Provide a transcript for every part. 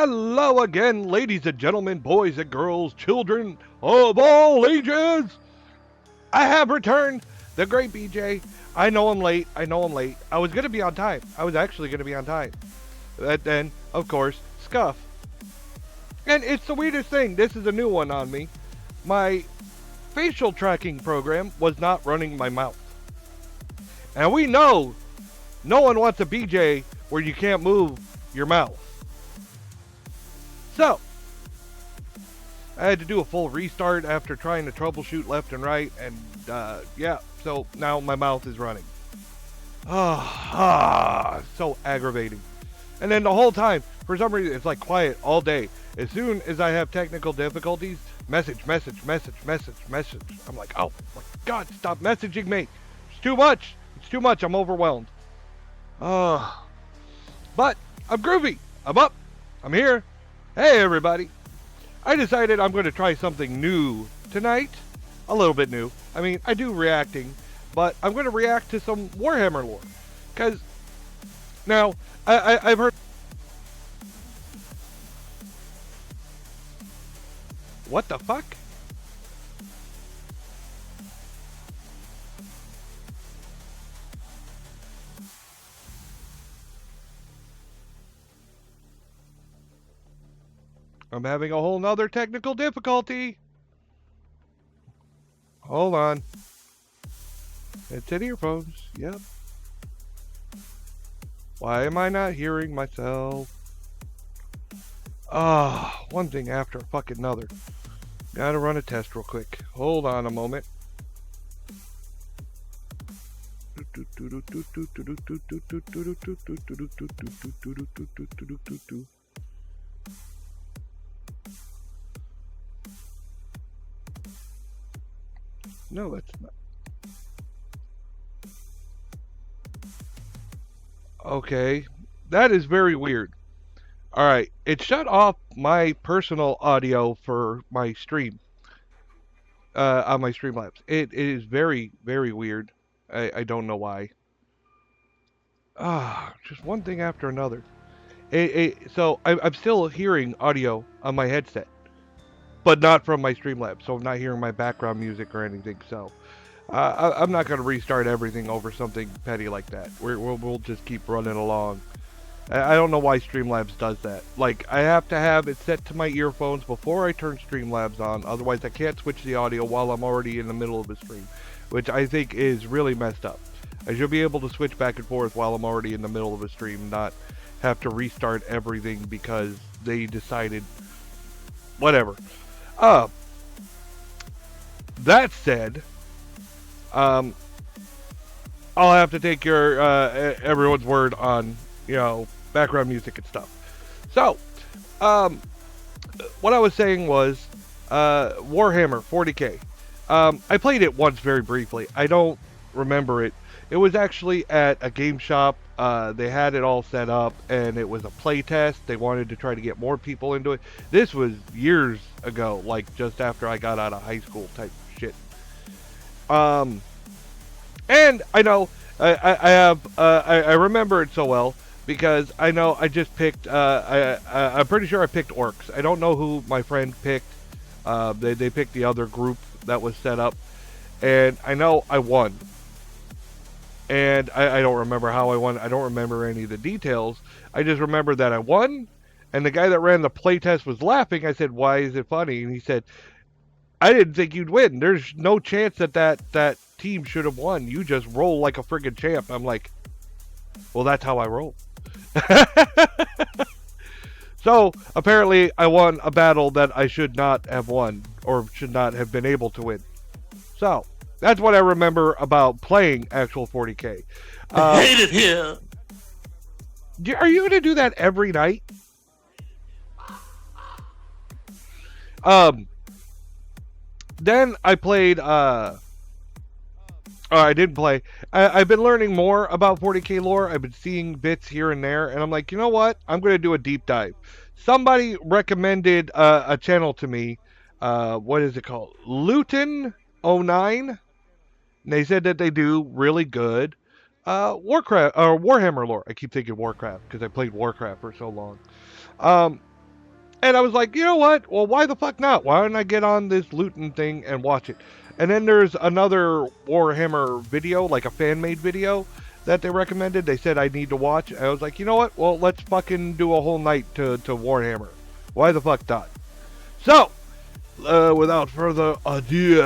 Hello again, ladies and gentlemen, boys and girls, children of all ages. I have returned, the great BJ. I know I'm late. I was going to be on time. I was actually going to be on time. But then, of course, Scuff. And it's the weirdest thing. This is a new one on me. My facial tracking program was not running my mouth. And we know no one wants a BJ where you can't move your mouth. So, I had to do a full restart after trying to troubleshoot left and right, and yeah, so now my mouth is running. So aggravating. And then the whole time, for some reason, it's like quiet all day. As soon as I have technical difficulties, message. I'm like, oh my God, stop messaging me. It's too much. I'm overwhelmed. But I'm groovy. I'm up. I'm here. Hey everybody. I decided I'm going to try something new tonight. A little bit new. I mean, I do reacting, but I'm going to react to some Warhammer lore. Because, now, I've heard... What the fuck? I'm having a whole nother technical difficulty. Hold on. It's in earphones. Yep. Why am I not hearing myself? One thing after fucking another. Gotta run a test real quick. Hold on a moment. No, that's not. Okay, that is very weird. Alright, it shut off my personal audio for my stream. On my Streamlabs. It is very, very weird. I don't know why. Just one thing after another. So I'm still hearing audio on my headset, but not from my Streamlabs, so I'm not hearing my background music or anything, so I'm not going to restart everything over something petty like that. We'll just keep running along. I don't know why Streamlabs does that. Like, I have to have it set to my earphones before I turn Streamlabs on, otherwise I can't switch the audio while I'm already in the middle of a stream, which I think is really messed up. I should be able to switch back and forth while I'm already in the middle of a stream, not have to restart everything because they decided whatever. That said, I'll have to take your everyone's word on, you know, background music and stuff. So, what I was saying was Warhammer 40k. I played it once very briefly. I don't remember it. It was actually at a game shop. They had it all set up, and it was a play test. They wanted to try to get more people into it. This was years ago, like just after I got out of high school type shit. And I know I remember it so well because I know I just picked. I'm pretty sure I picked Orks. I don't know who my friend picked. They picked the other group that was set up, and I know I won. And I don't remember how I won. I don't remember any of the details. I just remember that I won, and the guy that ran the playtest was laughing. I said, "Why is it funny?" And he said, "I didn't think you'd win. There's no chance that team should have won. You just roll like a friggin' champ." I'm like, "Well, that's how I roll." So apparently, I won a battle that I should not have won or should not have been able to win. So. That's what I remember about playing actual 40k. I hate it here. Are you going to do that every night? Then I played. I didn't play. I've been learning more about 40k lore. I've been seeing bits here and there, and I'm like, you know what? I'm going to do a deep dive. Somebody recommended a channel to me. What is it called? Luton 09. And they said that they do really good Warcraft or Warhammer lore. I keep thinking Warcraft because I played Warcraft for so long. And I was like, you know what? Well, why the fuck not? Why don't I get on this looting thing and watch it? And then there's another Warhammer video, like a fan-made video, that they recommended. They said I need to watch. I was like, you know what? Well, let's fucking do a whole night to Warhammer. Why the fuck not? So, without further ado,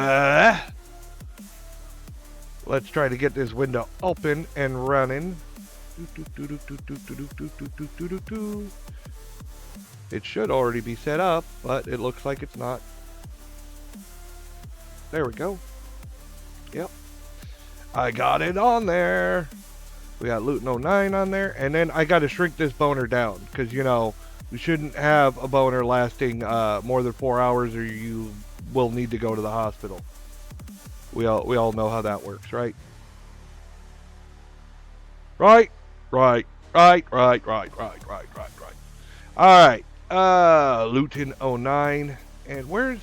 let's try to get this window open and running. It should already be set up, but it looks like it's not. There we go. Yep. I got it on there. We got Luton 09 on there. And then I got to shrink this boner down. Because, you know, we shouldn't have a boner lasting more than 4 hours or you will need to go to the hospital. We all know how that works, right? Right. Alright. Luton 09. And where's...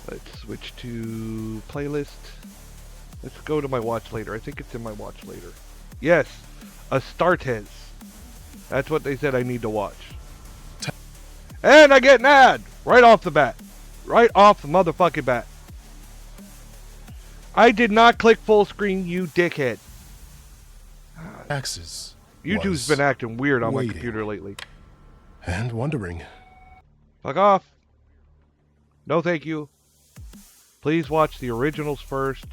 Let's switch to playlist. Let's go to my watch later. I think it's in my watch later. Yes, Astartes. That's what they said I need to watch. And I get an ad right off the bat. Right off the motherfucking bat. I did not click full screen, you dickhead. Axes. YouTube's been acting weird on my computer lately. And wondering. Fuck off. No thank you. Please watch the originals first.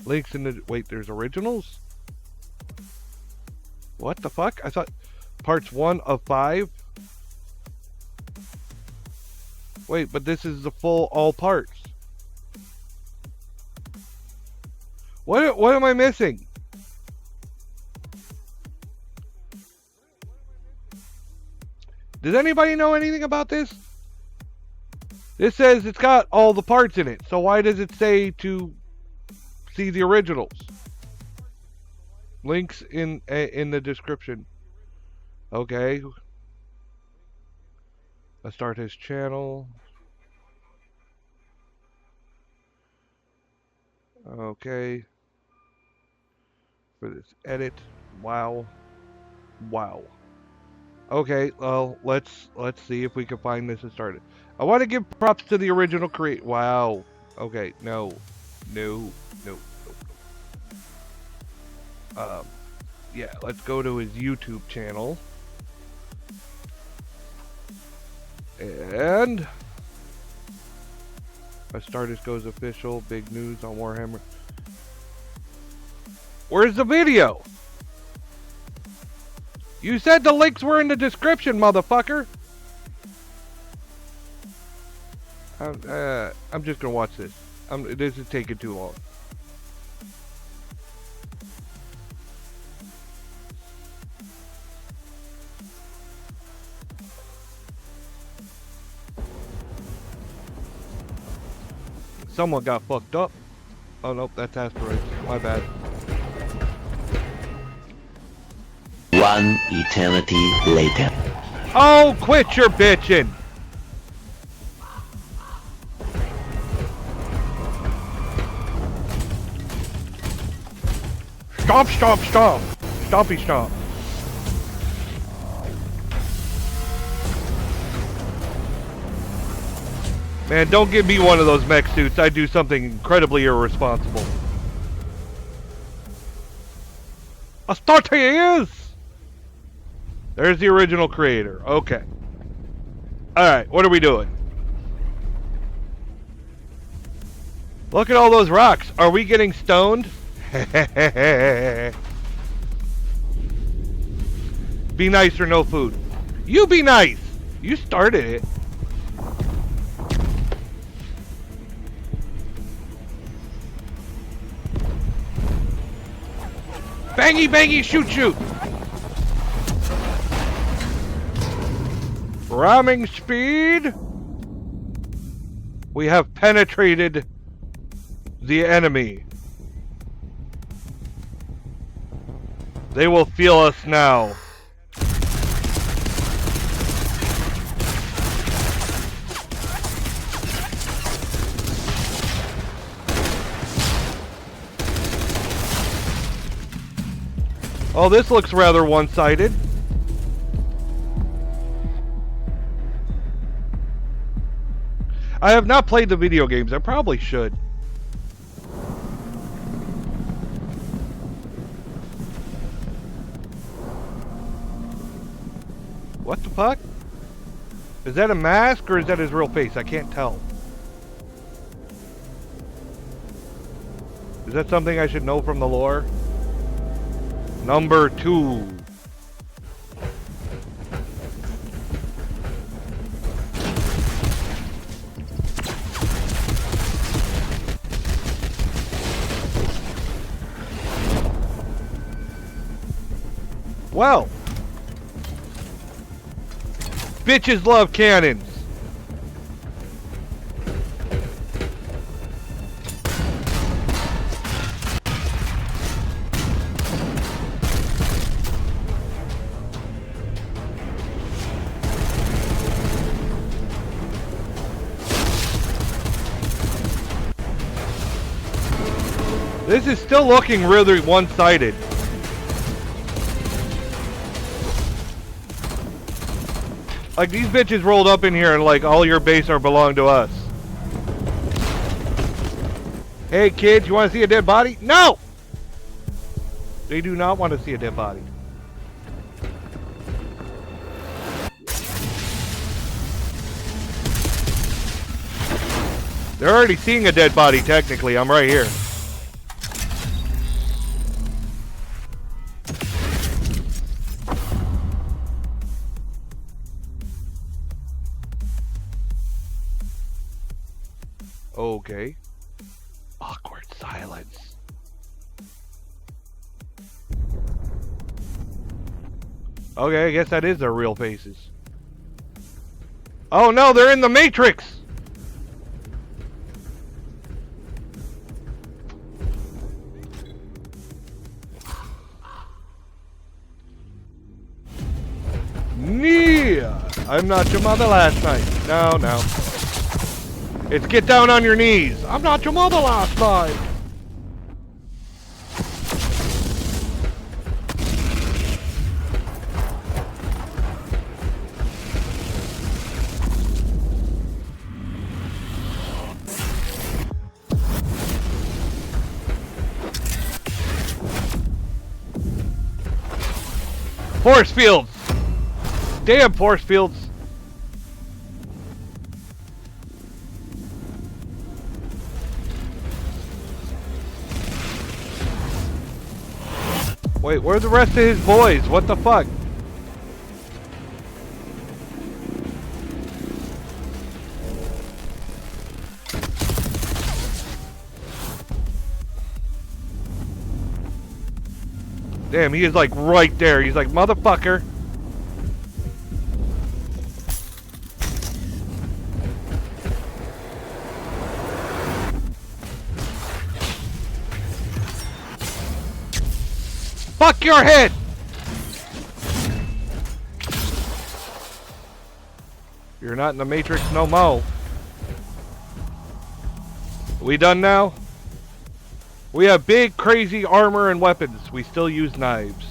Links in the... Wait, there's originals? What the fuck? I thought parts 1 of 5. Wait, but this is the full all parts. What am I missing? Does anybody know anything about this? This says it's got all the parts in it, so why does it say to see the originals? Links in the description. Okay. Let's start his channel. Okay. For this edit. Wow. Okay, well, let's see if we can find this and start it. I want to give props to the original create. Wow. Okay, no. Yeah, let's go to his YouTube channel. And Astartes goes official. Big news on Warhammer. Where's the video? You said the links were in the description, motherfucker. I'm just gonna watch this. This is taking too long. Someone got fucked up. Oh nope, that's asteroids. My bad. One eternity later. Oh, quit your bitching! Stomp, stomp, stomp! Stompy stomp. Man, don't give me one of those mech suits. I do something incredibly irresponsible. Astartes! There's the original creator. Okay. Alright, what are we doing? Look at all those rocks. Are we getting stoned? Be nice or no food. You be nice! You started it. Bangy, bangy, shoot, shoot! Ramming speed! We have penetrated the enemy. They will feel us now. Oh, this looks rather one-sided. I have not played the video games. I probably should. What the fuck? Is that a mask or is that his real face? I can't tell. Is that something I should know from the lore? Number 2. Well, bitches love cannons. This is still looking really one-sided. Like, these bitches rolled up in here and like, all your base are belong to us. Hey kids, you want to see a dead body? No! They do not want to see a dead body. They're already seeing a dead body, technically. I'm right here. Okay. Awkward silence. Okay, I guess that is their real faces. Oh no, they're in the Matrix! Nia! I'm not your mother last night. No, no. It's get down on your knees. I'm not your mother last night. Force fields. Damn force fields. Wait, where are the rest of his boys? What the fuck? Damn, he is like right there. He's like, motherfucker. Fuck your head! You're not in the Matrix no mo. We done now? We have big, crazy armor and weapons. We still use knives.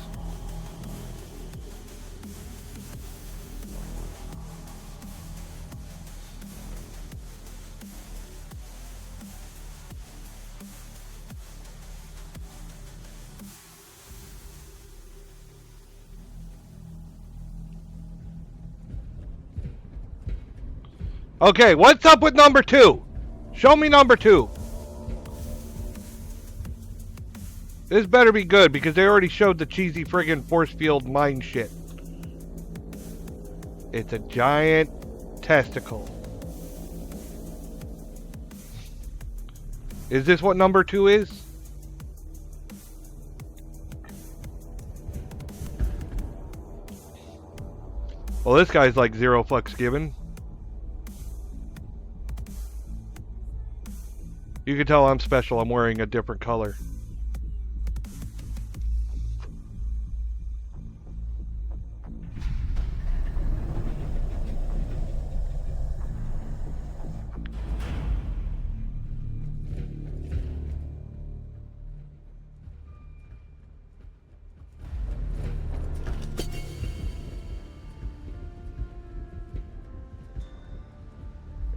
Okay, what's up with number 2? Show me number 2. This better be good because they already showed the cheesy friggin' force field mine shit. It's a giant testicle. Is this what number 2 is? Well, this guy's like 0 fucks given. You can tell I'm special. I'm wearing a different color.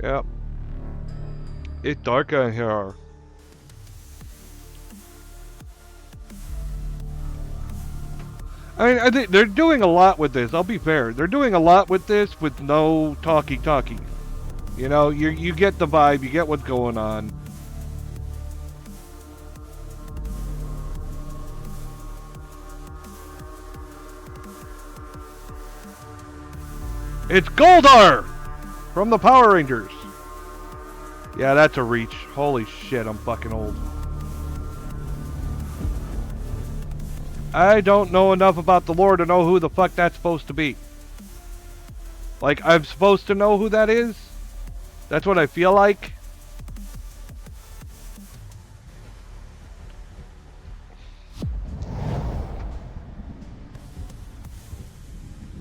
Yep. It's dark in here. I mean, I think they're doing a lot with this. I'll be fair. They're doing a lot with this with no talkie. You know, you get the vibe. You get what's going on. It's Goldar from the Power Rangers. Yeah, that's a reach. Holy shit, I'm fucking old. I don't know enough about the lore to know who the fuck that's supposed to be. Like, I'm supposed to know who that is? That's what I feel like.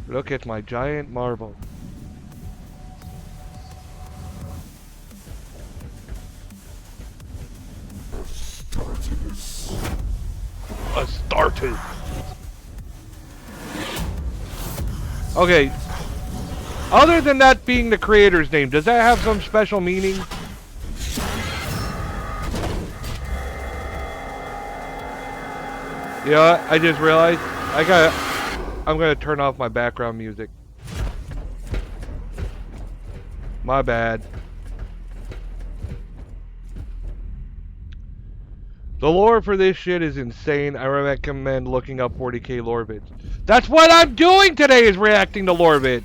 Look at my giant marble. Astartes. Okay. Other than that being the creator's name, does that have some special meaning? You know what? I just realized I'm gonna turn off my background music. My bad. The lore for this shit is insane. I recommend looking up 40k lore vids. That's what I'm doing today, is reacting to lore vids.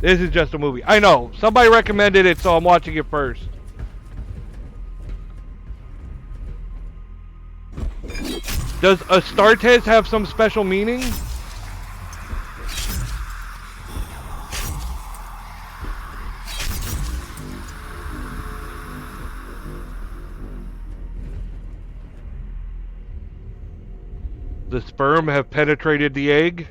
This is just a movie. I know. Somebody recommended it, so I'm watching it first. Does Astartes have some special meaning? The sperm have penetrated the egg?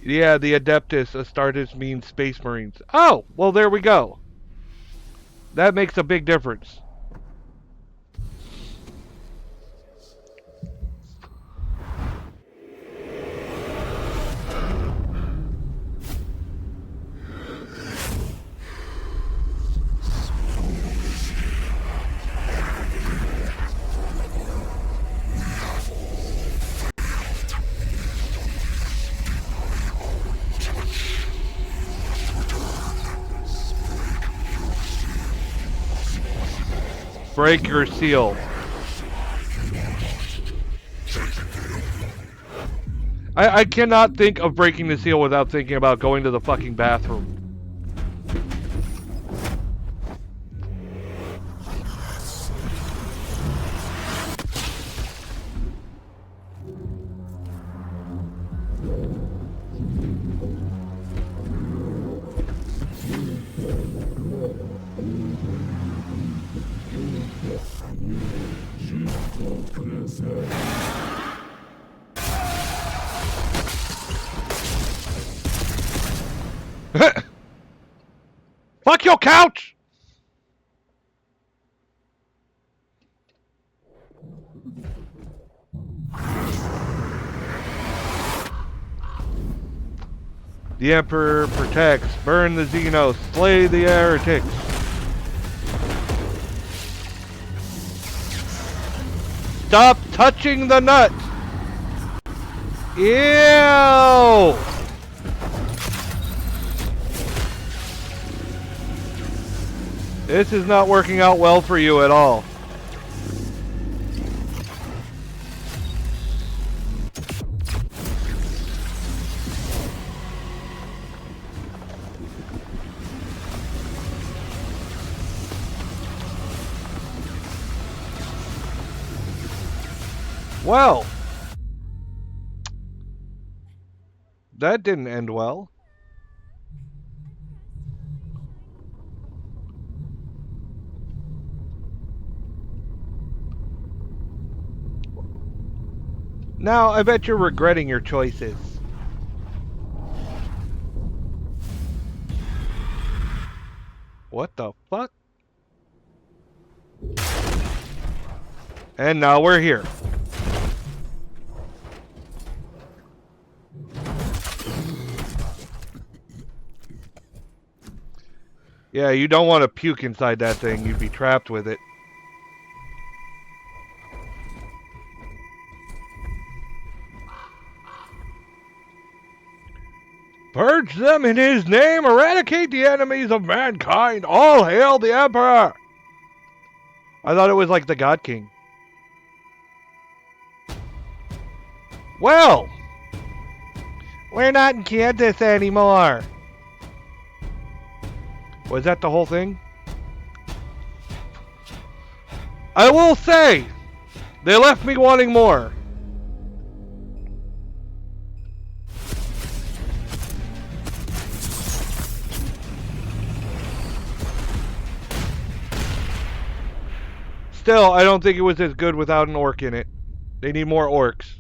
Yeah, the Adeptus Astartes means Space Marines. Oh, well there we go. That makes a big difference. Break your seal. I cannot think of breaking the seal without thinking about going to the fucking bathroom. Fuck your couch! The Emperor protects. Burn the Xenos. Slay the heretics. Stop touching the nut! Ew! This is not working out well for you at all. Well, that didn't end well. Now, I bet you're regretting your choices. What the fuck? And now we're here. Yeah, you don't want to puke inside that thing. You'd be trapped with it. Purge them in his name, eradicate the enemies of mankind, all hail the Emperor! I thought it was like the God King. Well, we're not in Kansas anymore. Was that the whole thing? I will say, they left me wanting more. Still, I don't think it was as good without an orc in it. They need more orcs.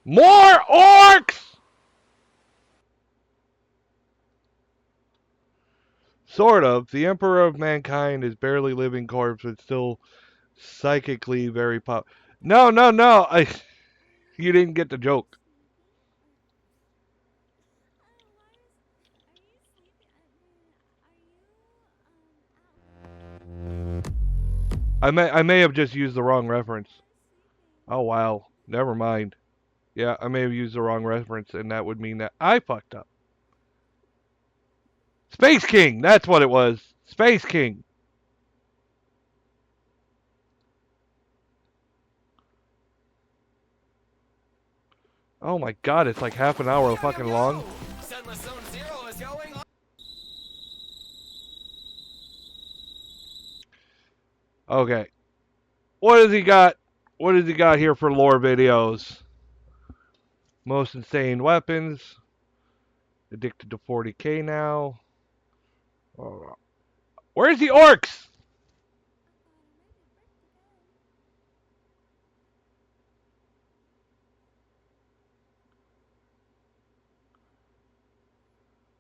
More orcs! Sort of. The Emperor of Mankind is barely living corpse, but still psychically very pop. No, no, no. You didn't get the joke. I may have just used the wrong reference. Oh wow. Never mind. Yeah, I may have used the wrong reference, and that would mean that I fucked up. Space King! That's what it was. Space King. Oh my god, it's like half an hour fucking long. Okay. What has he got? What has he got here for lore videos? Most insane weapons. Addicted to 40k now. Where's the orcs?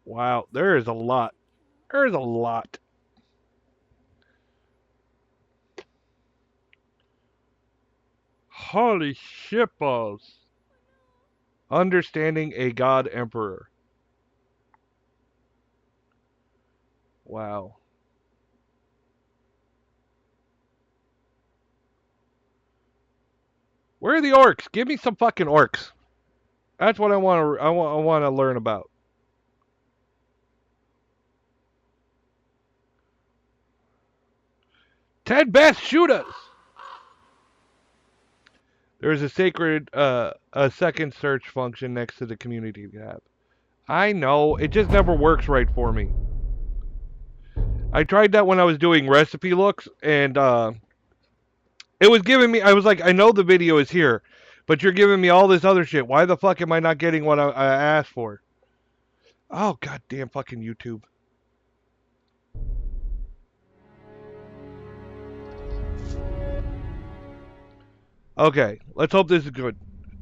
Wow, there is a lot. There's a lot. Holy shitballs. Understanding a god emperor. Wow. Where are the orcs? Give me some fucking orcs. That's what I want to. I want to learn about. Ten best shooters. There's a sacred, a second search function next to the community tab. I know it just never works right for me. I tried that when I was doing recipe looks, and it was giving me. I was like, I know the video is here, but you're giving me all this other shit. Why the fuck am I not getting what I asked for? Oh goddamn fucking YouTube. Okay, let's hope this is good.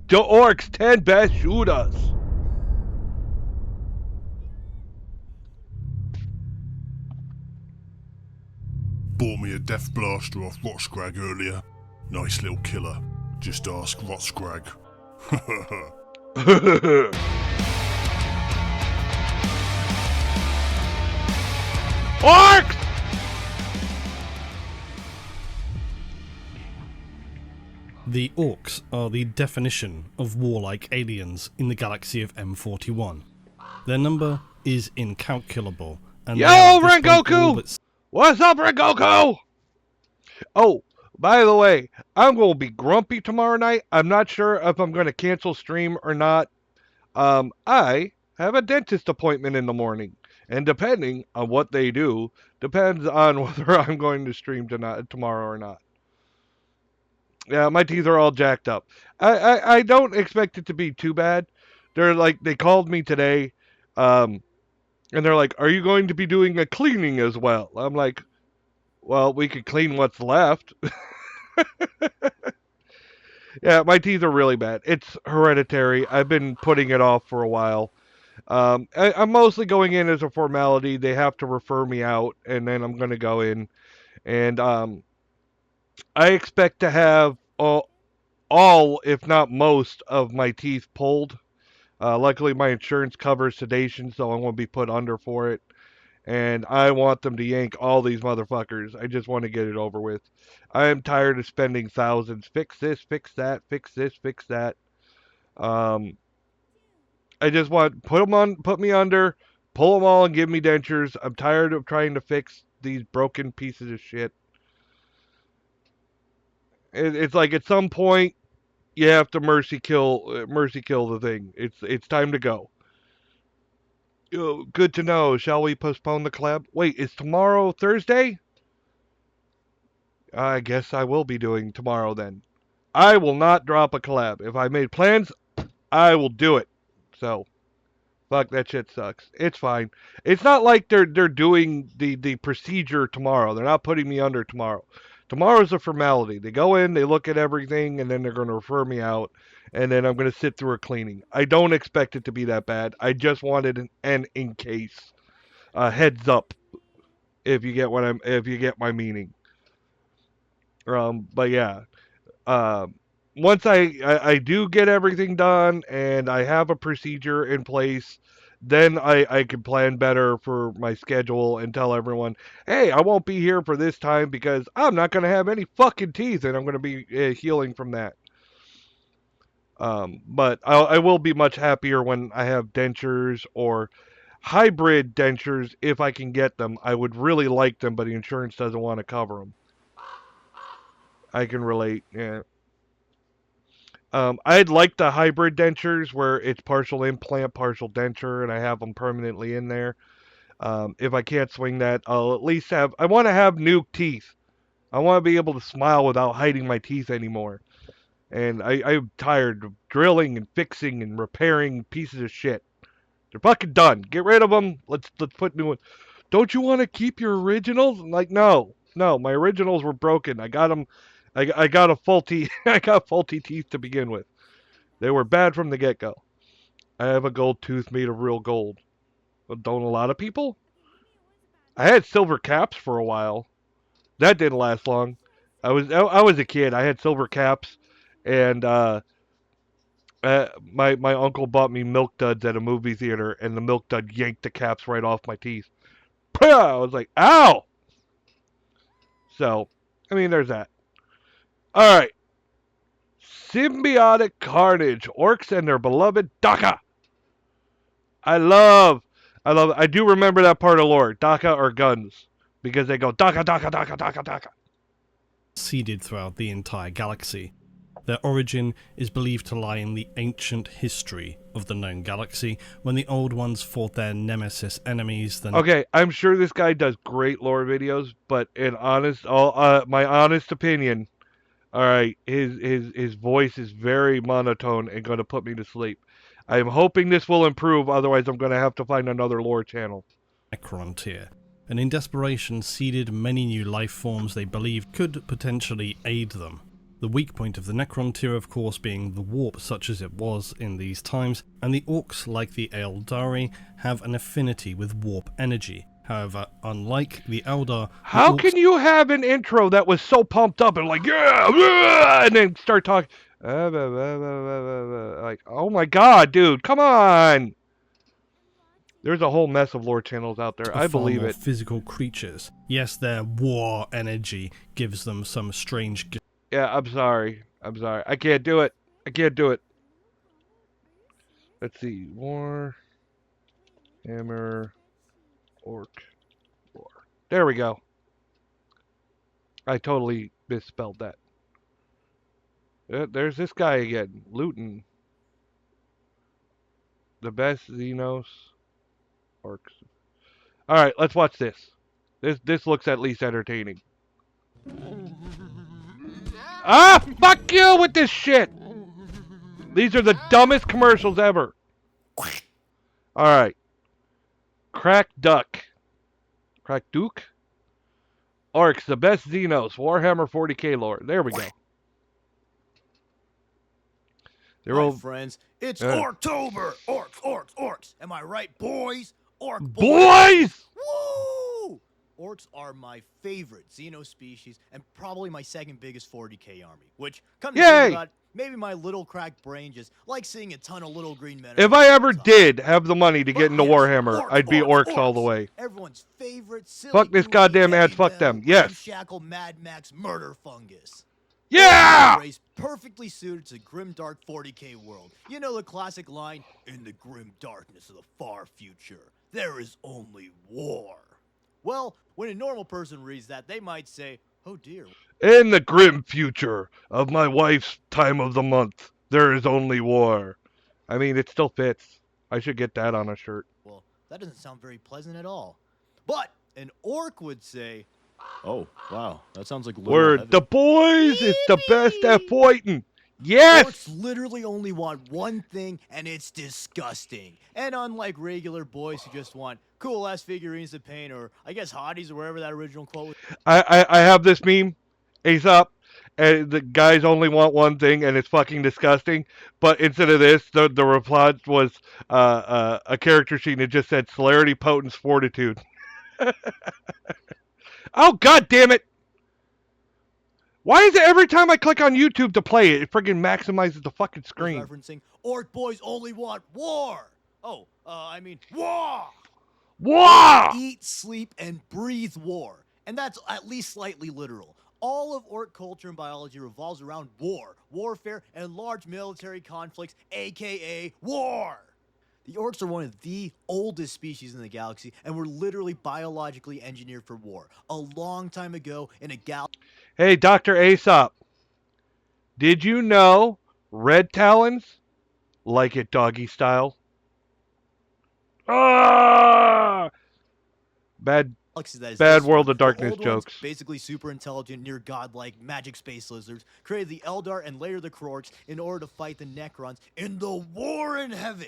The orcs 10 best shooters. Bought me a death blaster off Rotscrag earlier. Nice little killer. Just ask Rotscrag. Orcs! The Orks are the definition of warlike aliens in the galaxy of M41. Their number is incalculable, and Yo, they are at this point all Rengoku! but What's up, Rengoku? Oh, by the way, I'm going to be grumpy tomorrow night. I'm not sure if I'm going to cancel stream or not. I have a dentist appointment in the morning, and depending on what they do, depends on whether I'm going to stream tomorrow or not. Yeah, my teeth are all jacked up. I don't expect it to be too bad. They called me today, and they're like, "Are you going to be doing a cleaning as well?" I'm like, "Well, we could clean what's left." Yeah, my teeth are really bad. It's hereditary. I've been putting it off for a while. I'm mostly going in as a formality. They have to refer me out, and then I'm going to go in. And I expect to have all, if not most, of my teeth pulled Luckily, my insurance covers sedation, so I won't be put under for it. And I want them to yank all these motherfuckers. I just want to get it over with. I am tired of spending thousands. Fix this, fix that, fix this, fix that. Um, I just want put me under, pull them all, and give me dentures. I'm tired of trying to fix these broken pieces of shit. It's like at some point you have to mercy kill the thing. It's time to go. Oh, good to know. Shall we postpone the collab? Wait, is tomorrow Thursday? I guess I will be doing tomorrow then. I will not drop a collab. If I made plans, I will do it. So, fuck, that shit sucks. It's fine. It's not like they're doing the procedure tomorrow. They're not putting me under tomorrow. Tomorrow's a formality. They go in, they look at everything, and then they're going to refer me out, and then I'm going to sit through a cleaning. I don't expect it to be that bad. I just wanted an in case, a heads up, if you get my meaning. But yeah, um, once I do get everything done and I have a procedure in place, then I can plan better for my schedule and tell everyone, hey, I won't be here for this time because I'm not going to have any fucking teeth and I'm going to be healing from that. But I will be much happier when I have dentures or hybrid dentures if I can get them. I would really like them, but the insurance doesn't want to cover them. I can relate, yeah. I'd like the hybrid dentures where it's partial implant, partial denture, and I have them permanently in there. If I can't swing that, I'll at least have. I want to have new teeth. I want to be able to smile without hiding my teeth anymore. And I'm tired of drilling and fixing and repairing pieces of shit. They're fucking done. Get rid of them. Let's put new ones. Don't you want to keep your originals? Like, no, my originals were broken. I got them. I got a faulty. I got faulty teeth to begin with. They were bad from the get-go. I have a gold tooth made of real gold. But don't a lot of people? I had silver caps for a while. That didn't last long. I was a kid. I had silver caps, and my uncle bought me milk duds at a movie theater, and the milk dud yanked the caps right off my teeth. I was like, ow! So, I mean, there's that. All right. Symbiotic carnage. Orks and their beloved Daka. I do remember that part of lore. Daka or guns. Because they go Daka, Daka, Daka, Daka, Daka. Seeded throughout the entire galaxy. Their origin is believed to lie in the ancient history of the known galaxy, when the Old Ones fought their nemesis enemies. Okay, I'm sure this guy does great lore videos, but my honest opinion, alright, his voice is very monotone and going to put me to sleep. I'm hoping this will improve, otherwise I'm going to have to find another lore channel. Necron tier, and in desperation seeded many new life forms they believed could potentially aid them. The weak point of the Necron tier, of course, being the warp such as it was in these times, and the Orks, like the Eldari, have an affinity with warp energy. However, unlike the Eldar... How can you have an intro that was so pumped up and like, yeah, and then start talking... like, oh my god, dude, come on! There's a whole mess of lore channels out there, I believe it. Physical creatures. Yes, their war energy gives them some strange... Yeah, I'm sorry. I can't do it. Let's see. Warhammer Orc War. There we go. I totally misspelled that. There's this guy again. Luton. The best Xenos Orcs. Alright, let's watch this. This looks at least entertaining. Ah, fuck you with this shit! These are the dumbest commercials ever. Alright. Crack Duke. Orks, the best Xenos. Warhammer 40k lore. There we go. Hi, friends. It's Orktober! Orks! Am I right, boys? Boys! Woo! Orcs are my favorite Xeno species and probably my second biggest 40k army, which, come to think Yay! about it, maybe my little cracked brain just likes seeing a ton of little green men. If I ever did have the money to get into yes, Warhammer, Orcs, I'd be Orcs, Orcs all the Orcs. way. Everyone's favorite silly Fuck this goofy, goddamn ads, heavy fuck metal, them. Yes. ramshackle Mad Max murder fungus. Yeah! Race perfectly suited to grim dark 40k world. You know the classic line, in the grim darkness of the far future, there is only war. Well, when a normal person reads that, they might say, oh dear. In the grim future of my wife's time of the month, there is only war. I mean, it still fits. I should get that on a shirt. Well, that doesn't sound very pleasant at all. But an orc would say, oh, wow, that sounds like Word. heaven. The boys is the best at fighting. Yes! Orcs literally only want one thing, and it's disgusting. And unlike regular boys who just want cool-ass figurines to paint, or I guess hotties, or wherever that original quote was. I have this meme, Ace Up, and the guys only want one thing, and it's fucking disgusting. But instead of this, the reply was a character sheet, and it just said celerity, potence, fortitude. Oh, god damn it! Why is it every time I click on YouTube to play it, it friggin' maximizes the fucking screen? Referencing, orc boys only want war! Oh, I mean, war! War! Eat, sleep, and breathe war. And that's at least slightly literal. All of orc culture and biology revolves around war, warfare, and large military conflicts, aka war! The orcs are one of the oldest species in the galaxy, and were literally biologically engineered for war. A long time ago in a galaxy. Hey, Dr. Aesop, did you know red talons like it doggy style? Ah! Bad World of Darkness jokes. Basically super intelligent, near godlike, magic space lizards created the Eldar and later the Orks in order to fight the Necrons in the War in Heaven.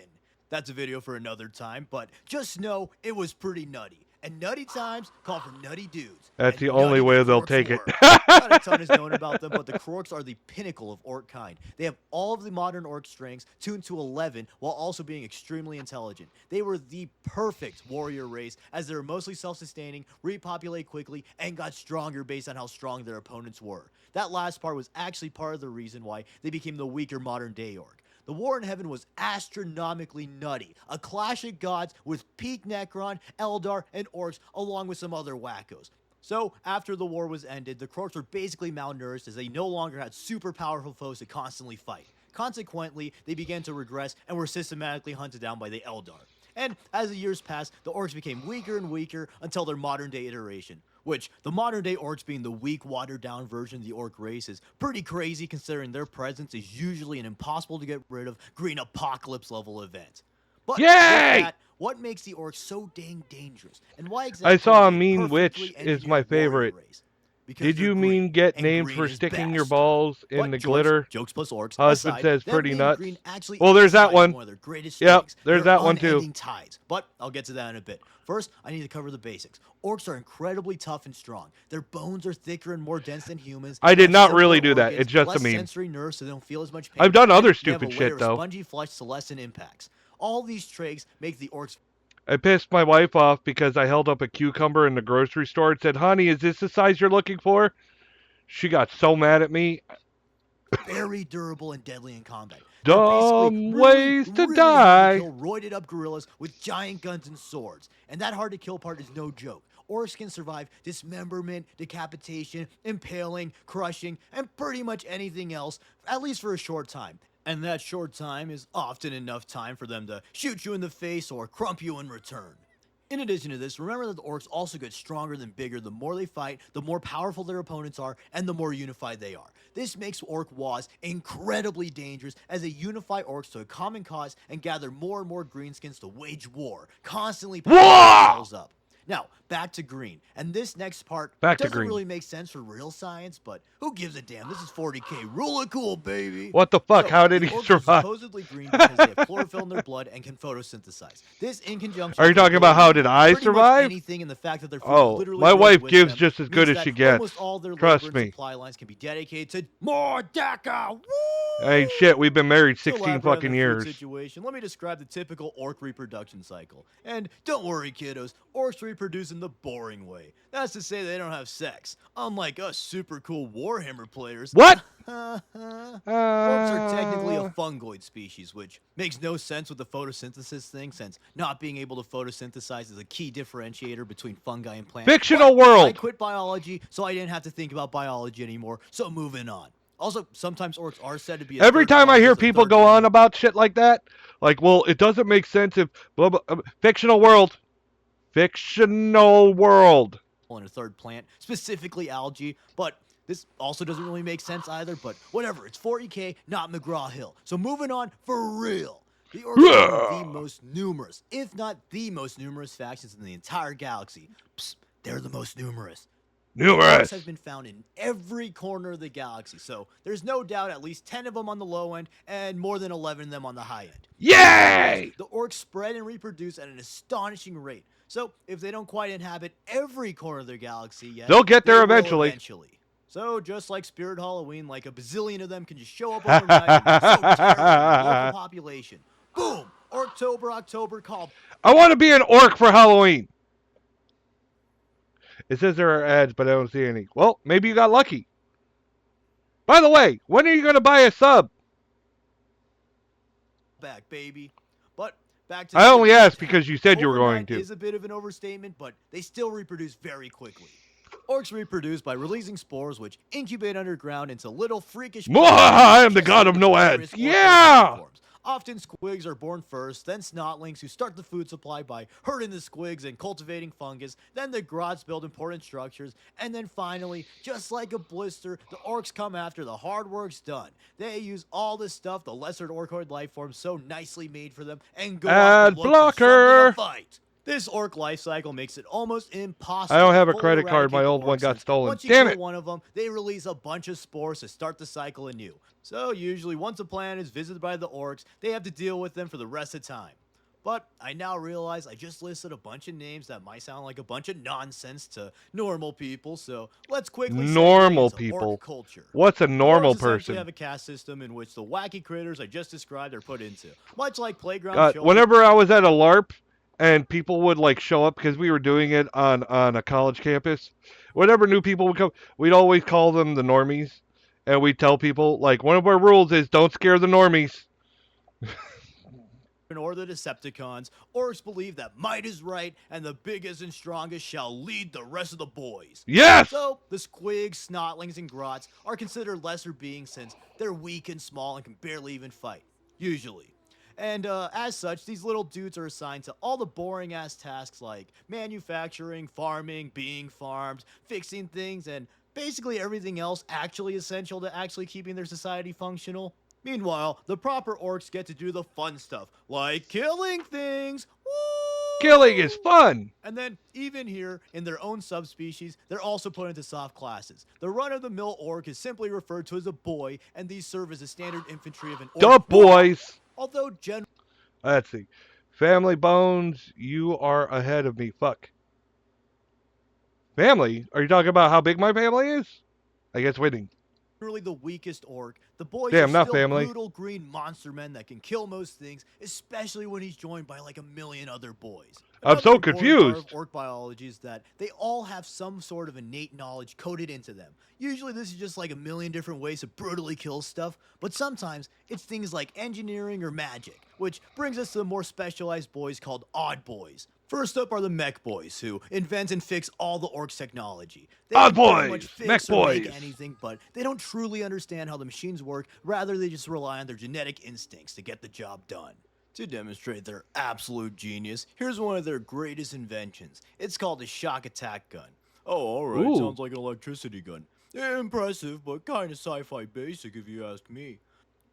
That's a video for another time, but just know it was pretty nutty. And nutty times call for nutty dudes. That's and the only way they'll Orks take it. Not a ton is known about them, but the Orks are the pinnacle of orc kind. They have all of the modern orc strengths, tuned to 11, while also being extremely intelligent. They were the perfect warrior race, as they were mostly self-sustaining, repopulate quickly, and got stronger based on how strong their opponents were. That last part was actually part of the reason why they became the weaker modern-day orc. The War in Heaven was astronomically nutty. A clash of gods with peak Necron, Eldar, and Orcs, along with some other wackos. So, after the war was ended, the Orcs were basically malnourished as they no longer had super powerful foes to constantly fight. Consequently, they began to regress and were systematically hunted down by the Eldar. And as the years passed, the Orcs became weaker and weaker until their modern-day iteration. Which, the modern-day Orcs being the weak, watered-down version of the Orc race is pretty crazy considering their presence is usually an impossible-to-get-rid-of green apocalypse-level event. But Yay! with that, what makes the Orcs so dang dangerous? And why exactly I saw a are they mean witch perfectly is my engineered warrior favorite. race? Because Did they're you green, mean get and named green for is sticking your best. balls in But the jokes, glitter? Jokes plus orcs Husband aside, says them pretty being nuts. green actually Well, there's that is one. One of their greatest Yep, strengths, there's their that one too. unending tides. But I'll get to that in a bit. First, I need to cover the basics. Orcs are incredibly tough and strong. Their bones are thicker and more dense than humans. I did They not have really simpler do that. organs, It's just a less meme. sensory nerves, so they don't feel as much pain. I've done other and they have stupid a layer shit, of though. Spongy flesh to lessen impacts. All these traits make the orcs I pissed my wife off because I held up a cucumber in the grocery store and said, "Honey, is this the size you're looking for?" She got so mad at me. very durable and deadly in combat. Dumb ways to die. Kill roided up gorillas with giant guns and swords. And that hard to kill part is no joke. Orcs can survive dismemberment, decapitation, impaling, crushing, and pretty much anything else, at least for a short time. And that short time is often enough time for them to shoot you in the face or crump you in return. In addition to this, remember that the orcs also get stronger than bigger the more they fight, the more powerful their opponents are, and the more unified they are. This makes orc wars incredibly dangerous as they unify orcs to a common cause and gather more and more greenskins to wage war, constantly powering themselves up. Now, back to green. And this next part doesn't really make sense for real science, but who gives a damn? This is 40k. Rule of cool, baby. What the fuck? So, How did the he orcs survive? are supposedly green because they have chlorophyll in their blood and can photosynthesize. This, in conjunction Are you with talking about how did I pretty much survive? anything in the fact that their food Oh, literally my grows wife with gives them just as good means as she that gets. almost all their Trust labor and me. supply lines can be dedicated to more DECA. Woo! Hey, shit, we've been married To 16 elaborate on fucking the food years. Situation, let me describe the typical orc reproduction cycle. And don't worry, kiddos, orcs reproduce reproduce in the boring way. That's to say they don't have sex. Unlike us super cool Warhammer players. What? Orcs are technically a fungoid species, which makes no sense with the photosynthesis thing, since not being able to photosynthesize is a key differentiator between fungi and plants. Fictional But I world. quit biology, so I didn't have to think about biology anymore, so moving on. Also, sometimes orcs are said to be a Every third time I fungus, hear a people third go mammal. on about shit like that, like, well, it doesn't make sense if blah blah. Fictional world. Fictional world. And a third plant, specifically algae, but this also doesn't really make sense either, but whatever, it's 40k, not McGraw-Hill. So moving on, for real. The Orks are one of the most numerous, if not the most numerous factions in the entire galaxy. Psst, they're the most numerous. Orcs Numerous. have been found in every corner of the galaxy, so there's no doubt at least 10 of them on the low end and more than 11 of them on the high end. Yay! The orcs spread and reproduce at an astonishing rate. So if they don't quite inhabit every corner of their galaxy yet, They'll get there they will eventually. So just like Spirit Halloween, like a bazillion of them can just show up overnight and be so terrible to the local population. Boom! October call. I want to be an orc for Halloween. It says there are ads, but I don't see any. Well, maybe you got lucky. By the way, when are you going to buy a sub? Back, baby. But back to I only the asked because you said you were going overnight to. is a bit of an overstatement, but they still reproduce very quickly. Orcs reproduce by releasing spores, which incubate underground into little freakish. I am the god of no ads. Yeah! Often squigs are born first, then snotlings who start the food supply by herding the squigs and cultivating fungus, then the grots build important structures, and then finally, just like a blister, the orcs come after the hard work's done. They use all the stuff the lesser orcoid life forms so nicely made for them and go out Ad to look for something blocker. to fight. This orc life cycle makes it almost impossible. I don't have a to fully credit card. My eradicate old one orcs, got since stolen. Once you Damn kill it. one of them, they release a bunch of spores to start the cycle anew. So usually once a planet is visited by the orcs, they have to deal with them for the rest of the time. But I now realize I just listed a bunch of names that might sound like a bunch of nonsense to normal people, so let's quickly Normal segue into people. orc culture. What's a normal Orcs essentially person? have a caste system in which the wacky critters I just described are put into, much like playground children. Whenever I was at a LARP and people would like show up because we were doing it on a college campus, whenever new people would come, we'd always call them the normies, and we'd tell people like one of our rules is don't scare the normies. Or the Decepticons, orcs believe that might is right and the biggest and strongest shall lead the rest of the boys. Yes. So the squigs, snotlings, and grots are considered lesser beings since they're weak and small and can barely even fight, usually. And as such, these little dudes are assigned to all the boring ass tasks like manufacturing, farming, being farmed, fixing things, and basically everything else actually essential to actually keeping their society functional. Meanwhile, the proper orcs get to do the fun stuff, like killing things. Woo! Killing is fun. And then, even here, in their own subspecies, they're also put into soft classes. The run-of-the-mill orc is simply referred to as a boy, and these serve as the standard infantry of an orc. The boys. Although generally, Let's see. Family Bones, you are ahead of me. Fuck. Family? Are you talking about how big my family is? I guess winning. the weakest orc, the boys Damn, are not still family. brutal green monster men that can kill most things, especially when he's joined by like a million other boys. I'm so Another important part confused. of orc biology is that they all have some sort of innate knowledge coded into them. Usually this is just like a million different ways to brutally kill stuff, but sometimes it's things like engineering or magic, which brings us to the more specialized boys called odd boys. First up are the mech boys, who invent and fix all the orcs' technology. They Odd can pretty boys, much fix mech or make boys. anything, but they don't truly understand how the machines work. Rather, they just rely on their genetic instincts to get the job done. To demonstrate their absolute genius, here's one of their greatest inventions. It's called a shock attack gun. Oh, alright, Ooh. sounds like an electricity gun. Impressive, but kinda sci-fi basic if you ask me.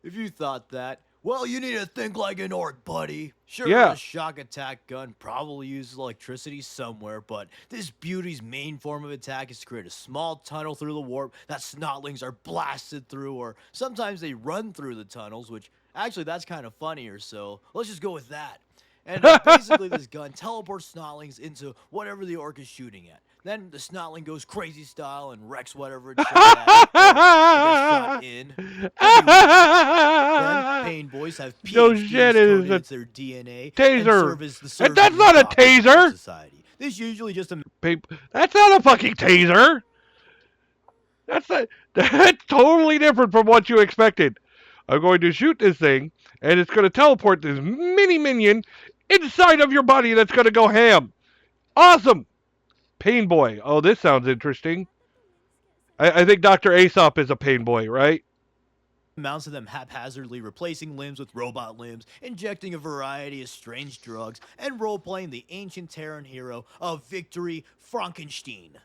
If you thought that, well, you need to think like an orc, buddy. Sure, Yeah. a shock attack gun probably uses electricity somewhere, but this beauty's main form of attack is to create a small tunnel through the warp that snotlings are blasted through, or sometimes they run through the tunnels, which actually that's kind of funnier, so let's just go with that. And basically this gun teleports snotlings into whatever the orc is shooting at. Then the snotling goes crazy style and wrecks whatever it's shot at. Or it gets shot in. Then pain boys have No PhDs shit, it is coded a into their DNA taser. and serve as the And that's surgeon not a doctors of taser. society. This usually just a That's not a fucking taser. That's totally different from what you expected. I'm going to shoot this thing, and it's going to teleport this mini minion inside of your body that's going to go ham. Awesome! Pain boy. Oh, this sounds interesting. I think Dr. Aesop is a pain boy, right? amounts of them haphazardly replacing limbs with robot limbs, injecting a variety of strange drugs, and role-playing the ancient Terran hero of Victory Frankenstein.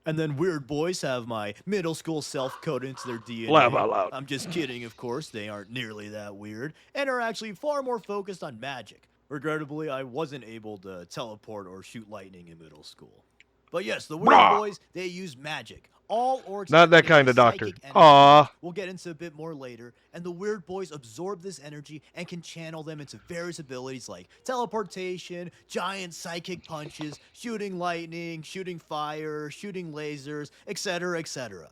And then weird boys have my middle school self coded into their DNA. Laugh out loud. I'm just kidding, of course. They aren't nearly that weird, and are actually far more focused on magic. Regrettably, I wasn't able to teleport or shoot lightning in middle school. But yes, the weird boys, they use magic. All orcs Not that emanate kind of doctor. psychic energy. Aw. We'll get into a bit more later, and the weird boys absorb this energy and can channel them into various abilities like teleportation, giant psychic punches, shooting lightning, shooting fire, shooting lasers, etc., etc.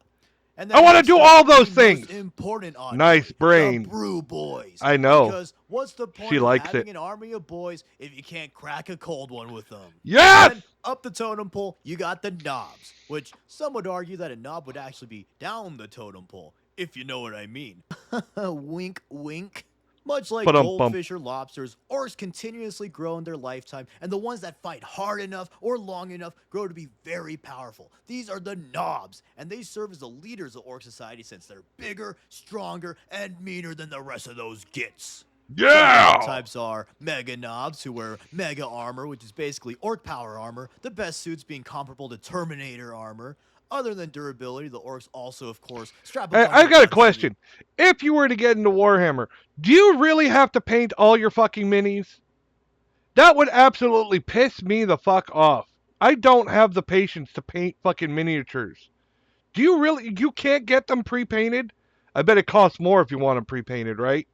And I want to next do up, all those the things. most important audience, Nice brain. the brew boys. I know. Because what's the point She of likes having it. an army of boys if you can't crack a cold one with them? Yes! Then up the totem pole, you got the knobs, which some would argue that a knob would actually be down the totem pole, if you know what I mean. Wink, wink. Much like Ba-dum-bum. goldfish or lobsters, orcs continuously grow in their lifetime, and the ones that fight hard enough or long enough grow to be very powerful. These are the knobs, and they serve as the leaders of orc society since they're bigger, stronger, and meaner than the rest of those gits. Yeah! Types are mega knobs, who wear mega armor, which is basically orc power armor, the best suits being comparable to Terminator armor. Other than durability, the orcs also, of course, strap a bunch I've of got a guns to question. If you were to get into Warhammer, do you really have to paint all your fucking minis? That would absolutely piss me the fuck off. I don't have the patience to paint fucking miniatures. Do you really? You can't get them pre-painted? I bet it costs more if you want them pre-painted, right?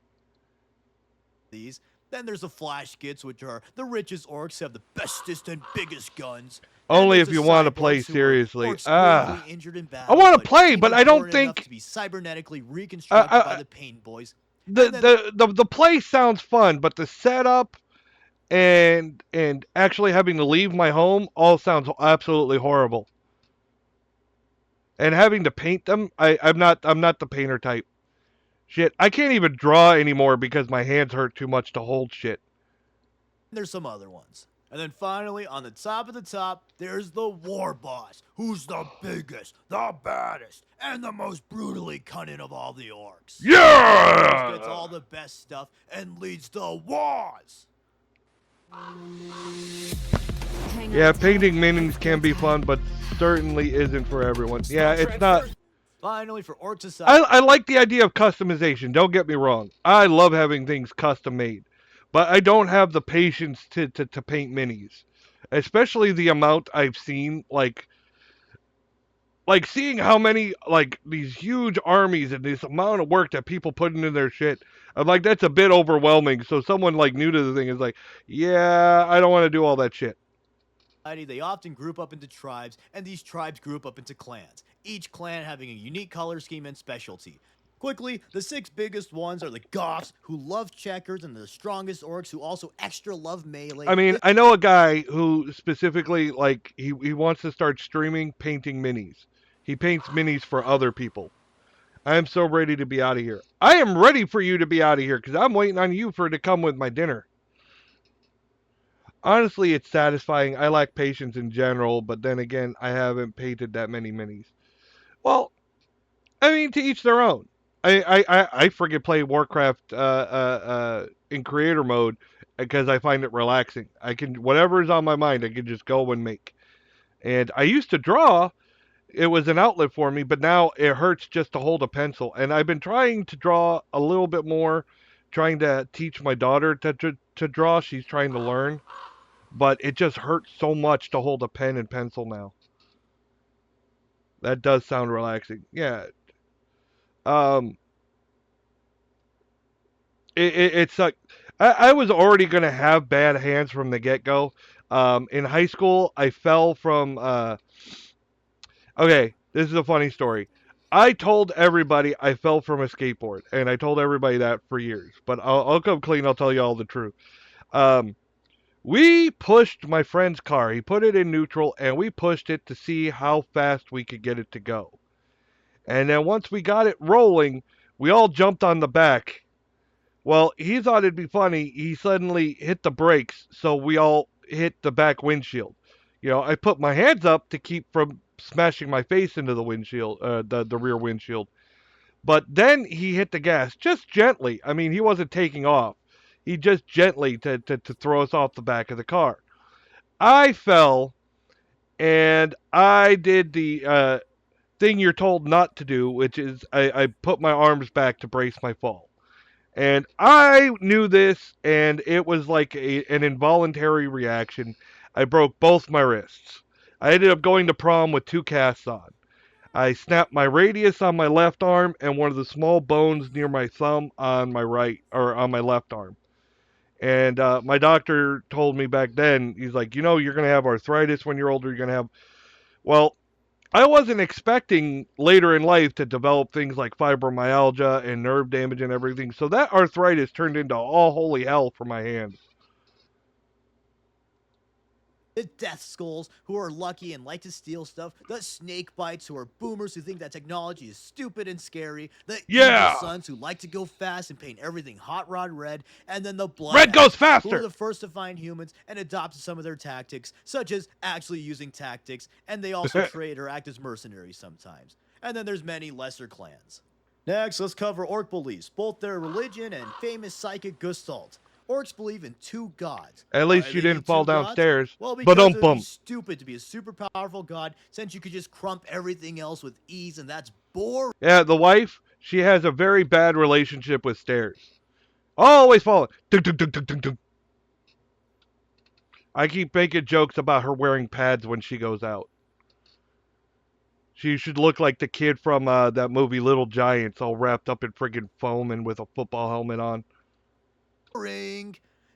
these. Then there's the flash gits, which are the richest orcs who have the bestest and biggest guns. Then Only there's if the you want to cyborgs play who are seriously. orcs Ah. gravely injured in battle, I want to but play, but even I don't important enough think to be cybernetically reconstructed by the pain boys. the play sounds fun, but the setup and actually having to leave my home all sounds absolutely horrible. And having to paint them, I'm not the painter type. Shit, I can't even draw anymore because my hands hurt too much to hold shit. There's some other ones. And then finally, on the top of the top, there's the war boss, who's the biggest, the baddest, and the most brutally cunning of all the orcs. Yeah! Gets all the best stuff and leads the wars. Yeah, painting minions can be fun, but certainly isn't for everyone. Yeah, it's not. Finally, for Orc Society. I like the idea of customization, don't get me wrong. I love having things custom made. But I don't have the patience to paint minis. Especially the amount I've seen, like seeing how many, like, these huge armies and this amount of work that people put into their shit. I'm like, that's a bit overwhelming. So someone, like, new to the thing is like, yeah, I don't want to do all that shit. They often group up into tribes, and these tribes group up into clans, each clan having a unique color scheme and specialty. Quickly, the 6 biggest ones are the Goths, who love checkers, and the strongest orcs, who also extra love melee. I mean, I know a guy who specifically, like, he wants to start streaming painting minis. He paints minis for other people. I am so ready to be out of here. I am ready for you to be out of here, because I'm waiting on you for it to come with my dinner. Honestly, it's satisfying. I lack patience in general, but then again, I haven't painted that many minis. Well, I mean, to each their own. I freaking play Warcraft in creator mode because I find it relaxing. I can, whatever is on my mind, I can just go and make. And I used to draw. It was an outlet for me, but now it hurts just to hold a pencil. And I've been trying to draw a little bit more, trying to teach my daughter to draw. She's trying to learn. But it just hurts so much to hold a pen and pencil now. That does sound relaxing. Yeah. It's like I was already gonna have bad hands from the get-go. In high school, I fell from. Okay, this is a funny story. I told everybody I fell from a skateboard, and I told everybody that for years. But I'll come clean. I'll tell you all the truth. We pushed my friend's car. He put it in neutral, and we pushed it to see how fast we could get it to go. And then once we got it rolling, we all jumped on the back. Well, he thought it'd be funny. He suddenly hit the brakes, so we all hit the back windshield. I put my hands up to keep from smashing my face into the windshield, the rear windshield. But then he hit the gas just gently. I mean, he wasn't taking off. He just gently to throw us off the back of the car. I fell, and I did the thing you're told not to do, which is I put my arms back to brace my fall. And I knew this, and it was like an involuntary reaction. I broke both my wrists. I ended up going to prom with 2 casts on. I snapped my radius on my left arm and one of the small bones near my thumb on my right, or on my left arm. And my doctor told me back then, he's like, you're going to have arthritis when you're older. You're going to have. Well, I wasn't expecting later in life to develop things like fibromyalgia and nerve damage and everything. So that arthritis turned into all holy hell for my hands. The death skulls who are lucky and like to steal stuff, the snake bites who are boomers who think that technology is stupid and scary, the Yeah! evil sons who like to go fast and paint everything hot rod red, and then the blood Red goes who are faster! the first to find humans and adopt some of their tactics, such as actually using tactics, and they also trade or act as mercenaries sometimes. And then there's many lesser clans. Next, let's cover Orc beliefs, both their religion and famous psychic gestalt. Orcs believe in 2 gods. At least Why you do they didn't need fall 2 gods? downstairs. Well, because Ba-dum it would bum. be stupid to be a super powerful god since you could just crump everything else with ease, and that's boring. Yeah, the wife, she has a very bad relationship with stairs. Always falling. Dunk, dunk, dunk, dunk, dunk, dunk. I keep making jokes about her wearing pads when she goes out. She should look like the kid from that movie Little Giants, all wrapped up in friggin' foam and with a football helmet on.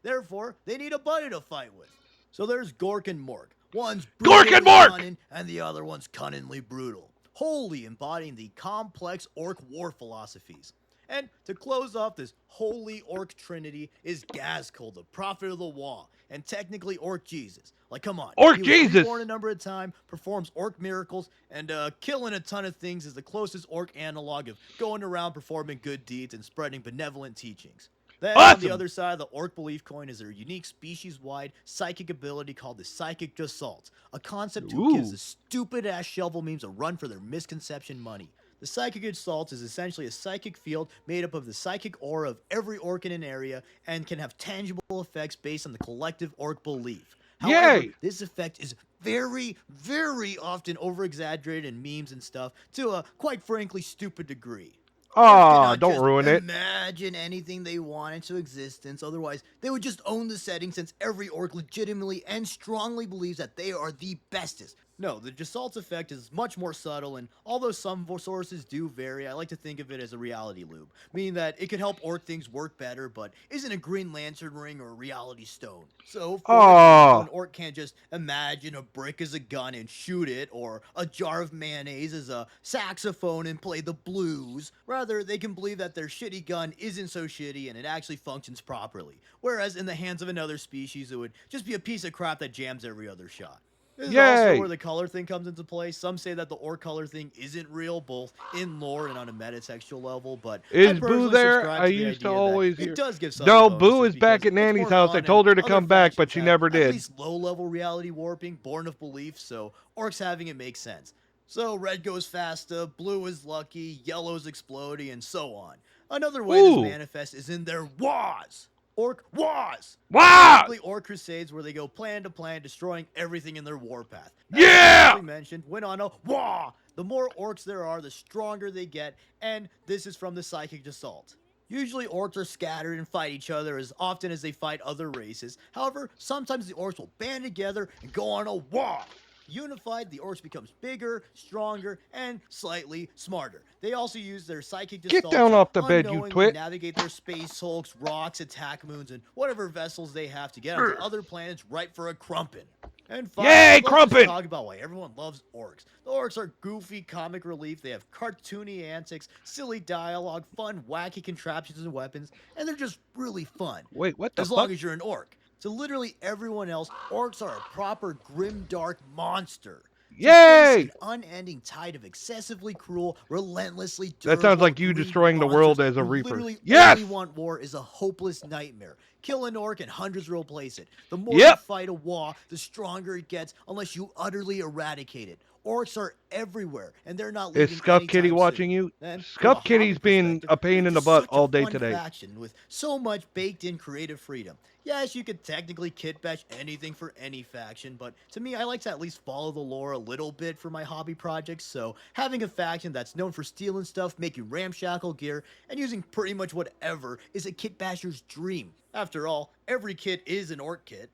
Therefore, they need a buddy to fight with. So there's Gork and Mork. One's Gork and Mork! cunning, and the other one's cunningly brutal, wholly embodying the complex orc war philosophies. And to close off this holy orc trinity is Gazkul, the prophet of the wall, and technically Orc Jesus. Like, come on. Orc he was Jesus! reborn a number of times, performs orc miracles, and killing a ton of things is the closest orc analog of going around performing good deeds and spreading benevolent teachings. Then on the Awesome! other side of the orc belief coin is their unique species-wide psychic ability called the psychic gestalt, a concept who gives Ooh. the stupid-ass shovel memes a run for their misconception money. The psychic gestalt is essentially a psychic field made up of the psychic aura of every orc in an area and can have tangible effects based on the collective orc belief. However, Yay! this effect is very, very often over-exaggerated in memes and stuff to a, quite frankly, stupid degree. Aw, Cannot don't just ruin it. Imagine anything they want into existence. Otherwise, they would just own the setting since every orc legitimately and strongly believes that they are the bestest. No, the Gestalt effect is much more subtle, and although some sources do vary, I like to think of it as a reality loop, meaning that it could help orc things work better, but isn't a Green Lantern ring or a reality stone. So, for example, an orc can't just imagine a brick as a gun and shoot it, or a jar of mayonnaise as a saxophone and play the blues. Rather, they can believe that their shitty gun isn't so shitty and it actually functions properly. Whereas in the hands of another species, it would just be a piece of crap that jams every other shot. This is also Yay! where the color thing comes into play. Some say that the orc color thing isn't real, both in lore and on a metatextual level, but I Is Boo personally there? subscribe I the used to idea that always it hear. does give some No, bonuses Boo is back because at it's Nanny's more house. I fun, told her and to come other back, but factions she have never at did. least low-level reality warping, born of belief, so orcs having it makes sense. So red goes faster, blue is lucky, yellow's exploding, and so on. Another way Ooh. this manifests is in their wars. Orc wars. Wow! Basically, orc crusades where they go plan to plan, destroying everything in their warpath. Yeah! As mentioned, went on a war. The more orcs there are, the stronger they get, and this is from the psychic gestalt. Usually orcs are scattered and fight each other as often as they fight other races. However, sometimes the orcs will band together and go on a war. Unified, the orcs becomes bigger, stronger, and slightly smarter. They also use their psychic Get gestalt down to off the bed, you unknowingly twit. navigate their space hulks, rocks, attack moons, and whatever vessels they have to get onto other planets ripe for a crumpin'. And finally, Yay, let's just crumpin'! talk about why everyone loves orcs. The orcs are goofy comic relief. They have cartoony antics, silly dialogue, fun, wacky contraptions and weapons, and they're just really fun. Wait, what the As long fuck? as you're an orc. To literally everyone else, orcs are a proper grimdark monster. To face Yay! an unending tide of excessively cruel, relentlessly That durable, sounds like you greedy destroying the monsters world as a who Reaper. literally Yes! only want war is a hopeless nightmare. Kill an orc and hundreds will replace it. The more you Yep. fight a war, the stronger it gets unless you utterly eradicate it. Orcs are everywhere, and they're not Is leaving Scuff anytime Kitty soon. watching you? And from a Scuff Kitty's hobby been perspective, a pain they're in the just butt such all a day fun today. faction with so much baked-in creative freedom. Yes, you could technically kit bash anything for any faction, but to me, I like to at least follow the lore a little bit for my hobby projects, so having a faction that's known for stealing stuff, making ramshackle gear, and using pretty much whatever is a kit basher's dream. After all, every kit is an orc kit.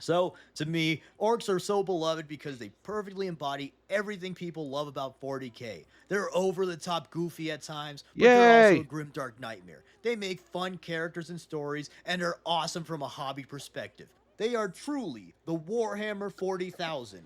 So, to me, orcs are so beloved because they perfectly embody everything people love about 40k. They're over the top goofy at times, but they're also Yay! a grimdark nightmare. They make fun characters and stories, and are awesome from a hobby perspective. They are truly the Warhammer 40,000.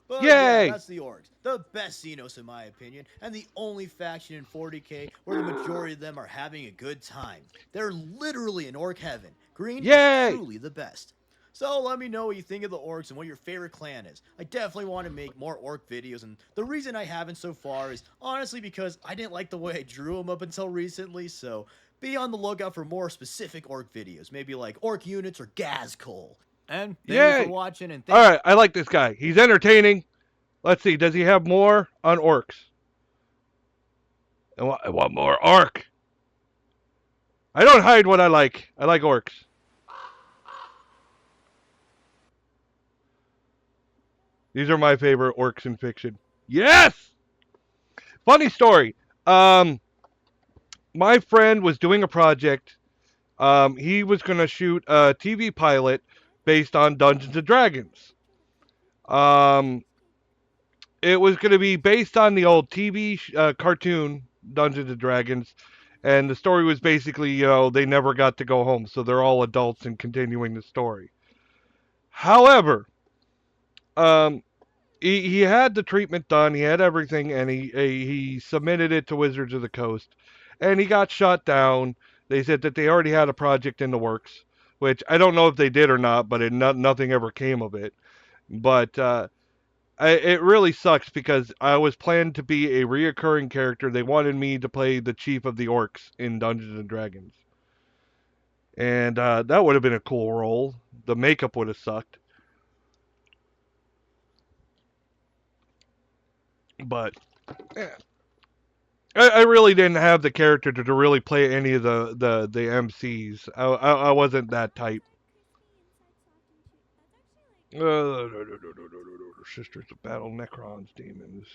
But yeah, Yay! that's the orcs. The best Xenos in my opinion, and the only faction in 40k where the majority of them are having a good time. They're literally in orc heaven. Green Yay! is truly the best. So let me know what you think of the orcs and what your favorite clan is. I definitely want to make more orc videos, and the reason I haven't so far is honestly because I didn't like the way I drew them up until recently, so be on the lookout for more specific orc videos, maybe like orc units or gas coal. And thank you Yay! for watching, and thank Alright, I like this guy. He's entertaining. Let's see, does he have more on orcs? I want more orc. I don't hide what I like. I like orcs. These are my favorite orcs in fiction. Yes! Funny story. My friend was doing a project. He was going to shoot a TV pilot based on Dungeons and Dragons. It was going to be based on the old TV cartoon Dungeons and Dragons, and the story was basically, they never got to go home, so they're all adults and continuing the story. However, um, he had the treatment done, he had everything, and he submitted it to Wizards of the Coast, and he got shot down. They said that they already had a project in the works, which I don't know if they did or not, but nothing ever came of it. But it really sucks because I was planned to be a reoccurring character. They wanted me to play the chief of the Orks in Dungeons and Dragons, and that would have been a cool role. The makeup would have sucked, but yeah. I really didn't have the character to really play any of the MCs. I wasn't that type. Sisters of Battle, Necrons, Demons,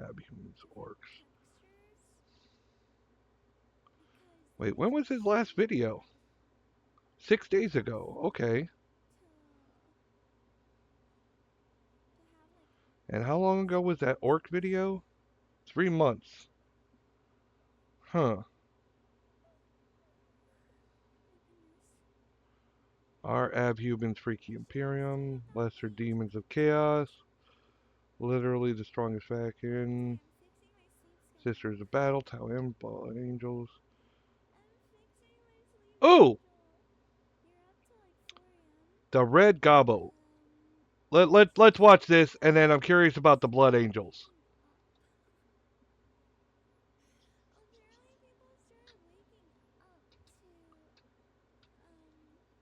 Abhumans, Orcs. Wait, when was his last video? 6 days ago. Okay. And how long ago was that Orc video? 3 months. Huh. Our Abhumans, Freaky Imperium, Lesser Demons of Chaos, literally the strongest faction, Sisters of Battle, Tau M, Ball and Angels. Oh! The Red Gobbo. Let's watch this, and then I'm curious about the Blood Angels.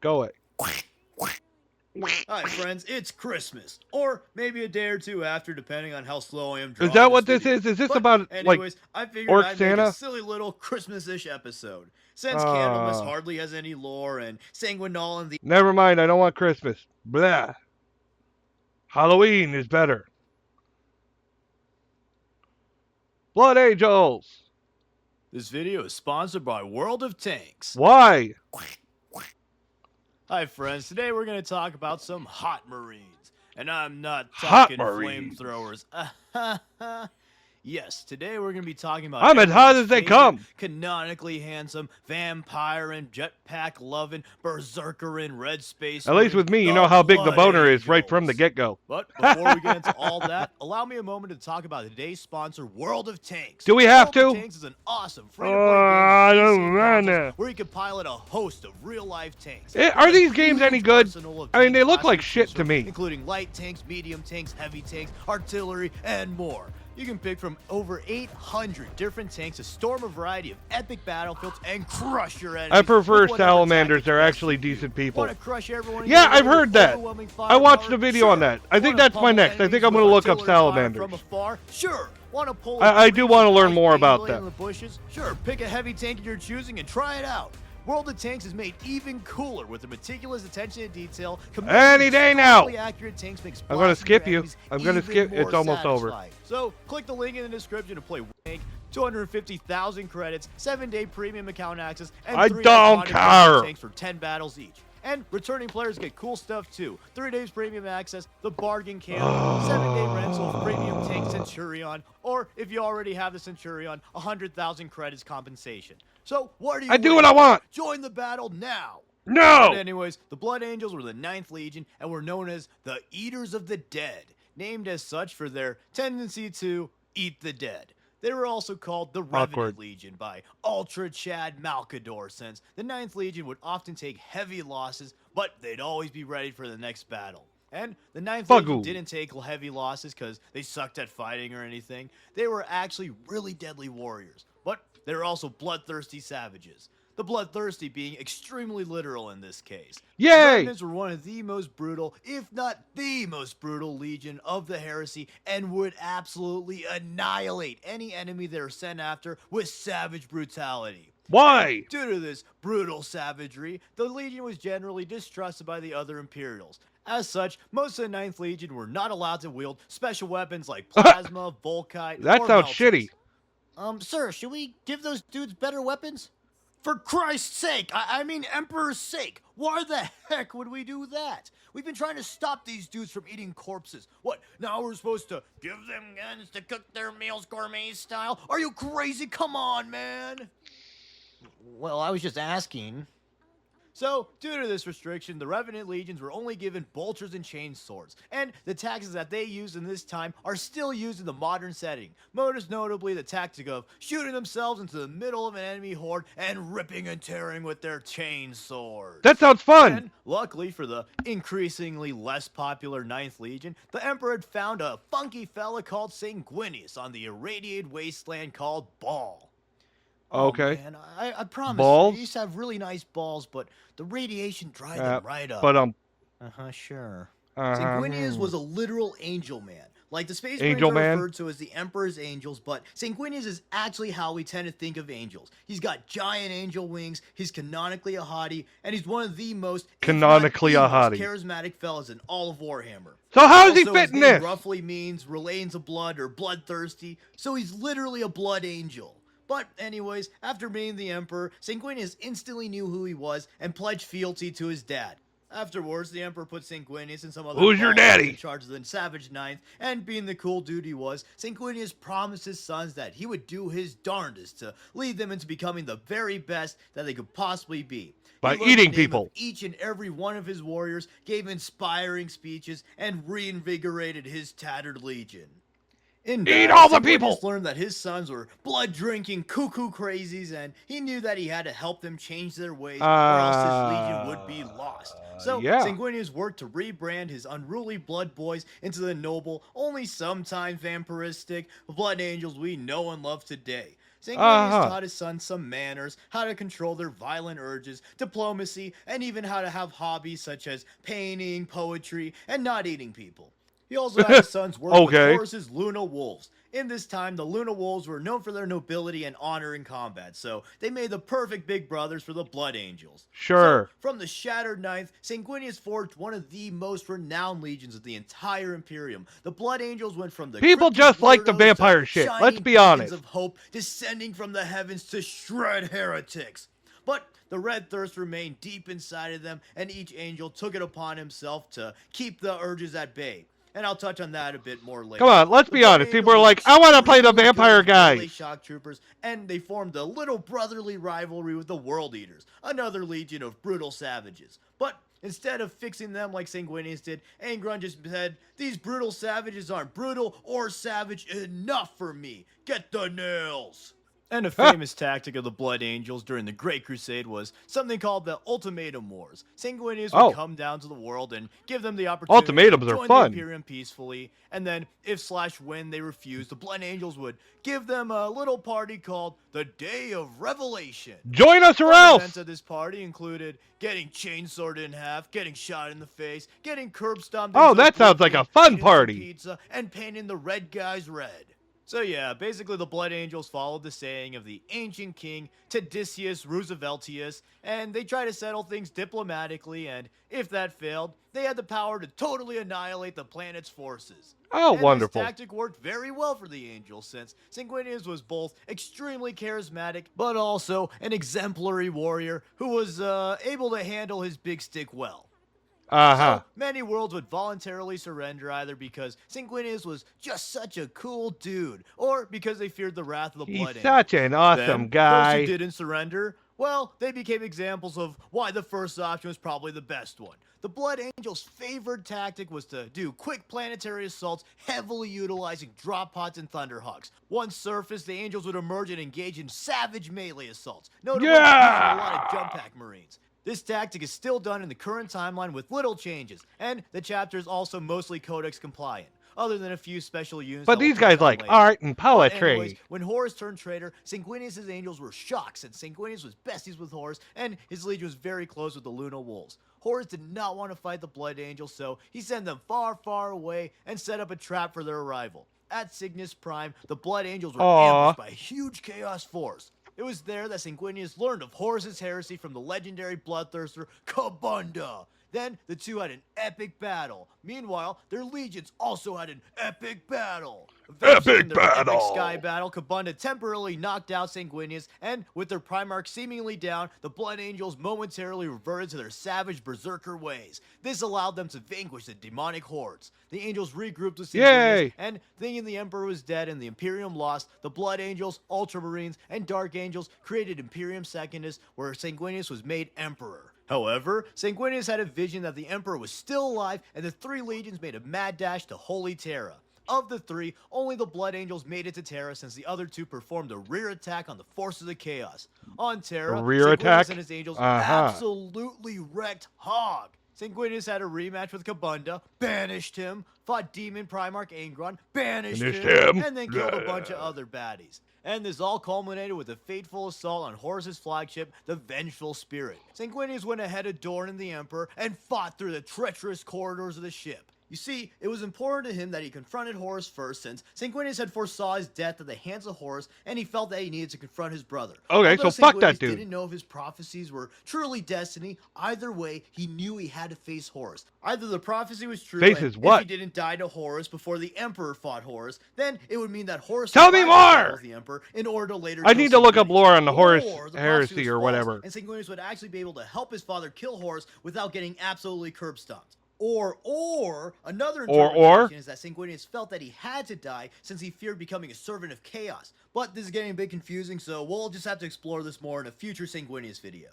Go away. Hi friends, it's Christmas, or maybe a day or two after, depending on how slow I am Is drawing that what this video. is? Is this But about, anyways, I figured Orc I'd make Santa? a silly little Christmas-ish episode. Since Candlemas hardly has any lore, and Sanguinol and the Never mind, I don't want Christmas. Blah. Halloween is better. Blood Angels! This video is sponsored by World of Tanks. Why? Hi friends, today we're going to talk about some hot marines. And I'm not Hot talking Marines. flamethrowers. Yes, today we're going to be talking about I'm as hot everyone's as they favorite, come. canonically handsome, vampire-in, jetpack-loving, berserker-in, red space At least marine, with me, you the know how big the Blood boner is right from the Angels. get-go. But before we get into all that, allow me a moment to talk about today's sponsor, World of Tanks. Do we have World of to? Tanks is an awesome free-to-play game I on don't PC and consoles wanna. where you can pilot a host of real-life tanks. Are There's a these games any huge good? arsenal of I mean, tank they look classes like to shit choose to from, me. including light tanks, medium tanks, heavy tanks, artillery, and more. You can pick from over 800 different tanks to storm a variety of epic battlefields and crush your enemies. I prefer with whatever Salamanders. tactic They're best actually suits you. decent people. Want to crush everyone in Yeah, your I've way with heard that. overwhelming I watched firepower? a video on Sure. that. I think Wanna that's my pummel next. I think enemies I'm gonna with look up artillery fire Salamanders. From afar? Sure. Want to pull I do wanna learn want more about them. In the bushes? Sure. Pick a heavy tank of your choosing and try it out. World of Tanks is made even cooler with the meticulous attention to detail. Any day now. Accurate tanks makes I'm gonna blasting skip your you. enemies I'm gonna even skip. It's more almost over. satisfying. So click the link in the description to play Wank, 250,000 credits, 7-day premium account access, and I 3 don't iconic care. tanks for 10 battles each. And returning players get cool stuff too. 3 days premium access, the bargain camp, 7-day rental of premium tank Centurion, or if you already have the Centurion, 100,000 credits compensation. So what are you I do waiting what I for? want. Join the battle now. No. But anyways, the Blood Angels were the 9th Legion and were known as the Eaters of the Dead, named as such for their tendency to eat the dead. They were also called the Revenant Awkward. Legion by Ultra Chad Malcador, since the 9th Legion would often take heavy losses, but they'd always be ready for the next battle. And the 9th Legion Bagoo. didn't take heavy losses because they sucked at fighting or anything. They were actually really deadly warriors, but they were also bloodthirsty savages. The bloodthirsty being extremely literal in this case. Yay! The Revenants were one of the most brutal, if not the most brutal legion of the heresy, and would absolutely annihilate any enemy they were sent after with savage brutality. Why? Due to this brutal savagery, the Legion was generally distrusted by the other Imperials. As such, most of the 9th Legion were not allowed to wield special weapons like plasma, volkite, That or sounds meltas. shitty. Sir, should we give those dudes better weapons? For Christ's sake, I mean Emperor's sake, why the heck would we do that? We've been trying to stop these dudes from eating corpses. What, now we're supposed to give them guns to cook their meals gourmet style? Are you crazy? Come on, man. Well, I was just asking. So, due to this restriction, the Revenant Legions were only given bolters and chain swords, and the tactics that they used in this time are still used in the modern setting. Most notably the tactic of shooting themselves into the middle of an enemy horde and ripping and tearing with their chain swords. That sounds fun. And luckily for the increasingly less popular 9th Legion, the Emperor had found a funky fella called Sanguinius on the irradiated wasteland called Baal. Okay. Oh, man, I promise. Balls? They used to have really nice balls, but the radiation dried them right up. But Sure. uh-huh. Sanguinius was a literal angel man. Like the Space Angel Marines are man? referred to as the Emperor's Angels, but Sanguinius is actually how we tend to think of angels. He's got giant angel wings, he's canonically a hottie, and he's one of the most, if not Canonically the a most hottie. charismatic fellas in all of Warhammer. So how does he Also, fit his in name this? roughly means relations of blood or bloodthirsty, so he's literally a blood angel. But anyways, after meeting the Emperor, Sanguinius instantly knew who he was and pledged fealty to his dad. Afterwards, the Emperor put Sanguinius and some other Who's your ballers daddy? in charge of the Savage Ninth, and being the cool dude he was, Sanguinius promised his sons that he would do his darndest to lead them into becoming the very best that they could possibly be. By He learned the eating name of people. Each and every one of his warriors, gave inspiring speeches, and reinvigorated his tattered legion. In Eat battle, all the Sanguinius people! learned that his sons were blood-drinking cuckoo crazies, and he knew that he had to help them change their ways, or else his legion would be lost. So yeah. Sanguinius worked to rebrand his unruly blood boys into the noble, only sometimes vampiristic blood angels we know and love today. Sanguinius taught his sons some manners, how to control their violent urges, diplomacy, and even how to have hobbies such as painting, poetry, and not eating people. He also had his sons work Okay. with Horus's Luna Wolves. In this time, the Luna Wolves were known for their nobility and honor in combat, so they made the perfect big brothers for the Blood Angels. Sure. So, from the Shattered Ninth, Sanguinius forged one of the most renowned legions of the entire Imperium. The Blood Angels went from the People cryptic just like the weirdos vampire to shit. shining Let's be beacons honest. of hope, descending from the heavens to shred heretics. But the red thirst remained deep inside of them, and each angel took it upon himself to keep the urges at bay. and I'll touch on that a bit more later. Come on, let's The be Blood honest. Angels People are were like, I want to play the extremely good vampire as melee guy. shock troopers, and they formed a little brotherly rivalry with the World Eaters, another legion of brutal savages. But instead of fixing them like Sanguinius did, Angron just said, these brutal savages aren't brutal or savage enough for me. Get the nails. And a famous tactic of the Blood Angels during the Great Crusade was something called the Ultimatum Wars. Sanguinius would come down to the world and give them the opportunity Ultimatums to are join fun. the Imperium peacefully, and then if/when they refused, the Blood Angels would give them a little party called the Day of Revelation. Join us or Fun else. events of this party included getting chainsawed in half, getting shot in the face, getting curb stomped. Oh, into that sounds like a oblivion, fun eating some party. Pizza, and painting the red guys red. So yeah, basically the Blood Angels followed the saying of the ancient king Tadicius Rooseveltius, and they tried to settle things diplomatically, and if that failed, they had the power to totally annihilate the planet's forces. Oh, And wonderful. this tactic worked very well for the Angels, since Sanguinius was both extremely charismatic, but also an exemplary warrior who was able to handle his big stick well. So, many worlds would voluntarily surrender either because Sanguinius was just such a cool dude, or because they feared the wrath of the He's Blood Angels. such an awesome Then, Those guy. who didn't surrender, well, they became examples of why the first option was probably the best one. The Blood Angels' favored tactic was to do quick planetary assaults, heavily utilizing drop pods and thunderhawks. Once surfaced, the Angels would emerge and engage in savage melee assaults, notably using a lot of jump pack marines. This tactic is still done in the current timeline with little changes, and the chapter is also mostly Codex compliant, other than a few special units. But these guys like art and poetry. Anyways, when Horus turned traitor, Sanguinius' Angels were shocked since Sanguinius was besties with Horus, and his legion was very close with the Luna Wolves. Horus did not want to fight the Blood Angels, so he sent them far, far away and set up a trap for their arrival. At Cygnus Prime, the Blood Angels were ambushed by a huge chaos force. It was there that Sanguinius learned of Horus's heresy from the legendary bloodthirster Kabunda. Then the two had an epic battle. Meanwhile, their legions also had an epic battle. Eventually, in their epic sky battle, Kabunda temporarily knocked out Sanguinius, and with their Primarch seemingly down, the Blood Angels momentarily reverted to their savage berserker ways. This allowed them to vanquish the demonic hordes. The Angels regrouped with Sanguinius, and thinking the Emperor was dead and the Imperium lost, the Blood Angels, Ultramarines, and Dark Angels created Imperium Secundus, where Sanguinius was made Emperor. However, Sanguinius had a vision that the Emperor was still alive, and the three legions made a mad dash to Holy Terra. Of the three, only the Blood Angels made it to Terra, since the other two performed a rear attack on the forces of chaos. On Terra, Sanguinius and his Angels absolutely wrecked Hog. Sanguinius had a rematch with Kabunda, banished him, fought Demon Primarch Angron, banished him, and then killed a bunch of other baddies. And this all culminated with a fateful assault on Horus's flagship, the Vengeful Spirit. Sanguinius went ahead of Dorn and the Emperor and fought through the treacherous corridors of the ship. You see, it was important to him that he confronted Horus first, since Sanguinius had foresaw his death at the hands of Horus, and he felt that he needed to confront his brother. Okay, Although so fuck that Sanguinius dude. didn't know if his prophecies were truly destiny, either way, he knew he had to face Horus. Either the prophecy was true, and if he didn't die to Horus before the Emperor fought Horus, then it would mean that Horus Tell me more! The Emperor in order to later I kill need to look up Sanguinius. lore on the Horus Or the heresy prophecy or was whatever. false, and Sanguinius would actually be able to help his father kill Horus without getting absolutely curb stomped. Or another interpretation is that Sanguinius felt that he had to die since he feared becoming a servant of chaos. But this is getting a bit confusing, so we'll just have to explore this more in a future Sanguinius video.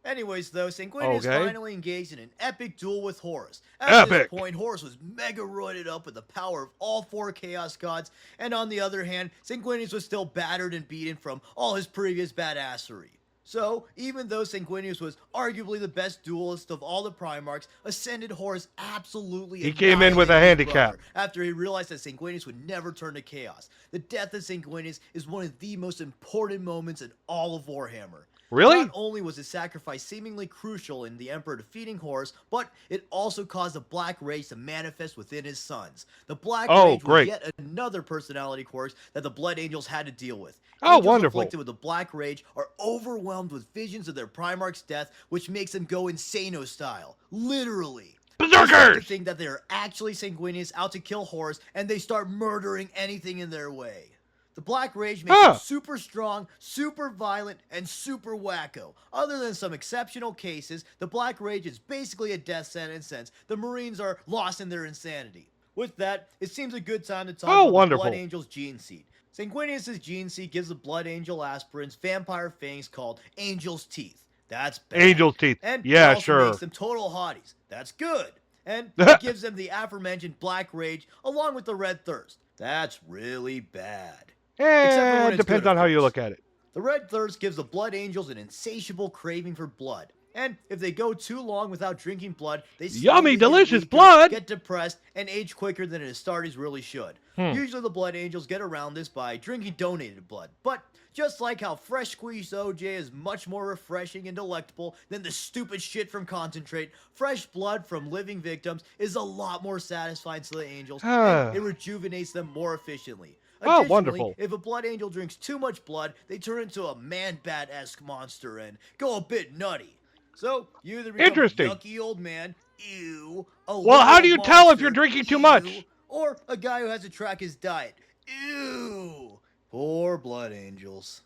Anyways, though, Sanguinius finally engaged in an epic duel with Horus. At this point, Horus was mega roided up with the power of all four Chaos Gods, and on the other hand, Sanguinius was still battered and beaten from all his previous badassery. So, even though Sanguinius was arguably the best duelist of all the Primarchs, Ascended Horus absolutely He came in with a handicap after he realized that Sanguinius would never turn to chaos. The death of Sanguinius is one of the most important moments in all of Warhammer. Really? Not only was his sacrifice seemingly crucial in the Emperor defeating Horus, but it also caused the Black Rage to manifest within his sons. The Black Rage was yet another personality quirk that the Blood Angels had to deal with. Angels wonderful. afflicted with the Black Rage are overwhelmed with visions of their Primarch's death, which makes them go insano style. Literally. Berserkers! They think that they are actually Sanguinius out to kill Horus, and they start murdering anything in their way. The Black Rage makes them super strong, super violent, and super wacko. Other than some exceptional cases, the Black Rage is basically a death sentence since the Marines are lost in their insanity. With that, it seems a good time to talk Oh, about wonderful. the Blood Angel's gene seed. Sanguinius' gene seed gives the Blood Angel aspirants vampire fangs called Angel's Teeth. That's bad. Angel's teeth. And Yeah, it also sure. makes them total hotties. That's good. And it gives them the aforementioned Black Rage along with the Red Thirst. That's really bad. Except for when Eh, it's depends good, of on how you course. look at it. The Red Thirst gives the Blood Angels an insatiable craving for blood. And if they go too long without drinking blood, they Yummy, slowly get delicious weaker, blood! get depressed, and age quicker than an Astartes really should. Usually the Blood Angels get around this by drinking donated blood. But just like how fresh squeezed OJ is much more refreshing and delectable than the stupid shit from Concentrate, fresh blood from living victims is a lot more satisfying to the Angels, and it rejuvenates them more efficiently. Oh, Additionally, wonderful. if a Blood Angel drinks too much blood, they turn into a man-bat-esque monster and go a bit nutty. So, you either become Interesting. a yucky old man, ew, a Well, how do you little tell if you're monster, drinking too ew, much? or a guy who has to track his diet, ew. Poor Blood Angels.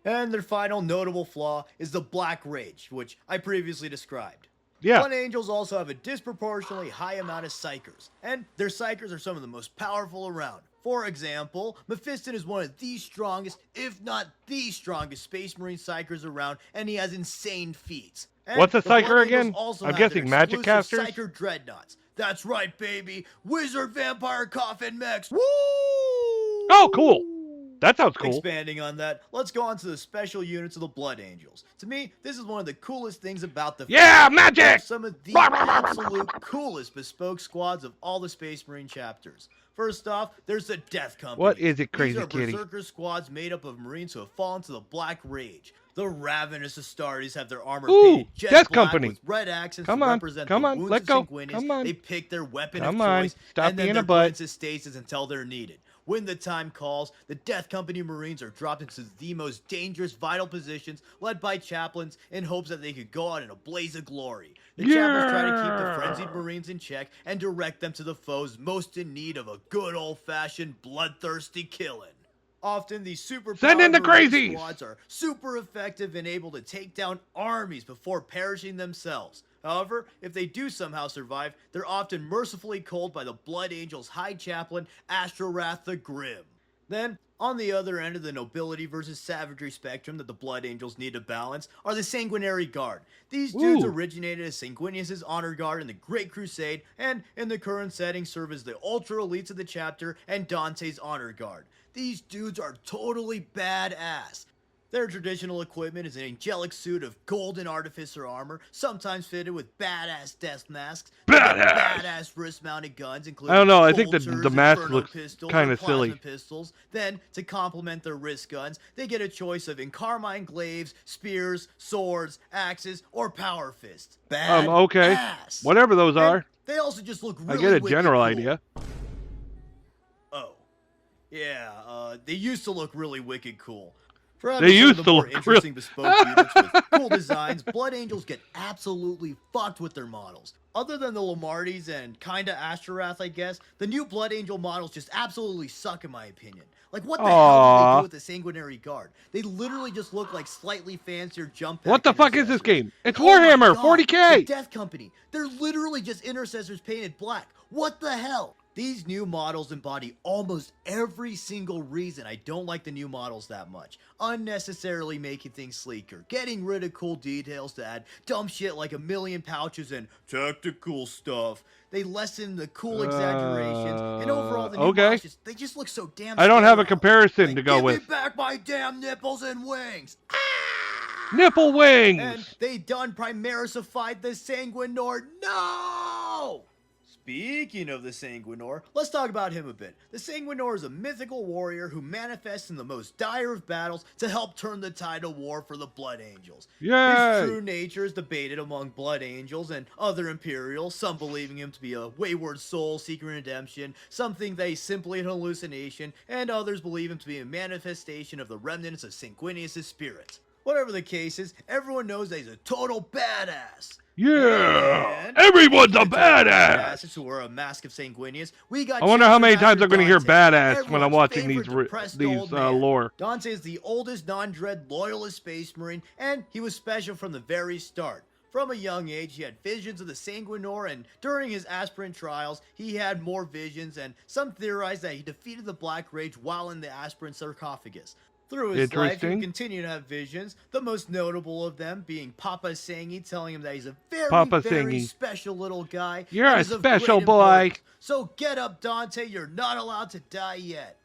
And their final notable flaw is the Black Rage, which I previously described. Yeah. Blood Angels also have a disproportionately high amount of psychers, and their psychers are some of the most powerful around. For example, Mephiston is one of the strongest, if not the strongest, Space Marine psychers around, and he has insane feats. And What's a the Blood psyker Angels again? also I'm have their guessing magic exclusive casters? Psyker dreadnoughts. That's right, baby. Wizard Vampire Coffin Mechs. Woo! Oh, cool. That sounds cool. Expanding on that, let's go on to the special units of the Blood Angels. To me, this is one of the coolest things about the Yeah, They have magic! some of the absolute coolest bespoke squads of all the Space Marine chapters. First off, there's the Death Company. What is it, crazy These are kitty? berserker squads made up of Marines who have fallen to the Black Rage. The ravenous Astartes have their armor Ooh, painted jet Death black Company. with red accents Come to on, represent come the on, wounds let of go, Sanguinius. come on. They pick their weapon Come of on, choice, stop and then being they're a put butt. into stasis until they're needed. When the time calls, the Death Company Marines are dropped into the most dangerous vital positions, led by chaplains, in hopes that they could go out in a blaze of glory. The chaplains try to keep the frenzied Marines in check and direct them to the foes most in need of a good old-fashioned bloodthirsty killing. Often, these super Send in the Marine crazies! squads are super effective and able to take down armies before perishing themselves. However, if they do somehow survive, they're often mercifully culled by the Blood Angels' High Chaplain, Astrorath the Grim. Then, on the other end of the nobility versus savagery spectrum that the Blood Angels need to balance are the Sanguinary Guard. These dudes Ooh. originated as Sanguinius' Honor Guard in the Great Crusade, and in the current setting serve as the ultra elites of the chapter and Dante's Honor Guard. These dudes are totally badass. Their traditional equipment is an angelic suit of golden artificer armor, sometimes fitted with badass death masks. They got Badass! badass wrist-mounted guns, including I don't know, I think bolters, the mask inferno looks pistols, kinda and plasma silly. pistols. Then, to complement their wrist guns, they get a choice of encarmine glaives, spears, swords, axes, or power fists. Okay. Badass! Whatever those And are. they also just look I really get a wicked general cool. idea. Oh. Yeah, they used to look really wicked cool. For They having some of used the to more look interesting bespoke units with cool designs, Blood Angels get absolutely fucked with their models. Other than the Lamarties and kinda Astrorath, I guess, the new Blood Angel models just absolutely suck in my opinion. Like, what the hell did they Aw. do with the Sanguinary Guard? They literally just look like slightly fancier jump pack What the fuck is this intercessors. game? It's Oh my Warhammer, God, 40K! The Death Company. They're literally just intercessors painted black. What the hell? These new models embody almost every single reason I don't like the new models that much. Unnecessarily making things sleeker, getting rid of cool details to add dumb shit like a million pouches and tactical stuff. They lessen the cool exaggerations, and overall the new okay. models they just look so damn I don't have a sterile. comparison Like, to go give with. me back my damn nipples and wings! Nipple wings! And they done Primarisified the Sanguinor. No! Speaking of the Sanguinor, let's talk about him a bit. The Sanguinor is a mythical warrior who manifests in the most dire of battles to help turn the tide of war for the Blood Angels. Yay! His true nature is debated among Blood Angels and other Imperials, some believing him to be a wayward soul seeking redemption, some think that he's simply an hallucination, and others believe him to be a manifestation of the remnants of Sanguinius' spirit. Whatever the case is, everyone knows that he's a total badass. Yeah! And Everyone's a speaking of badass! badasses who wear a mask of Sanguinius, we got I wonder how many Chapter times I'm Master going to hear Dante, badass when I'm everyone's watching favorite depressed old man. lore. Dante is the oldest non-dread loyalist space marine, and he was special from the very start. From a young age, he had visions of the Sanguinor, and during his aspirant trials, he had more visions, and some theorize that he defeated the Black Rage while in the aspirant sarcophagus. Through his life, he would Interesting. continue to have visions, the most notable of them being Papa Sangi telling him that he's a very, Papa very Sangi. special little guy. You're and a is of special great boy. importance. So get up, Dante, you're not allowed to die yet.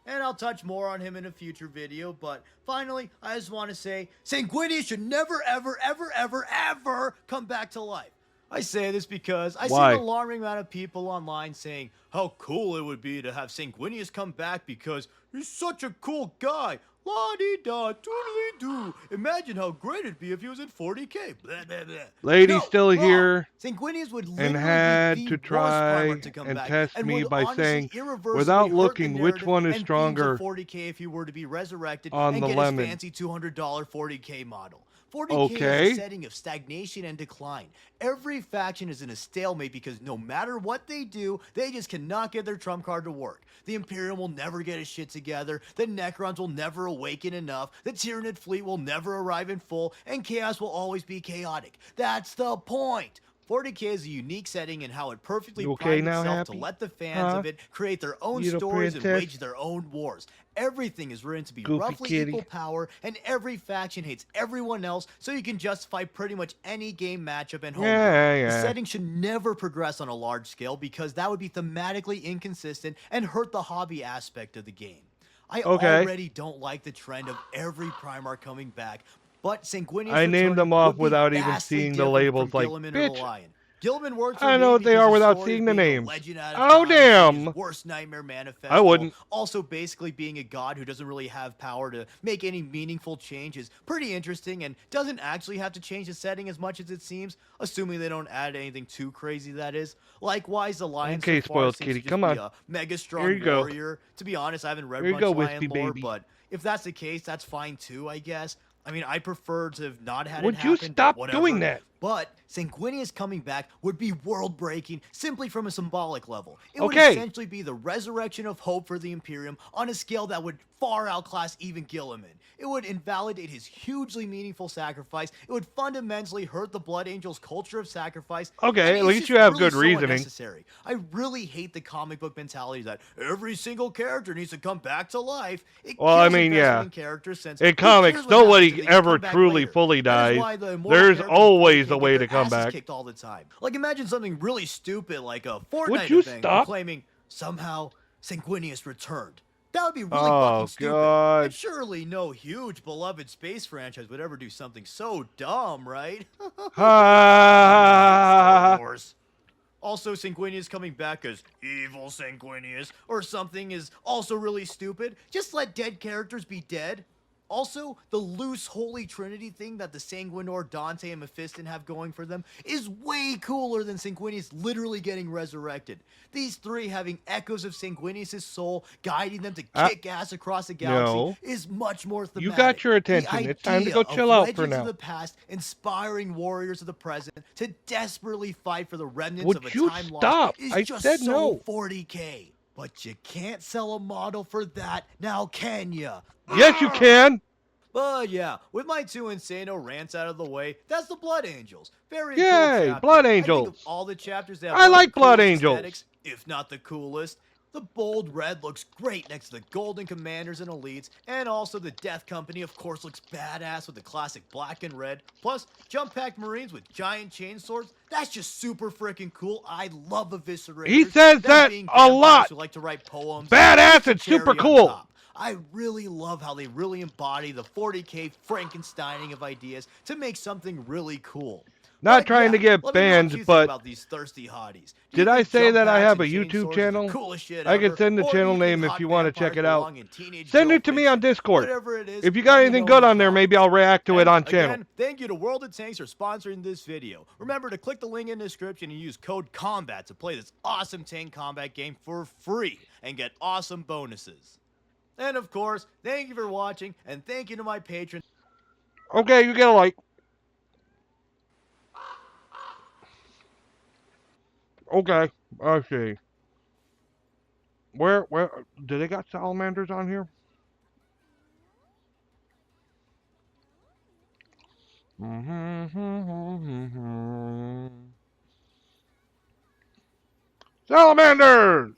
And I'll touch more on him in a future video, but finally, I just want to say, Sanguinius should never, ever, ever, ever, ever come back to life. I say this because I see Why? an alarming amount of people online saying how cool it would be to have Sanguinius come back because he's such a cool guy. La-dee-da, toodly-doo. Imagine how great it'd be if he was in 40k. Blah, blah, blah. Lady's No, still wrong. here Sanguinius would and literally had be to the worst try primer to come and back, test and me would by honestly saying, irreversibly without hurt the looking, which narrative one is and themes of stronger 40k if he were to be resurrected on and the get lemon. his fancy $200 40k model. 40k Okay. is a setting of stagnation and decline. Every faction is in a stalemate because no matter what they do, they just cannot get their trump card to work. The Imperium will never get his shit together, the Necrons will never awaken enough, the Tyranid fleet will never arrive in full, and chaos will always be chaotic. That's the point! 40k is a unique setting in how it perfectly You okay primed now, itself Happy? to let the fans Huh? of it create their own Little stories and princess? wage their own wars. Everything is written to be Goofy roughly kitty. equal power, and every faction hates everyone else, so you can justify pretty much any game matchup and home. Yeah, The yeah. setting should never progress on a large scale because that would be thematically inconsistent and hurt the hobby aspect of the game. I Okay. already don't like the trend of every Primarch coming back, but Sanguinius I named returning them off would be without even vastly seeing the different labels, from like, Guilliman or the bitch, Lion. Gilliman works for I know me what they because are his without story seeing the being a names. legend out of Oh, time, being his damn. worst nightmare manifesto. I wouldn't. Also, basically being a god who doesn't really have power to make any meaningful change is pretty interesting and doesn't actually have to change the setting as much as it seems, assuming they don't add anything too crazy, that is. Likewise, the Lion Okay, so far spoiled seems kitty, to just come be on. a mega Here strong you go. warrior. To be honest, I haven't read Here you much go, Lion wispy lore, baby. but if that's the case, that's fine too, I guess. I mean, I prefer to have not had Would it you happen, but stop whatever. doing that? But Sanguinius coming back would be world-breaking simply from a symbolic level. It would Okay. essentially be the resurrection of hope for the Imperium on a scale that would far outclass even Guilliman. It would invalidate his hugely meaningful sacrifice. It would fundamentally hurt the Blood Angels' culture of sacrifice. Okay, and at it's least just you have really good so reasoning. unnecessary. I really hate the comic book mentality that every single character needs to come back to life. It Well, I kills mean, investment yeah. in characters since In who comics, cares what happens if nobody they can ever come back truly later? fully That is dies. why the immortal There's characters in always 40K a way get to their come asses back. kicked all the time. Like, imagine something really stupid like a Fortnite Would you event stop? proclaiming somehow Sanguinius returned. That would be really Oh, fucking stupid. God. And surely no huge beloved space franchise would ever do something so dumb, right? Star Ah, Wars. Also, Sanguinius coming back as evil Sanguinius or something is also really stupid. Just let dead characters be dead. Also, the loose Holy Trinity thing that the Sanguinor, Dante, and Mephiston have going for them is way cooler than Sanguinius literally getting resurrected. These three having echoes of Sanguinius' soul guiding them to kick ass across the galaxy no. is much more thematic. You got your attention. The It's time to go idea chill of out for legends now. of the past inspiring warriors of the present to desperately fight for the remnants Would of a you time stop? lost is I just said so no. 40k. But you can't sell a model for that, now can ya? Yes, you can. But yeah, with my two Insano rants out of the way, that's the Blood Angels. Very Yay, cool chapter. Blood I think of Angels. all the chapters, they have I one of the like Blood coolest Angels. aesthetics, if not the coolest. The bold red looks great next to the golden commanders and elites, and also the Death Company of course looks badass with the classic black and red. Plus, jump-packed marines with giant chainswords, that's just super freaking cool. I love eviscerators. He says Them that being a vampires lot. Who like to write poems. Badass The and super cherry on cool. top. I really love how they really embody the 40k Frankensteining of ideas to make something really cool. Not But trying to yeah, get let me know what banned, you think but about these thirsty hotties. Do did you I think say jump that I packs have a and YouTube chainswords is the channel? coolest shit I can ever? send the Or do channel you name think if hot you want to check vampires it out. belong in teenage Send girl it to me fiction? on Discord. Whatever it is, If you got let me anything know in good the on there, maybe I'll react to it and on channel. Again, thank you to World of Tanks for sponsoring this video. Remember to click the link in the description and use code COMBAT to play this awesome tank combat game for free and get awesome bonuses. And of course, thank you for watching, and thank you to my patrons. Okay, you get a like. Okay, I see. Where, do they got salamanders on here? Salamanders!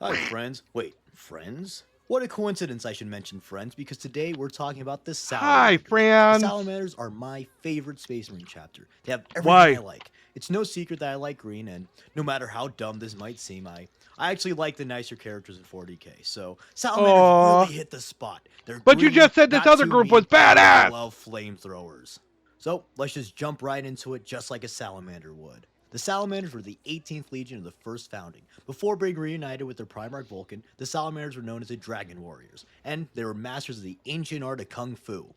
Hi, friends. Wait, friends? What a coincidence I should mention friends, because today we're talking about the Hi, Salamanders. The friends! Salamanders are my favorite Space Marine chapter. They have everything Why? I like. It's no secret that I like green, and no matter how dumb this might seem, I actually like the nicer characters in 40k. So, Salamanders Aw. really hit the spot. They're But you green, just said this not other too group was mean, and they badass! love flamethrowers. So, let's just jump right into it just like a Salamander would. The Salamanders were the 18th Legion of the First Founding. Before being reunited with their Primarch Vulcan, the Salamanders were known as the Dragon Warriors, and they were masters of the ancient art of Kung Fu.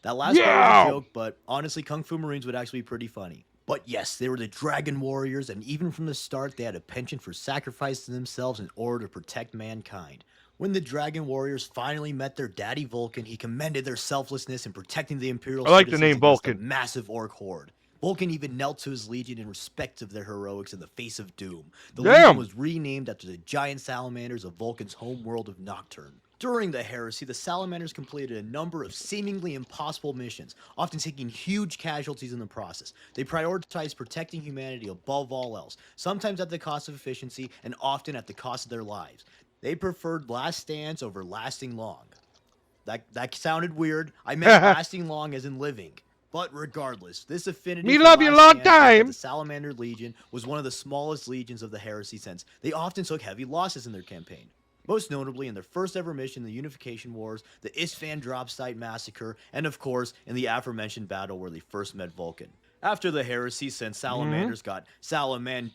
That last part was Yeah! a joke, but honestly, Kung Fu Marines would actually be pretty funny. But yes, they were the Dragon Warriors, and even from the start, they had a penchant for sacrificing themselves in order to protect mankind. When the Dragon Warriors finally met their daddy Vulcan, he commended their selflessness in protecting the Imperial I like the citizens name against Vulcan. a massive Ork horde. Vulcan even knelt to his legion in respect of their heroics in the face of doom. The Damn. legion was renamed after the giant salamanders of Vulcan's home world of Nocturne. During the heresy, the Salamanders completed a number of seemingly impossible missions, often taking huge casualties in the process. They prioritized protecting humanity above all else, sometimes at the cost of efficiency and often at the cost of their lives. They preferred last stands over lasting long. That sounded weird. I meant lasting long as in living. But regardless, this affinity Me for love you last long stand meant that time. the Salamander Legion was one of the smallest legions of the heresy since they often took heavy losses in their campaign. Most notably in their first ever mission, the Unification Wars, the Isfahan Drop Site Massacre, and of course, in the aforementioned battle where they first met Vulcan. After the heresy, since Salamanders got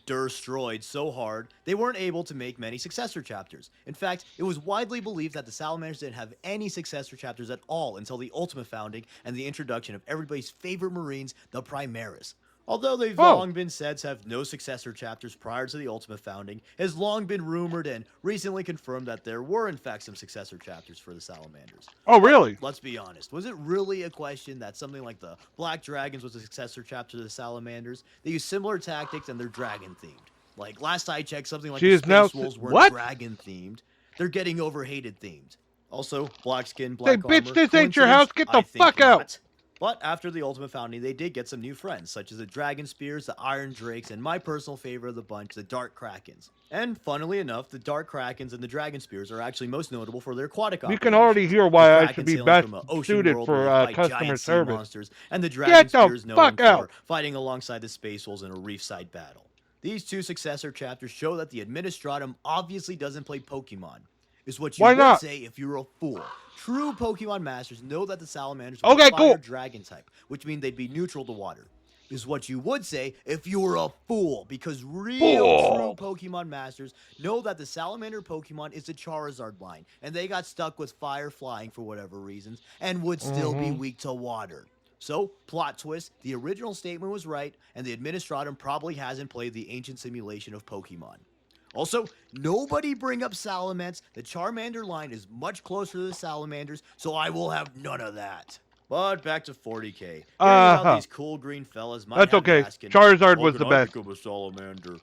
Salamander-destroyed so hard, they weren't able to make many successor chapters. In fact, it was widely believed that the Salamanders didn't have any successor chapters at all until the Ultima Founding and the introduction of everybody's favorite Marines, the Primaris. Although they've long been said to have no successor chapters prior to the Ultima Founding, it has long been rumored and recently confirmed that there were in fact some successor chapters for the Salamanders. Oh, really? Let's be honest, was it really a question that something like the Black Dragons was a successor chapter to the Salamanders? They use similar tactics and they're dragon themed. Like last I checked, something like She the is now- Space Wolves weren't what? dragon themed. They're getting overhated themed. Also, black skin, Say, black armor. bitch, this ain't your house. Coincidence? Get the I think fuck out. not. But after the Ultimate Founding, they did get some new friends, such as the Dragon Spears, the Iron Drakes, and my personal favorite of the bunch, the Dark Krakens. And funnily enough, the Dark Krakens and the Dragon Spears are actually most notable for their aquatic You can operations. already hear The why I Krakens should be hailing best from a ocean suited world for where they fight customer giant sea service. monsters, and the Dragon Get the Spears known fuck for out. fighting alongside the Space Wolves in a reefside battle. These two successor chapters show that the Administratum obviously doesn't play Pokemon. Is what you Why would not? say if you were a fool. True Pokemon masters know that the Salamanders Okay, are cool. fire dragon type, which means they'd be neutral to water. Is what you would say if you were a fool, because real true Pokemon masters know that the Salamander Pokemon is the Charizard line, and they got stuck with fire flying for whatever reasons, and would still be weak to water. So, plot twist, the original statement was right, and the Administratum probably hasn't played the ancient simulation of Pokemon. Also, nobody bring up Salamence. The Charmander line is much closer to the Salamanders, so I will have none of that. But back to 40k. Hearing about these cool green fellas might That's have you okay. asking, Charizard "How was can the I best." become a Salamander?"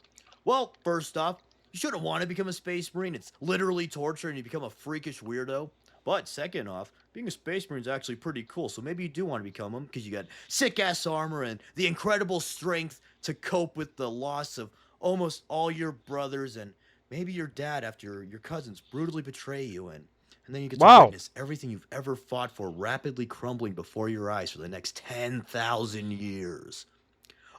Well, first off, you shouldn't want to become a Space Marine. It's literally torture and you become a freakish weirdo. But second off, being a Space Marine is actually pretty cool, so maybe you do want to become them because you got sick-ass armor and the incredible strength to cope with the loss of almost all your brothers and maybe your dad after your cousins brutally betray you, and then you get to witness everything you've ever fought for rapidly crumbling before your eyes for the next 10,000 years.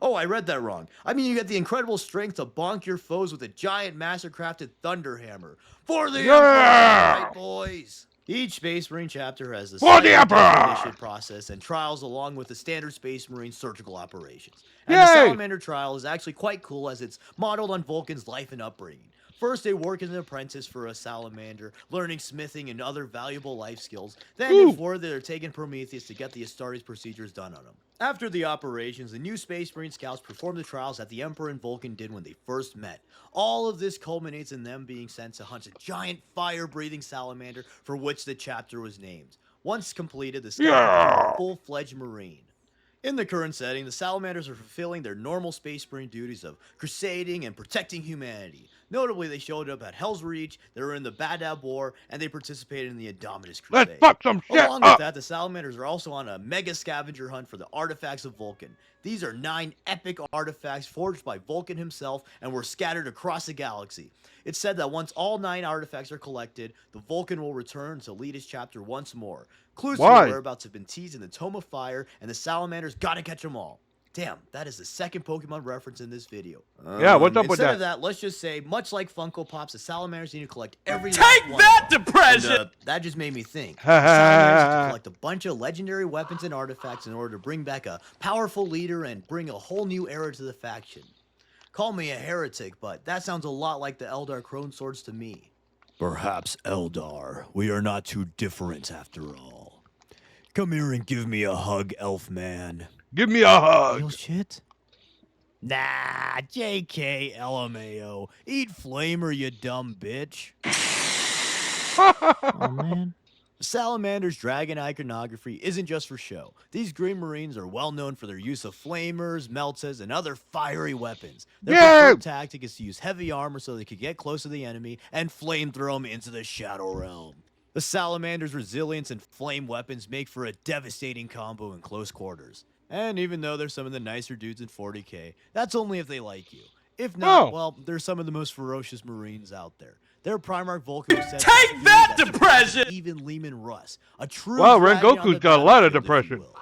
Oh, I read that wrong. I mean, you get the incredible strength to bonk your foes with a giant master-crafted thunder hammer. For the Empire, right, boys? Each Space Marine chapter has the For the slightly Emperor! different mission process and trials along with the standard Space Marine surgical operations. And the Yay! Salamander trial is actually quite cool as it's modeled on Vulcan's life and upbringing. First, they work as an apprentice for a salamander, learning smithing and other valuable life skills. Then, before they're taking Prometheus to get the Astartes procedures done on them. After the operations, the new Space Marine scouts perform the trials that the Emperor and Vulcan did when they first met. All of this culminates in them being sent to hunt a giant fire-breathing salamander for which the chapter was named. Once completed, the scouts become a full-fledged Marine. In the current setting, the Salamanders are fulfilling their normal Space Marine duties of crusading and protecting humanity. Notably, they showed up at Hell's Reach, they were in the Badab War, and they participated in the Indominus Let's Crusade. fuck some shit Along with up. that, the Salamanders are also on a mega scavenger hunt for the artifacts of Vulcan. These are 9 epic artifacts forged by Vulcan himself and were scattered across the galaxy. It's said that once all 9 artifacts are collected, the Vulcan will return to lead his chapter once more. Clues to Why? the whereabouts have been teased in the Tome of Fire, and the Salamanders gotta catch them all. Damn, that is the second Pokemon reference in this video. Yeah, what's up with Instead that? of that, let's just say, much like Funko Pops, the Salamanders need to collect every Take last one that, of them. depression! And, that just made me think. The Salamanders need to collect a bunch of legendary weapons and artifacts in order to bring back a powerful leader and bring a whole new era to the faction. Call me a heretic, but that sounds a lot like the Eldar Crone Swords to me. Perhaps, Eldar, we are not too different after all. Come here and give me a hug, elf man. Give me a hug. Real shit? Nah, JK, LMAO. Eat Flamer, you dumb bitch. Oh, man. Salamander's dragon iconography isn't just for show. These Green Marines are well known for their use of flamers, meltas, and other fiery weapons. Their preferred tactic is to use heavy armor so they can get close to the enemy and flamethrow them into the Shadow Realm. The Salamander's resilience and flame weapons make for a devastating combo in close quarters. And even though they're some of the nicer dudes in 40k, that's only if they like you. If not, well, they're some of the most ferocious Marines out there. Their Primarch Vulcan was said Take that, depression! Even Lehman Russ, a true Wow, dragon on Rengoku's the got a lot of battlefield, if you depression. will.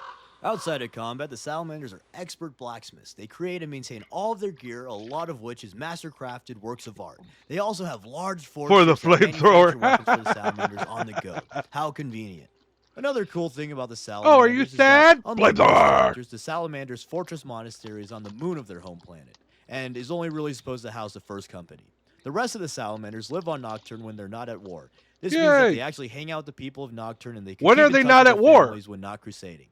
Outside of combat, the Salamanders are expert blacksmiths. They create and maintain all of their gear, a lot of which is master-crafted works of art. They also have large For the fortresses that flamethrower. manufacture weapons for the Salamanders on the go. How convenient. Another cool thing about the Salamanders Oh, are you is that, sad? unlike most Flamethrower! characters, the Salamanders' fortress monastery is on the moon of their home planet, and is only really supposed to house the first company. The rest of the Salamanders live on Nocturne when they're not at war. This means that Yay. they actually hang out with the people of Nocturne, and they can When keep are in they touch not with at their war? families when not crusading.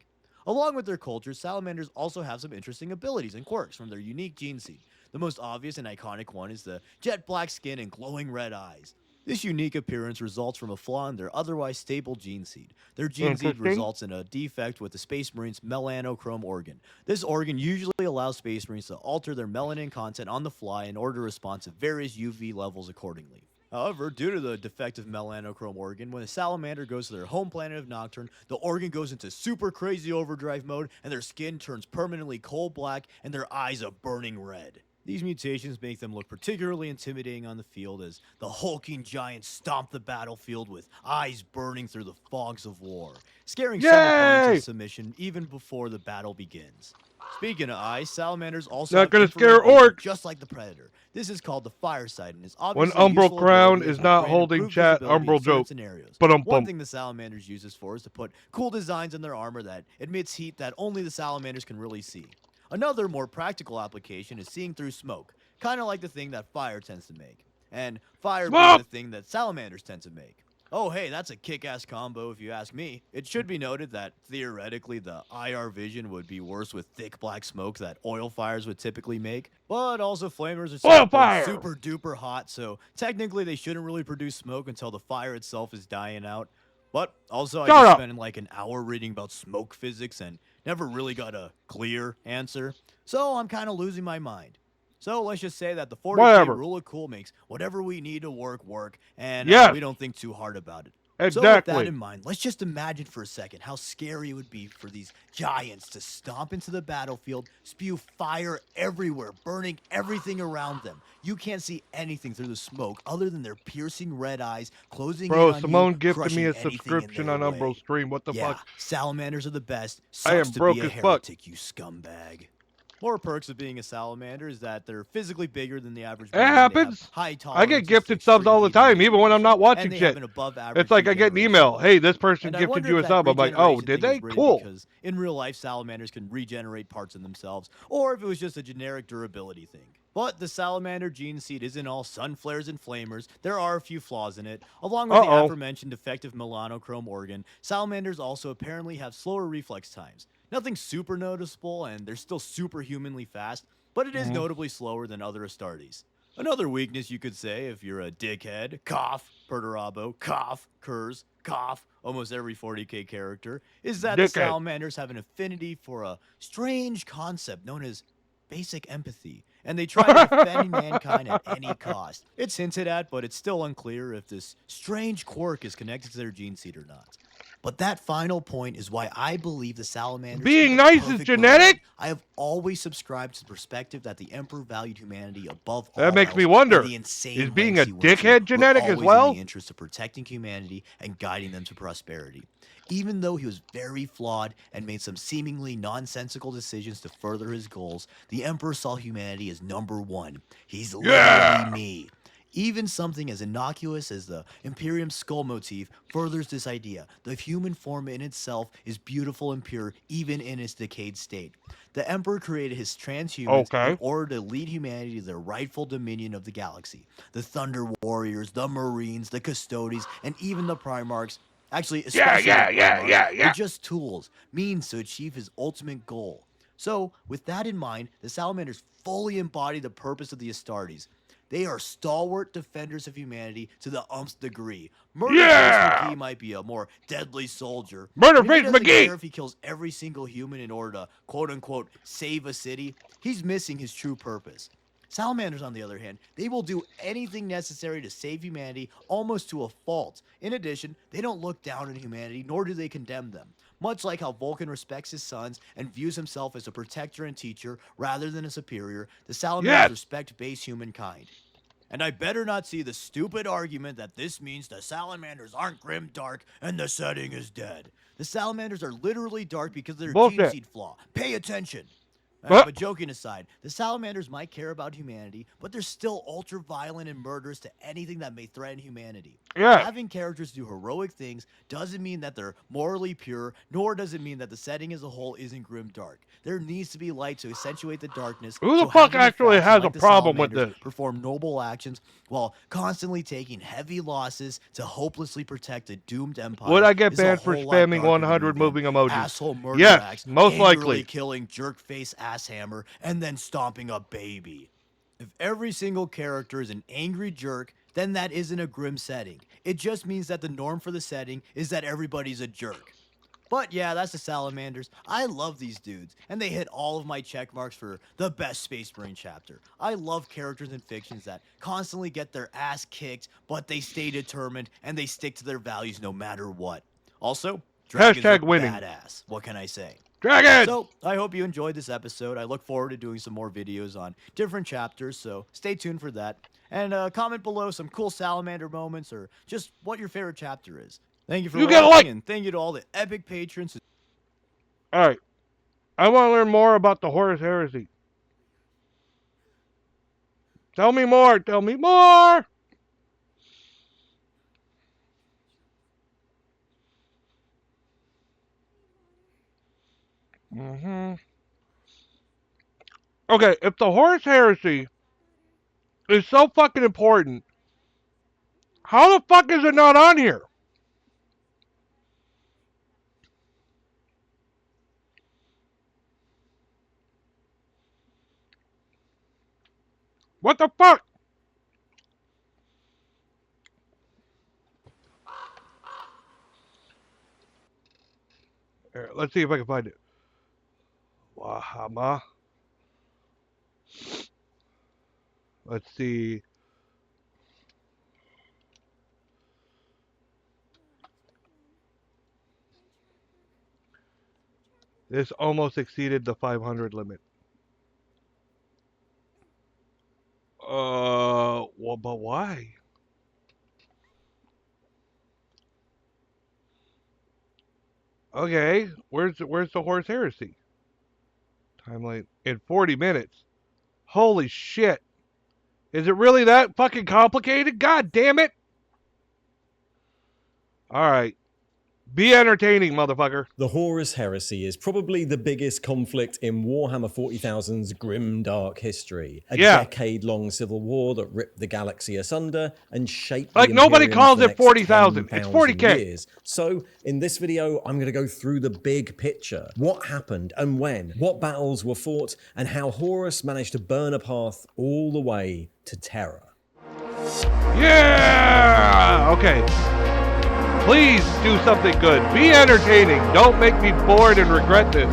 Along with their culture, Salamanders also have some interesting abilities and quirks from their unique gene seed. The most obvious and iconic one is the jet black skin and glowing red eyes. This unique appearance results from a flaw in their otherwise stable gene seed. Their gene seed Interesting. results in a defect with the Space Marines' melanochrome organ. This organ usually allows Space Marines to alter their melanin content on the fly in order to respond to various UV levels accordingly. However, due to the defective melanochrome organ, when a salamander goes to their home planet of Nocturne, the organ goes into super crazy overdrive mode, and their skin turns permanently coal black, and their eyes a burning red. These mutations make them look particularly intimidating on the field as the hulking giants stomp the battlefield with eyes burning through the fogs of war, scaring some opponents Yay! into submission even before the battle begins. Speaking of eyes, salamanders also Not have gonna infrared scare vision, orcs. just like the predator. This is called the Fireside and is When obviously a Umbral useful Crown ability is as not will grant holding improved chat, visibility in Umbral certain joke. scenarios. Ba-dum-bum. One thing the salamanders use this for is to put cool designs in their armor that emits heat that only the salamanders can really see. Another more practical application is seeing through smoke, kind of like the thing that fire tends to make. And fire being Smoke! the thing that salamanders tend to make. Oh hey, that's a kick-ass combo if you ask me. It should be noted that, theoretically, the IR vision would be worse with thick black smoke that oil fires would typically make. But also flamers are Oil fire! super duper hot, so technically they shouldn't really produce smoke until the fire itself is dying out. But also I Shut just up. spent like an hour reading about smoke physics and never really got a clear answer. So I'm kind of losing my mind. So let's just say that the 40k Whatever. rule of cool makes whatever we need to work, and Yes. we don't think too hard about it. Exactly. So with that in mind, let's just imagine for a second how scary it would be for these giants to stomp into the battlefield, spew fire everywhere, burning everything around them. You can't see anything through the smoke other than their piercing red eyes closing in Bro, on Simone you, gifted crushing me a anything in subscription their on way. Umbral stream. What the Yeah, fuck? salamanders are the best. I am Sucks to broke be a as fuck. heretic, you scumbag. More perks of being a salamander is that they're physically bigger than the average. It Marine. They have happens. high I tolerances get to gifted subs all the extreme heat time, even when I'm not and watching they shit. have an above average It's like I get an email. Hey, this person and I gifted wonder you if a that sub. I'm like, oh, regeneration did thing they? is written Cool. Because in real life, salamanders can regenerate parts of themselves, or if it was just a generic durability thing. But the salamander gene seed isn't all sun flares and flamers. There are a few flaws in it. Along with the Uh-oh. aforementioned defective melanochrome organ, salamanders also apparently have slower reflex times. Nothing super noticeable, and they're still superhumanly fast, but it is notably slower than other Astartes. Another weakness you could say if you're a dickhead, cough, Perturabo, cough, Kurz, cough, almost every 40k character, is that the Dickhead. salamanders have an affinity for a strange concept known as basic empathy. and they try to defend mankind at any cost. It's hinted at, but it's still unclear if this strange quirk is connected to their gene seed or not. But that final point is why I believe the Salamanders Being are the nice is perfect genetic? blend. I have always subscribed to the perspective that the Emperor valued humanity above all That makes me else, wonder, and the insane is being lengths a he went to dickhead were genetic as always well? in the interest of protecting humanity and guiding them to prosperity. Even though he was very flawed and made some seemingly nonsensical decisions to further his goals, the Emperor saw humanity as number one. He's literally me. Even something as innocuous as the Imperium skull motif furthers this idea. The human form in itself is beautiful and pure, even in its decayed state. The Emperor created his transhumans in order to lead humanity to their rightful dominion of the galaxy. The Thunder Warriors, the Marines, the Custodes, and even the Primarchs, actually, especially the Primarchs, were just tools, means to achieve his ultimate goal. So, with that in mind, the Salamanders fully embody the purpose of the Astartes. They are stalwart defenders of humanity to the ump's degree. Murderface McGee might be a more deadly soldier. Murderface doesn't McGee! care if he kills every single human in order to, quote-unquote, save a city. He's missing his true purpose. Salamanders, on the other hand, they will do anything necessary to save humanity almost to a fault. In addition, they don't look down on humanity, nor do they condemn them. Much like how Vulcan respects his sons and views himself as a protector and teacher rather than a superior, the Salamanders respect base humankind. And I better not see the stupid argument that this means the Salamanders aren't grim dark and the setting is dead. The Salamanders are literally dark because of their gene seed flaw. Pay attention! But joking aside, the Salamanders might care about humanity, but they're still ultra-violent and murderous to anything that may threaten humanity. Having characters do heroic things doesn't mean that they're morally pure, nor does it mean that the setting as a whole isn't grim-dark. There needs to be light to accentuate the darkness. Who the fuck actually has a problem with this? Perform noble actions while constantly taking heavy losses to hopelessly protect a doomed empire. Would I get banned for spamming 100 moving emojis? Asshole murder Yes, most likely. Killing jerk-face asshammer and then stomping a baby. If every single character is an angry jerk, then that isn't a grim setting. It just means that the norm for the setting is that everybody's a jerk. But yeah, that's the Salamanders. I love these dudes, and they hit all of my check marks for the best Space Marine chapter. I love characters in fictions that constantly get their ass kicked, but they stay determined, and they stick to their values no matter what. Also, dragons are badass. What can I say? Dragon! So, I hope you enjoyed this episode. I look forward to doing some more videos on different chapters, so stay tuned for that. And comment below some cool Salamander moments or just what your favorite chapter is. Thank you for watching, and thank you to all the epic patrons. Alright. I want to learn more about the Horus Heresy. Tell me more! Tell me more! Okay, if the Horus Heresy is so fucking important, how the fuck is it not on here? What the fuck? Here, let's see if I can find it. Warhammer. Let's see. This almost exceeded the 500 limit. Well, but why? Okay, where's the Horus Heresy? Timeline in 40 minutes. Holy shit. Is it really that fucking complicated? God damn it. Alright. Be entertaining, motherfucker. The Horus Heresy is probably the biggest conflict in Warhammer 40,000's grim dark history. A decade-long civil war that ripped the galaxy asunder and shaped like the nobody Imperium calls for the it next 40,000. It's 40K. years. So, in this video, I'm going to go through the big picture. What happened and when? What battles were fought? And how Horus managed to burn a path all the way to Terra. Yeah! Okay. Please do something good. Be entertaining. Don't make me bored and regret this.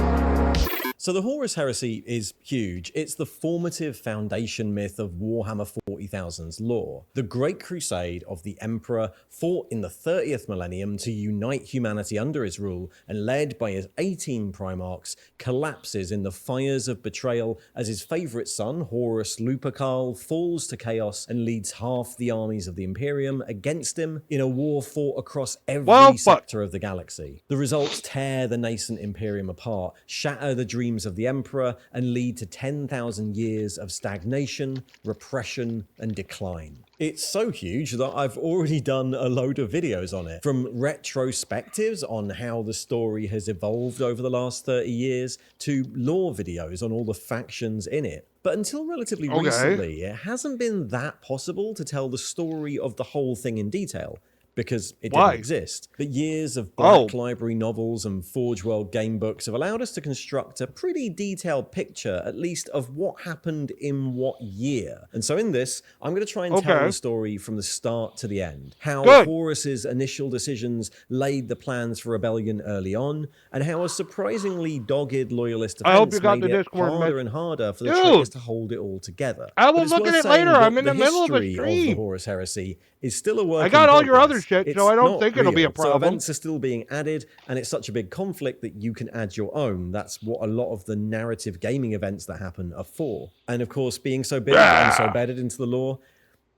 So the Horus Heresy is huge. It's the formative foundation myth of Warhammer 40,000's lore. The Great Crusade of the Emperor fought in the 30th millennium to unite humanity under his rule, and led by his 18 Primarchs, collapses in the fires of betrayal as his favourite son, Horus Lupercal, falls to chaos and leads half the armies of the Imperium against him in a war fought across every sector of the galaxy. The results tear the nascent Imperium apart, shatter the dreams of the Emperor, and lead to 10,000 years of stagnation, repression, and decline. It's so huge that I've already done a load of videos on it, from retrospectives on how the story has evolved over the last 30 years, to lore videos on all the factions in it. But until relatively recently, it hasn't been that possible to tell the story of the whole thing in detail, because it didn't exist. But years of Black Library novels and Forge World gamebooks have allowed us to construct a pretty detailed picture, at least, of what happened in what year. And so in this, I'm going to try and tell the story from the start to the end. How Horus's initial decisions laid the plans for rebellion early on, and how a surprisingly dogged loyalist defense made it harder and harder for the traitors to hold it all together. I will look at it later. I'm in the middle of a stream. Of the Horus Heresy is still a work I got in all your progress. other shit, so I don't think it'll be a So problem. events are still being added, and it's such a big conflict that you can add your own. That's what a lot of the narrative gaming events that happen are for. And of course, being so big and so embedded into the lore,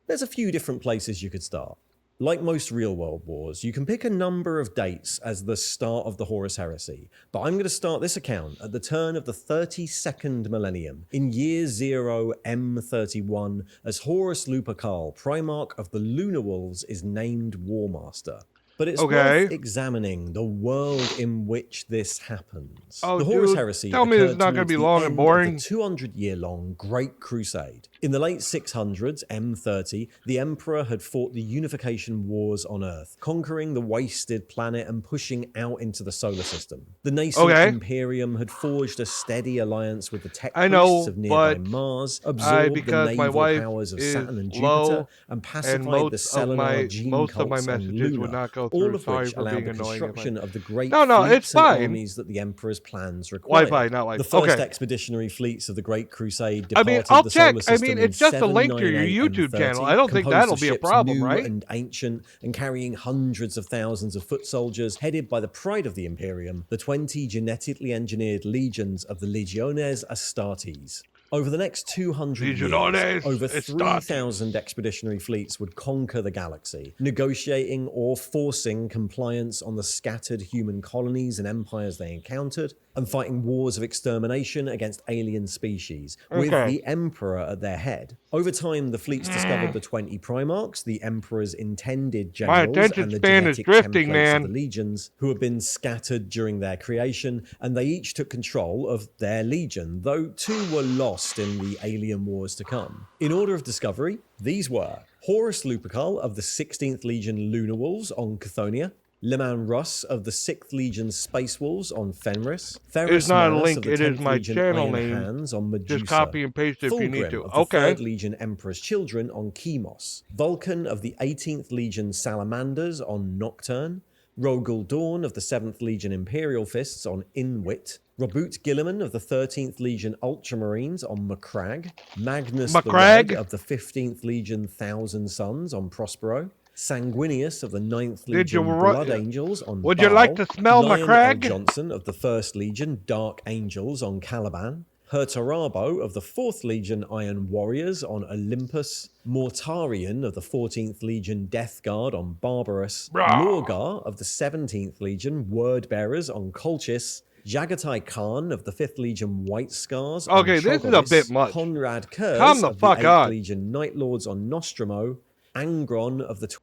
there's a few different places you could start. Like most real-world wars, you can pick a number of dates as the start of the Horus Heresy, but I'm going to start this account at the turn of the 32nd millennium, in year 0 M31, as Horus Lupercal, Primarch of the Lunar Wolves, is named War Master. But it's worth examining the world in which this happens. The Horus Heresy tell me it's not going to be long and boring. The 200-year-long Great Crusade. In the late 600s, M30, the Emperor had fought the unification wars on Earth, conquering the wasted planet and pushing out into the solar system. The nascent Imperium had forged a steady alliance with the tech priests of nearby Mars, absorbed the naval powers of Saturn and Jupiter, and pacified the Selenar gene cults on Luna, all of which allowed the construction of the great fleets and armies that the Emperor's plans required. The first expeditionary fleets of the Great Crusade departed the solar system it's just a link to your YouTube channel. I don't think that'll be a problem, right? And ancient, and carrying hundreds of thousands of foot soldiers, headed by the pride of the Imperium, the 20 genetically engineered legions of the Legiones Astartes. Over the next 200 years, over 3,000 expeditionary fleets would conquer the galaxy, negotiating or forcing compliance on the scattered human colonies and empires they encountered, and fighting wars of extermination against alien species, with the Emperor at their head. Over time, the fleets discovered the 20 Primarchs, the Emperor's intended generals, and the genetic templates of the legions, who had been scattered during their creation, and they each took control of their legion, though 2 were lost in the alien wars to come. In order of discovery, these were Horus Lupercal of the 16th Legion Lunar Wolves on Chthoniya, Leman Russ of the 6th Legion Space Wolves on Fenris. It's not a link, it is my channel name. Hands on Medusa. Just copy and paste it if you need to. Of the 3rd Legion Emperor's Children on Chemos. Vulcan of the 18th Legion Salamanders on Nocturne. Rogel Dawn of the 7th Legion Imperial Fists on Inwit. Robut Gilliman of the 13th Legion Ultramarines on Macragge. Magnus the Red of the 15th Legion Thousand Sons on Prospero. Sanguinius of the 9th Legion Blood Angels on Would you like to smell Macragge? Johnson of the 1st Legion Dark Angels on Caliban. Hertarabo of the 4th Legion Iron Warriors on Olympus. Mortarion of the 14th Legion Death Guard on Barbarous. Lorgar of the 17th Legion Word Bearers on Colchis. Jagatai Khan of the 5th Legion White Scars on this is a bit much. Conrad Kurz of the 8th Legion Night Lords on Nostromo. Angron of the...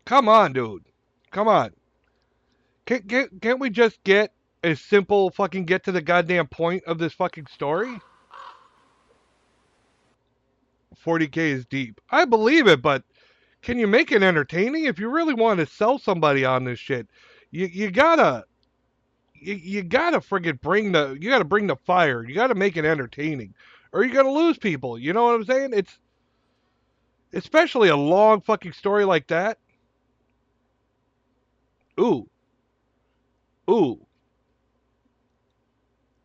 Come on, dude. Come on. Can't we just get a simple fucking get to the goddamn point of this fucking story? 40K is deep. I believe it, but can you make it entertaining? If you really want to sell somebody on this shit, you gotta friggin' bring the fire. You gotta make it entertaining, or you're gonna lose people. You know what I'm saying? It's especially a long fucking story like that. Ooh.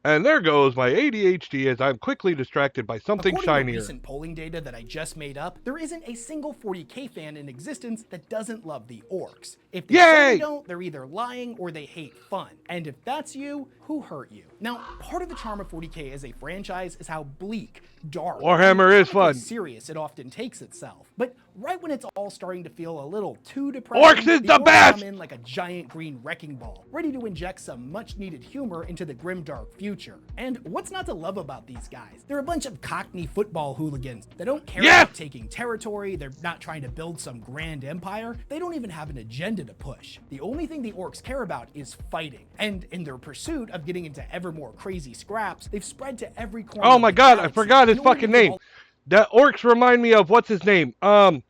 And there goes my ADHD as I'm quickly distracted by something According to shinier. recent polling data that I just made up, there isn't a single 40k fan in existence that doesn't love the Orks. If they say Yay! they don't, they're either lying or they hate fun. And if that's you, who hurt you? Now, part of the charm of 40k as a franchise is how bleak, dark, Warhammer and is fun. serious it often takes itself. But right when it's all starting to feel a little too depressing, Orks is the Orks best! come in like a giant green wrecking ball, ready to inject some much-needed humor into the grimdark future. And what's not to love about these guys? They're a bunch of cockney football hooligans. They don't care Yes! about taking territory, they're not trying to build some grand empire, they don't even have an agenda to push. The only thing the Orks care about is fighting. And in their pursuit of getting into ever more crazy scraps, they've spread to every corner Oh of my the god, I galaxy forgot his in order fucking to get name. all The Orks remind me of, what's his name? I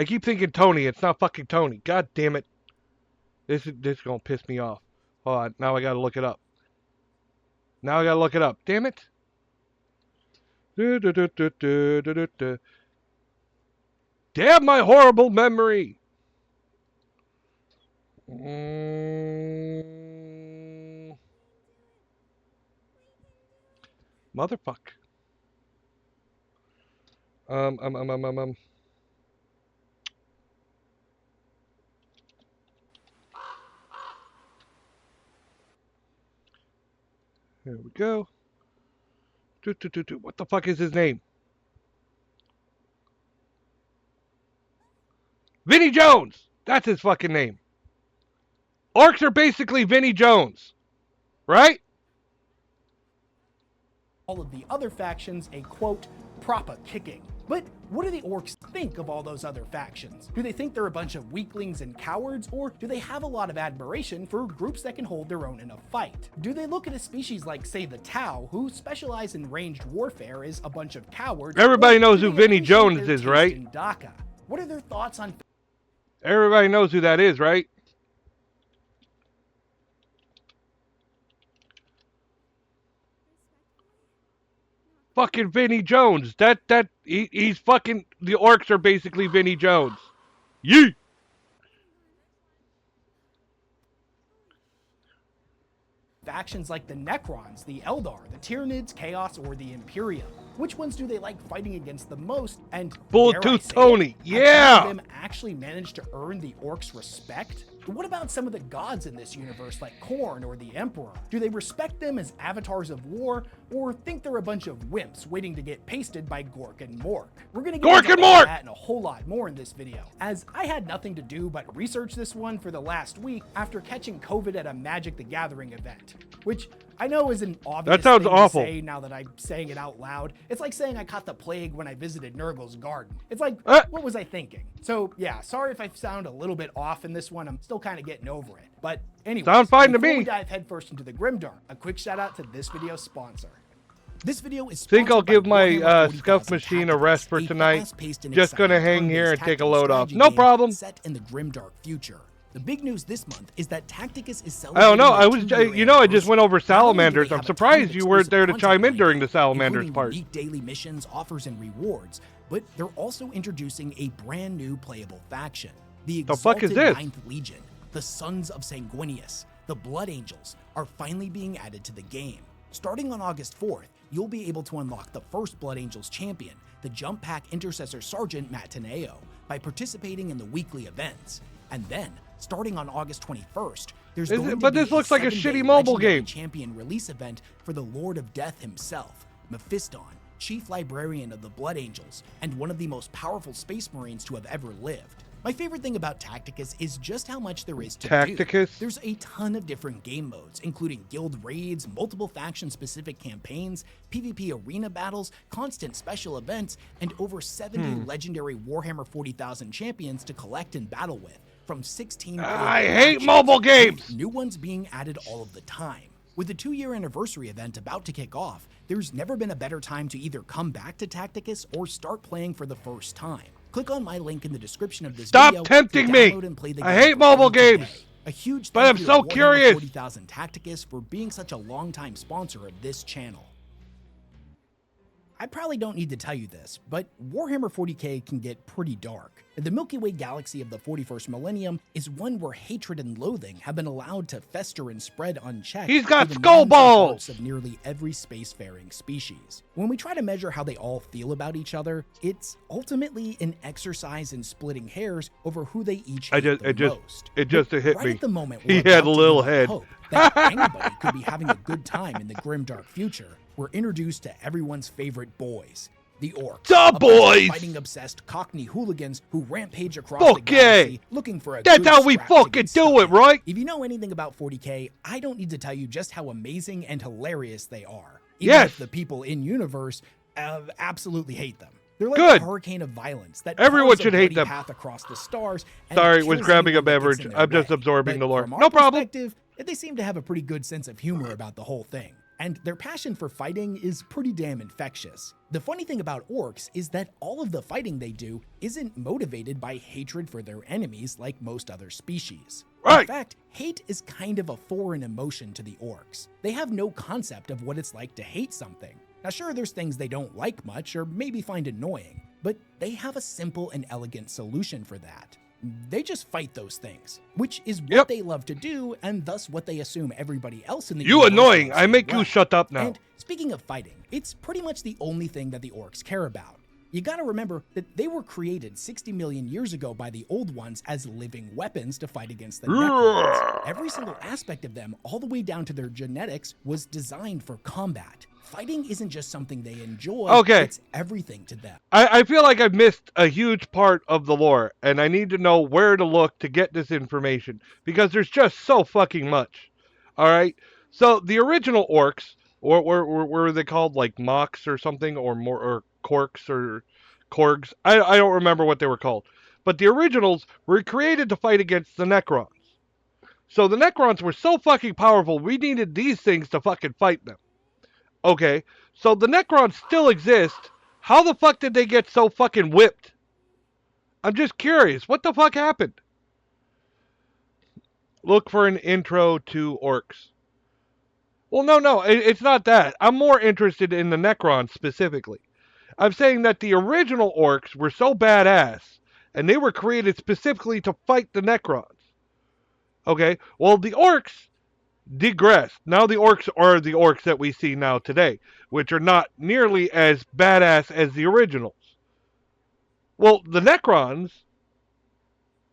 keep thinking Tony. It's not fucking Tony. God damn it. This is gonna piss me off. Hold on, now I gotta look it up. Damn it. Damn my horrible memory. Motherfuck. Here we go. What the fuck is his name? Vinnie Jones! That's his fucking name. Orks are basically Vinnie Jones. Right? of the other factions a quote, proper kicking. But what do the Orks think of all those other factions? Do they think they're a bunch of weaklings and cowards, or do they have a lot of admiration for groups that can hold their own in a fight? Do they look at a species like, say, the Tau, who specialize in ranged warfare, as a bunch of cowards? Everybody or knows do who they Vinnie appreciate Jones their is, taste right? in DACA? What are their thoughts on Everybody knows who that is, right? Fucking Vinnie Jones. He's fucking, the Orks are basically Vinnie Jones. Yeet! factions like the Necrons, the Eldar, the Tyranids, Chaos, or the Imperium? Which ones do they like fighting against the most? And Bull dare I Tooth say it, Tony, have any yeah! of them actually managed to earn the Orcs' respect? What about some of the gods in this universe like Khorne or the Emperor? Do they respect them as avatars of war, or think they're a bunch of wimps waiting to get pasted by Gork and Mork? We're gonna get Gork into and all Mork! that and a whole lot more in this video, as I had nothing to do but research this one for the last week after catching COVID at a Magic the Gathering event, which I know is an obvious That sounds thing awful. to say now that I'm saying it out loud. It's like saying I caught the plague when I visited Nurgle's garden. It's like, what was I thinking? So yeah, sorry if I sound a little bit off in this one. I'm still kind of getting over it. But anyway, Sound fine to before me. we dive headfirst into the Grimdark, a quick shout out to this video's sponsor. This video is Think I'll sponsored by give my Warhammer scuff 40,000 machine a Tactics, rest for a tonight. fast-paced and Just gonna exciting hang here turn-based and take a tactical load off. strategy No game problem. Set in the grimdark future. The big news this month is that Tacticus is I don't celebrating know. their 2-year I just went over anniversary. Not only do they Salamanders. have I'm a ton of surprised you weren't there to exclusive chime in content during the lined up, Salamanders including part. unique daily missions, offers, and rewards, but they're also introducing a brand new playable faction. The The fuck is Exalted this? Ninth Legion, the Sons of Sanguinius, the Blood Angels, are finally being added to the game. Starting on August 4th, you'll be able to unlock the first Blood Angels champion, the Jump Pack Intercessor Sergeant Matt Teneo, by participating in the weekly events. And then, starting on August 21st, there's going to But be this looks like a 7-day shitty mobile Legendary game. champion release event for the Lord of Death himself, Mephiston, Chief Librarian of the Blood Angels, and one of the most powerful Space Marines to have ever lived. My favorite thing about Tacticus is just how much there is to do. Tacticus? There's a ton of different game modes, including guild raids, multiple faction-specific campaigns, PvP arena battles, constant special events, and over 70 legendary Warhammer 40,000 champions to collect and battle with, from 16 I global hate factions, mobile with games! new ones being added all of the time. With the 2-year anniversary event about to kick off, there's never been a better time to either come back to Tacticus or start playing for the first time. Click on my link in the description of this Stop video tempting to me! download and play the I game hate for mobile free today. games! A huge But thank I'm you so to Warhammer curious. 40,000 Tacticus for being such a longtime sponsor of this channel. I probably don't need to tell you this, but Warhammer 40k can get pretty dark. The Milky Way galaxy of the 41st millennium is one where hatred and loathing have been allowed to fester and spread unchecked. He's got through the skull minds and balls! hearts of nearly every spacefaring species. When we try to measure how they all feel about each other, it's ultimately an exercise in splitting hairs over who they each hate the most. It just But hit right me. at the moment, He we're had about a to little give up head. hope that anybody could be having a good time in the grim dark future. We're introduced to everyone's favorite boys, the Orks. The a bunch of boys! fighting-obsessed Cockney hooligans who rampage across Fuck the galaxy looking for a That's good how we scrap to fucking get do stuck it, in. right? If you know anything about 40k, I don't need to tell you just how amazing and hilarious they are. Even Yes. if the people in universe absolutely hate them. They're like Good. a hurricane of violence that Everyone carves a should hate bloody them. path across the stars. And Sorry, was kills grabbing a anyone that gets beverage. in their I'm just way. absorbing But the lore. from our No problem. perspective, they seem to have a pretty good sense of humor about the whole thing. And their passion for fighting is pretty damn infectious. The funny thing about orcs is that all of the fighting they do isn't motivated by hatred for their enemies like most other species. Right. In fact, hate is kind of a foreign emotion to the orcs. They have no concept of what it's like to hate something. Now sure, there's things they don't like much or maybe find annoying, but they have a simple and elegant solution for that. They just fight those things, which is what Yep. they love to do, and thus what they assume everybody else in the You universe annoying. loves I as make you well. shut up now. And speaking of fighting, it's pretty much the only thing that the orcs care about. You gotta remember that they were created 60 million years ago by the old ones as living weapons to fight against the Necrons. Every single aspect of them, all the way down to their genetics, was designed for combat. Fighting isn't just something they enjoy, Okay. it's everything to them. I feel like I've missed a huge part of the lore, and I need to know where to look to get this information, because there's just so fucking much. Alright? So, the original orcs, or were they called, like, mocks or something, or corks, or korgs? I don't remember what they were called. But the originals were created to fight against the Necrons. So the Necrons were so fucking powerful, we needed these things to fucking fight them. Okay, so the Necrons still exist. How the fuck did they get so fucking whipped? I'm just curious. What the fuck happened? Look for an intro to Orks. Well, no, it's not that. I'm more interested in the Necrons specifically. I'm saying that the original Orks were so badass, and they were created specifically to fight the Necrons. Okay, well, the Orks digressed. Now the Orks are the Orks that we see now today, which are not nearly as badass as the originals. Well, the Necrons,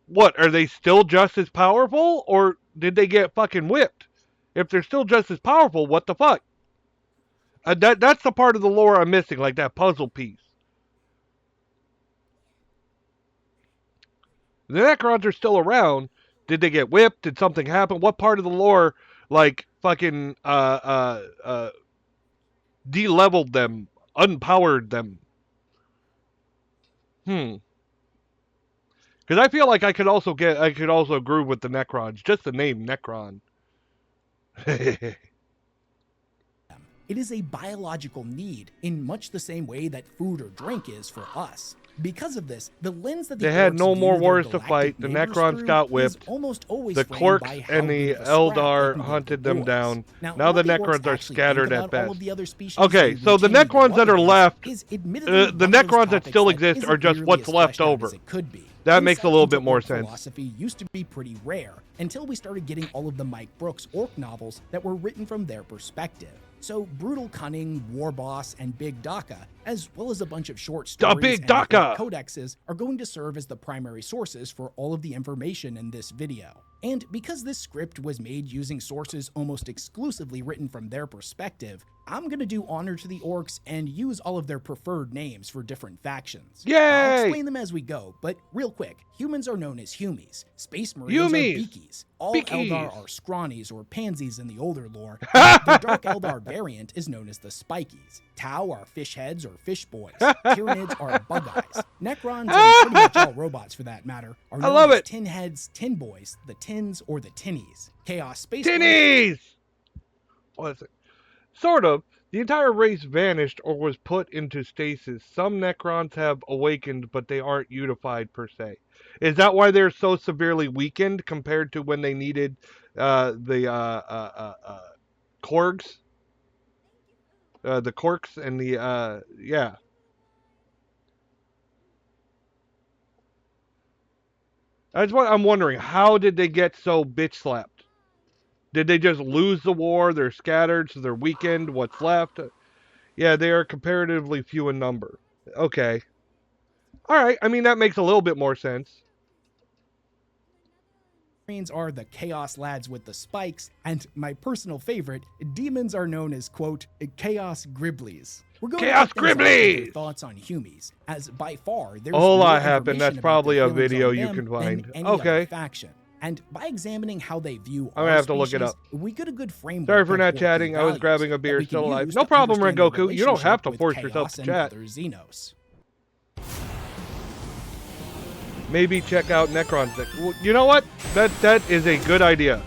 what, are they still just as powerful, or did they get fucking whipped? If they're still just as powerful, what the fuck? That's the part of the lore I'm missing, like that puzzle piece. The Necrons are still around. Did they get whipped? Did something happen? What part of the lore, like, fucking, de-leveled them, unpowered them? Because I feel like I could also groove with the Necrons. Just the name Necron. It is a biological need in much the same way that food or drink is for us. Because of this, the lens that the They had orcs no view more their wars to galactic fight. The neighbors Necrons through got is whipped. almost always The framed Orks by how and big the of a scrap they Eldar can give hunted their them boys. down. Now what the the Orcs Necrons are actually scattered think at about all best. of the other species Okay, they so the routinely Necrons that are love left, is admittedly the one of those Necrons that topics still that exist isn't are just nearly what's as left fleshed out over. as it could be. That makes a little bit Insight more into orc sense. philosophy used to be pretty rare until we started getting all of the Mike Brooks orc novels that were written from their perspective. So Brutal Cunning, War Boss, and Big Daka, as well as a bunch of short stories Big and Daka! codexes, are going to serve as the primary sources for all of the information in this video. And because this script was made using sources almost exclusively written from their perspective, I'm gonna do honor to the orcs and use all of their preferred names for different factions. Yay! I'll explain them as we go, but real quick, humans are known as humies, Space Marines are Humies! beakies, all Beakies! Eldar are scrawnies or pansies in the older lore, and the Dark Eldar variant is known as the Spikies. Tau are fish heads or fish boys, Tyranids are bug eyes, Necrons, and pretty much all robots for that matter, are known love as it! tin heads, tin boys, the tins, or the tinnies. Chaos Space Tinnies! What is it? Sort of. The entire race vanished or was put into stasis. Some Necrons have awakened, but they aren't unified per se. Is that why they're so severely weakened compared to when they needed the Korgs? The Corks and the yeah. That's what I'm wondering. How did they get so bitch slapped? Did they just lose the war? They're scattered, so they're weakened. What's left? Yeah, they are comparatively few in number. Okay. All right. I mean, that makes a little bit more sense. Are the Chaos Lads with the spikes, and my personal favorite, demons are known as, quote, Chaos Griblies. We're going Chaos to get things off with Griblies! your thoughts on Humies, as by far there's A whole more lot happened. information That's about probably their a feelings video on you them can than find. any Okay. other faction. And by examining how they view I'm gonna our have to look it species, up. we get a good framework. Sorry for of not working chatting. I was values grabbing a that beer, we can still alive. use No to problem, understand their Rengoku. You don't have to relationship force with yourself Chaos to and chat. other Xenos. Maybe check out Necrons. Well, you know what? That is a good idea.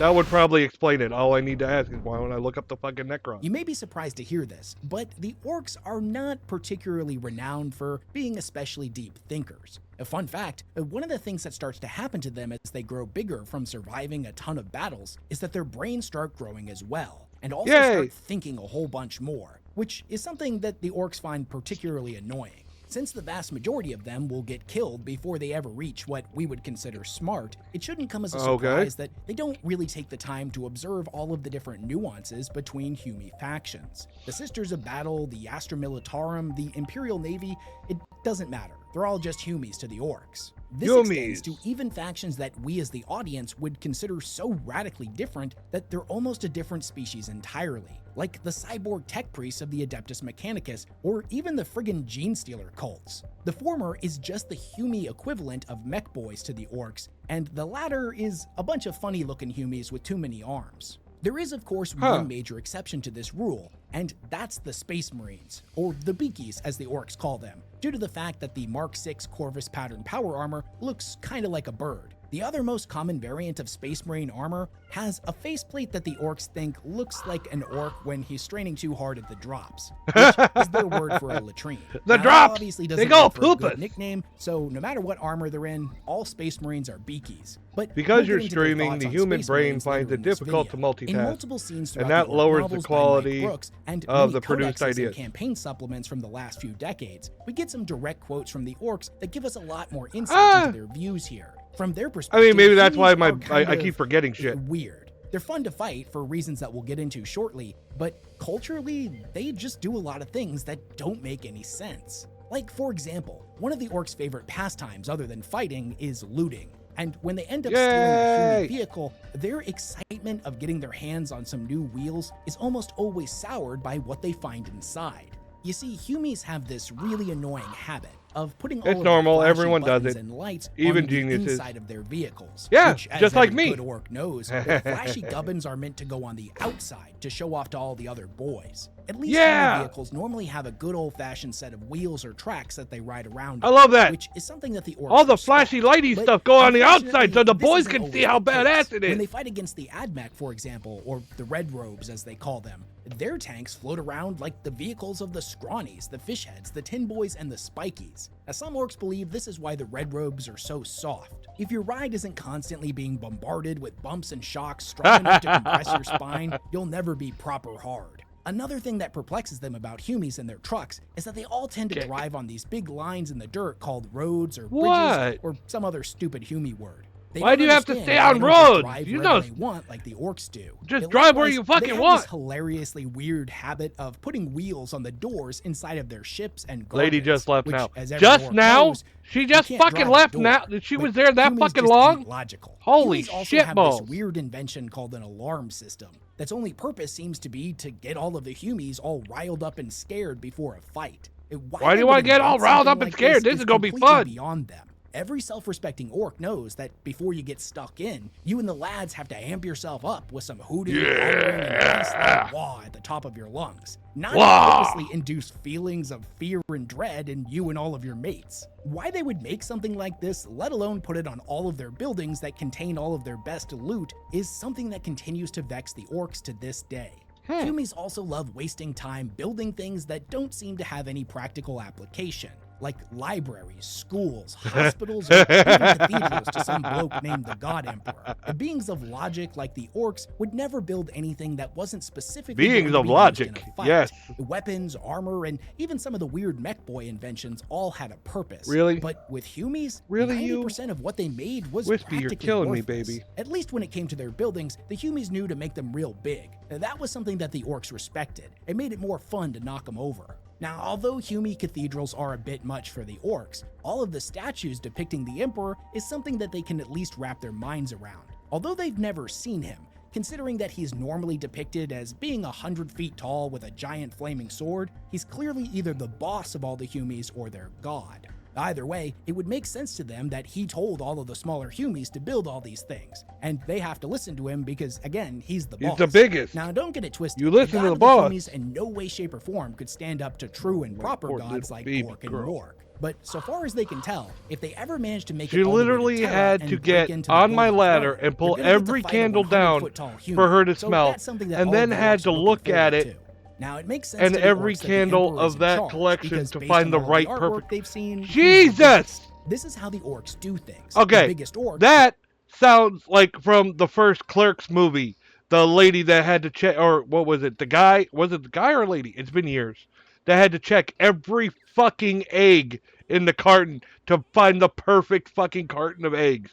That would probably explain it. All I need to ask is why don't I look up the fucking Necron? You may be surprised to hear this, but the Orks are not particularly renowned for being especially deep thinkers. A fun fact, one of the things that starts to happen to them as they grow bigger from surviving a ton of battles is that their brains start growing as well, and also Yay! start thinking a whole bunch more, which is something that the Orks find particularly annoying. Since the vast majority of them will get killed before they ever reach what we would consider smart, it shouldn't come as a surprise that they don't really take the time to observe all of the different nuances between Humi factions. The Sisters of Battle, the Astra Militarum, the Imperial Navy, it doesn't matter. They're all just Humies to the Orks. This extends to even factions that we as the audience would consider so radically different that they're almost a different species entirely, like the cyborg tech priests of the Adeptus Mechanicus, or even the friggin' Gene Stealer cults. The former is just the Humi equivalent of mech boys to the Orks, and the latter is a bunch of funny looking Humies with too many arms. There is, of course, one major exception to this rule, and that's the Space Marines, or the Beakies as the Orks call them, due to the fact that the Mark VI Corvus pattern power armor looks kinda like a bird. The other most common variant of Space Marine armor has a faceplate that the Orks think looks like an orc when he's straining too hard at the drops, which is their word for a latrine. The Now, drops! Obviously They doesn't go make for a good poopus! nickname, so no matter what armor they're in, all Space Marines are Beakies. But Because we'll you're get into their streaming, thoughts the on human Space brain Marines finds later it in this difficult to video. multitask, In multiple scenes and throughout that the Ork lowers the novels by Mike quality Brooks and of many the produced codexes ideas. and campaign supplements from the last few decades, we get some direct quotes from the Orks that give us a lot more insight into their views here. From their I perspective, mean, maybe that's why Humies are I keep forgetting shit. weird. They're fun to fight for reasons that we'll get into shortly, but culturally, they just do a lot of things that don't make any sense. Like, for example, one of the Orcs' favorite pastimes other than fighting is looting. And when they end up stealing a human vehicle, their excitement of getting their hands on some new wheels is almost always soured by what they find inside. You see, Humies have this really annoying habit of putting all It's of normal, the everyone does buttons it. and lights Even on geniuses. the inside of their vehicles. Yeah, which, as just like every me. good orc knows, the flashy gubbins are meant to go on the outside to show off to all the other boys. At least human vehicles normally have a good old-fashioned set of wheels or tracks that they ride around I on, love that. which is something that the orcs All the respect. flashy lighty But stuff go on the outside so unfortunately, the this boys isn't can always see how the case. badass it When is. they fight against the AdMech, for example, or the Red Robes as they call them, their tanks float around like the vehicles of the Scrawnies, the Fishheads, the Tin Boys, and the Spikies. Now, some orcs believe this is why the Red Robes are so soft. If your ride isn't constantly being bombarded with bumps and shocks strong enough to compress your spine, you'll never be proper hard. Another thing that perplexes them about Humies and their trucks is that they all tend to drive on these big lines in the dirt called roads or bridges What? or some other stupid Humie word. They Why don't do you have to understand stay why on they don't just roads? drive You wherever know- they want like the Orcs do. Just And drive where likewise, you fucking they have want. This hilariously weird habit of putting wheels on the doors inside of their ships and Lady gardens, just left which, now. as every Just orc now? knows, She you just can't fucking drive a left door, now? She but was there that Humies fucking just long? ain't logical. Holy Humies also shit have balls. this weird invention called an alarm system that's only purpose seems to be to get all of the Humies all riled up and scared before a fight. Why do they you would wanna get all invent riled something up and like scared? This is gonna be completely fun. Beyond them. Every self-respecting orc knows that before you get stuck in, you and the lads have to amp yourself up with some hooting, hollering, and nice loud wah at the top of your lungs. Not Wah! purposely induce feelings of fear and dread in you and all of your mates. Why they would make something like this, let alone put it on all of their buildings that contain all of their best loot, is something that continues to vex the orcs to this day. Humies also love wasting time building things that don't seem to have any practical application, like libraries, schools, hospitals, or even cathedrals to some bloke named the God Emperor. The beings of logic like the Orks would never build anything that wasn't specifically Beings going to of be used logic, in a fight. yes. Weapons, armor, and even some of the weird mech boy inventions all had a purpose. Really? But with Humies, Really, 90% of what they made was Wispy, you're practically killing me, worthless. baby. At least when it came to their buildings, the Humies knew to make them real big. That was something that the Orks respected. It made it more fun to knock them over. Now, although Humie cathedrals are a bit much for the Orks, all of the statues depicting the Emperor is something that they can at least wrap their minds around. Although they've never seen him, considering that he's normally depicted as being 100 feet tall with a giant flaming sword, he's clearly either the boss of all the Humies or their god. Either way, it would make sense to them that he told all of the smaller Humies to build all these things, and they have to listen to him because, again, he's the boss. He's the biggest. Now, don't get it twisted. You listen god to the of boss. Humies in no way, shape, or form could stand up to true and proper poor gods little like baby Gork and girl. Rourke. But so far as they can tell, if they ever manage to make She it all the way literally to Terra had and to break get into the on my Golden ladder Throne, and pull they're gonna get to every fight a candle down 100-foot-tall human. for her to So smell, that's something that and all then the had Orks to are looking look at forward it, to. Now, it makes sense and to the every Orks that the candle Emperor is of in that charge, collection because to based find on the all right artwork perfect- they've seen, Jesus! This is how the Orks do things. Okay, The biggest Orc that sounds like from the first Clerks movie. The lady that had to check, or what was it? The guy? Was it the guy or lady? It's been years. That had to check every fucking egg in the carton to find the perfect fucking carton of eggs.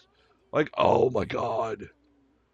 Like, oh my god.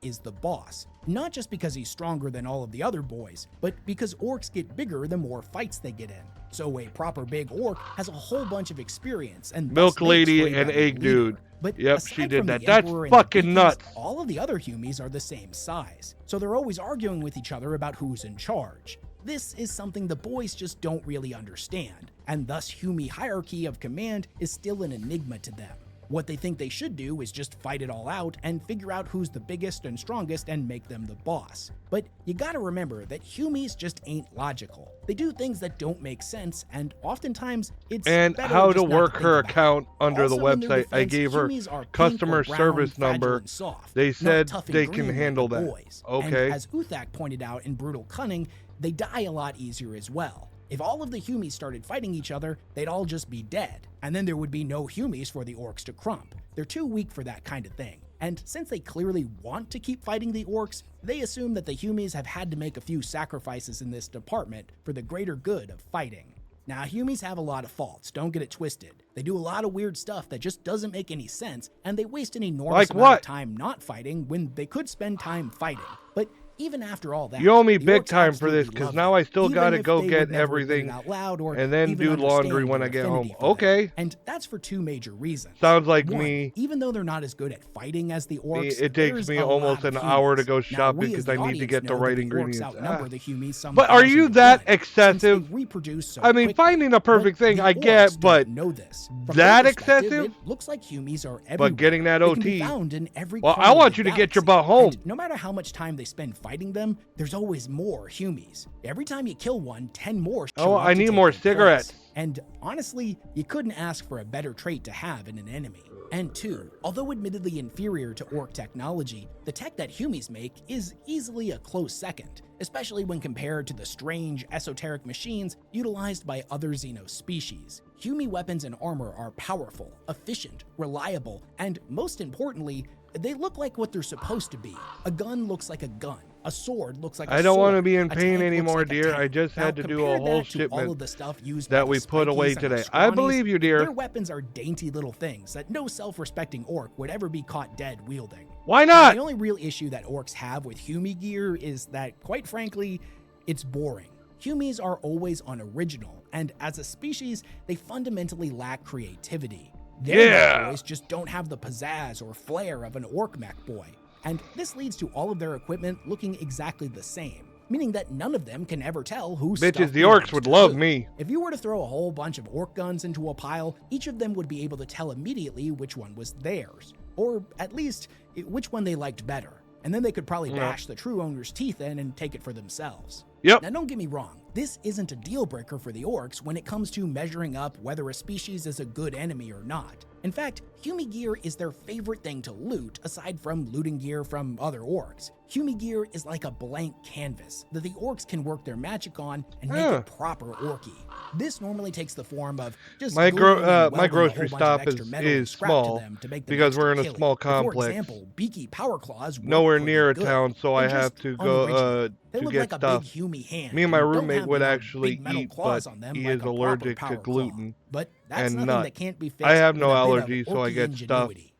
is the boss. Not just because he's stronger than all of the other boys, but because Orks get bigger the more fights they get in. So a proper big Orc has a whole bunch of experience and thus Milk makes lady for a and better egg leader. dude. But Yep, aside she did from that. the That's Emperor and the fucking Beakies, nuts. all of the other Humies are the same size, so they're always arguing with each other about who's in charge. This is something the boys just don't really understand, and thus Humie hierarchy of command is still an enigma to them. What they think they should do is just fight it all out and figure out who's the biggest and strongest and make them the boss. But you gotta remember that Humies just ain't logical. They do things that don't make sense, and oftentimes it's And better how to just not work think her about it. account under the Also, in their website. I defense, gave her Humies are pink customer or brown, service fragile, number. and soft, They not said tough and they green can like handle the that. boys. Okay. And as Uthak pointed out in Brutal Cunning, they die a lot easier as well. If all of the Humies started fighting each other, they'd all just be dead, and then there would be no Humies for the Orks to crump. They're too weak for that kind of thing. And since they clearly want to keep fighting the Orks, they assume that the Humies have had to make a few sacrifices in this department for the greater good of fighting. Now, Humies have a lot of faults, don't get it twisted. They do a lot of weird stuff that just doesn't make any sense, and they waste an enormous Like amount what? of time not fighting when they could spend time fighting. But even after all that, You owe me the big Orks time for this, absolutely 'cause love now them, I still even gotta if go they get would never everything admit it out loud or and then even do laundry understand when their I get affinity home. for them. Okay. And that's for two major reasons. Sounds like One, me. even though they're not as good at fighting as the Orks, It takes there's me a almost lot of an hour to Humies. go Now, shopping we 'cause as the I need to audience get the know right that ingredients. The Orks outnumber the Humies some But are you 1,000 to that 1, excessive? since they reproduce so I mean, quickly. finding a perfect But thing the I get, Orks but don't know this. From that their perspective, excessive? It looks like Humies are everywhere. But getting that They can be OT. found in every Well, corner I of want the you to get your galaxy. butt home. And no matter how much time they spend fighting them, there's always more Humies. Every time you kill one, 10 more show Oh, up I to need take more their cigarettes. place. And honestly, you couldn't ask for a better trait to have in an enemy. And two, although admittedly inferior to Ork technology, the tech that Humies make is easily a close second, especially when compared to the strange, esoteric machines utilized by other Xeno species. Humie weapons and armor are powerful, efficient, reliable, and most importantly, they look like what they're supposed to be. A gun looks like a gun. A sword looks like a sword. I don't want to be in A pain tank looks anymore, like a dear. tank. I just Now, had to do compare a whole that to all shipment of the stuff used that by we the put away Spikies and the today. I Scrawnies. believe you, dear. Their weapons are dainty little things that no self-respecting Ork would ever be caught dead wielding. Why Now, not? the only real issue that Orks have with Humie gear is that, quite frankly, it's boring. Humies are always unoriginal, and as a species, they fundamentally lack creativity. Their mech boys just don't have the pizzazz or flair of an Ork mech boy, and this leads to all of their equipment looking exactly the same, meaning that none of them can ever tell who's Bitches, the Orks would love me. If you were to throw a whole bunch of Ork guns into a pile, each of them would be able to tell immediately which one was theirs, or at least which one they liked better. And then they could probably bash the true owner's teeth in and take it for themselves. Yep. Now don't get me wrong, this isn't a deal breaker for the Orks when it comes to measuring up whether a species is a good enemy or not. In fact, Humi gear is their favorite thing to loot aside from looting gear from other orcs. Humi gear is like a blank canvas that the orcs can work their magic on and make it proper orky. This normally takes the form of just My gluing and welding a grocery whole bunch of stop extra is metal and scrap to small them to make them because extra we're in a killy. small For complex. example, beaky power claws work Nowhere pretty near a good. town, so They're I have just to go unoriginal. They to look get like a stuff. big Humi hand. Me and my don't roommate have, would you know, actually big metal eat, claws but on them he like is a proper allergic power to claw. gluten But that's and nothing nut. that can't be fixed I have no with a bit of allergies, so I orky get stuff ingenuity.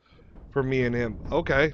for me and him. Okay.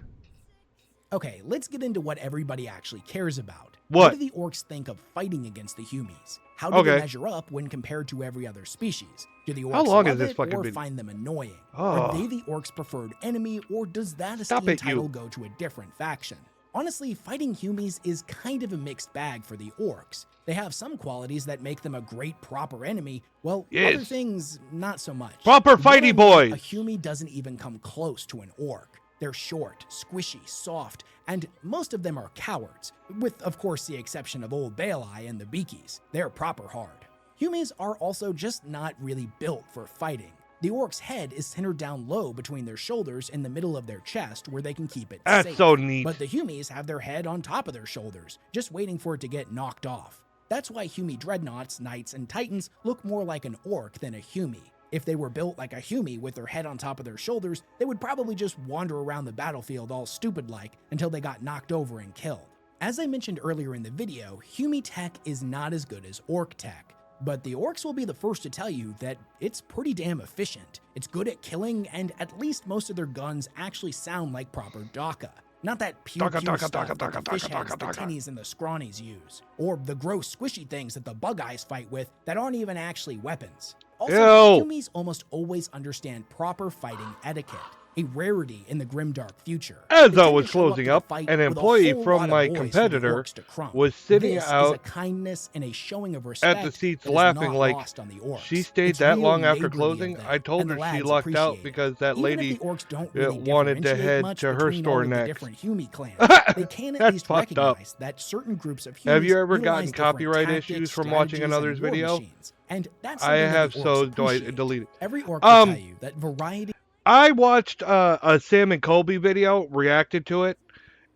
Okay, let's get into what everybody actually cares about. What? do the orcs think of fighting against the Humies? How do they Okay. measure up when compared to every other species? Do the orcs How long love is this it fucking or video? find them annoying? Oh. Are they the orcs' preferred enemy, or does that Stop esteemed it, you. title go to a different faction? Honestly, fighting Humies is kind of a mixed bag for the orcs. They have some qualities that make them a great proper enemy, while other Yes. things not so much. Proper One fighty on one, boys. A Humie doesn't even come close to an orc. They're short, squishy, soft, and most of them are cowards, with of course the exception of Old Baelai and the Beakies. They're proper hard. Humies are also just not really built for fighting. The orc's head is centered down low between their shoulders in the middle of their chest where they can keep it That's safe. so neat. But the Humies have their head on top of their shoulders, just waiting for it to get knocked off. That's why Humie dreadnoughts, knights, and titans look more like an orc than a Humie. If they were built like a Humie with their head on top of their shoulders, they would probably just wander around the battlefield all stupid-like until they got knocked over and killed. As I mentioned earlier in the video, Humie tech is not as good as orc tech, but the orcs will be the first to tell you that it's pretty damn efficient. It's good at killing, and at least most of their guns actually sound like proper Daka. Not that pew-pew stuff that the fish heads, the tinnies, and the scrawnies use. Or the gross squishy things that the bug eyes fight with that aren't even actually weapons. Also, Ew. Humies almost always understand proper fighting etiquette, a rarity in the grimdark future. As They I tend was to show closing to the up, fight an with a employee whole from lot of my boys for the competitor orcs to crump. was sitting This is out a kindness and a showing of respect at the seats that is laughing not like lost on the orcs. she stayed It's that real long after neighborly closing. of them, I told and the her she lads lucked out appreciate it. because that Even lady if the orcs don't really wanted to differentiate head much to her between store all of the next. different Humie clans, they can at That's least fucked up. recognize that certain groups of Humies Have you ever utilize gotten different copyright tactics, issues from watching strategies, another's and war video? machines. And that's I something have, that the so orcs do I appreciate. delete it. Every orc will tell you that variety. I watched a Sam and Colby video, reacted to it,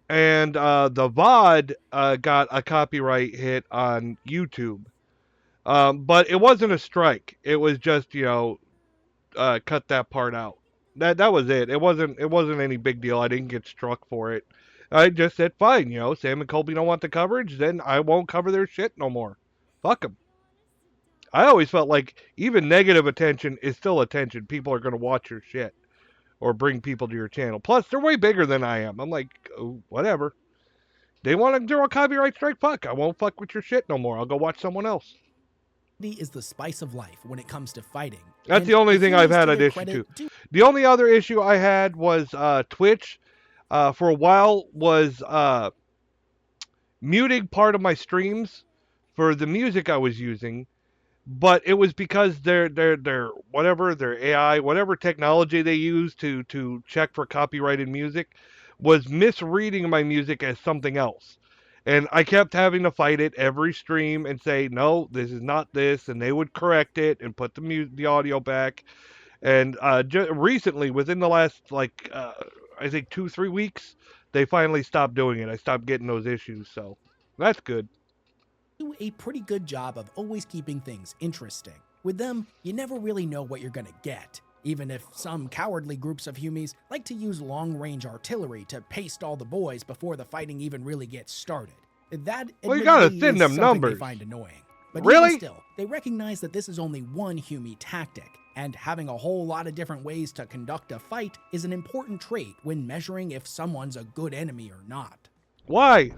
and the VoD got a copyright hit on YouTube. But it wasn't a strike. It was just, cut that part out. That was it. It wasn't any big deal. I didn't get struck for it. I just said, fine, Sam and Colby don't want the coverage, then I won't cover their shit no more. Fuck them. I always felt like even negative attention is still attention. People are going to watch your shit or bring people to your channel. Plus, they're way bigger than I am. I'm like, oh, whatever. They want to do a copyright strike? Fuck. I won't fuck with your shit no more. I'll go watch someone else. Is the spice of life when it comes to fighting. That's And the only thing I've Humies, had to an their issue credit, to. The only other issue I had was Twitch. For a while was muting part of my streams for the music I was using, but it was because their AI, whatever technology they use to check for copyrighted music, was misreading my music as something else. And I kept having to fight it every stream and say, no, this is not this, and they would correct it and put the audio back. And recently, within the last I think 2-3 weeks, they finally stopped doing it. I stopped getting those issues, so that's good. do a pretty good job of always keeping things interesting. With them, you never really know what you're gonna get, even if some cowardly groups of Humies like to use long-range artillery to paste all the boys before the fighting even really gets started. That Well, you gotta admittedly thin is them something numbers. they find annoying. But Really? even still, they recognize that this is only one Humie tactic, and having a whole lot of different ways to conduct a fight is an important trait when measuring if someone's a good enemy or not. Why?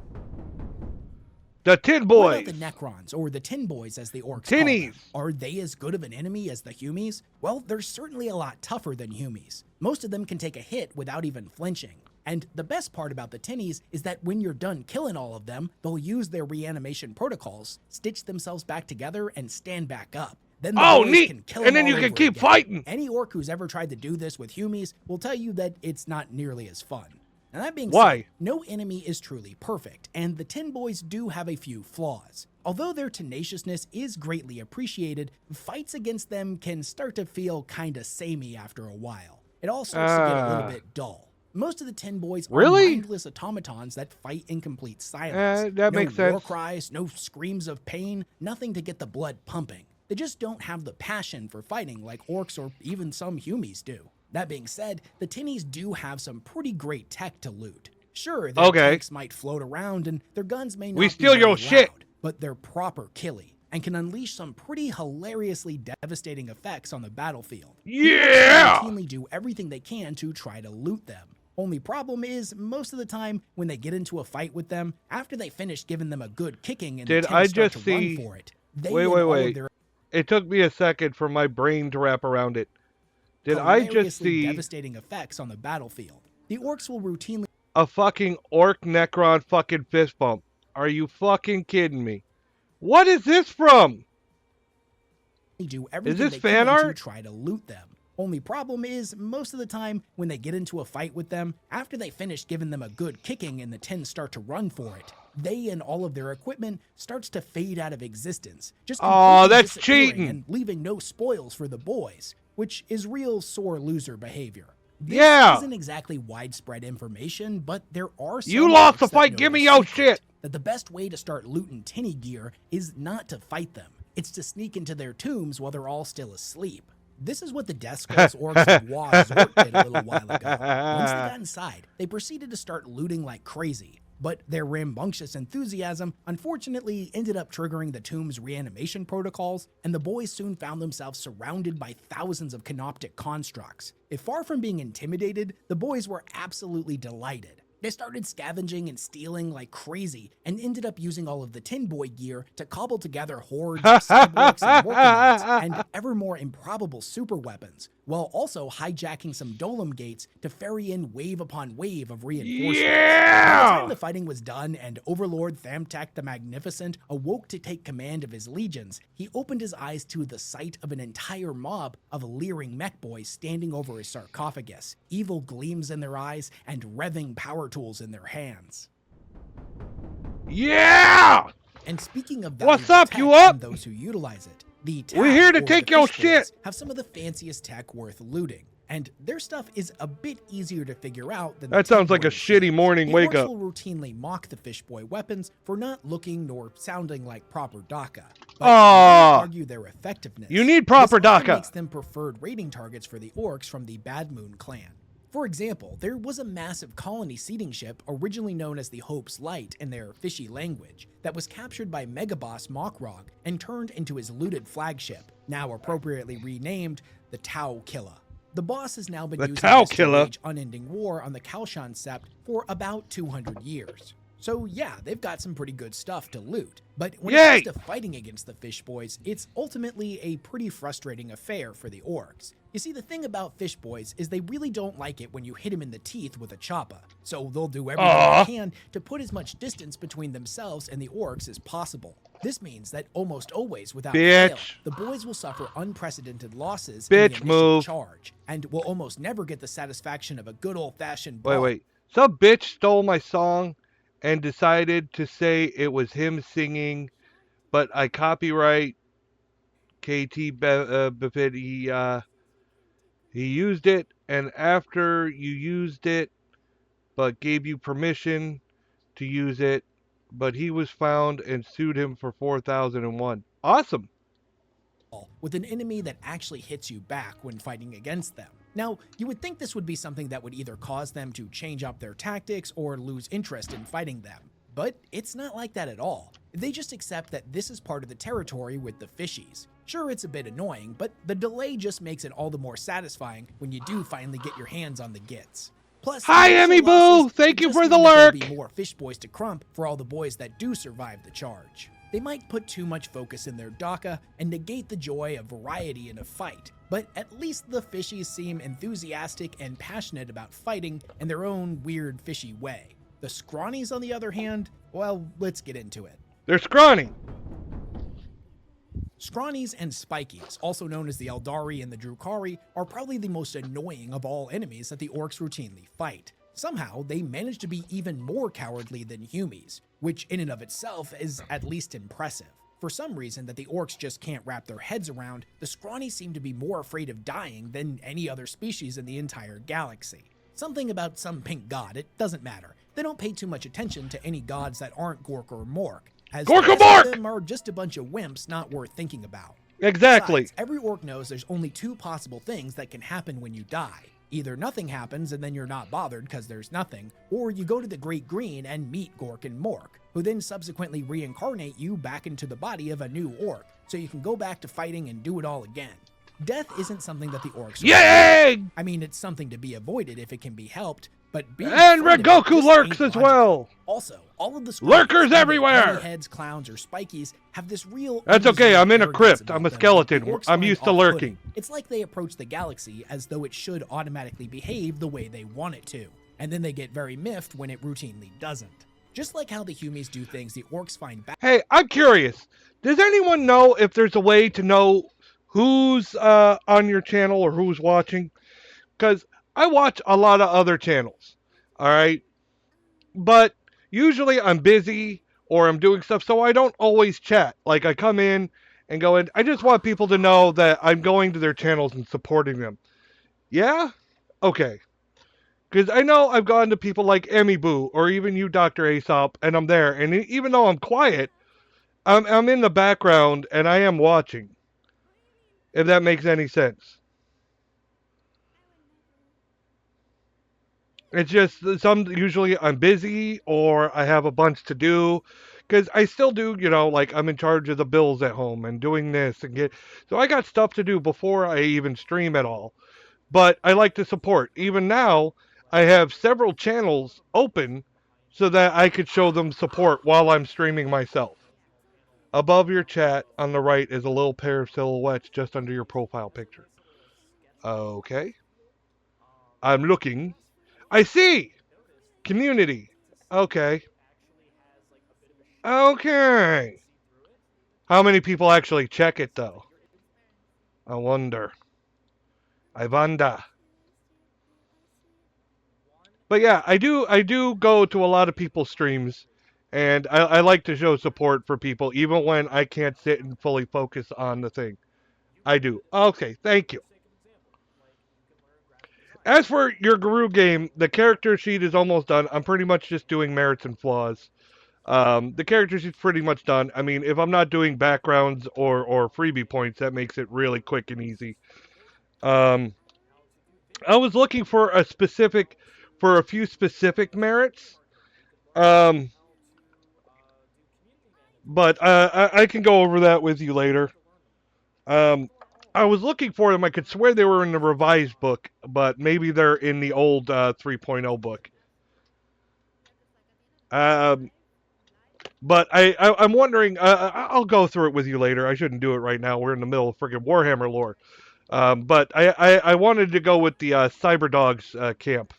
The Tin What Boys. about the Necrons, or the Tin Boys as the Orcs Tinnies. call them? Are they as good of an enemy as the Humies? Well, they're certainly a lot tougher than Humies. Most of them can take a hit without even flinching. And the best part about the Tinnies is that when you're done killing all of them, they'll use their reanimation protocols, stitch themselves back together, and stand back up. Then the Oh, boys neat! can kill And them then you all can over keep again. fighting. Any orc who's ever tried to do this with Humies will tell you that it's not nearly as fun. And that being Why? said, no enemy is truly perfect, and the Tin Boys do have a few flaws. Although their tenaciousness is greatly appreciated, fights against them can start to feel kinda samey after a while. it all starts to get a little bit dull. Most of the Tin Boys are Really? mindless automatons that fight in complete silence. That no makes war sense. cries, no screams of pain, nothing to get the blood pumping. They just don't have the passion for fighting like orcs or even some humies do. That being said, the Tinnies do have some pretty great tech to loot. Sure, their tanks might float around and their guns may not be steal your very shit. loud, but they're proper killy and can unleash some pretty hilariously devastating effects on the battlefield. Yeah! They routinely do everything they can to try to loot them. Only problem is, most of the time, when they get into a fight with them, after they finish giving them a good kicking and Did the I Tins start just to run see- for it, they Wait, and wait, all of wait. their It took me a second for my brain to wrap around it. Did I just hilariously see devastating effects on the battlefield. The orcs will routinely a fucking orc Necron fucking fist bump? Are you fucking kidding me? What is this from? do everything this they fan can to art? try to loot them. Only problem is, most of the time, when they get into a fight with them, after they finish giving them a good kicking and the Tins start to run for it, they and all of their equipment starts to fade out of existence. Just completely that's disappearing cheating. and leaving no spoils for the boys, which is real sore loser behavior. This Yeah. isn't exactly widespread information, but there are some You lost orcs the that fight, know give the me your secret, shit. that the best way to start looting tinny gear is not to fight them. It's to sneak into their tombs while they're all still asleep. This is what the Death Skulls orcs of Wa Zort did a little while ago. Once they got inside, they proceeded to start looting like crazy. But their rambunctious enthusiasm unfortunately ended up triggering the tomb's reanimation protocols, and the boys soon found themselves surrounded by thousands of canoptic constructs. If far from being intimidated, the boys were absolutely delighted. They started scavenging and stealing like crazy and ended up using all of the Tin Boy gear to cobble together hordes of cyborgs and Morkanites and ever more improbable super weapons, while also hijacking some Dolem gates to ferry in wave upon wave of reinforcements. By the time the fighting was done and Overlord Thamtak the Magnificent awoke to take command of his legions, he opened his eyes to the sight of an entire mob of leering mech boys standing over his sarcophagus, evil gleams in their eyes and revving power tools in their hands. Yeah! And speaking of What's valuable up, tech you up? and those who utilize it, the We're here to Tau, or take the your Fish shit. Boys, have some of the fanciest tech worth looting, and their stuff is a bit easier to figure out than That the Tin sounds like Boy a shitty machines. morning The wake orcs up. will routinely mock the Fish Boy weapons for not looking nor sounding like proper DACA. But Aw. they argue their effectiveness. You need proper This often DACA. makes them preferred raiding targets for the orcs from the Bad Moon clan. For example, there was a massive colony seeding ship originally known as the Hope's Light in their fishy language that was captured by Megaboss Mokrog and turned into his looted flagship, now appropriately renamed the Tau Killer. The boss has now been The using Tau this to Killer? wage unending war on the Kalshan Sept for about 200 years. So yeah, they've got some pretty good stuff to loot. But when it Yay! comes to fighting against the Fish Boys, it's ultimately a pretty frustrating affair for the orcs. You see, the thing about Fish Boys is they really don't like it when you hit them in the teeth with a choppa, so they'll do everything Aw. they can to put as much distance between themselves and the orcs as possible. This means that almost always, without fail, Bitch. the boys will suffer unprecedented losses in the Bitch initial move. charge, and will almost never get the satisfaction of a good old-fashioned Wait. Some bitch stole my song and decided to say it was him singing, but I copyright KT Buffett. He used it, and after you used it, but gave you permission to use it, but he was found and sued him for 4,001. Awesome. with an enemy that actually hits you back when fighting against them. Now, you would think this would be something that would either cause them to change up their tactics or lose interest in fighting them. But it's not like that at all. They just accept that this is part of the territory with the fishies. Sure, it's a bit annoying, but the delay just makes it all the more satisfying when you do finally get your hands on the gits. Plus, Hi, the initial Emmy Boo! losses Thank you just for the mean that there'll lurk! be more fish boys to crump for all the boys that do survive the charge. They might put too much focus in their DACA and negate the joy of variety in a fight, but at least the fishies seem enthusiastic and passionate about fighting in their own weird fishy way. The scrawnies, on the other hand, well, let's get into it. They're scrawny. Scrawnies and Spikies, also known as the Eldari and the Drukari, are probably the most annoying of all enemies that the Orks routinely fight. Somehow, they manage to be even more cowardly than Humies, which in and of itself is at least impressive. For some reason that the orcs just can't wrap their heads around, the scrawnies seem to be more afraid of dying than any other species in the entire galaxy. Something about some pink god, it doesn't matter. They don't pay too much attention to any gods that aren't Gork or Mork, as Gork the or rest Mork! of them are just a bunch of wimps not worth thinking about. Exactly. Besides, every orc knows there's only two possible things that can happen when you die. Either nothing happens and then you're not bothered because there's nothing, or you go to the Great Green and meet Gork and Mork, who then subsequently reincarnate you back into the body of a new orc, so you can go back to fighting and do it all again. Death isn't something that the orcs Yay! I mean, it's something to be avoided if it can be helped, but being And afraid of it Rengoku just lurks ain't as logical. well. Also, all of the Lurkers everywhere! heads, clowns, or spikies have this real. That's okay, unreasonable I'm in a arrogance crypt. about I'm a them that skeleton. the orcs I'm find used to off-putting. lurking. It's like they approach the galaxy as though it should automatically behave the way they want it to, and then they get very miffed when it routinely doesn't. Just like how the Humies do things the orcs find back. Hey, I'm curious. Does anyone know if there's a way to know who's on your channel or who's watching? Because I watch a lot of other channels, all right? But usually I'm busy or I'm doing stuff, so I don't always chat. Like, I come in and go in. I just want people to know that I'm going to their channels and supporting them. Yeah? Okay. Because I know I've gone to people like Emmy Boo or even you, Dr. Aesop, and I'm there. And even though I'm quiet, I'm in the background and I am watching. If that makes any sense. It's just usually I'm busy or I have a bunch to do. Because I still do, like I'm in charge of the bills at home and doing this and so I got stuff to do before I even stream at all. But I like to support. Even now, I have several channels open so that I could show them support while I'm streaming myself. Above your chat on the right is a little pair of silhouettes just under your profile picture. Okay. I'm looking. I see! Community. Okay. Okay. How many people actually check it, though? I wonder. But yeah, I do go to a lot of people's streams, and I like to show support for people, even when I can't sit and fully focus on the thing. I do. Okay, thank you. As for your Guru game, the character sheet is almost done. I'm pretty much just doing merits and flaws. The character sheet's pretty much done. I mean, if I'm not doing backgrounds or freebie points, that makes it really quick and easy. I was looking for a few specific merits. But I can go over that with you later. I was looking for them. I could swear they were in the revised book, but maybe they're in the old 3.0 book. But I'm wondering, I'll go through it with you later. I shouldn't do it right now. We're in the middle of friggin' Warhammer lore. But I wanted to go with the Cyberdogs camp.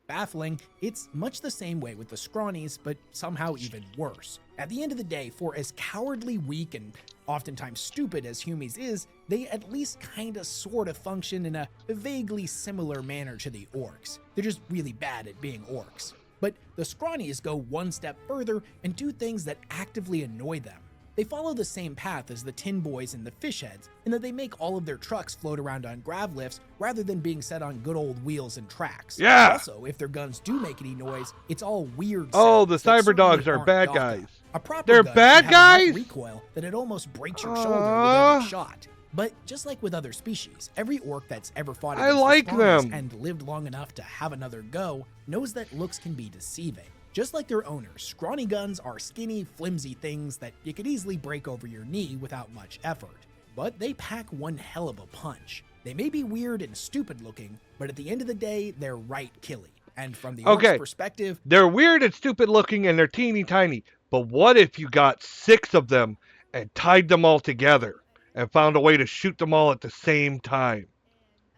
Baffling, it's much the same way with the scrawnies, but somehow even worse. At the end of the day, for as cowardly, weak, and oftentimes stupid as Humies is, they at least kinda sorta function in a vaguely similar manner to the orcs. They're just really bad at being orcs. But the scrawnies go one step further and do things that actively annoy them. They follow the same path as the tin boys and the fish heads, in that they make all of their trucks float around on grav lifts rather than being set on good old wheels and tracks. Yeah! Also, if their guns do make any noise, it's all weird Oh, sounds the that Cyberdogs certainly are aren't bad dog guys. A proper They're gun bad should have enough guys? recoil that it almost breaks your shoulder with every shot. But just like with other species, every orc that's ever fought I against like the scrawnies them. and lived long enough to have another go knows that looks can be deceiving. Just like their owners, scrawny guns are skinny, flimsy things that you could easily break over your knee without much effort. But they pack one hell of a punch. They may be weird and stupid looking, but at the end of the day, they're right killy. And from the orc's perspective, they're weird and stupid looking and they're teeny tiny. But what if you got 6 of them and tied them all together and found a way to shoot them all at the same time?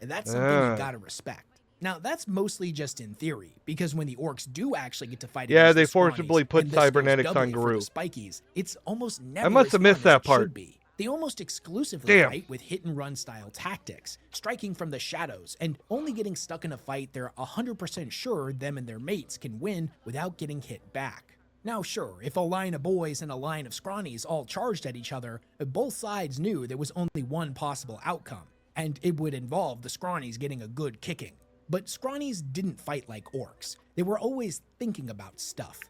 and that's something you gotta respect. Now, that's mostly just in theory, because when the orcs do actually get to fight against they the forcibly scrawnies, put and this goes cybernetics doubly on for Guru. the spikies, it's almost never I must as have missed fun as that it part. should be. They almost exclusively Damn. fight with hit-and-run style tactics, striking from the shadows, and only getting stuck in a fight they're 100% sure them and their mates can win without getting hit back. Now sure, if a line of boys and a line of scrawnies all charged at each other, both sides knew there was only one possible outcome, and it would involve the scrawnies getting a good kicking. But scrawnies didn't fight like orcs. They were always thinking about stuff.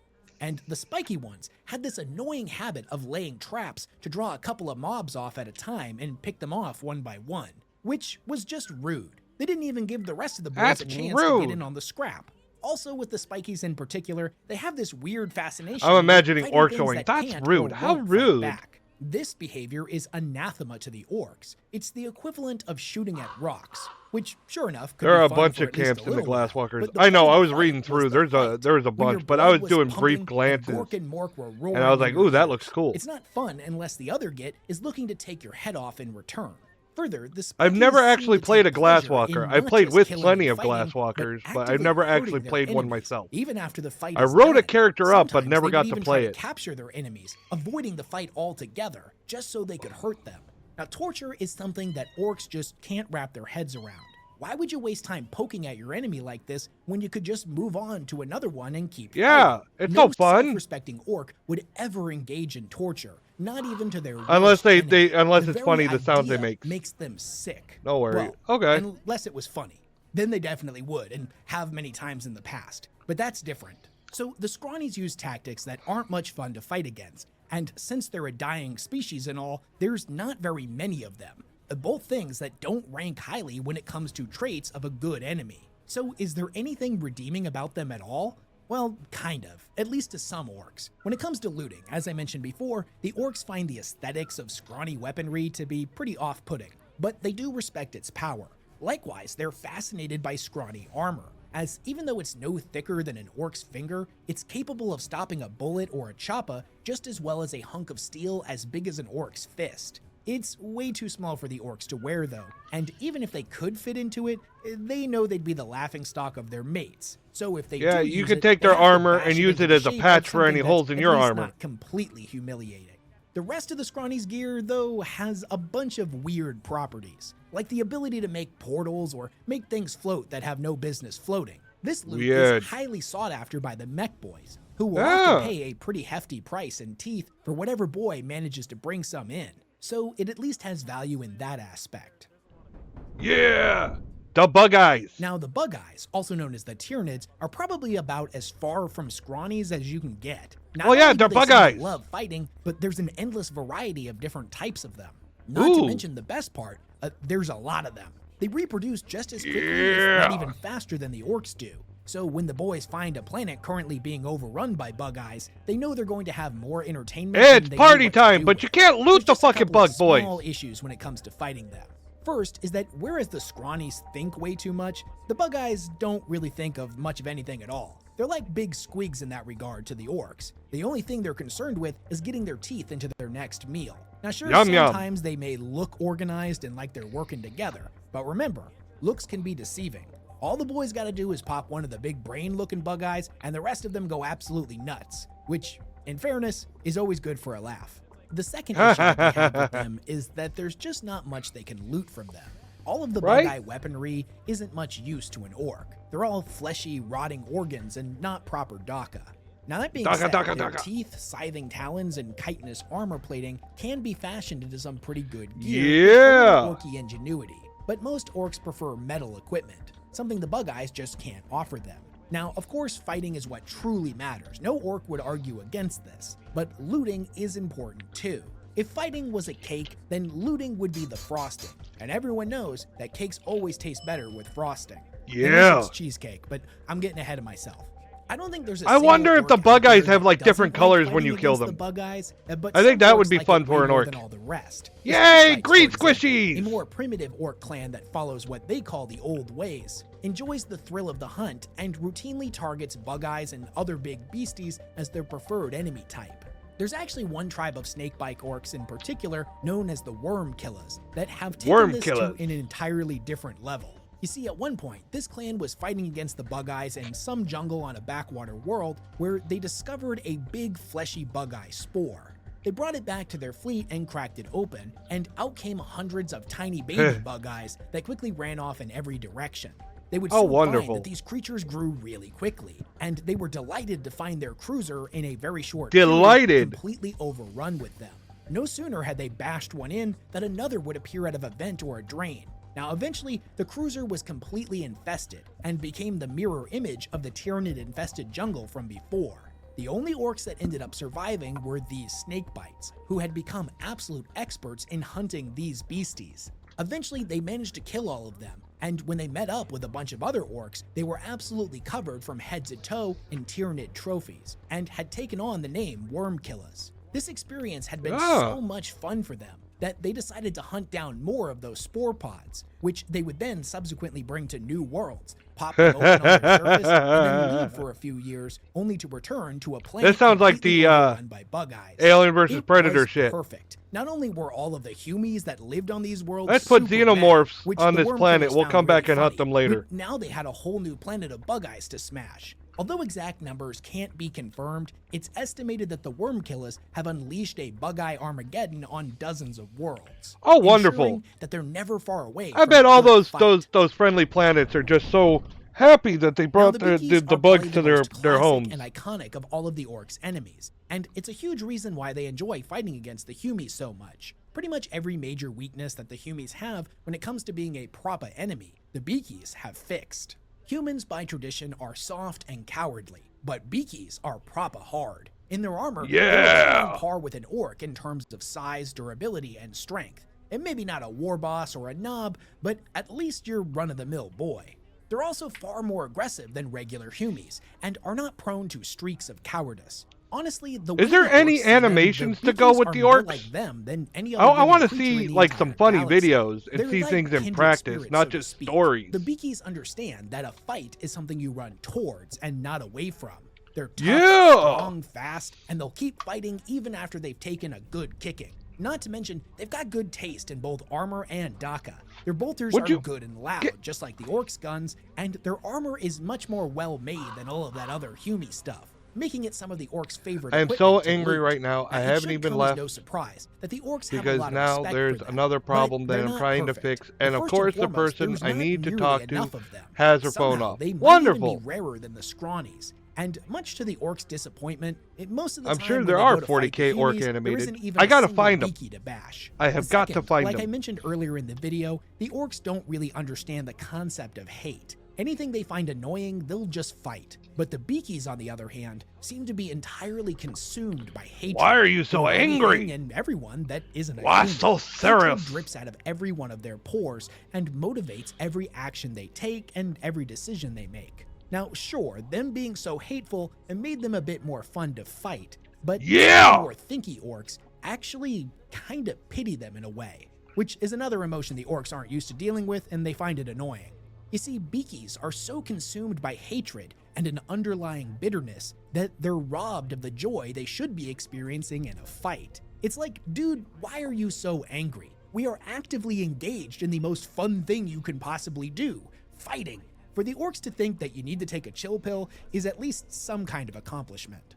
And the spiky ones had this annoying habit of laying traps to draw a couple of mobs off at a time and pick them off one by one, which was just rude. They didn't even give the rest of the boys That's a chance rude. to get in on the scrap. Also, with the spikies in particular, they have this weird fascination. I'm imagining with fighting orcs things going, that "That's can't rude. or How won't fight rude." back. This behavior is anathema to the orcs. It's the equivalent of shooting at rocks, which, sure enough, could There be are a fun bunch for of at least camps a in the little while, Glasswalkers. but the I know, point I of was the reading fight through. was There's the a fight. there was a When your bunch, but I blood was doing pumping brief and glances. Gork and Mork were roaring And I was in like, your ooh, that ears. looks cool. It's not fun unless the other git is looking to take your head off in return. Further, the I've Spikies never seem actually to played a take pleasure Glasswalker. in I not played just with killing plenty and of fighting, Glasswalkers, but I've actively never hurting actually their played one enemies, myself. Even after the fight I is wrote a done. character up, but Sometimes never they got would to even play try it. capture their enemies, avoiding the fight altogether, just so they could hurt them. Now, torture is something that orcs just can't wrap their heads around. Why would you waste time poking at your enemy like this when you could just move on to another one and keep Yeah, fighting? it's no no fun. self-respecting orc would ever engage in torture, not even to their Unless worst enemy. unless The it's very funny the sounds they idea make. makes them sick. No worry. Well, Okay. unless it was funny. Then they definitely would, and have many times in the past. But that's different. So the scrawnies use tactics that aren't much fun to fight against, and since they're a dying species and all, there's not very many of them. Both things that don't rank highly when it comes to traits of a good enemy. So is there anything redeeming about them at all? Well, kind of, at least to some orcs. When it comes to looting, as I mentioned before, the orcs find the aesthetics of scrawny weaponry to be pretty off-putting, but they do respect its power. Likewise, they're fascinated by scrawny armor, as even though it's no thicker than an orc's finger, it's capable of stopping a bullet or a choppa just as well as a hunk of steel as big as an orc's fist. It's way too small for the orcs to wear though, and even if they could fit into it, they know they'd be the laughingstock of their mates. So if they Yeah, do you use can it, take they their have to armor bash and it use into it the as a shape of patch for any something holes that's in your at least armor. not completely humiliating. The rest of the scrawny's gear, though, has a bunch of weird properties, like the ability to make portals or make things float that have no business floating. This loot Weird. is highly sought after by the mech boys, who will Yeah. often pay a pretty hefty price in teeth for whatever boy manages to bring some in. So it at least has value in that aspect. Yeah! The bug eyes. Now, the bug eyes, also known as the Tyranids, are probably about as far from scrawnies as you can get. Not Well, yeah, only do they're they bug seem to eyes. love fighting, but there's an endless variety of different types of them. Not to Ooh. mention the best part, there's a lot of them. They reproduce just as quickly, if Yeah. not even faster than the orcs do. So when the boys find a planet currently being overrun by bug eyes, they know they're going to have more entertainment. It's than they know party what to time, do but with. you can't loot There's the just a fucking couple of bug boys. small issues when it comes to fighting them. First is that whereas the scrawnies think way too much, the bug eyes don't really think of much of anything at all. They're like big squigs in that regard to the orcs. The only thing they're concerned with is getting their teeth into their next meal. Now sure, Yum, yum. sometimes they may look organized and like they're working together, but remember, looks can be deceiving. All the boys gotta do is pop one of the big brain-looking bug eyes, and the rest of them go absolutely nuts, which, in fairness, is always good for a laugh. The second issue that they have with them is that there's just not much they can loot from them. All of the Right? bug eye weaponry isn't much use to an orc. They're all fleshy, rotting organs and not proper daka. Now that being said, their teeth, scything talons, and chitinous armor plating can be fashioned into some pretty good gear. Yeah. With orky ingenuity. But most orcs prefer metal equipment, something the bug eyes just can't offer them. Now, of course, fighting is what truly matters. No orc would argue against this, but looting is important too. If fighting was a cake, then looting would be the frosting, and everyone knows that cakes always taste better with frosting. Yeah. Unless it's cheesecake, but I'm getting ahead of myself. I don't think there's a I single wonder if orc the out bug there eyes that have, like, doesn't different like colors when fighting you kill against them. The bug eyes, but I think some that would orcs be like fun it for way an more orc. than all the rest. Yay, Strike, for green example, squishies! A more primitive orc clan that follows what they call the old ways, enjoys the thrill of the hunt, and routinely targets bug eyes and other big beasties as their preferred enemy type. There's actually one tribe of snakebite orcs in particular, known as the Worm Killers, that have taken Worm this Killers. to an entirely different level. You see, at one point, this clan was fighting against the bug eyes in some jungle on a backwater world where they discovered a big fleshy bug eye spore. They brought it back to their fleet and cracked it open, and out came hundreds of tiny baby bug eyes that quickly ran off in every direction. They would Oh, soon wonderful. find that these creatures grew really quickly, and they were delighted to find their cruiser in a very short Delighted. period completely overrun with them. No sooner had they bashed one in than another would appear out of a vent or a drain. Now, eventually, the cruiser was completely infested and became the mirror image of the Tyranid-infested jungle from before. The only orcs that ended up surviving were these snakebites, who had become absolute experts in hunting these beasties. Eventually, they managed to kill all of them, and when they met up with a bunch of other orcs, they were absolutely covered from head to toe in Tyranid trophies, and had taken on the name Wormkillers. This experience had been so much fun for them that they decided to hunt down more of those spore pods, which they would then subsequently bring to new worlds, pop them open on their surface, and then leave for a few years, only to return to a planet This sounds like completely the overrun by bug eyes. Alien versus It Predator was shit. Perfect. Not only were all of the humies that lived on these worlds Let's put super xenomorphs mad, which on the this Worm planet. Killers We'll found come back really and hunt funny, them later. but now they had a whole new planet of bug eyes to smash. Although exact numbers can't be confirmed, it's estimated that the Worm Killers have unleashed a bug-eye Armageddon on dozens of worlds. Oh, wonderful. ensuring that they're never far away I from bet a all good fight. those friendly planets are just so happy that they Now, brought the the Beakies are bugs probably to the most their classic homes. and iconic of all of the Orcs' enemies, and it's a huge reason why they enjoy fighting against the Humies so much. Pretty much every major weakness that the Humies have when it comes to being a proper enemy, the Beakies have fixed. Humans by tradition are soft and cowardly, but Beakies are proper hard. In their armor, they're on par with an orc in terms of size, durability, and strength. And maybe not a war boss or a knob, but at least your run-of-the-mill boy. They're also far more aggressive than regular Humies, and are not prone to streaks of cowardice. Honestly, the way Is there the any orcs see them, animations the to go Beakies with are the more orcs? like them than any I other want to living creature see in the like some entire funny galaxy. videos and They're see like things in kindred practice, spirits, not so to just speak. stories. The Beakies understand that a fight is something you run towards and not away from. They're tough, Yeah. strong, fast, and they'll keep fighting even after they've taken a good kicking. Not to mention, they've got good taste in both armor and Daka. Their bolters Would are you good and loud, just like the Orcs' guns, and their armor is much more well-made than all of that other Humie stuff, making it some of the Orcs' favorite I am equipment so to angry loot. right now. I It haven't should even come as left no surprise that the Orcs have a because lot of now respect there's for them, another but problem that they're I'm not trying to perfect. fix, and of First course the foremost, person there's I not need to nearly talk to enough of them. has her phone Somehow, off. they might Wonderful. even be rarer than the scrawnies. And much to the Orcs' disappointment, most of the I'm time sure when there they are go to fight 40K the orc Humies, there animated. isn't even I a gotta single find 'em. Beaky to bash. I have got to Second, find like them. I mentioned earlier in the video, the Orcs don't really understand the concept of hate. Anything they find annoying, they'll just fight. But the Beakies, on the other hand, seem to be entirely consumed by hatred. Why are you so for anything angry? And everyone that isn't a Why human. so Hatred serious? drips out of every one of their pores and motivates every action they take and every decision they make. Now, sure, them being so hateful it made them a bit more fun to fight, but Yeah! the more thinky Orcs actually kind of pity them in a way, which is another emotion the Orcs aren't used to dealing with and they find it annoying. You see, Beakies are so consumed by hatred and an underlying bitterness that they're robbed of the joy they should be experiencing in a fight. It's like, dude, why are you so angry? We are actively engaged in the most fun thing you can possibly do, fighting. For the Orcs to think that you need to take a chill pill is at least some kind of accomplishment.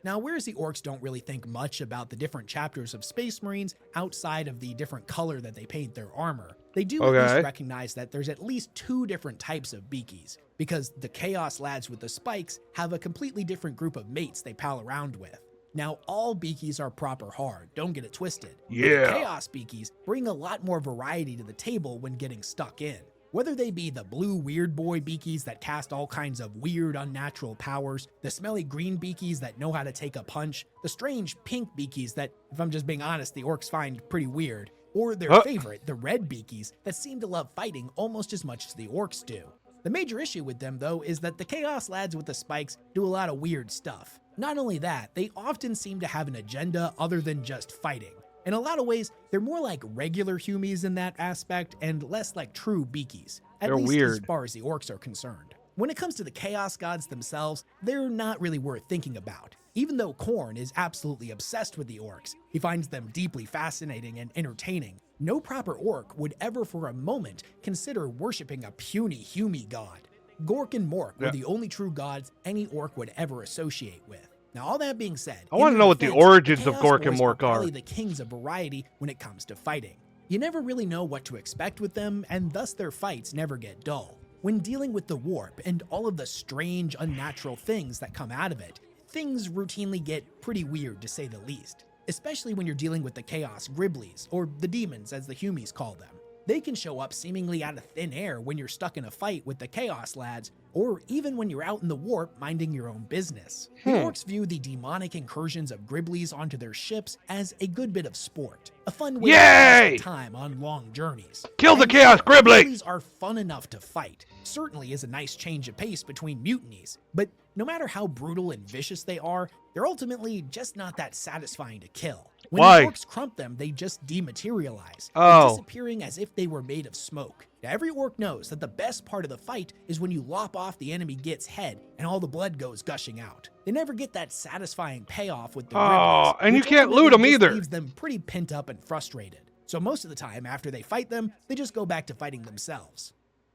Now, whereas the Orcs don't really think much about the different chapters of Space Marines outside of the different color that they paint their armor, they do at least recognize that there's at least two different types of Beakies, because the Chaos lads with the spikes have a completely different group of mates they pal around with. Now, all Beakies are proper hard, don't get it twisted. But the Chaos Beakies bring a lot more variety to the table when getting stuck in. Whether they be the blue weird boy Beakies that cast all kinds of weird unnatural powers, the smelly green Beakies that know how to take a punch, the strange pink Beakies that, if I'm just being honest, the Orcs find pretty weird, or their favorite, the red Beakies that seem to love fighting almost as much as the Orcs do. The major issue with them, though, is that the Chaos lads with the spikes do a lot of weird stuff. Not only that, they often seem to have an agenda other than just fighting. In a lot of ways, they're more like regular Humies in that aspect and less like true Beakies, at least as far as the Orcs are concerned. When it comes to the Chaos Gods themselves, they're not really worth thinking about. Even though Khorne is absolutely obsessed with the Orcs, he finds them deeply fascinating and entertaining. No proper Orc would ever for a moment consider worshipping a puny Humie god. Gork and Mork were the only true gods any Orc would ever associate with. Now, all that being said, I want to know what the origins of Gork and Mork are. Probably the kings of variety when it comes to fighting. You never really know what to expect with them, and thus their fights never get dull. When dealing with the warp and all of the strange, unnatural things that come out of it, things routinely get pretty weird to say the least, especially when you're dealing with the Chaos Griblies, or the demons as the Humies call them. They can show up seemingly out of thin air when you're stuck in a fight with the Chaos Lads, or even when you're out in the warp minding your own business. The Orks view the demonic incursions of Griblies onto their ships as a good bit of sport, a fun way to pass the time on long journeys. Kill the Chaos Gribbly! Griblies are fun enough to fight, certainly is a nice change of pace between mutinies, but no matter how brutal and vicious they are, they're ultimately just not that satisfying to kill. When Why? the Orks crump them, they just dematerialize, disappearing as if they were made of smoke. Now, every Ork knows that the best part of the fight is when you lop off the enemy Git's head and all the blood goes gushing out. They never get that satisfying payoff with the Griblies, and you which can't loot them ultimately just either. leaves them pretty pent up and frustrated. So most of the time, after they fight them, they just go back to fighting themselves.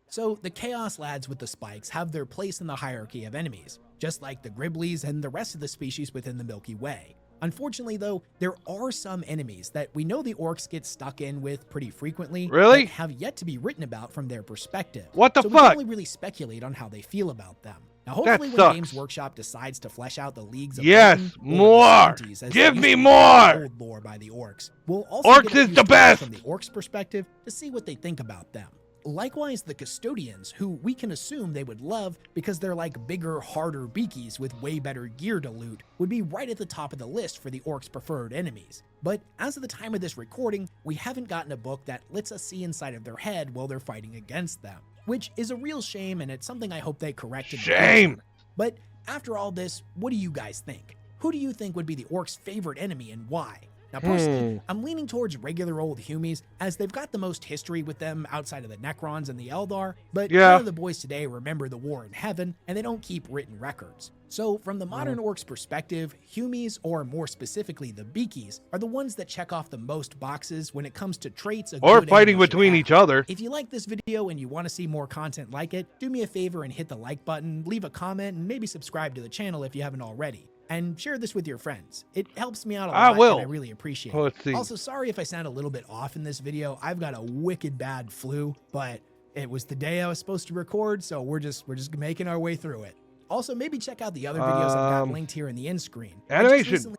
So the Chaos Lads with the spikes have their place in the hierarchy of enemies, just like the Griblies and the rest of the species within the Milky Way. Unfortunately, though, there are some enemies that we know the Orks get stuck in with pretty frequently, Really? that have yet to be written about from their perspective. What the so we fuck? can only really speculate on how they feel about them. Now, hopefully, when sucks. Games Workshop decides to flesh out the leagues of Yes, Titan, or the more! Shanties, as Give they me used to be more! called in old lore by the Orks, we'll also Orks get a is few the stories best! from the Orks' perspective to see what they think about them. Likewise, the Custodians, who we can assume they would love because they're like bigger, harder beakies with way better gear to loot, would be right at the top of the list for the Orcs' preferred enemies. But as of the time of this recording, we haven't gotten a book that lets us see inside of their head while they're fighting against them, which is a real shame, and it's something I hope they correct in the Shame! future. But after all this, what do you guys think? Who do you think would be the Orcs' favorite enemy and why? Now, personally, I'm leaning towards regular old Humies, as they've got the most history with them outside of the Necrons and the Eldar, but none of the boys today remember the war in heaven, and they don't keep written records. So, from the modern Orcs' perspective, Humies, or more specifically the Beakies, are the ones that check off the most boxes when it comes to traits a Or good fighting enemy should between have. each other. If you like this video and you want to see more content like it, do me a favor and hit the like button, leave a comment, and maybe subscribe to the channel if you haven't already. And share this with your friends. It helps me out a lot, I will. and I really appreciate Let's it. see. Also, sorry if I sound a little bit off in this video. I've got a wicked bad flu, but it was the day I was supposed to record, so we're just making our way through it. Also, maybe check out the other videos I've got linked here in the end screen. I just Animation. recently-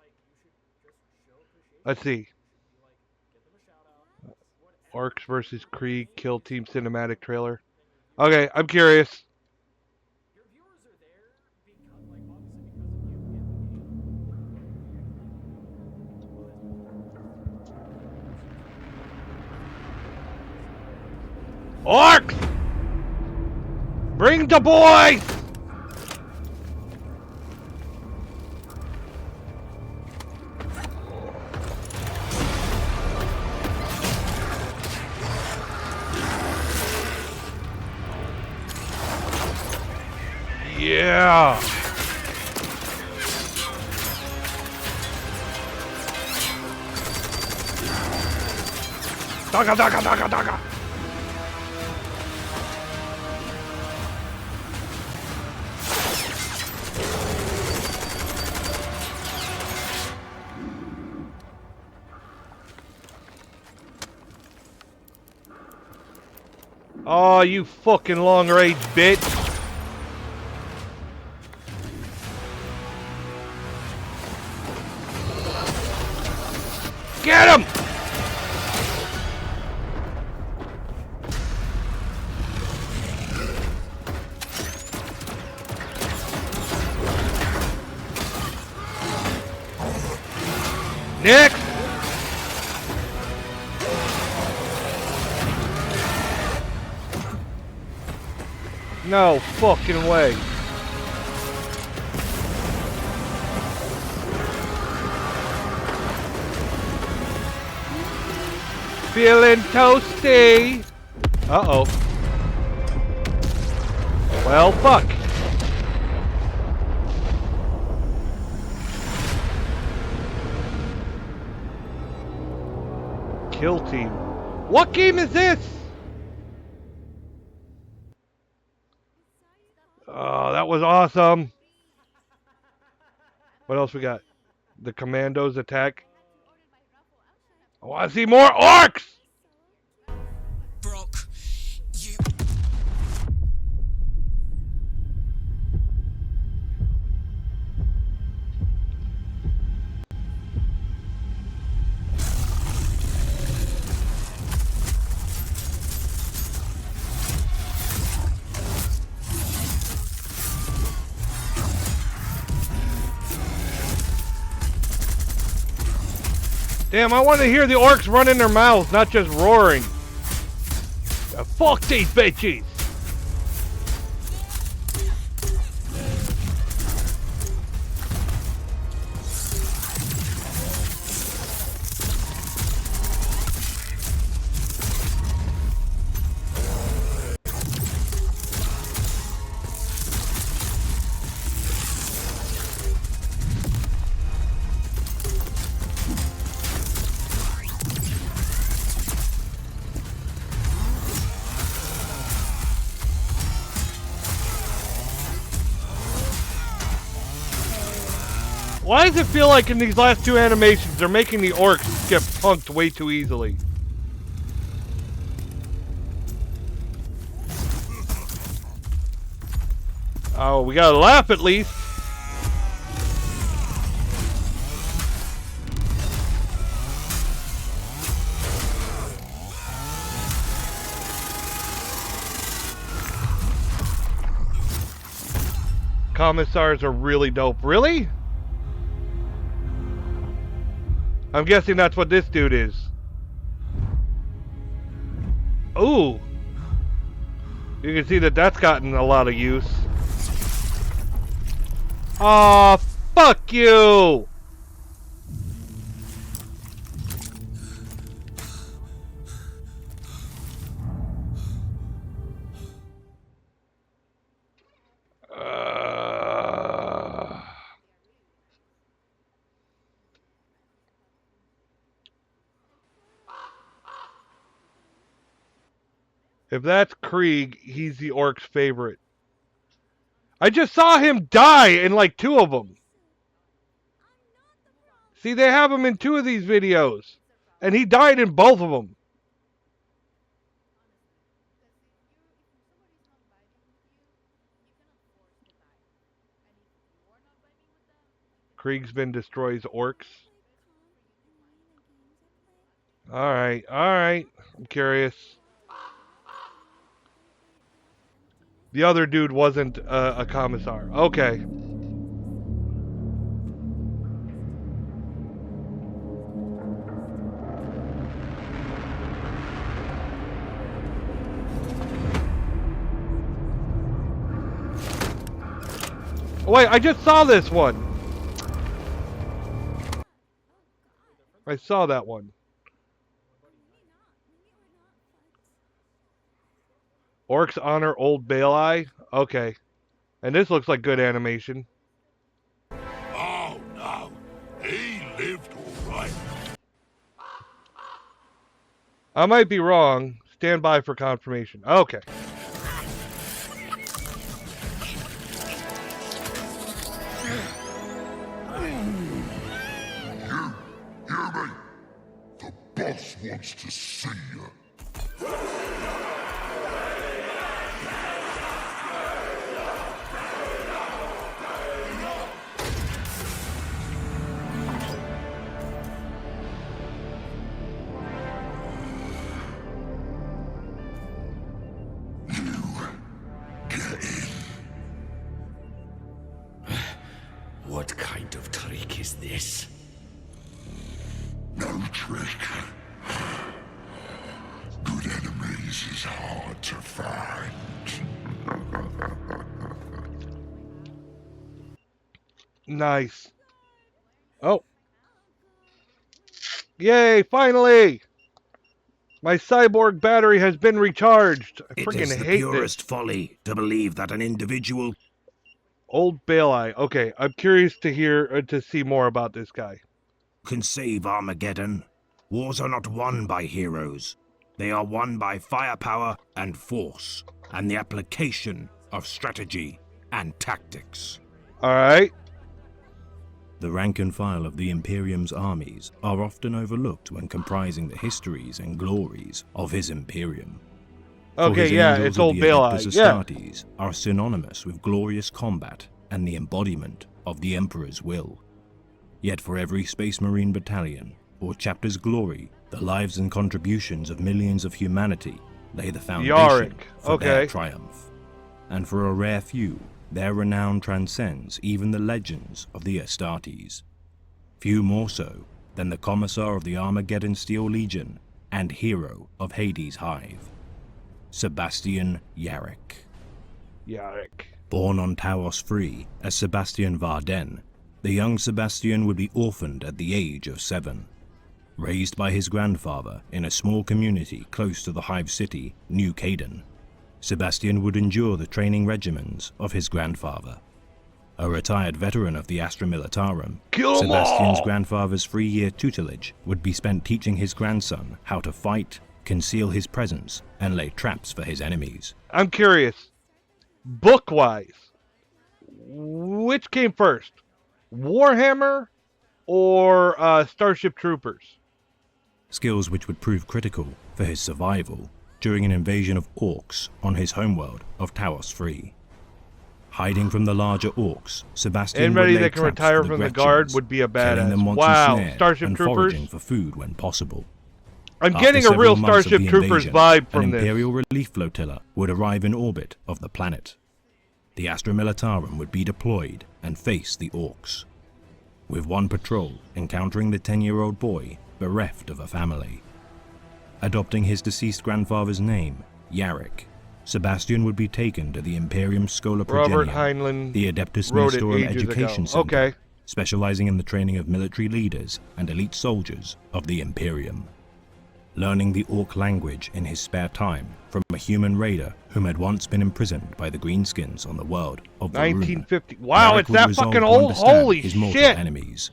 Let's see. Orcs versus Krieg Kill Team Cinematic Trailer. Okay, I'm curious. Orcs! Bring the boys! Yeah! Daga, daga, daga, daga! Oh, you fucking long range bitch! Get him! Next! No fucking way. Feeling toasty. Uh-oh. Well, fuck. Kill team. What game is this? Oh, that was awesome. What else we got? The Commandos attack. I want to see more Orcs! Damn, I want to hear the orcs running their mouths, not just roaring. Fuck these bitches! Why does it feel like in these last two animations they're making the orcs get punked way too easily? Oh, we gotta laugh at least. Commissars are really dope. Really? I'm guessing that's what this dude is. Ooh. You can see that that's gotten a lot of use. Aw, fuck you! If that's Krieg, he's the orc's favorite. I just saw him die in like 2 of them. See, they have him in 2 of these videos. And he died in both of them. Kriegsman destroys orcs. Alright, alright. I'm curious. The other dude wasn't a commissar. Okay. Oh, wait, I just saw this one. I saw that one. Orcs honor old Baelai? Okay. And this looks like good animation. Oh no, he lived alright. I might be wrong. Stand by for confirmation. Okay. Hear me? The boss wants to see you. What kind of trick is this? No trick. Good enemies is hard to find. Nice. Oh. Yay, finally! My cyborg battery has been recharged. I It freaking is the hate purest this. folly to believe that an individual Old Baelai. Okay, I'm curious to hear, to see more about this guy. can save Armageddon. Wars are not won by heroes. They are won by firepower and force, and the application of strategy and tactics. Alright. The rank and file of the Imperium's armies are often overlooked when comprising the histories and glories of his Imperium. For Okay, his yeah, angels it's of old the Baelai. Adeptus Yeah. Astartes are synonymous with glorious combat and the embodiment of the Emperor's will. Yet for every Space Marine battalion or chapter's glory, the lives and contributions of millions of humanity lay the foundation Yorick. for their Okay. triumph. And for a rare few, their renown transcends even the legends of the Astartes. Few more so than the Commissar of the Armageddon Steel Legion and hero of Hades' Hive, Sebastian Yarrick. Yarrick. Born on Taos Free as Sebastian Varden, the young Sebastian would be orphaned at the age of 7. Raised by his grandfather in a small community close to the Hive city, New Caden, Sebastian would endure the training regimens of his grandfather. A retired veteran of the Astra Militarum, Kill 'em Sebastian's all! grandfather's 3-year tutelage would be spent teaching his grandson how to fight, conceal his presence, and lay traps for his enemies. I'm curious. Book-wise, which came first? Warhammer or Starship Troopers? Skills which would prove critical for his survival during an invasion of Orks on his homeworld of Taos Free. Hiding from the larger Orks, Sebastian Anybody would lay that can traps retire for from the Gretchens, guard would be a killing them badass. once Wow, ensnared Starship and Troopers. foraging for food when possible. I'm After getting a several real months of Starship the Troopers invasion, vibe from an this. Imperial relief flotilla would arrive in orbit of the planet. The Astra Militarum would be deployed and face the Orks, with one patrol encountering the 10-year-old boy bereft of a family. Adopting his deceased grandfather's name, Yarrick, Sebastian would be taken to the Imperium Schola Robert Progenium, Heinlein the Adeptus wrote it Ministorum ages Education ago. Center, Okay. specializing in the training of military leaders and elite soldiers of the Imperium. Learning the Ork language in his spare time from a human raider whom had once been imprisoned by the Greenskins on the world of the Rune, 1950. Wow, Yarrick it's would that resolve fucking to old? understand Holy his mortal shit. enemies,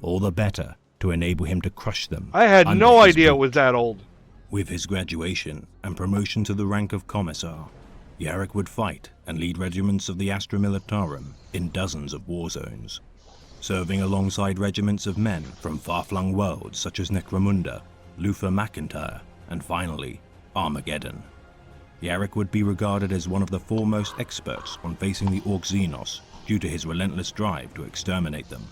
all the better to enable him to crush them. I had under no his idea it boot. was that old. With his graduation and promotion to the rank of Commissar, Yarrick would fight and lead regiments of the Astra Militarum in dozens of war zones, serving alongside regiments of men from far-flung worlds such as Necromunda, Luther McIntyre, and finally, Armageddon. Yarrick would be regarded as one of the foremost experts on facing the Ork Xenos due to his relentless drive to exterminate them,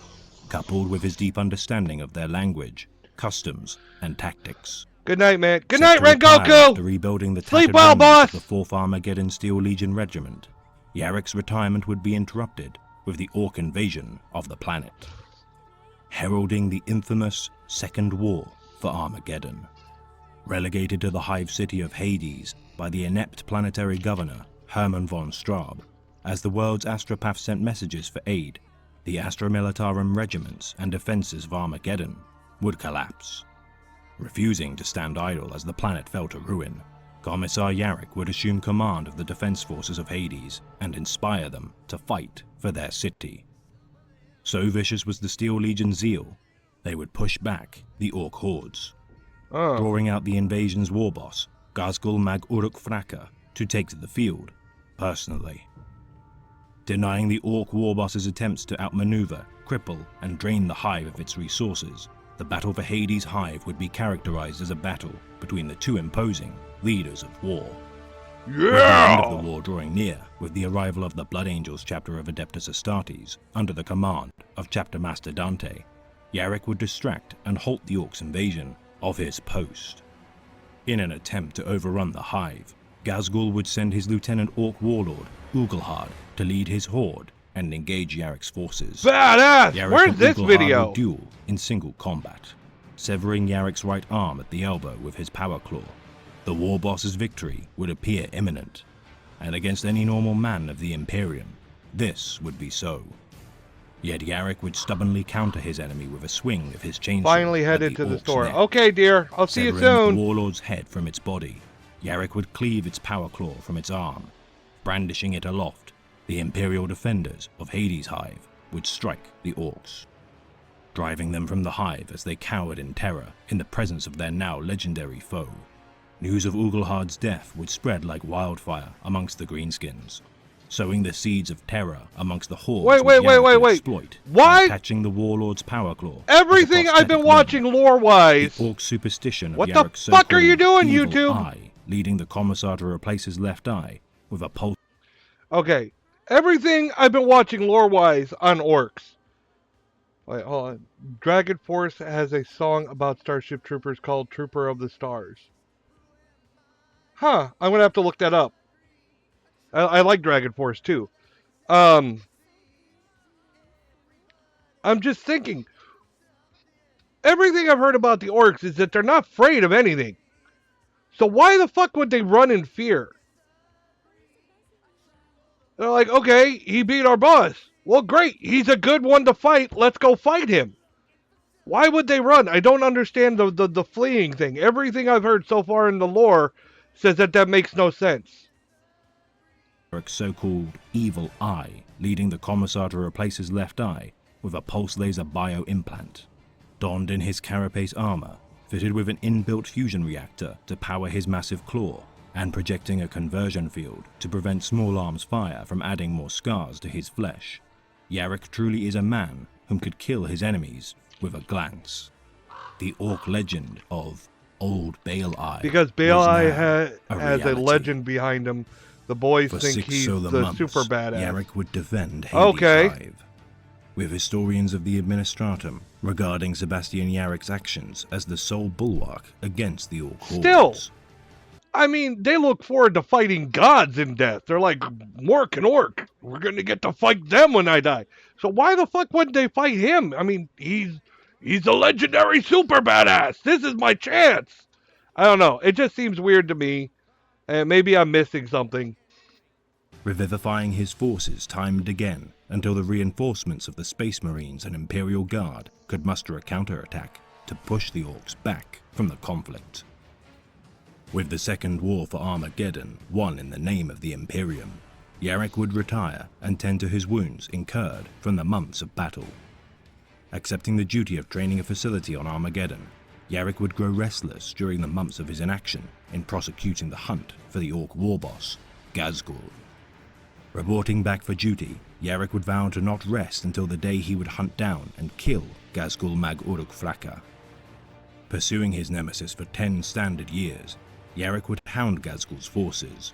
coupled with his deep understanding of their language, customs, and tactics. Good night, man. Good Set night, to retire after Rengoku! rebuilding the Sleep tattered well, remnants boss! of the 4th Armageddon Steel Legion Regiment, Yarrick's retirement would be interrupted with the Ork invasion of the planet, heralding the infamous Second War for Armageddon. Relegated to the hive city of Hades by the inept planetary governor Hermann von Straub, as the world's astropath sent messages for aid, the Astra Militarum regiments and defenses of Armageddon would collapse. Refusing to stand idle as the planet fell to ruin, Commissar Yarrick would assume command of the defense forces of Hades and inspire them to fight for their city. So vicious was the Steel Legion's zeal, they would push back the Ork hordes, drawing out the invasion's war boss, Ghazghkull Mag Uruk Fraka, to take to the field personally. Denying the Ork war boss's attempts to outmaneuver, cripple, and drain the Hive of its resources, the battle for Hades' Hive would be characterized as a battle between the two imposing leaders of war. With the end of the war drawing near, with the arrival of the Blood Angels chapter of Adeptus Astartes, under the command of Chapter Master Dante, Yarrick would distract and halt the Orks' invasion of his post. In an attempt to overrun the Hive, Ghazghkull would send his Lieutenant Ork warlord, Uglhard, to lead his horde and engage Yarrick's forces. Badass! Yarrick Where's and this Uglhard video? would duel in single combat, severing Yarrick's right arm at the elbow with his power claw. The war boss's victory would appear imminent, and against any normal man of the Imperium, this would be so. Yet Yarrick would stubbornly counter his enemy with a swing of his chainsaw. Finally at headed to the Orc's store. neck. Okay, dear. I'll see you Severing soon. the warlord's head from its body, Yarrick would cleave its power claw from its arm. Brandishing it aloft, the Imperial defenders of Hades' Hive would strike the Orks, driving them from the Hive as they cowered in terror in the presence of their now legendary foe. News of Uglhard's death would spread like wildfire amongst the Greenskins, sowing the seeds of terror amongst the hordes. Wait, which Yarrick would wait. exploit Why? by attaching the warlord's power claw. Everything as a I've been prosthetic watching limb. lore-wise. The Orc superstition of What the Yarrick's fuck are you so-called doing, evil YouTube? eye, leading the Commissar to replace his left eye with a pulse. Okay. Everything I've been watching lore-wise on Orks. Wait, hold on. Dragon Force has a song about Starship Troopers called Trooper of the Stars. Huh. I'm going to have to look that up. I like Dragon Force too. I'm just thinking. Everything I've heard about the Orks is that they're not afraid of anything. So why the fuck would they run in fear? They're like, okay, he beat our boss. Well, great. He's a good one to fight. Let's go fight him. Why would they run? I don't understand the fleeing thing. Everything I've heard so far in the lore says that makes no sense. Yarek's so-called evil eye, leading the Commissar to replace his left eye with a pulse laser bio-implant. Donned in his carapace armor, fitted with an inbuilt fusion reactor to power his massive claw, and projecting a conversion field to prevent small arms fire from adding more scars to his flesh. Yarek truly is a man whom could kill his enemies with a glance. The Ork legend of Old Bale Eye. Because Bale was Eye now has a reality. legend behind him. The boys For think 6 he's solar the months, super badass. Yarek would defend Hades Okay. 5. With historians of the Administratum regarding Sebastian Yarek's actions as the sole bulwark against the Ork Still, hordes. I mean, they look forward to fighting gods in death. They're like, Mork and Ork, we're going to get to fight them when I die. So why the fuck wouldn't they fight him? I mean, he's a legendary super badass. This is my chance. I don't know. It just seems weird to me. And maybe I'm missing something. Revivifying his forces time and again until the reinforcements of the Space Marines and Imperial Guard could muster a counterattack to push the Orks back from the conflict. With the Second War for Armageddon won in the name of the Imperium, Yarek would retire and tend to his wounds incurred from the months of battle. Accepting the duty of training a facility on Armageddon, Yarek would grow restless during the months of his inaction in prosecuting the hunt for the Ork war boss, Ghazghul. Reporting back for duty, Yarek would vow to not rest until the day he would hunt down and kill Ghazghul Mag Uruk Fraka. Pursuing his nemesis for 10 standard years, Yarek would hound Ghazghul's forces.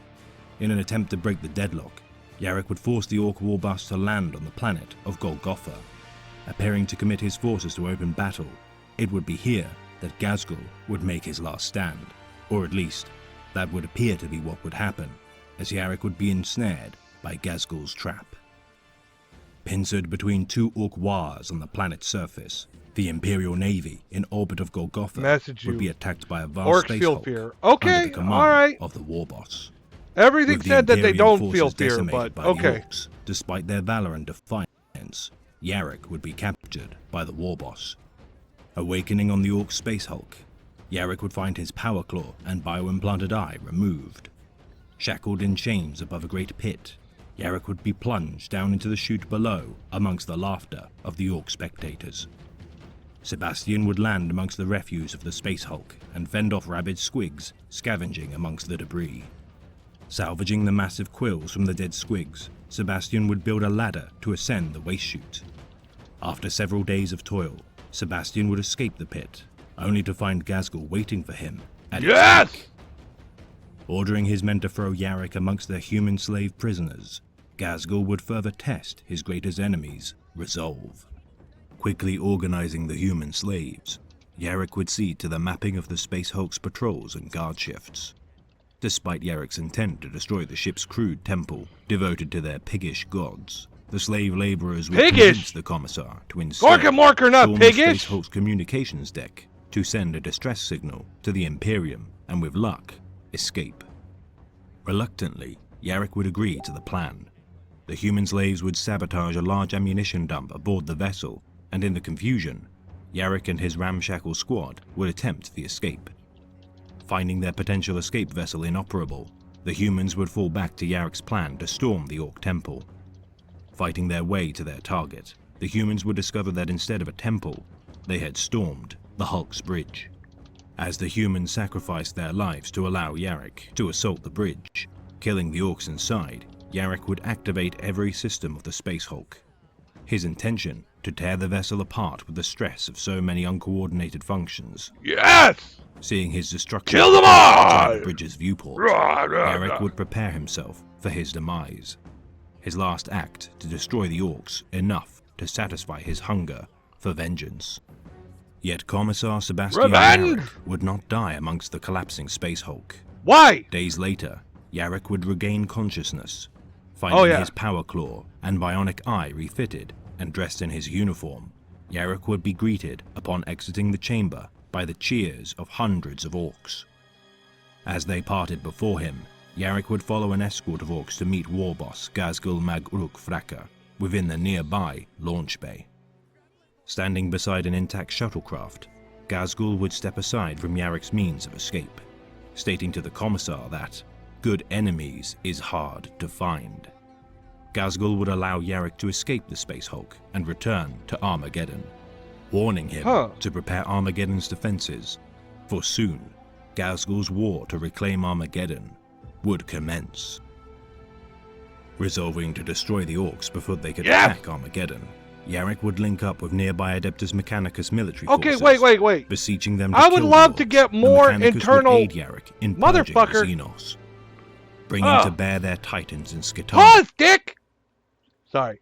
In an attempt to break the deadlock, Yarek would force the Ork war boss to land on the planet of Golgotha. Appearing to commit his forces to open battle, it would be here that Ghazghul would make his last stand, or at least, that would appear to be what would happen, as Yarek would be ensnared by Ghazghul's trap. Pincered between 2 Ork wars on the planet's surface, the Imperial Navy in orbit of Golgotha Message would you. be attacked by a vast Orcs space feel hulk fear. under Okay, the command alright. of the war boss. Everything With the said that they Imperial don't feel forces fear, decimated but by the okay. Orks, despite their valor and defiance, Yarek would be captured by the war boss. Awakening on the Ork space hulk, Yarek would find his power claw and bio-implanted eye removed. Shackled in chains above a great pit, Yarek would be plunged down into the chute below amongst the laughter of the Ork spectators. Sebastian would land amongst the refuse of the space hulk and fend off rabid squigs scavenging amongst the debris. Salvaging the massive quills from the dead squigs, Sebastian would build a ladder to ascend the waste chute. After several days of toil, Sebastian would escape the pit, only to find Ghazghul waiting for him at its Yes! peak. Ordering his men to throw Yarek amongst their human slave prisoners, Ghazghul would further test his greatest enemy's resolve. Quickly organizing the human slaves, Yarek would see to the mapping of the Space Hulk's patrols and guard shifts. Despite Yarek's intent to destroy the ship's crude temple devoted to their piggish gods, the slave laborers would Piggish? convince the Commissar to instead Gork and Mork are not storm the piggish. Space Hulk's communications deck to send a distress signal to the Imperium and, with luck, escape. Reluctantly, Yarek would agree to the plan. The human slaves would sabotage a large ammunition dump aboard the vessel, and in the confusion, Yarek and his ramshackle squad would attempt the escape. Finding their potential escape vessel inoperable, the humans would fall back to Yarek's plan to storm the Ork temple. Fighting their way to their target, the humans would discover that instead of a temple, they had stormed the Hulk's bridge. As the humans sacrificed their lives to allow Yarek to assault the bridge, killing the Orks inside, Yarek would activate every system of the Space Hulk. His intention, to tear the vessel apart with the stress of so many uncoordinated functions. Yes! Seeing his destruction Kill them outside all! the bridge's viewport, Rah, rah, Yarek rah. would prepare himself for his demise. His last act to destroy the Orks enough to satisfy his hunger for vengeance. Yet Commissar Sebastian Revenge! Yarek would not die amongst the collapsing Space Hulk. Why? Days later, Yarek would regain consciousness, finding yeah. his power claw and bionic eye refitted and dressed in his uniform. Yarrick would be greeted upon exiting the chamber by the cheers of hundreds of Orks. As they parted before him, Yarrick would follow an escort of Orks to meet war boss Gazgul Mag Uruk Fraka within the nearby launch bay. Standing beside an intact shuttlecraft, Gazgul would step aside from Yarrick's means of escape, stating to the commissar that good enemies is hard to find. Gazgul would allow Yarrick to escape the Space Hulk and return to Armageddon, warning him to prepare Armageddon's defenses, for soon Gazgul's war to reclaim Armageddon would commence. Resolving to destroy the Orks before they could attack Armageddon, Yarrick would link up with nearby Adeptus Mechanicus military forces, wait. beseeching them to I would kill love the to Orks. get The more Mechanicus internal... would aid Yarrick in purging the Motherfucker. Xenos, bringing to bear their titans in Skitaria. Pause, dick! Sorry.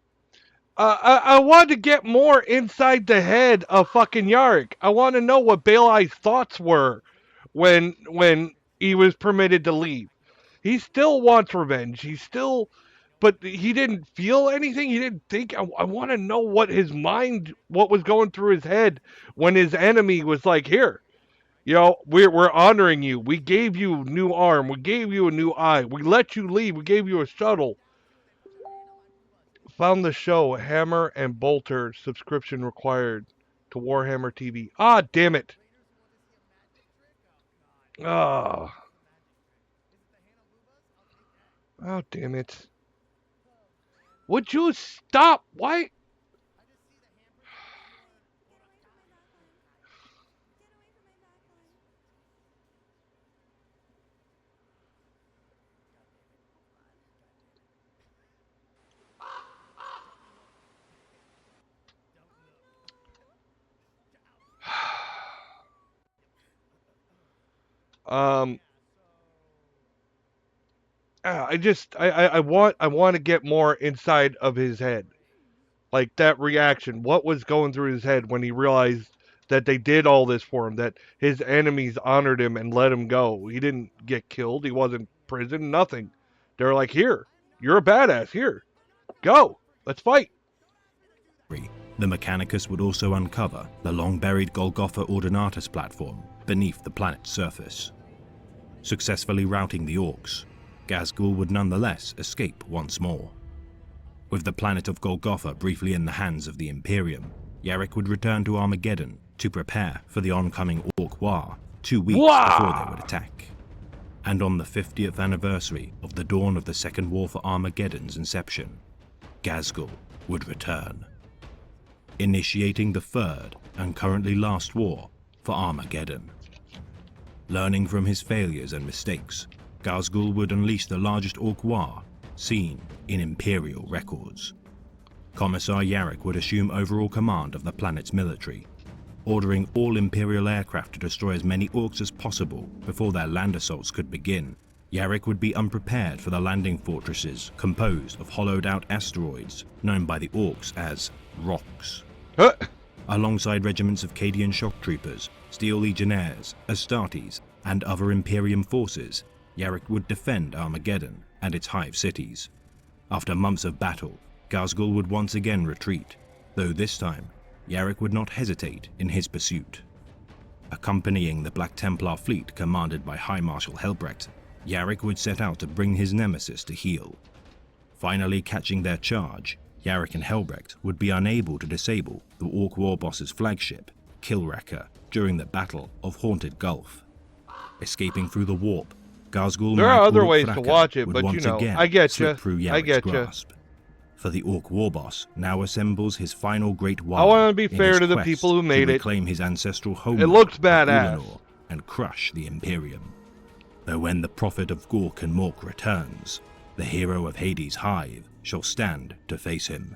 I want to get more inside the head of fucking Yarrick. I want to know what Baelai's thoughts were when he was permitted to leave. He still wants revenge. But he didn't feel anything. He didn't think. I want to know what was going through his head when his enemy was like, here, we're honoring you. We gave you a new arm. We gave you a new eye. We let you leave. We gave you a shuttle. Found the show, Hammer and Bolter, subscription required to Warhammer TV. Ah, damn it. Oh, damn it. Would you stop? Why? I want to get more inside of his head. Like that reaction. What was going through his head when he realized that they did all this for him, that his enemies honored him and let him go. He didn't get killed. He wasn't in prison, nothing. They were like, here, you're a badass. Here, go. Let's fight. The Mechanicus would also uncover the long-buried Golgotha Ordinatus platform beneath the planet's surface. Successfully routing the Orks, Gazgul would nonetheless escape once more. With the planet of Golgotha briefly in the hands of the Imperium, Yarrick would return to Armageddon to prepare for the oncoming Ork War 2 weeks before they would attack. And on the 50th anniversary of the dawn of the Second War for Armageddon's inception, Gazgul would return, initiating the third and currently last war for Armageddon. Learning from his failures and mistakes, Gazgul would unleash the largest Ork War seen in Imperial records. Commissar Yarrick would assume overall command of the planet's military, ordering all Imperial aircraft to destroy as many Orks as possible before their land assaults could begin. Yarrick would be unprepared for the landing fortresses composed of hollowed-out asteroids known by the Orks as Rocks. Alongside regiments of Cadian shock troopers, Steel Legionnaires, Astartes, and other Imperium forces, Yarrick would defend Armageddon and its hive cities. After months of battle, Gazgul would once again retreat, though this time, Yarrick would not hesitate in his pursuit. Accompanying the Black Templar fleet commanded by High Marshal Helbrecht, Yarrick would set out to bring his nemesis to heel. Finally catching their charge, Yarrick and Helbrecht would be unable to disable the Ork War Boss's flagship, Killwrecker, during the Battle of Haunted Gulf. Escaping through the warp, Gazgul There are other Uruk ways to Fraka watch it, would but once you know, again I get slip you. through I Yarrick's get you. grasp. For the Ork War Boss now assembles his final great war. I want to be in fair his to the quest people who made to it. reclaim his ancestral home. It looks badass. And crush the Imperium. Though when the prophet of Gork and Mork returns, the hero of Hades' hive shall stand to face him.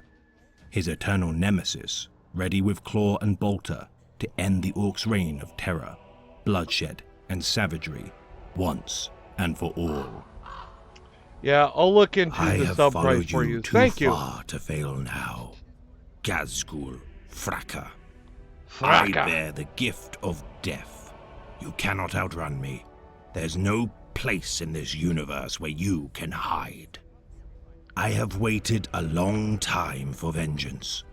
His eternal nemesis, ready with claw and bolter to end the Orcs' reign of terror, bloodshed, and savagery, once and for all. Yeah, I'll look into I the have sub followed price for you. too Thank you. far to fail now. Gazgul Fraka. I bear the gift of death. You cannot outrun me. There's no place in this universe where you can hide. I have waited a long time for vengeance.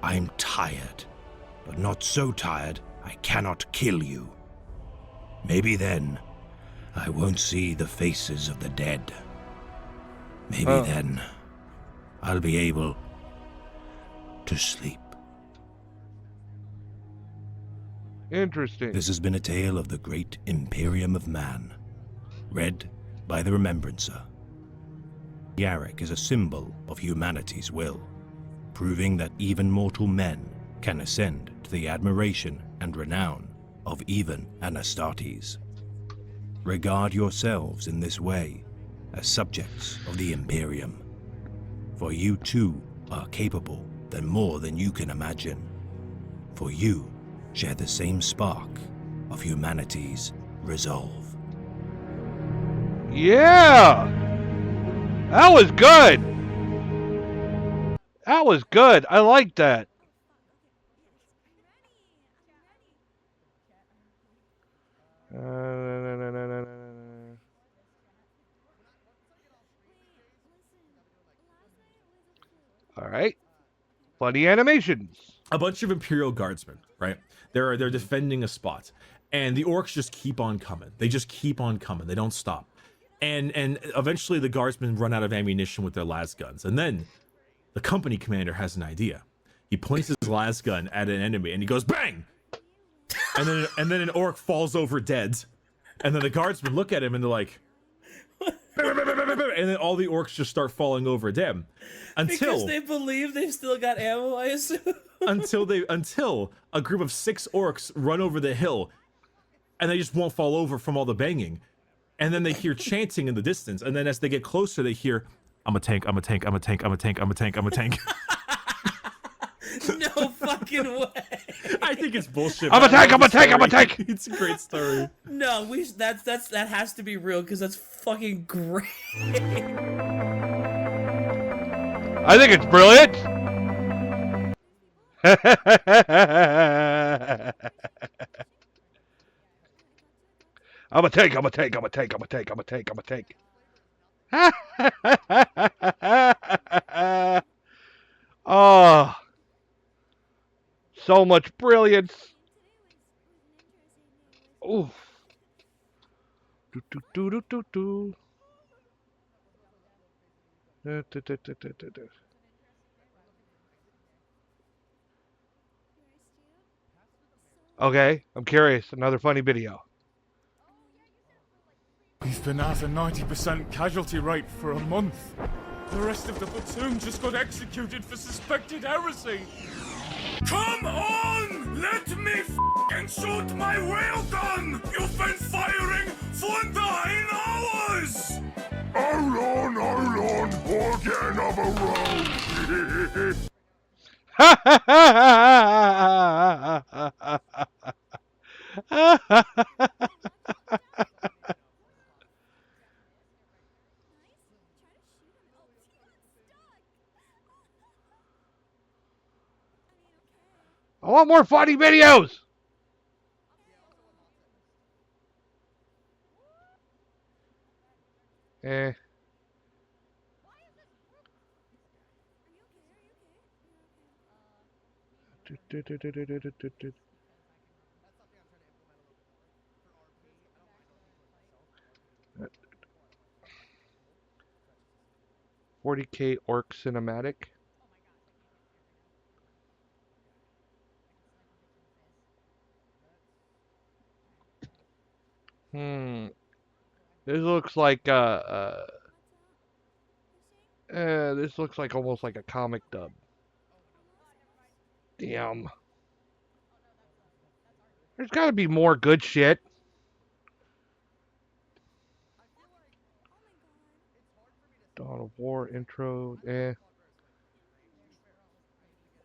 I'm tired. but not so tired I cannot kill you. Maybe then I won't see the faces of the dead. Maybe then I'll be able to sleep. Interesting. This has been a tale of the great Imperium of Man, read by the Remembrancer. Yarrick is a symbol of humanity's will, proving that even mortal men can ascend to the admiration and renown of even Anastartes. Regard yourselves in this way as subjects of the Imperium, for you too are capable than more than you can imagine, for you share the same spark of humanity's resolve. Yeah! That was good! That was good. I like that. All right. Funny animations. A bunch of Imperial guardsmen, right? They're defending a spot, and the orcs just keep on coming. They just keep on coming. They don't stop, and eventually the guardsmen run out of ammunition with their las guns, and then the company commander has an idea. He points his las gun at an enemy, and he goes bang, and then an orc falls over dead, and then the guardsmen look at him and they're like, and then all the orcs just start falling over them because they believe they've still got ammo, I assume. until a group of 6 orcs run over the hill, and they just won't fall over from all the banging, and then they hear chanting in the distance, and then as they get closer they hear, I'm a tank, I'm a tank, I'm a tank, I'm a tank, I'm a tank, I'm a tank. No fucking way. I think it's bullshit. I'm a tank, I'm a tank, I'm a tank. It's a great story. No, that has to be real because that's fucking great. I think it's brilliant. I'm a tank, I'm a tank, I'm a tank, I'm a tank, I'm a tank, I'm a tank. Oh, so much brilliance. Ooh. Do, do, do, do, do, do. Da, da, da, da, da, da, da. Okay, I'm curious. Another funny video. We've been at a 90% casualty rate for a month. The rest of the platoon just got executed for suspected heresy. Come on! Let me f***ing shoot my whale gun! You've been firing for 9 hours! Hold on, we'll get another round. I want more funny videos. Eh. Do, do, do, do, do, do, do, do. 40K Orc cinematic. This looks like this looks like almost like a comic dub. Damn. There's got to be more good shit. Dawn of War intro,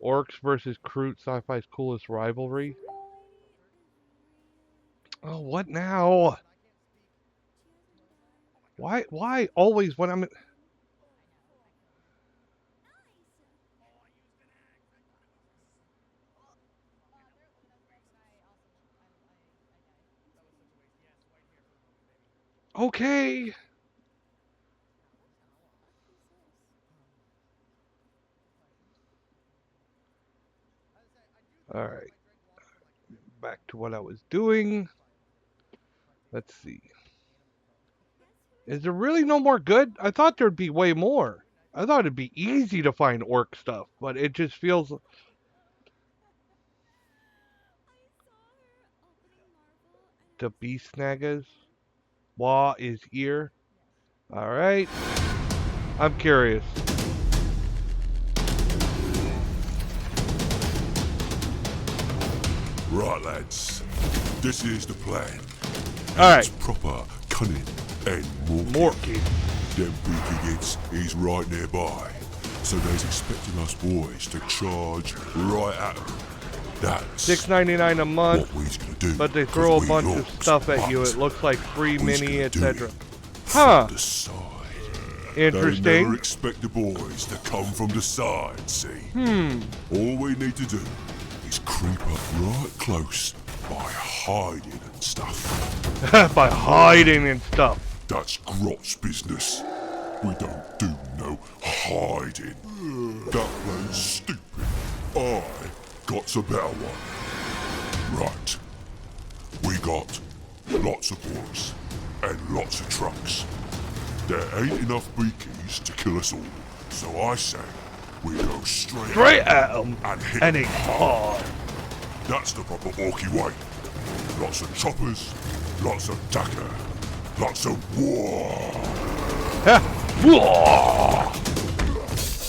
Orks versus Kroot, sci-fi's coolest rivalry. Oh, what now? Why always when I'm... Okay. All right. back to what I was doing. Let's see. Is there really no more good? I thought there'd be way more. I thought it'd be easy to find orc stuff, but it just feels... The beast snaggers. Wah is here. Alright. I'm curious. Right, lads. This is the plan. Alright. It's proper cunning and morky. Them beaky gits is right nearby. So they's expecting us boys to charge right at them. That's $6.99 a month, what we's gonna do, but they throw a 'cause we bunch of orcs, stuff at you. but It looks like free we's mini, gonna do etc. it Huh. from the side. Interesting. They never expect the boys to come from the side, see? All we need to do is creep up right close by hiding and stuff. By hiding and stuff. That's Grot's business. We don't do no hiding. That plan's stupid. I got a better one. Right. We got lots of orcs and lots of trucks. There ain't enough beakies to kill us all. So I say we go straight at them and hit and 'em it hard. That's the proper orky way. Lots of choppers, lots of dagger, lots of war.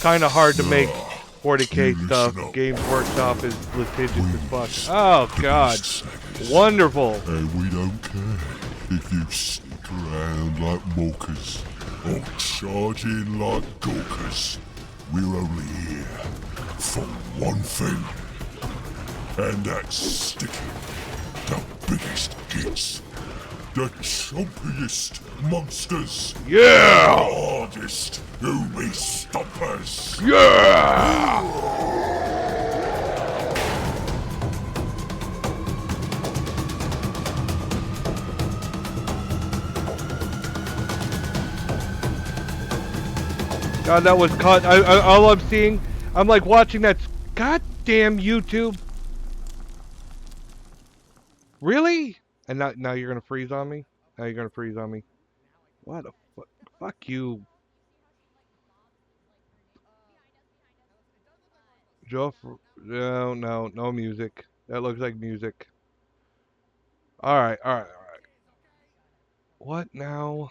Kind of hard to make 40k You stuff. listen up. Games Workshop is litigious We as fuck. Oh god. snaggers. Wonderful. And we don't care if you sneak around like morkers or charge in like gawkers. We're only here for one thing. And that's sticking the biggest gits. The chompiest monsters. Yeah! The hardest oomy stompers. Yeah! God, that was caught. All I'm seeing, I'm like watching that goddamn YouTube. Really? And now you're gonna freeze on me? Now you're gonna freeze on me? What a fuck you. Joe, no music. That looks like music. Alright. What now?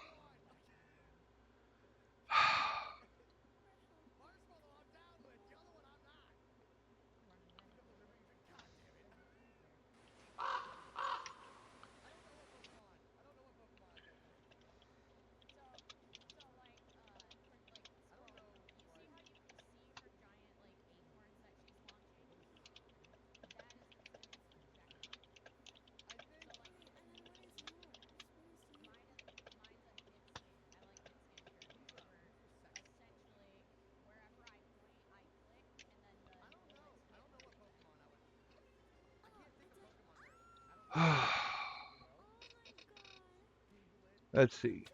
Let's see.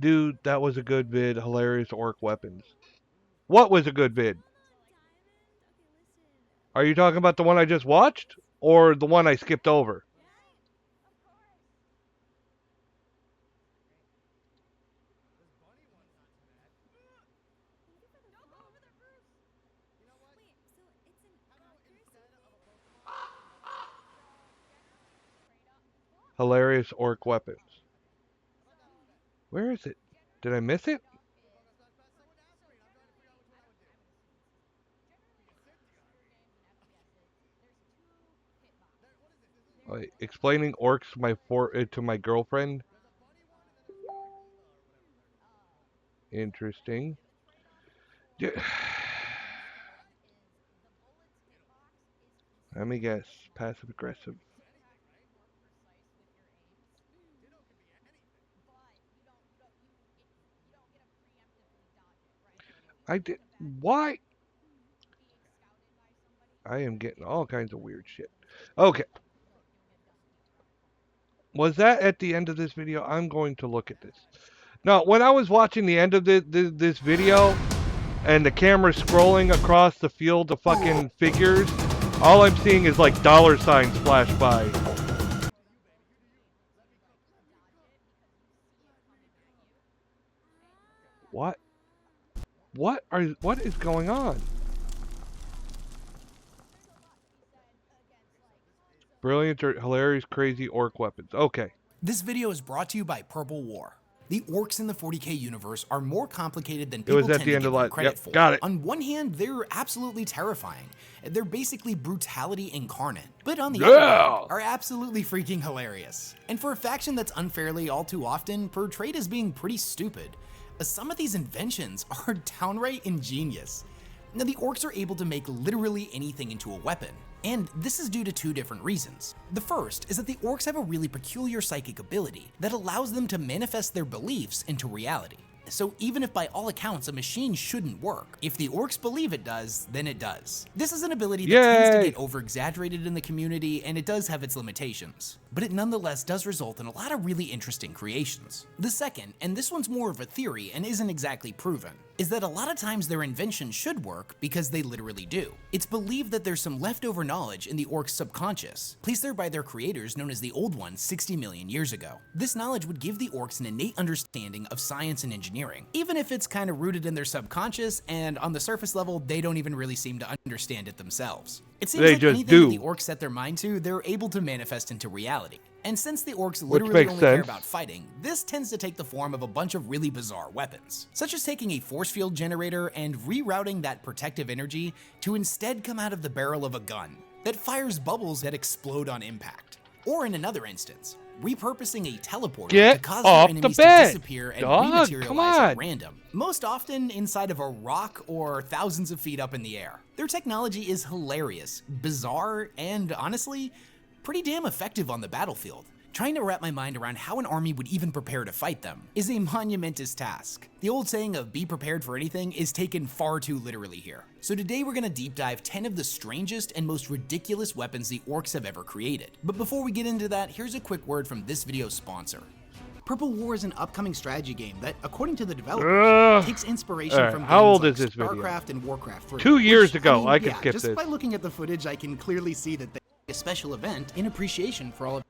Dude, that was a good vid. Hilarious orc weapons. What was a good vid? Are you talking about the one I just watched? Or the one I skipped over? Hilarious orc weapons. Where is it? Did I miss it? Explaining orcs to my girlfriend. Interesting. Yeah. Let me guess. Passive aggressive. I did. Why? I am getting all kinds of weird shit. Okay. Was that at the end of this video? I'm going to look at this. Now, when I was watching the end of this video, and the camera scrolling across the field of fucking figures, All I'm seeing is like dollar signs flash by. What? What is going on? Brilliant or hilarious, crazy orc weapons. Okay. This video is brought to you by Purple War. The orcs in the 40k universe are more complicated than It people was at tend the to end give of them last. credit Yep, for. got it. On one hand, they're absolutely terrifying. They're basically brutality incarnate. But on the Yeah. other hand, are absolutely freaking hilarious. And for a faction that's unfairly all too often portrayed as being pretty stupid, some of these inventions are downright ingenious. Now, the orcs are able to make literally anything into a weapon, and this is due to two different reasons. The first is that the orcs have a really peculiar psychic ability that allows them to manifest their beliefs into reality. So even if by all accounts a machine shouldn't work, if the orcs believe it does, then it does. This is an ability that tends to Yay! get over-exaggerated in the community, and it does have its limitations. But it nonetheless does result in a lot of really interesting creations. The second, and this one's more of a theory and isn't exactly proven, is that a lot of times their inventions should work because they literally do. It's believed that there's some leftover knowledge in the orcs' subconscious, placed there by their creators known as the Old Ones 60 million years ago. This knowledge would give the orcs an innate understanding of science and engineering, even if it's kind of rooted in their subconscious and on the surface level they don't even really seem to understand it themselves. It seems They like just anything that do. the orcs set their mind to, they're able to manifest into reality. And since the orcs literally makes only care sense. about fighting, this tends to take the form of a bunch of really bizarre weapons, such as taking a force field generator and rerouting that protective energy to instead come out of the barrel of a gun that fires bubbles that explode on impact. Or in another instance, repurposing a teleporter Get to cause off their the enemies bed, to disappear and dog, rematerialize come on. at random, most often inside of a rock or thousands of feet up in the air. Their technology is hilarious, bizarre, and honestly, pretty damn effective on the battlefield. Trying to wrap my mind around how an army would even prepare to fight them is a monumentous task. The old saying of be prepared for anything is taken far too literally here. So today we're gonna deep dive 10 of the strangest and most ridiculous weapons the orcs have ever created. But before we get into that, here's a quick word from this video's sponsor. Purple War is an upcoming strategy game that, according to the developers, takes inspiration Alright, from how games old like is this video? StarCraft and Warcraft 3. 2 years which, ago, I can yeah, skip just this. by looking at the footage, I can clearly see that they a special event in appreciation for all of.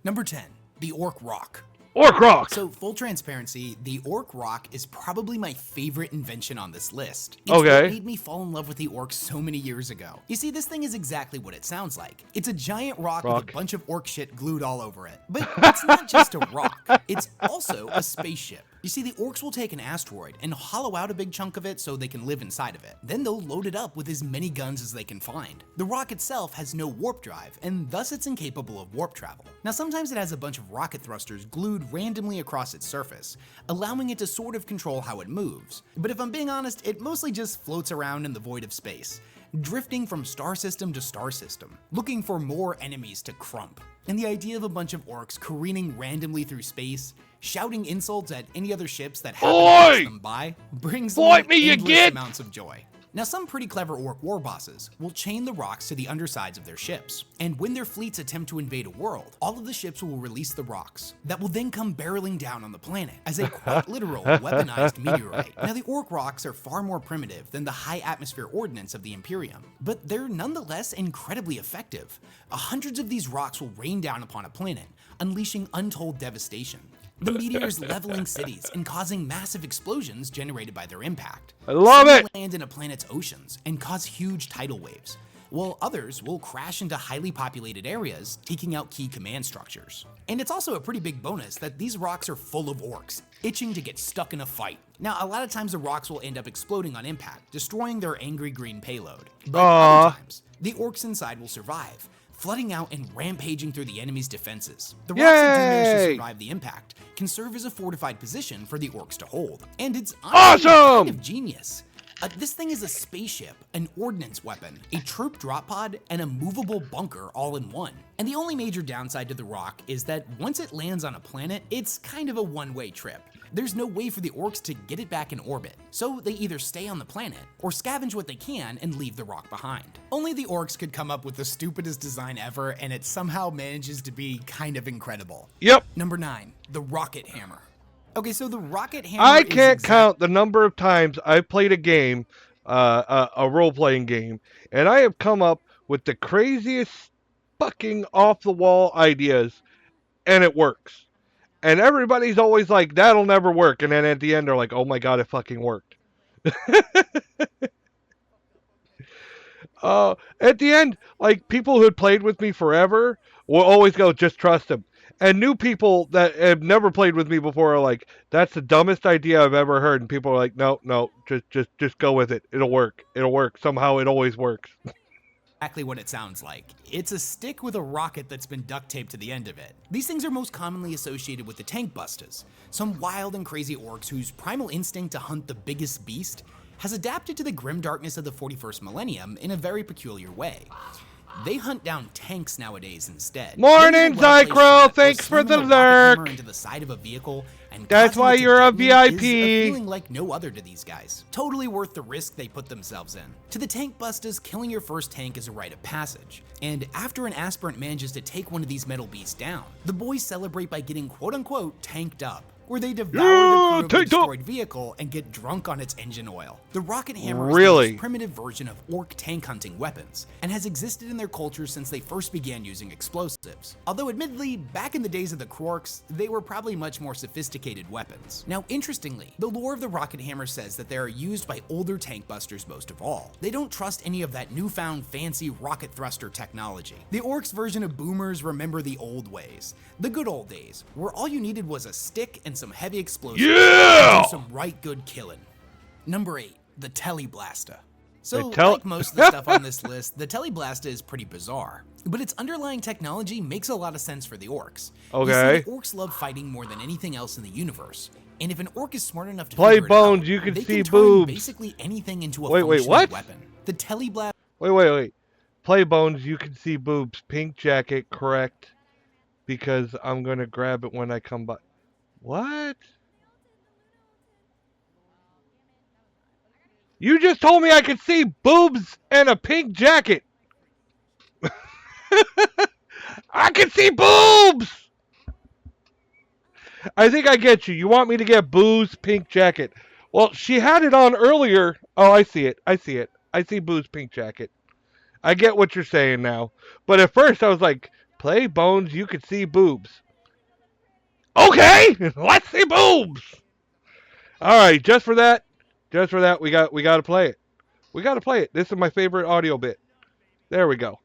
Number 10, the Orc Rock. Orc Rock! So, full transparency, the Orc Rock is probably my favorite invention on this list. It's Okay. what made me fall in love with the orcs so many years ago. You see, this thing is exactly what it sounds like. It's a giant rock with a bunch of orc shit glued all over it. But it's not just a rock, it's also a spaceship. You see, the orcs will take an asteroid and hollow out a big chunk of it so they can live inside of it. Then they'll load it up with as many guns as they can find. The rock itself has no warp drive, and thus it's incapable of warp travel. Now, sometimes it has a bunch of rocket thrusters glued randomly across its surface, allowing it to sort of control how it moves. But if I'm being honest, it mostly just floats around in the void of space, drifting from star system to star system, looking for more enemies to crump. And the idea of a bunch of orcs careening randomly through space, shouting insults at any other ships that happen to pass them by, brings Fight me, you endless git! amounts of joy. Now, some pretty clever orc war bosses will chain the rocks to the undersides of their ships, and when their fleets attempt to invade a world, all of the ships will release the rocks that will then come barreling down on the planet as a quite literal weaponized meteorite. Now, the orc rocks are far more primitive than the high atmosphere ordnance of the Imperium, but they're nonetheless incredibly effective. Hundreds of these rocks will rain down upon a planet, unleashing untold devastation. The meteors leveling cities and causing massive explosions generated by their impact. I love Some it! will land in a planet's oceans and cause huge tidal waves, while others will crash into highly populated areas, taking out key command structures. And it's also a pretty big bonus that these rocks are full of orcs, itching to get stuck in a fight. Now, a lot of times the rocks will end up exploding on impact, destroying their angry green payload. But other times, the orcs inside will survive, flooding out and rampaging through the enemy's defenses. The rocks that do manage to Yay! survive the impact can serve as a fortified position for the orcs to hold. And it's honestly Awesome! kind of genius. This thing is a spaceship, an ordnance weapon, a troop drop pod, and a movable bunker all in one. And the only major downside to the rock is that once it lands on a planet, it's kind of a one-way trip. There's no way for the orcs to get it back in orbit, so they either stay on the planet or scavenge what they can and leave the rock behind. Only the orcs could come up with the stupidest design ever, and it somehow manages to be kind of incredible. Yep. Number 9, the rocket hammer. Okay, so the rocket hammer I is can't count the number of times I've played a game, a role-playing game, and I have come up with the craziest fucking off the wall ideas, and it works. And everybody's always like, that'll never work. And then at the end, they're like, oh my god, it fucking worked. At the end, like, people who had played with me forever will always go, just trust him. And new people that have never played with me before are like, that's the dumbest idea I've ever heard. And people are like, no, just go with it. It'll work. It'll work. Somehow it always works. Exactly what it sounds like. It's a stick with a rocket that's been duct taped to the end of it. These things are most commonly associated with the tank busters, some wild and crazy orcs whose primal instinct to hunt the biggest beast has adapted to the grim darkness of the 41st millennium in a very peculiar way. They hunt down tanks nowadays instead. Morning, Zycro! Thanks for the lurk! Into the side of a vehicle and that's why you're a VIP! Is a feeling like no other to these guys. Totally worth the risk they put themselves in. To the tank busters, killing your first tank is a rite of passage. And after an aspirant manages to take one of these metal beasts down, the boys celebrate by getting quote-unquote tanked up, where they devour the crew of the destroyed vehicle and get drunk on its engine oil. The rocket hammer is the most primitive version of orc tank hunting weapons, and has existed in their culture since they first began using explosives. Although admittedly, back in the days of the Orks, they were probably much more sophisticated weapons. Now interestingly, the lore of the rocket hammer says that they are used by older tank busters most of all. They don't trust any of that newfound fancy rocket thruster technology. The Orks version of boomers remember the old ways, the good old days, where all you needed was a stick and some heavy explosives and do some right good killing. Number 8, the Teleblaster. So, like most of the stuff on this list, the Teleblaster is pretty bizarre, but its underlying technology makes a lot of sense for the Orks. Okay. You see, the Orks love fighting more than anything else in the universe, and if an Ork is smart enough to play bones, you can they see can boobs. turn basically anything into a wait, what? weapon. The Teleblaster. Wait. Play bones, you can see boobs. Pink jacket, correct? Because I'm gonna grab it when I come by. What? You just told me I could see boobs and a pink jacket. I can see boobs! I think I get you. You want me to get boobs, pink jacket. Well, she had it on earlier. Oh, I see it. I see boobs, pink jacket. I get what you're saying now. But at first I was like, play bones, you could see boobs. Okay, let's see boobs. All right, just for that, we got to play it. We got to play it. This is my favorite audio bit. There we go.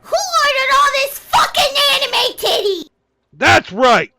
Who ordered all this fucking anime titty? That's right.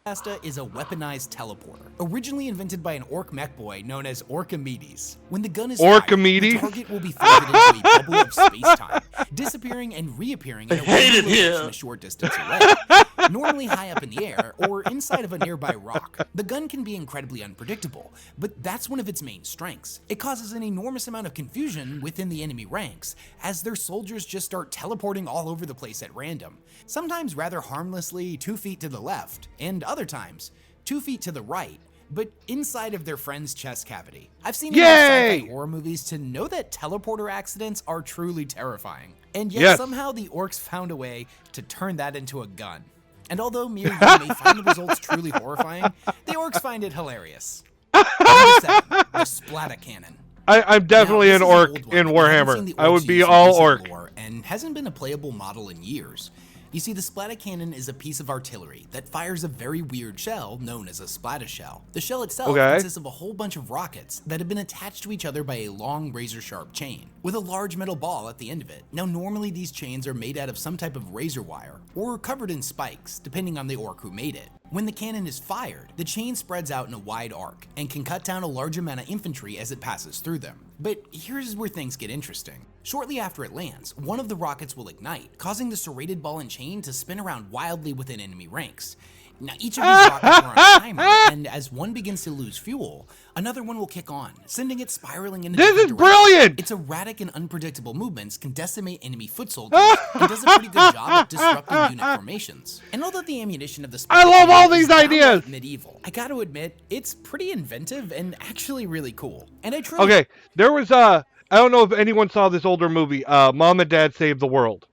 Teleblaster is a weaponized teleporter, originally invented by an orc mech boy known as Orkimedes. When the gun is fired, the target will be floated into a bubble of space-time, disappearing and reappearing in a location a short distance away, normally high up in the air or inside of a nearby rock. The gun can be incredibly unpredictable, but that's one of its main strengths. It causes an enormous amount of confusion within the enemy ranks, as their soldiers just start teleporting all over the place at random, sometimes rather harmlessly 2 feet to the left, and other times 2 feet to the right, but inside of their friend's chest cavity. I've seen enough sci-fi horror movies to know that teleporter accidents are truly terrifying, and yet somehow the Orks found a way to turn that into a gun. And although mere you may find the results truly horrifying, the Orks find it hilarious. Number 7, the Splatter Cannon. I'm definitely an orc in Warhammer. I would be all orc. And hasn't been a playable model in years. You see, the splatter cannon is a piece of artillery that fires a very weird shell known as a splatter shell. The shell itself consists of a whole bunch of rockets that have been attached to each other by a long razor-sharp chain, with a large metal ball at the end of it. Now, normally these chains are made out of some type of razor wire, or covered in spikes, depending on the orc who made it. When the cannon is fired, the chain spreads out in a wide arc, and can cut down a large amount of infantry as it passes through them. But here's where things get interesting. Shortly after it lands, one of the rockets will ignite, causing the serrated ball and chain to spin around wildly within enemy ranks. Now, each of these rockets are on a timer, and as one begins to lose fuel, another one will kick on, sending it spiraling in a different direction. Brilliant! Its erratic and unpredictable movements can decimate enemy foot soldiers, and does a pretty good job at disrupting unit formations. And although the ammunition of the I love all these ideas! Medieval, I gotta admit, it's pretty inventive and actually really cool. And I truly... Okay, there was I don't know if anyone saw this older movie, Mom and Dad Saved the World.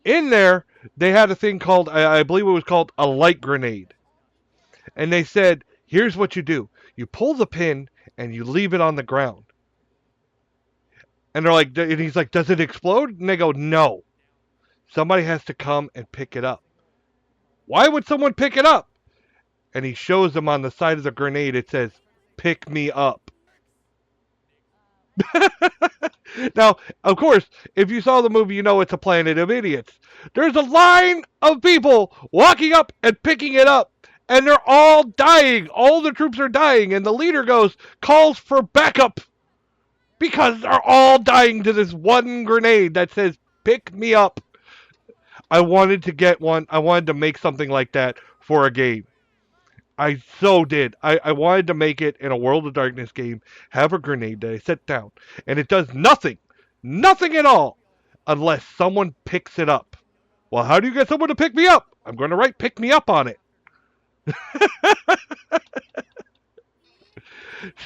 In there, they had a thing called, I believe it was called a light grenade. And they said, here's what you do. You pull the pin and you leave it on the ground. And they're like, and he's like, does it explode? And they go, no. Somebody has to come and pick it up. Why would someone pick it up? And he shows them on the side of the grenade, it says, pick me up. Now, of course, if you saw the movie, you know it's a planet of idiots. There's a line of people walking up and picking it up, and they're all dying. All the troops are dying, and the leader calls for backup, because they're all dying to this one grenade that says, pick me up. I wanted to get one. I wanted to make something like that for a game. I so did. I wanted to make it in a World of Darkness game, have a grenade that I set down, and it does nothing at all, unless someone picks it up. Well, how do you get someone to pick me up? I'm going to write pick me up on it.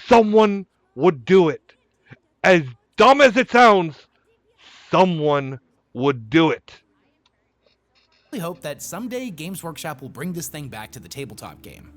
Someone would do it. As dumb as it sounds, someone would do it. I hope that someday Games Workshop will bring this thing back to the tabletop game.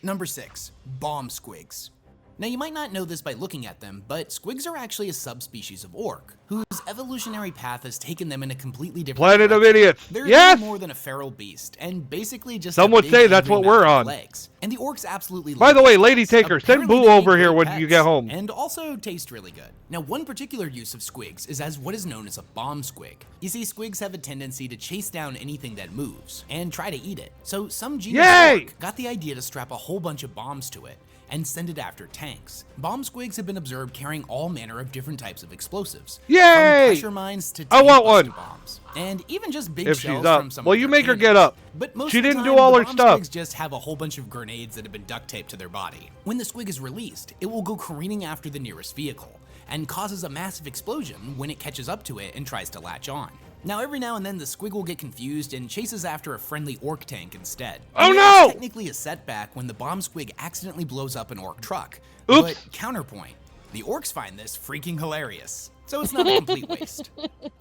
Number 6, bomb squigs. Now you might not know this by looking at them, but squigs are actually a subspecies of orc, whose evolutionary path has taken them in a completely different Planet direction. of Idiots. They're Yes! more than a feral beast, and basically just Some a would big, say that's angry what we're mouth on. with legs. And the orcs absolutely By love the way, these Lady guys. Taker, send Apparently Boo they over make here great when you pets, get home. and also taste really good. Now, one particular use of squigs is as what is known as a bomb squig. You see, squigs have a tendency to chase down anything that moves and try to eat it. So some genius orc got the idea to strap a whole bunch of bombs to it and send it after tanks. Bomb squigs have been observed carrying all manner of different types of explosives. Yay! From pressure mines to I want one. bombs. And even just big If shells she's up. from some Well, of you their make her cannons. get up. But most She of the didn't time, do all the her bomb stuff. squigs just have a whole bunch of grenades that have been duct taped to their body. When the squig is released, it will go careening after the nearest vehicle and causes a massive explosion when it catches up to it and tries to latch on. Now, every now and then, the squig will get confused and chases after a friendly orc tank instead. Oh, And no! There's technically a setback when the bomb squig accidentally blows up an orc truck. Oops. But counterpoint, the orcs find this freaking hilarious. So it's not a complete waste.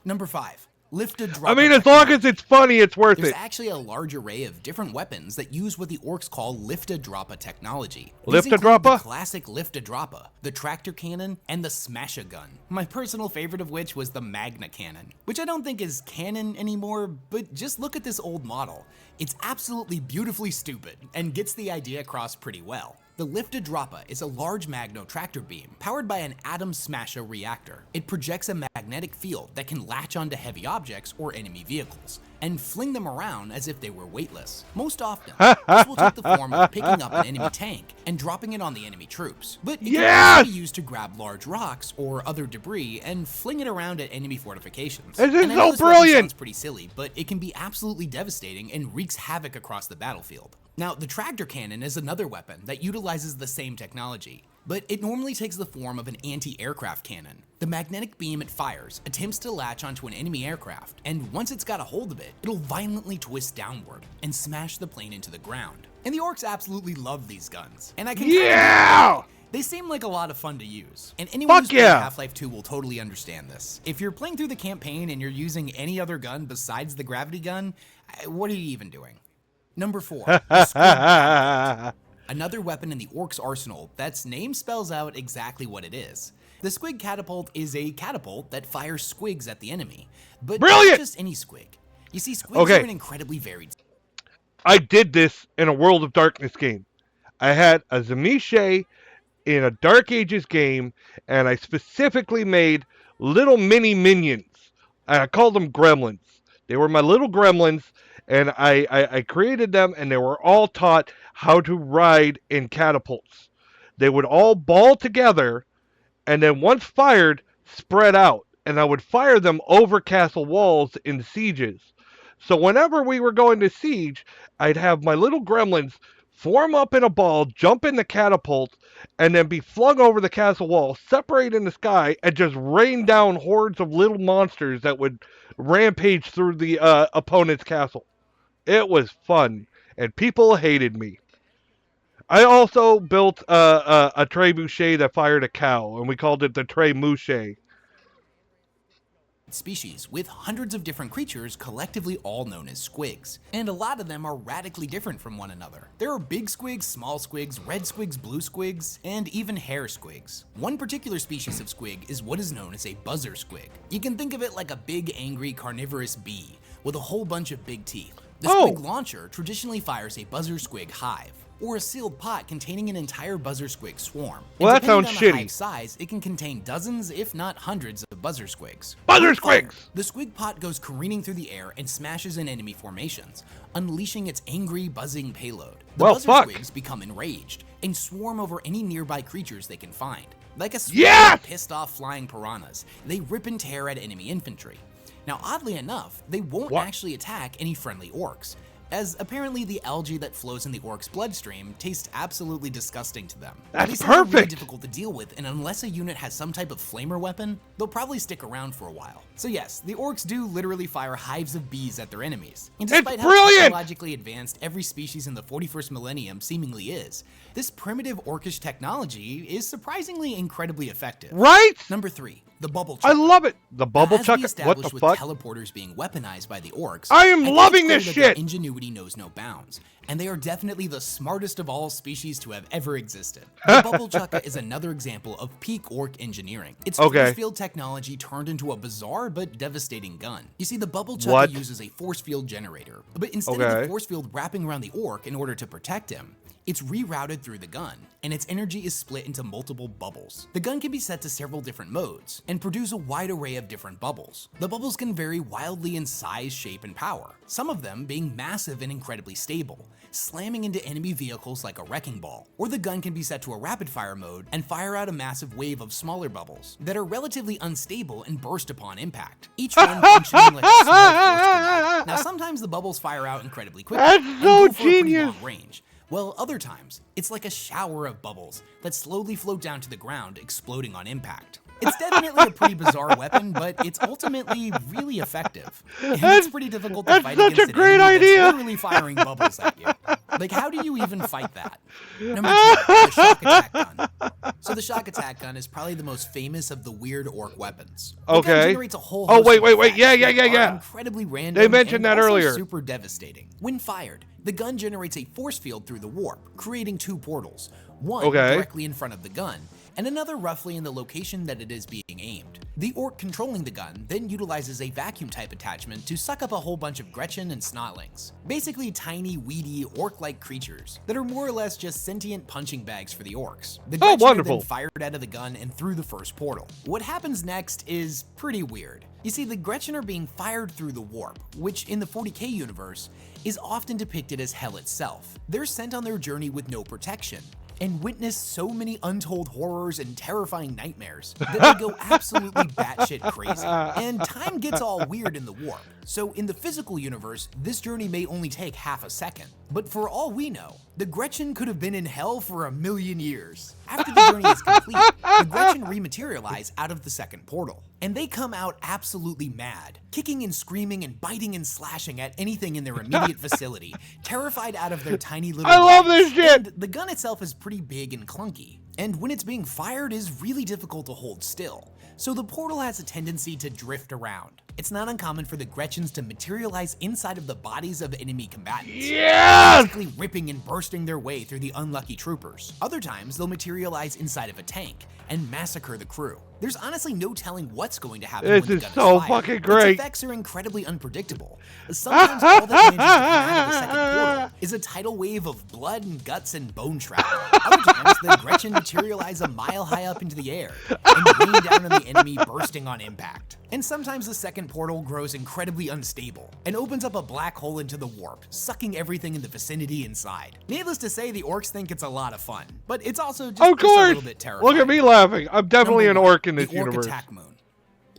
Number 5. Lift a drop. I mean, as long as it's funny, it's worth There's it. actually a large array of different weapons that use what the orcs call lift-a-droppa technology. These Lift-a-droppa? include the classic lift-a-droppa, the tractor cannon, and the smash-a-gun. My personal favorite of which was the Magna cannon, which I don't think is canon anymore, but just look at this old model. It's absolutely beautifully stupid and gets the idea across pretty well. The lift-a-droppa is a large magno tractor beam powered by an atom smasher reactor. It projects a magnetic field that can latch onto heavy objects or enemy vehicles and fling them around as if they were weightless. Most often, this will take the form of picking up an enemy tank and dropping it on the enemy troops. But it can also be used to grab large rocks or other debris and fling it around at enemy fortifications. This is And I know so this weapon brilliant! sounds pretty silly, but it can be absolutely devastating and wreaks havoc across the battlefield. Now, the tractor cannon is another weapon that utilizes the same technology, but it normally takes the form of an anti-aircraft cannon. The magnetic beam it fires attempts to latch onto an enemy aircraft, and once it's got a hold of it, it'll violently twist downward and smash the plane into the ground. And the orcs absolutely love these guns, and I can they seem like a lot of fun to use, and anyone who's played Half-Life 2 will totally understand this. If you're playing through the campaign and you're using any other gun besides the gravity gun, what are you even doing? Number 4, the squig catapult. Another weapon in the orcs' arsenal that's name spells out exactly what it is. The squig catapult is a catapult that fires squigs at the enemy, but not just any squig. You see, squigs are an incredibly varied. I did this in a World of Darkness game. I had a Zamiche in a Dark Ages game, and I specifically made little mini minions. And I called them gremlins. They were my little gremlins, and I created them, and they were all taught how to ride in catapults. They would all ball together, and then once fired, spread out. And I would fire them over castle walls in sieges. So whenever we were going to siege, I'd have my little gremlins form up in a ball, jump in the catapult, and then be flung over the castle wall, separate in the sky, and just rain down hordes of little monsters that would rampage through the opponent's castle. It was fun, and people hated me. I also built a trebuchet that fired a cow, and we called it the trebuchet. species, with hundreds of different creatures collectively all known as squigs. And a lot of them are radically different from one another. There are big squigs, small squigs, red squigs, blue squigs, and even hair squigs. One particular species of squig is what is known as a buzzer squig. You can think of it like a big, angry, carnivorous bee with a whole bunch of big teeth. The squig launcher traditionally fires a buzzer squig hive, or a sealed pot containing an entire buzzer squig swarm. Well, that sounds Depending on the shitty. hive size, it can contain dozens, if not hundreds, of buzzer squigs. Buzzer On fire, squigs! The squig pot goes careening through the air and smashes in enemy formations, unleashing its angry, buzzing payload. The Well, buzzer fuck. squigs become enraged and swarm over any nearby creatures they can find. Like a swarm Yes! of pissed-off flying piranhas, they rip and tear at enemy infantry. Now, oddly enough, they won't actually attack any friendly orcs, as apparently the algae that flows in the orcs' bloodstream tastes absolutely disgusting to them. That's These are really perfect. difficult to deal with, and unless a unit has some type of flamer weapon, they'll probably stick around for a while. So yes, the orcs do literally fire hives of bees at their enemies. And despite how brilliant! technologically advanced every species in the 41st millennium seemingly is, this primitive orcish technology is surprisingly incredibly effective. Right? Number 3, the bubble I chucker. love it. The bubble As we chucker. What established the with fuck? teleporters being weaponized by the orcs, I am think loving it's this clear that shit. their ingenuity knows no bounds, and they are definitely the smartest of all species to have ever existed. The bubble chucker is another example of peak orc engineering. It's Okay. force field technology turned into a bizarre but devastating gun. You see, the bubble chucker What? uses a force field generator, but instead of Okay. the force field wrapping around the orc in order to protect him, it's rerouted through the gun, and its energy is split into multiple bubbles. The gun can be set to several different modes, and produce a wide array of different bubbles. The bubbles can vary wildly in size, shape, and power, some of them being massive and incredibly stable, slamming into enemy vehicles like a wrecking ball. Or the gun can be set to a rapid fire mode and fire out a massive wave of smaller bubbles that are relatively unstable and burst upon impact, each one functioning like a small force grenade. Now sometimes the bubbles fire out incredibly quickly That's and so go for a pretty genius. long range. Well, other times, it's like a shower of bubbles that slowly float down to the ground, exploding on impact. It's definitely a pretty bizarre weapon, but it's ultimately really effective. And it's pretty difficult to That's fight such against a an great enemy idea. that's literally firing bubbles at you. Like, how do you even fight that? Number 2, the shock attack gun. So the shock attack gun is probably the most famous of the weird orc weapons. The gun Okay. generates a whole Oh, host wait, of wait, wait. effects Yeah, that are yeah. incredibly random. They mentioned and that also earlier. super devastating. When fired, the gun generates a force field through the warp, creating 2 portals. One Okay. directly in front of the gun, and another roughly in the location that it is being aimed. The orc controlling the gun then utilizes a vacuum type attachment to suck up a whole bunch of Gretchen and Snotlings. Basically tiny, weedy, orc-like creatures that are more or less just sentient punching bags for the orcs. The Gretchen are wonderful. then fired out of the gun and through the first portal. What happens next is pretty weird. You see, the Gretchen are being fired through the warp, which in the 40k universe is often depicted as hell itself. They're sent on their journey with no protection, and witness so many untold horrors and terrifying nightmares that they go absolutely batshit crazy. And time gets all weird in the warp. So in the physical universe, this journey may only take half a second. But for all we know, the Gretchen could have been in hell for 1,000,000 years. After the journey is complete, the Gretchen rematerialize out of the second portal. And they come out absolutely mad, kicking and screaming and biting and slashing at anything in their immediate vicinity, terrified out of their tiny little I love bodies. this shit. And the gun itself is pretty big and clunky, and when it's being fired is really difficult to hold still. So the portal has a tendency to drift around. It's not uncommon for the Gretchens to materialize inside of the bodies of enemy combatants, basically ripping and bursting their way through the unlucky troopers. Other times, they'll materialize inside of a tank and massacre the crew. There's honestly no telling what's going to happen This when the is gun so is fired. fucking great. Its effects are incredibly unpredictable. Sometimes all that manages to come out of the second portal is a tidal wave of blood and guts and bone shrapnel. Other times, the Gretchen materialize a mile high up into the air and rain down on the enemy, bursting on impact. And sometimes the second portal grows incredibly unstable and opens up a black hole into the warp, sucking everything in the vicinity inside. Needless to say, the orcs think it's a lot of fun, but it's also just, Of just a course. little bit terrifying. Look at me laughing. I'm definitely Number an 1, orc in this the Orc universe. Attack Moon.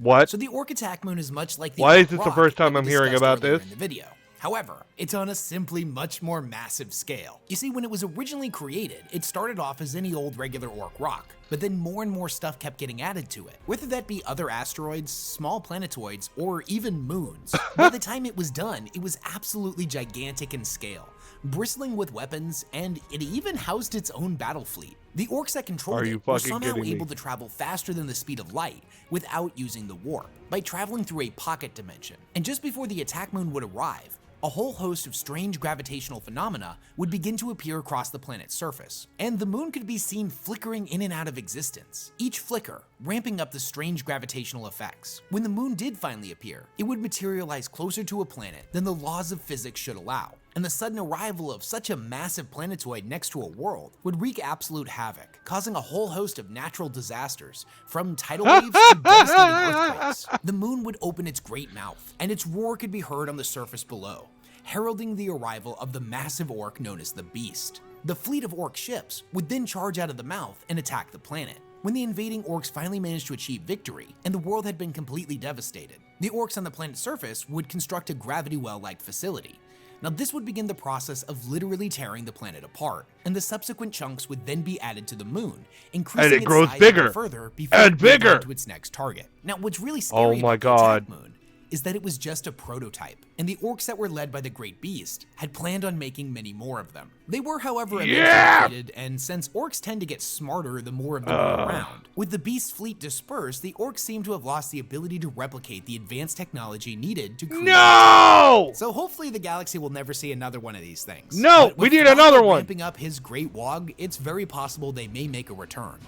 What? So the Orc Attack Moon is much like the Why is Orc this the Rock first time that I'm we hearing discussed about earlier this? in the video. However, it's on a simply much more massive scale. You see, when it was originally created, it started off as any old regular orc rock, But then more and more stuff kept getting added to it, whether that be other asteroids, small planetoids, or even moons. By the time it was done, it was absolutely gigantic in scale, bristling with weapons, and it even housed its own battle fleet. The orcs that controlled it were somehow able to travel faster than the speed of light without using the warp, by traveling through a pocket dimension. And just before the attack moon would arrive, a whole host of strange gravitational phenomena would begin to appear across the planet's surface, and the moon could be seen flickering in and out of existence, each flicker ramping up the strange gravitational effects. When the moon did finally appear, it would materialize closer to a planet than the laws of physics should allow, and the sudden arrival of such a massive planetoid next to a world would wreak absolute havoc, causing a whole host of natural disasters, from tidal waves to devastating earthquakes. The moon would open its great mouth, and its roar could be heard on the surface below, heralding the arrival of the massive orc known as the Beast. The fleet of orc ships would then charge out of the mouth and attack the planet. When the invading orcs finally managed to achieve victory, and the world had been completely devastated, the orcs on the planet's surface would construct a gravity well-like facility. Now this would begin the process of literally tearing the planet apart, and the subsequent chunks would then be added to the moon, increasing its size even further before it moved on to its next target. Now what's really scary about the attack moon is that it was just a prototype, and the orcs that were led by the Great Beast had planned on making many more of them. They were, however, eventually defeated, and since orcs tend to get smarter the more of them are around, with the Beast's fleet dispersed, the orcs seem to have lost the ability to replicate the advanced technology needed to create. No! So hopefully the galaxy will never see another one of these things. No, we need another one. Ramping up his Great Wog, it's very possible they may make a return.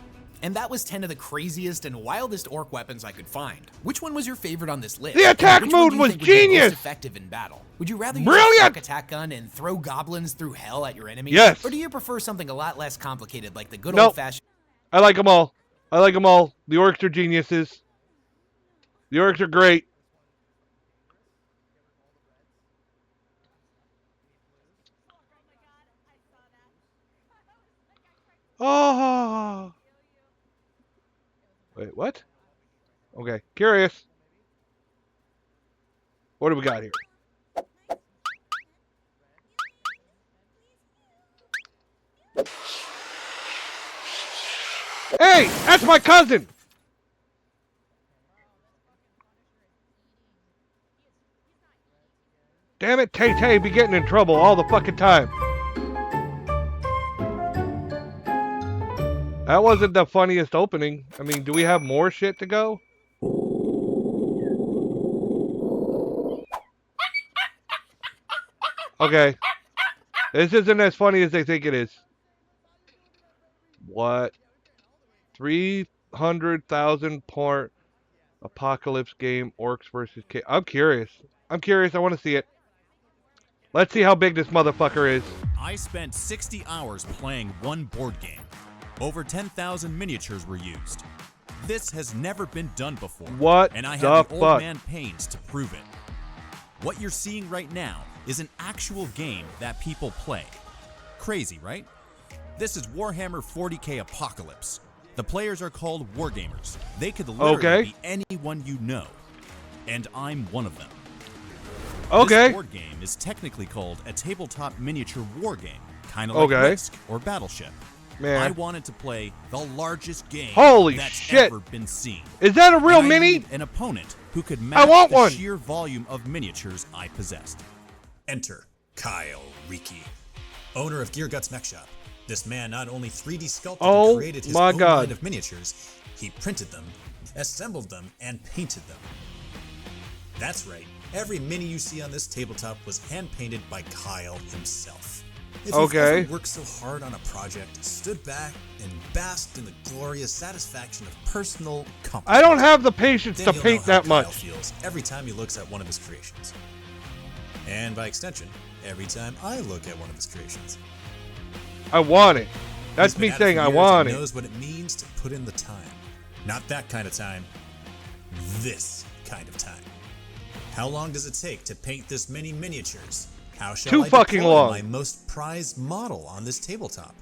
And that was 10 of the craziest and wildest orc weapons I could find. Which one was your favorite on this list? The attack mode was genius! Most effective in battle? Would you rather use a shock attack gun and throw goblins through hell at your enemies? Yes. Or do you prefer something a lot less complicated, like the good old-fashioned... I like them all. I like them all. The orcs are geniuses. The orcs are great. Oh. Wait, what? Okay, curious. What do we got here? Hey, that's my cousin! Damn it, Tay-Tay be getting in trouble all the fucking time. That wasn't the funniest opening. I mean, do we have more shit to go? Okay. This isn't as funny as they think it is. What? 300,000 part apocalypse game, Orks versus K. I'm curious. I'm curious. I want to see it. Let's see how big this motherfucker is. I spent 60 hours playing one board game. Over 10,000 miniatures were used. This has never been done before. What and I the have the fuck? old man pains to prove it. What you're seeing right now is an actual game that people play. Crazy, right? This is Warhammer 40k Apocalypse. The players are called wargamers. They could literally be anyone you know. And I'm one of them. Okay. This board game is technically called a tabletop miniature war game, kind of like Risk or Battleship. Man. I wanted to play the largest game that's ever been seen. Is that a real mini? I needed an opponent who could match the sheer volume of miniatures I possessed. Enter Kyle Riki, owner of Gear Guts Mech Shop. This man not only 3D sculpted and created his own line of miniatures, he printed them, assembled them, and painted them. That's right, every mini you see on this tabletop was hand-painted by Kyle himself. If you've ever worked so hard on a project, stood back, and basked in the glorious satisfaction of personal accomplishment, I don't have the patience to paint that Kyle much. feels every time he looks at one of his creations. And by extension, every time I look at one of his creations. I want it. That's me saying I want it. He knows what it means to put in the time. Not that kind of time. This kind of time. How long does it take to paint this many miniatures? How shall I deploy my most prized model on this tabletop?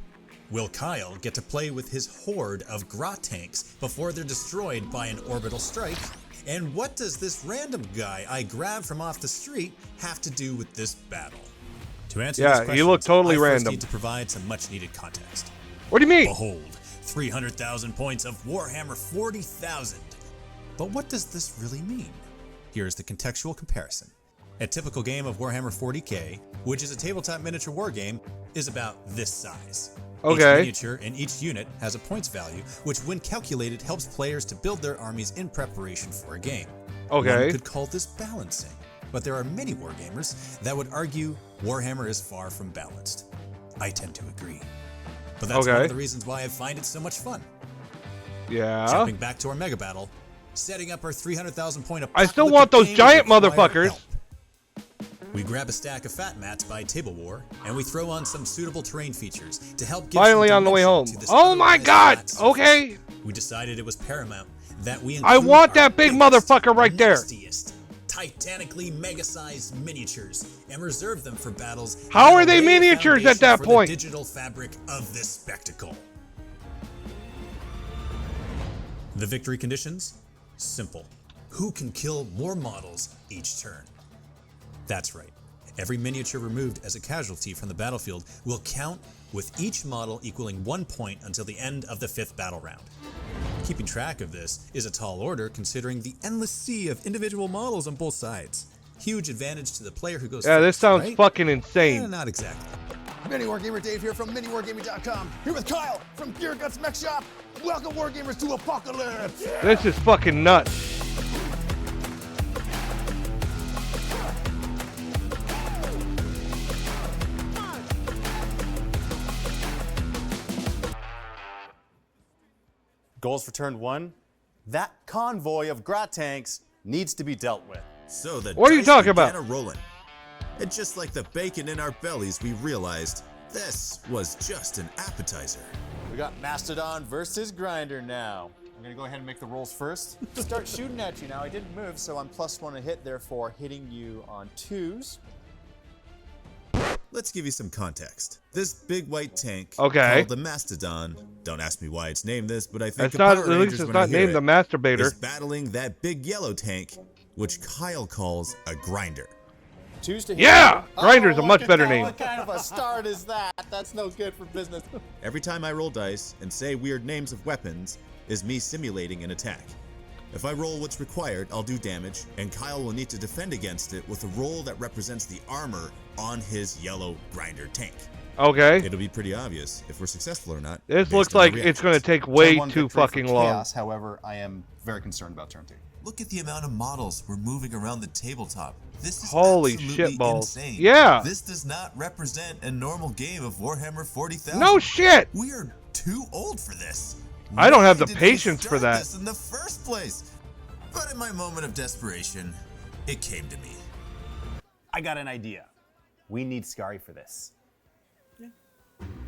Will Kyle get to play with his horde of Grot tanks before they're destroyed by an orbital strike? And what does this random guy I grabbed from off the street have to do with this battle? To answer these questions, he looked totally I first random. need to provide some much-needed context. What do you mean? Behold, 300,000 points of Warhammer 40,000. But what does this really mean? Here's the contextual comparison. A typical game of Warhammer 40k, which is a tabletop miniature war game, is about this size. Okay. Each miniature and each unit has a points value, which when calculated helps players to build their armies in preparation for a game. Okay. One could call this balancing, but there are many wargamers that would argue Warhammer is far from balanced. I tend to agree. But that's one of the reasons why I find it so much fun. Yeah. Jumping back to our mega battle, setting up our 300,000 point I still want those giant motherfuckers. Help. We grab a stack of fat mats by Table War, and we throw on some suitable terrain features to help give Finally on the way home. Oh my god! Okay. We decided it was paramount that we I want that big motherfucker right there. Titanically mega-sized miniatures and reserve them for battles. How are they miniatures at that point? The digital fabric of this spectacle. The victory conditions? Simple. Who can kill more models each turn? That's right. Every miniature removed as a casualty from the battlefield will count, with each model equaling 1 point until the end of the 5th battle round. Keeping track of this is a tall order considering the endless sea of individual models on both sides. Huge advantage to the player who goes first, this sounds right? fucking insane. Not exactly. Mini Wargamer Dave here from MiniWargaming.com. Here with Kyle from Gear Guts Mech Shop. Welcome Wargamers to Apocalypse! This is fucking nuts. Goals for turn 1? That convoy of Grat tanks needs to be dealt with. So the what are you talking about? Rolling. And just like the bacon in our bellies, we realized this was just an appetizer. We got Mastodon versus Grinder now. I'm gonna go ahead and make the rolls first. Start shooting at you now. I didn't move, so I'm +1 to hit, therefore hitting you on 2s. Let's give you some context. This big white tank called the Mastodon. Don't ask me why it's named this, but I it's think not, at least it's not named the Masturbator. Is battling that big yellow tank, which Kyle calls a Grinder. 2s to hit. Yeah! Grinder's a much better name. What kind of a start is that? That's no good for business. Every time I roll dice and say weird names of weapons is me simulating an attack. If I roll what's required, I'll do damage, and Kyle will need to defend against it with a roll that represents the armor on his yellow Grinder tank. Okay. It'll be pretty obvious if we're successful or not. This looks like it's going to take way too fucking long. Chaos, however, I am very concerned about turn 2. Look at the amount of models we're moving around the tabletop. This is holy absolutely shitballs. insane. Yeah. This does not represent a normal game of Warhammer 40,000. No shit. We are too old for this. I don't have the Why did patience we for start that. this in the first place? But in my moment of desperation, it came to me. I got an idea. We need Scary for this.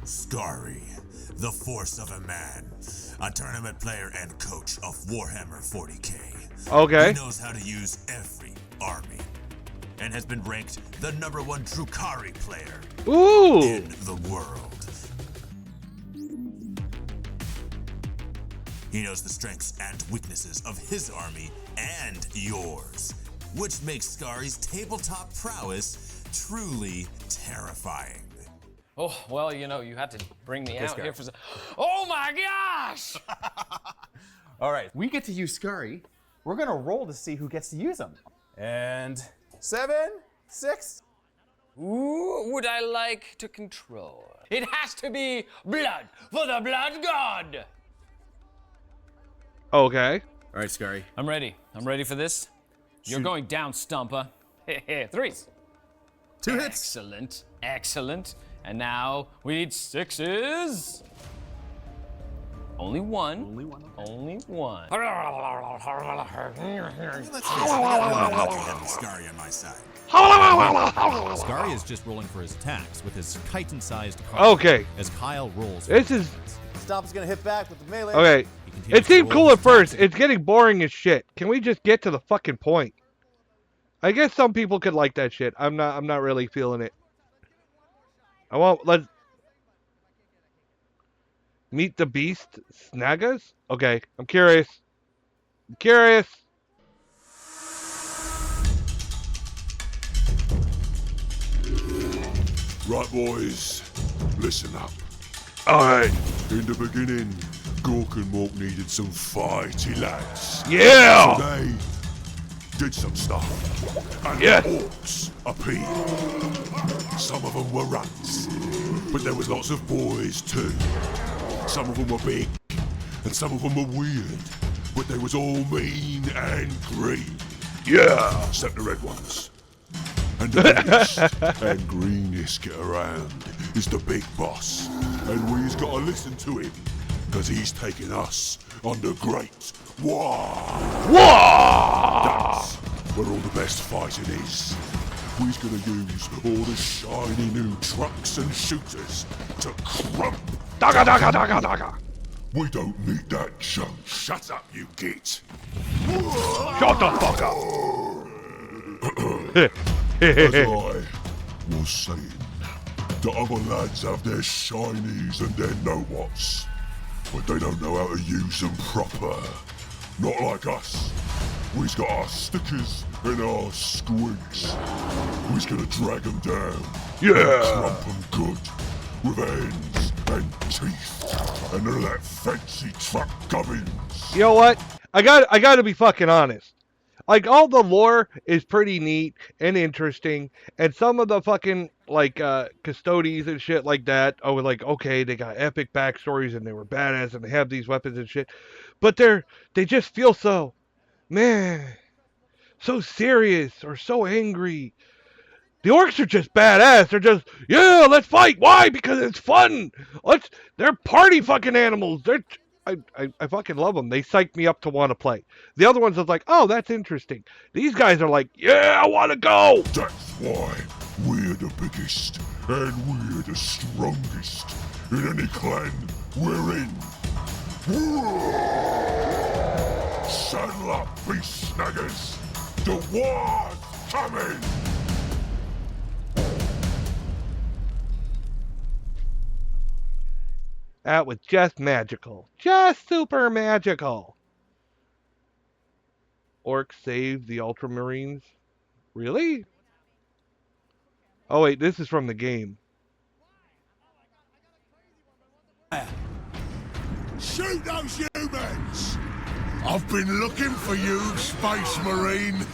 Scary, the force of a man, a tournament player and coach of Warhammer 40k. Okay. He knows how to use every army, and has been ranked the #1 Drukhari player in the world. He knows the strengths and weaknesses of his army and yours, which makes Scari's tabletop prowess truly terrifying. Oh, well, you know, you had to bring me out here for some... Oh my gosh! All right, we get to use Scary. We're gonna roll to see who gets to use them. And 7, 6. Who would I like to control? It has to be blood for the blood god! Okay. All right, Scary. I'm ready. I'm ready for this. You're going down, Stumper. 3s. 2 hits. Excellent. Excellent. And now we need 6s. Only 1. Only 1. Only 1. Let's face it, I got really lucky having Scary on my side. Scary is just rolling for his attacks with his chitin-sized card. Okay. As Kyle rolls. This is... Stomp is gonna hit back with the melee. Okay. It seemed cool at first. It's getting boring as shit. Can we just get to the fucking point? I guess some people could like that shit. I'm not really feeling it. Let's meet the beast Snagas? Okay, I'm curious. Right, boys, listen up. Alright. In the beginning, Gork and Mork needed some fighty lads. Yeah! So they did some stuff. And Yeah. the orcs appeared. Some of them were runts, but there was lots of boys too. Some of them were big, and some of them were weird, but they was all mean and green. Yeah! Except the red ones. And the biggest and greenest get around is the big boss. And we's gotta listen to him, cause he's taking us on the great war. That's where all the best fighting is. We's gonna use all the shiny new trucks and shooters to crump. Daga, daga, daga, daga. We don't need that junk. Shut up, you git. Shut the fuck up. As I was saying, the other lads have their shinies and their know-whats, but they don't know how to use them proper. Not like us. We's got our stickers and our squigs. We's gonna drag them down. Yeah. And crump them good. With hands and teeth. And none of that fancy truck gubbins. You know what? I got to be fucking honest. Like, all the lore is pretty neat and interesting, and some of the fucking, like, custodies and shit like that, like, okay, they got epic backstories, and they were badass, and they have these weapons and shit, but they just feel so, man, so serious, or so angry. The orcs are just badass. They're just, yeah, let's fight. Why? Because it's fun. They're party fucking animals. I fucking love them. They psych me up to want to play. The other ones are like, oh, that's interesting. These guys are like, yeah, I want to go. That's why we're the biggest and we're the strongest in any clan we're in. Saddle up, beast snaggers. The war's coming. That was just magical. Just super magical. Orcs saved the Ultramarines? Really? Oh wait, this is from the game. Shoot those humans! I've been looking for you, Space Marine.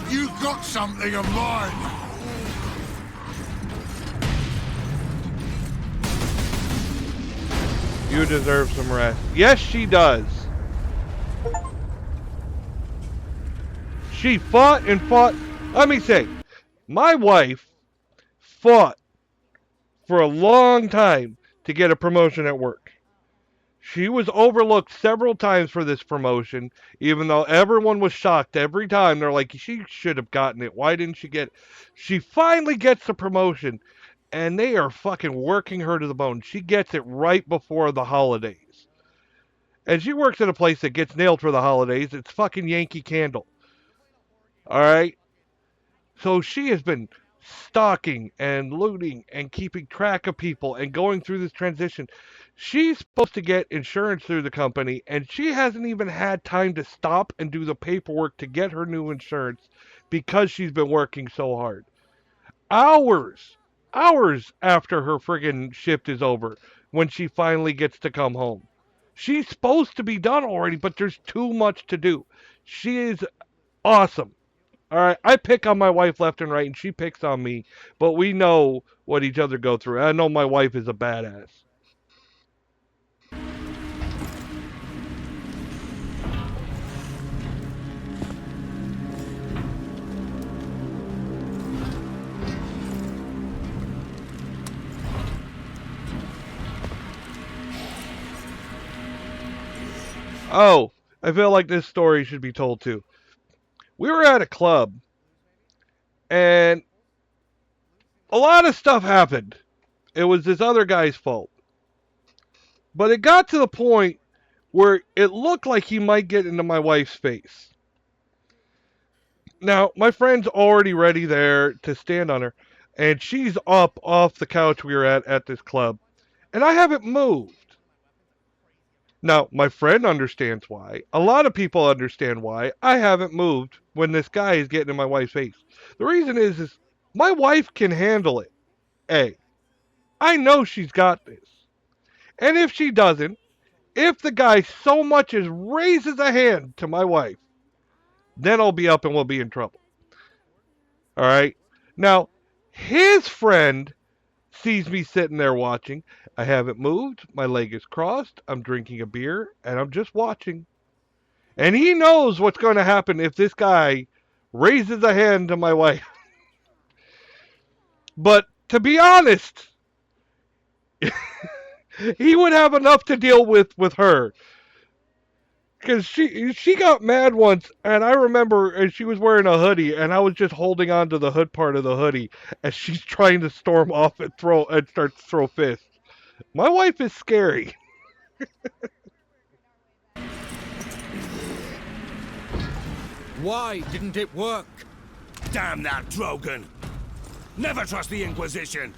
You got something of mine. You deserve some rest. Yes, she does. She fought and fought. Let me say, my wife fought for a long time to get a promotion at work. She was overlooked several times for this promotion, even though everyone was shocked every time. They're like, she should have gotten it. Why didn't she get it? She finally gets the promotion. And they are fucking working her to the bone. She gets it right before the holidays. And she works at a place that gets nailed for the holidays. It's fucking Yankee Candle. Alright? So she has been stalking and looting and keeping track of people and going through this transition. She's supposed to get insurance through the company, and she hasn't even had time to stop and do the paperwork to get her new insurance because she's been working so hard. Hours after her friggin' shift is over when she finally gets to come home. She's supposed to be done already, but there's too much to do. She is awesome. Alright, I pick on my wife left and right, and she picks on me, but we know what each other go through. I know my wife is a badass. Oh, I feel like this story should be told too. We were at a club, and a lot of stuff happened. It was this other guy's fault. But it got to the point where it looked like he might get into my wife's face. Now, my friend's already ready there to stand on her, and she's up off the couch we were at this club, and I haven't moved. Now, my friend understands why. A lot of people understand why I haven't moved when this guy is getting in my wife's face. The reason is my wife can handle it. A. I know she's got this. And if she doesn't, If the guy so much as raises a hand to my wife, then I'll be up and we'll be in trouble. All right? Now, his friend sees me sitting there watching. I haven't moved. My leg is crossed. I'm drinking a beer, and I'm just watching. And he knows what's going to happen if this guy raises a hand to my wife. But to be honest, he would have enough to deal with her. Because she got mad once, and I remember and she was wearing a hoodie, and I was just holding on to the hood part of the hoodie as she's trying to storm off and start to throw fists. My wife is scary. Why didn't it work? Damn that Drogon! Never trust the Inquisition!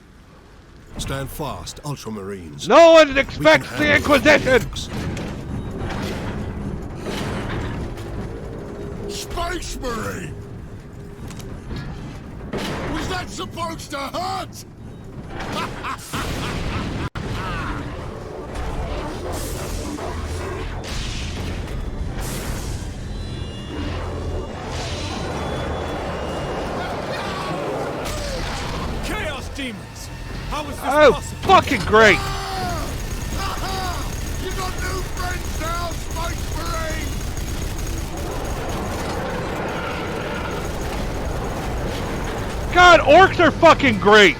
Stand fast, Ultramarines. No one expects the Inquisition! Space Marine! Was that supposed to hurt? Chaos demons! How is this possible? Fucking great! You got new friends now, Space Marine! God, orcs are fucking great!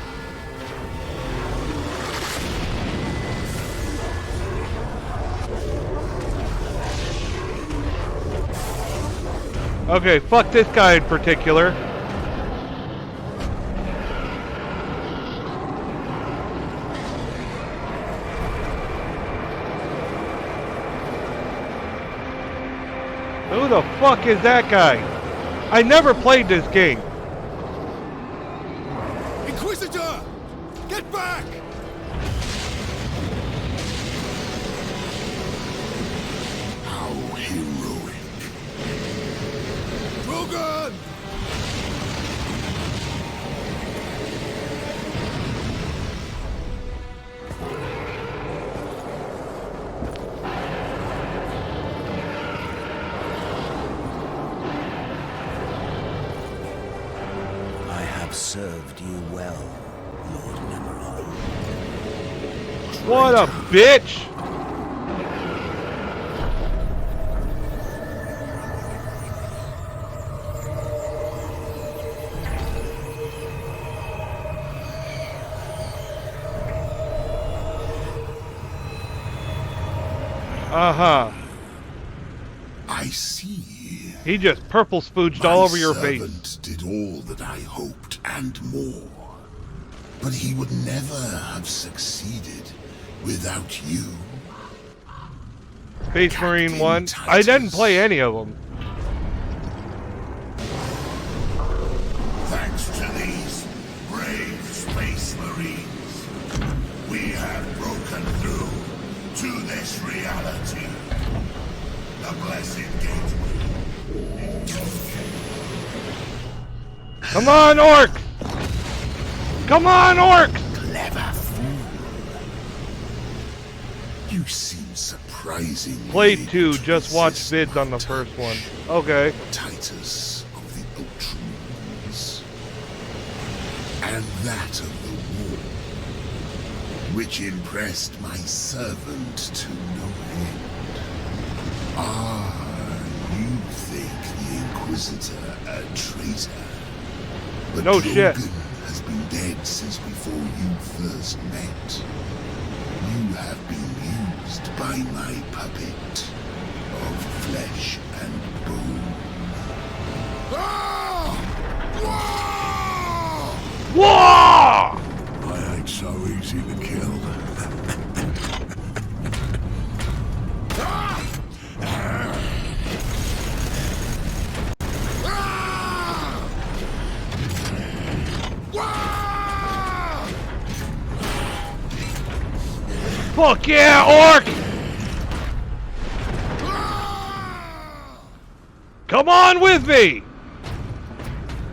Okay, fuck this guy in particular. Who the fuck is that guy? I never played this game. Inquisitor! Get back! How heroic. Drogon! Served you well, Lord Necron. What a bitch! Uh-huh. I see. He just purple spooged all over your face. My servant did all that I hoped and more. But he would never have succeeded without you. Space Marine 1. I didn't play any of them. Thanks to these brave Space Marines, we have broken through to this reality. The blessed gateway. Come on, Orks! Come on, Orks! Clever fool. You seem surprisingly... Played 2, just watched vids on the first one. Okay. Titus of the Ultramarines. And that of the war, which impressed my servant to no end. You think the Inquisitor a traitor? But no Drogon shit. Has been dead since before you first met. You have been used by my puppet of flesh and bone. Whoa! I ain't so easy to kill. Fuck yeah, Orc! Come on with me!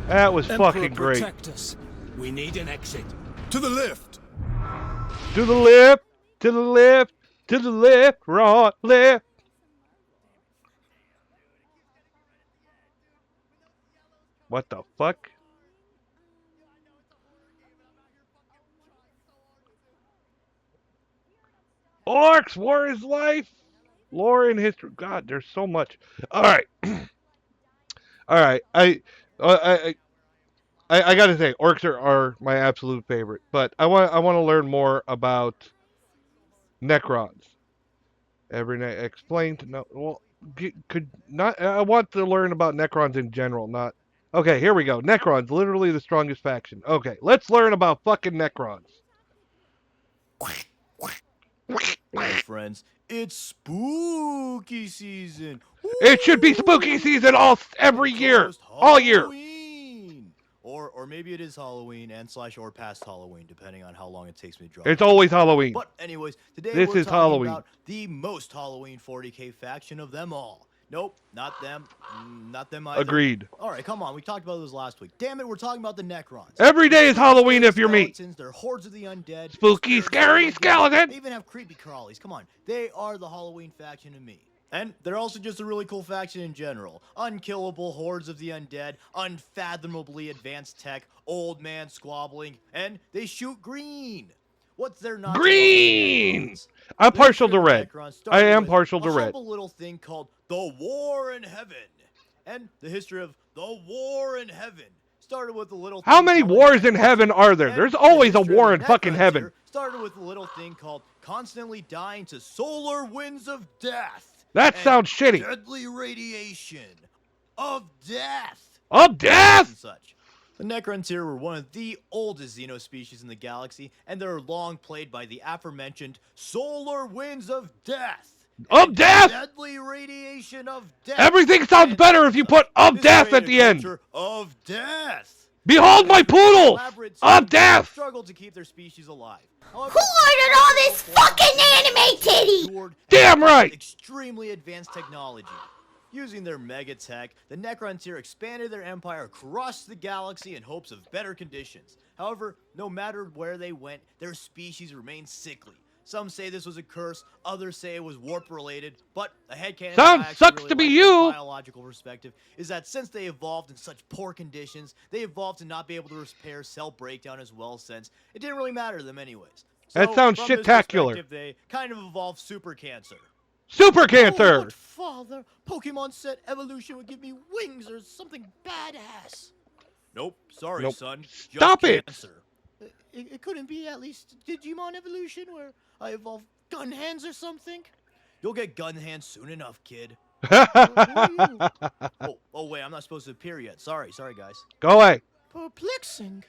That was fucking great. Protect us. We need an exit. To the lift! To the left! To the left! To the left, right, left. What the fuck? Orks, war is life. Lore and history. God, there's so much. All right. All right. I gotta say, orcs are my absolute favorite. But I want to learn more about Necrons. Every night explained. No, well, could not. I want to learn about Necrons in general, not. Okay, here we go. Necrons, literally the strongest faction. Okay, let's learn about fucking Necrons. Hey friends, it's spooky season. It should be spooky season every year, all year. Or maybe it is Halloween and / or past Halloween, depending on how long it takes me to drop. It's always Halloween. But anyways, today This we're is talking Halloween. about the most Halloween 40k faction of them all. Nope, not them. Not them either. Agreed. All right, come on. We talked about those last week. Damn it, we're talking about the Necrons. Every day is Halloween if you're me. They're hordes of the undead. Spooky, scary skeleton. They even have creepy crawlies. Come on. They are the Halloween faction to me. And they're also just a really cool faction in general. Unkillable hordes of the undead, unfathomably advanced tech, old man squabbling, and they shoot green. What's there not Green! I'm partial to red. I am partial to red. A humble little thing called the War in Heaven. And the history of the War in Heaven started with a little How thing many called wars in heaven are there? and There's the always a history war of in the fucking Necrons heaven. here started with a little thing called constantly dying to solar winds of death. That and sounds shitty. Deadly radiation of death. Of death? And such. The Necrons here were one of the oldest xenospecies in the galaxy, and they're long plagued by the aforementioned solar winds of death. Of death? Deadly radiation of death. Everything sounds better if you put of This death created at a the end. culture of death. Behold my poodles! Elaborate Of death! Struggled to keep their species alive. Who ordered all this fucking anime titty? Damn right! Extremely advanced technology. Using their mega tech, the Necrons here expanded their empire across the galaxy in hopes of better conditions. However, no matter where they went, their species remained sickly. Some say this was a curse, others say it was warp-related, but a headcanon Sounds I actually sucks really to be like you. from a biological perspective is that since they evolved in such poor conditions, they evolved to not be able to repair cell breakdown as well, since it didn't really matter to them anyways. So, That sounds from this shit-tacular. perspective, they kind of evolved super cancer. Super cancer! Oh, but father, Pokemon said evolution would give me wings or something badass. Nope, sorry, Nope. son. Just Stop it! cancer. It couldn't be at least Digimon evolution where I evolve gun hands or something? You'll get gun hands soon enough, kid. Who are you? Oh, wait, I'm not supposed to appear yet. Sorry, guys. Go away. Perplexing.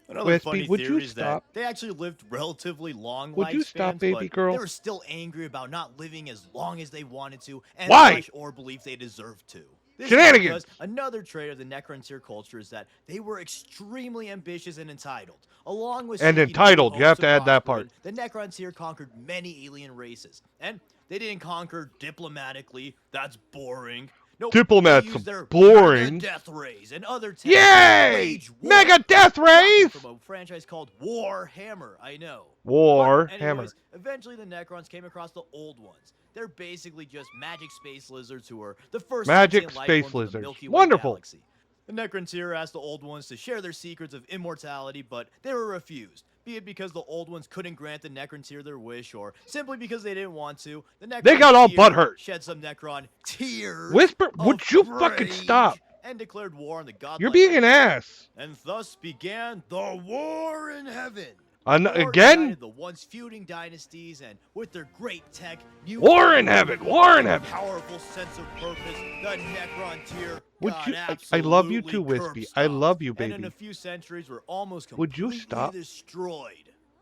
Another Wispy, funny would you theory is that stop? they actually lived relatively long Would you stop, lifespans, baby but girl? they were still angry about not living as long as they wanted to, and Why? or believed they deserved to. This Shenanigans. Is because another trait of the Necrontyr culture is that they were extremely ambitious and entitled. Along with And seeking entitled, new you have hopes to of add that prospering, part. The Necrontyr conquered many alien races, and they didn't conquer diplomatically. That's boring. Nope, Diplomats they used are their boring. mega death rays and other tech to Yay! wage war. Mega death rays! From a franchise called Warhammer, I know. War But hammer. anyways, eventually the Necrons came across the old ones. They're basically just magic space lizards who were the first Magic sentient life space forms of the lizards. Milky Way Wonderful. galaxy. The Necrontyr asked the old ones to share their secrets of immortality, but they were refused. Be it because the old ones couldn't grant the Necrontyr their wish, or simply because they didn't want to. The They got all Necrontyr butthurt. shed some Necron tears. Whisper, of would you fucking rage stop? And declared war on the godlike. You're being an ass. And thus began the War in Heaven. Again? United the once feuding dynasties, and with their great tech, new War in heaven, war in heaven. powerful sense of purpose, the Necrontyr Would got you? I love you absolutely too, Wispy. curb I love you, and in baby. a few centuries were almost Would you completely stop? destroyed.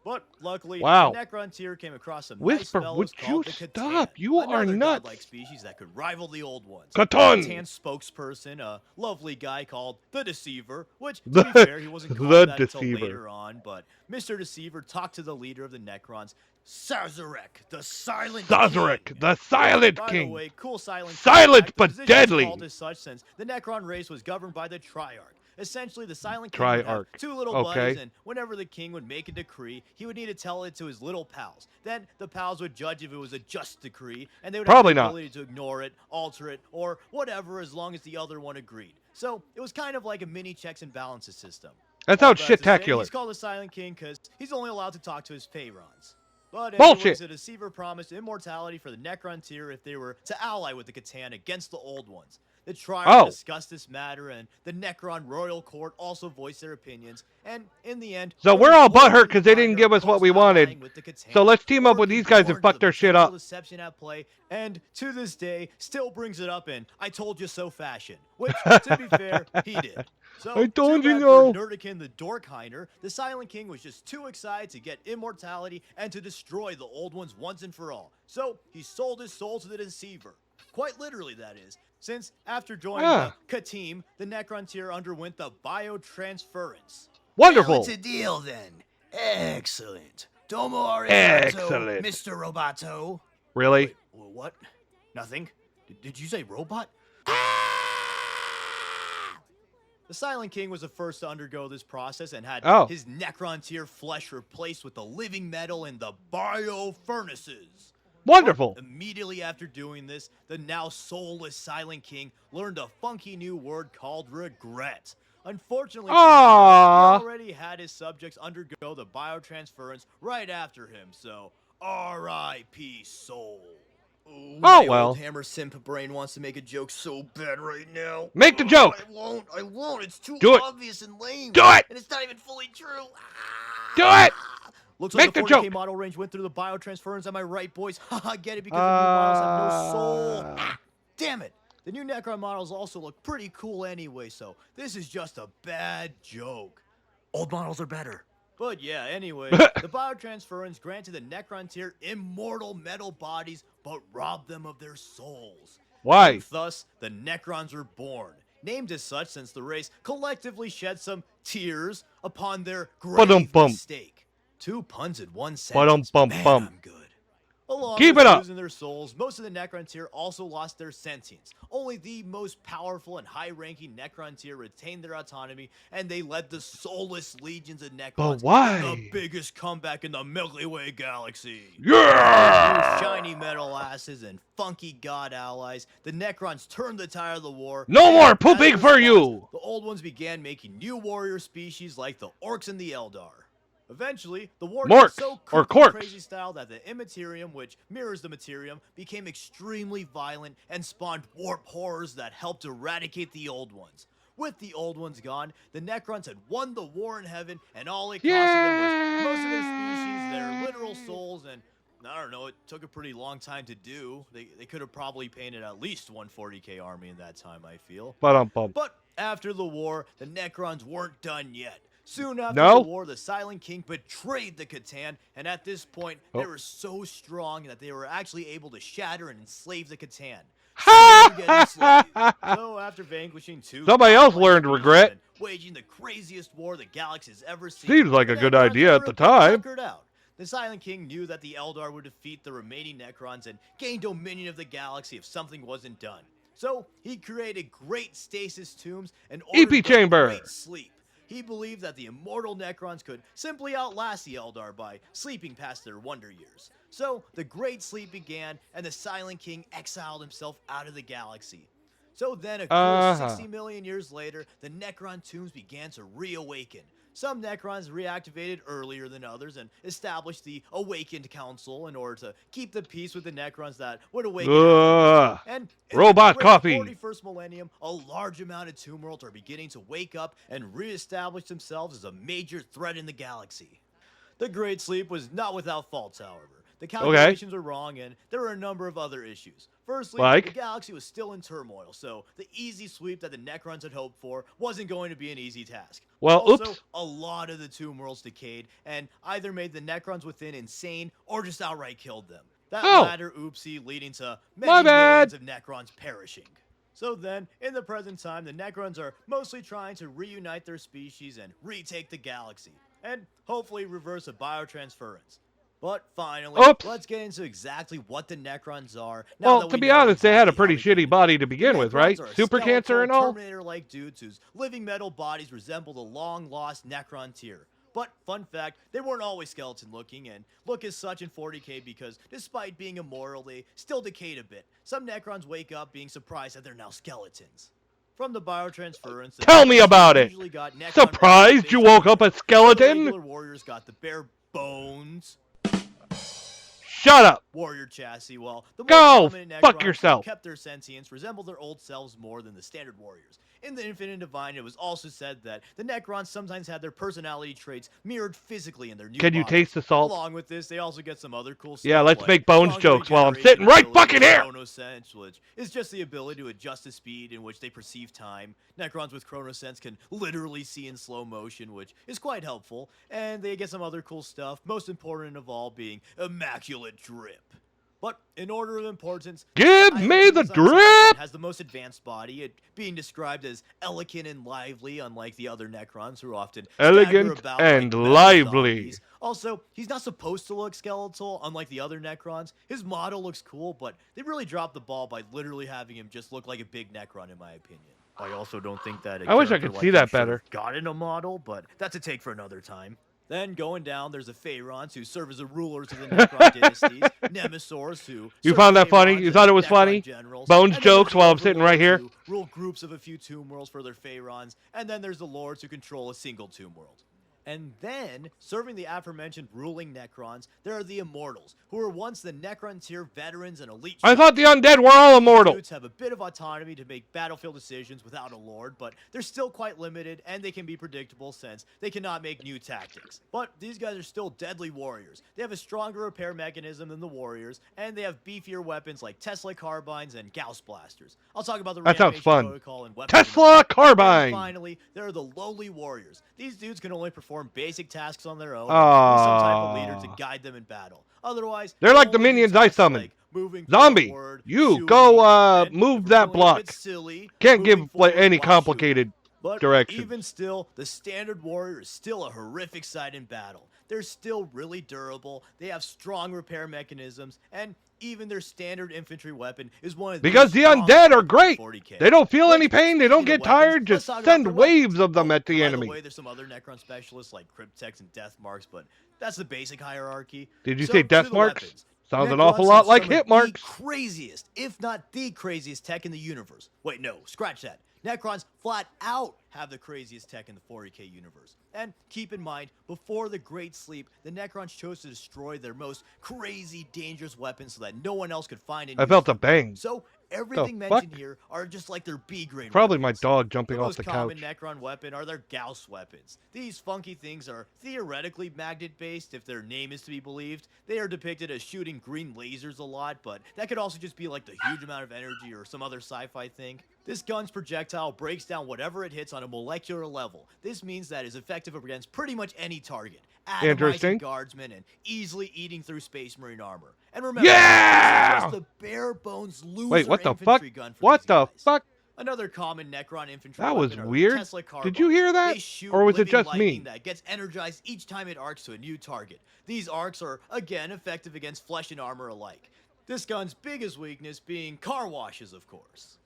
But luckily, Wow. the Necrontyr came across some Whisper, nice fellows would called you the stop? Catan, You are another nuts. godlike species that could rival the old ones. Catan. The Catan spokesperson, a lovely guy called the Deceiver, which, to The- be fair, he wasn't called the that until Deceiver. later on, but Mr. Deceiver talked to the leader of the Necrons, Sazarek, the Silent King. Sazarek, the Silent By King. the way, cool Silent King. Silent fact, the but position is deadly. called as such since the Necron race was governed by the Triarch, Essentially, the Silent King would have Triarch. two little Okay. buddies, and whenever the king would make a decree, he would need to tell it to his little pals. Then the pals would judge if it was a just decree, and they would Probably have the not. ability to ignore it, alter it, or whatever as long as the other one agreed. So it was kind of like a mini checks and balances system. That All sounds that to say, shit-tacular. He's called the Silent King because he's only allowed to talk to his Payrons. But Bullshit. anyways, the Deceiver promised immortality for the Necron tier if they were to ally with the Catan against the Old Ones. The Triarch discussed this matter, and the Necron Royal Court also voiced their opinions, and in the end... So we're all butthurt because they didn't give us what we wanted. So let's team up with these guys and fuck their shit up. Deception at play, and to this day, still brings it up in I told you so fashion, which, to be fair, he did. So, I told too you bad no. for Nerdikin the Dorkhiner, the Silent King was just too excited to get immortality and to destroy the Old Ones once and for all. So, he sold his soul to the Deceiver. Quite literally, that is. Since after joining the K-Team, the Necron tier underwent the biotransference. Wonderful. Well, it's a deal then. Excellent. Domo arigato, Excellent. Mr. Roboto. Really? Wait, what? Nothing? Did you say robot? The Silent King was the first to undergo this process and had his Necron tier flesh replaced with the living metal in the bio furnaces. Wonderful. But immediately after doing this, the now soulless Silent King learned a funky new word called regret. Unfortunately, he already had his subjects undergo the biotransference right after him, so R.I.P. soul. Ooh, my well. old Hammer simp brain wants to make a joke so bad right now. Make the joke. I won't. It's too Do it. obvious and lame. Do it. And it's not even fully true. Do it. Looks Make like the the 40K joke. model range went through the biotransference. Am I right, boys? Haha, get it because the new models have no soul. Damn it. The new Necron models also look pretty cool anyway, so this is just a bad joke. Old models are better. But yeah, anyway, the biotransference granted the Necron tier immortal metal bodies, but robbed them of their souls. Why? And thus, the Necrons were born. Named as such since the race collectively shed some tears upon their grave mistake. 2 puns in one sentence. Man, I'm good. Along Keep with it up. losing their souls, most of the Necron tier also lost their sentience. Only the most powerful and high-ranking Necron tier retained their autonomy, and they led the soulless legions of Necrons. But why? The biggest comeback in the Milky Way galaxy. Yeah! With shiny metal asses and funky god allies, the Necrons turned the tide of the war. No more and pooping as a for response, you! The old ones began making new warrior species like the Orks and the Eldar. Eventually, the war got so or kooky corks. crazy style that the Immaterium, which mirrors the Materium, became extremely violent and spawned warp horrors that helped eradicate the old ones. With the old ones gone, the Necrons had won the war in heaven, and all it costed them was most of their species, their literal souls, and I don't know, it took a pretty long time to do. They could have probably painted at least one 40K army in that time, I feel. But after the war, the Necrons weren't done yet. Soon after the war, the Silent King betrayed the Catan, and at this point, they were so strong that they were actually able to shatter and enslave the Catan. So after vanquishing 2 Somebody else learned regret. and waging the craziest war the galaxy has ever seen, Seems like a good idea at the time. out. The Silent King knew that the Eldar would defeat the remaining Necrons and gain dominion of the galaxy if something wasn't done. So he created great stasis tombs and ordered EP chamber. great sleep. He believed that the immortal Necrons could simply outlast the Eldar by sleeping past their wonder years. So the Great Sleep began, and the Silent King exiled himself out of the galaxy. So then, a cool 60 million years later, the Necron tombs began to reawaken. Some Necrons reactivated earlier than others and established the Awakened Council in order to keep the peace with the Necrons that would awaken. And in Robot the coffee. 41st millennium, a large amount of tomb worlds are beginning to wake up and reestablish themselves as a major threat in the galaxy. The Great Sleep was not without faults, however. The calculations were wrong, and there were a number of other issues. Firstly, the galaxy was still in turmoil, so the easy sweep that the Necrons had hoped for wasn't going to be an easy task. Well, also, oops. a lot of the tomb worlds decayed, and either made the Necrons within insane, or just outright killed them. That latter oopsie leading to many millions of Necrons perishing. So then, in the present time, the Necrons are mostly trying to reunite their species and retake the galaxy, and hopefully reverse a biotransference. But finally, Oops. let's get into exactly what the Necrons are. Well, to be honest, they had a pretty shitty body to begin with, right? Super cancer and all? Terminator-like dudes whose living metal bodies resemble the long-lost Necron tier. But, fun fact, they weren't always skeleton-looking, and look as such in 40k because, despite being immortal, they still decayed a bit. Some Necrons wake up being surprised that they're now skeletons. From the biotransference... Tell me about it! Surprised you woke up a skeleton? Regular warriors got the bare bones... Shut up! Warrior chassis, well, the more Go prominent fuck Necrons yourself. kept their sentience, resemble their old selves more than the standard warriors. In the Infinite Divine, it was also said that the Necrons sometimes had their personality traits mirrored physically in their new Can you bodies. taste the salt? Along with this, they also get some other cool stuff. Yeah, let's like make bones strong jokes while I'm regeneration sitting right ability, fucking here! Chronosense, which is just the ability to adjust the speed in which they perceive time. Necrons with Chronosense can literally see in slow motion, which is quite helpful. And they get some other cool stuff, most important of all being Immaculate Drip. But in order of importance, give me the drip! Has the most advanced body, it being described as elegant and lively, unlike the other Necrons who are often Elegant about and like lively. zombies. Also, he's not supposed to look skeletal, unlike the other Necrons. His model looks cool, but they really dropped the ball by literally having him just look like a big Necron, in my opinion. I also don't think that I wish I could see that better. Got in a model, but that's a take for another time. Then going down, there's the Pharaons who serve as the rulers of the Necron dynasties, Nemesaurs who You found that funny? You thought it was funny? Bones jokes while I'm sitting right here? Rule groups of a few tomb worlds for their Pharaons, and then there's the lords who control a single tomb world. And then, serving the aforementioned ruling Necrons, there are the Immortals, who were once the Necron tier veterans and elite. I thought the undead were all immortal. Dudes have a bit of autonomy to make battlefield decisions without a lord, but they're still quite limited, and they can be predictable since they cannot make new tactics. But these guys are still deadly warriors. They have a stronger repair mechanism than the warriors, and they have beefier weapons like Tesla carbines and Gauss blasters. I'll talk about the That sounds reanimation fun. protocol and weapons. Tesla carbine! And finally, there are the lowly warriors. These dudes can only perform basic tasks on their own, and need some type of leader to guide them in battle. Otherwise, They're like the minions I summoned. Zombie, you go move that block. Can't give like any complicated But directions. even still, the standard warrior is still a horrific sight in battle. They're still really durable, they have strong repair mechanisms, and even their standard infantry weapon is one of Because the undead are great. They don't feel any pain. They don't get tired. Just send waves of them at the By enemy. the way, there's some other Necron specialists like Cryptex and Death Marks, but that's the basic hierarchy. Did you So, say to Death the Marks? weapons. Sounds an Necrons awful lot have like some of hit marks. The craziest, if not the craziest tech in the universe. Wait, no, scratch that. Necrons flat out have the craziest tech in the 40k universe. And keep in mind, before the Great Sleep, the Necrons chose to destroy their most crazy, dangerous weapons so that no one else could find it. I felt a bang. So everything mentioned here are just like their B-grade. Probably my dog jumping The off most the common couch. Necron weapon are their Gauss weapons. These funky things are theoretically magnet-based if their name is to be believed. They are depicted as shooting green lasers a lot, but that could also just be like the huge amount of energy or some other sci-fi thing. This gun's projectile breaks down whatever it hits on a molecular level. This means that it's effective against pretty much any target, Interesting. atomizing guardsmen and easily eating through Space Marine armor. And remember, Yeah! this is just the bare bones loser Wait, what the fuck? infantry gun for What these the guys. fuck? Another common Necron infantry That was weapon are the weird. Tesla Did you hear that? They shoot Or was it living just lightning me? that gets energized each time it arcs to a new target. These arcs are, again, effective against flesh and armor alike. This gun's biggest weakness being car washes, of course.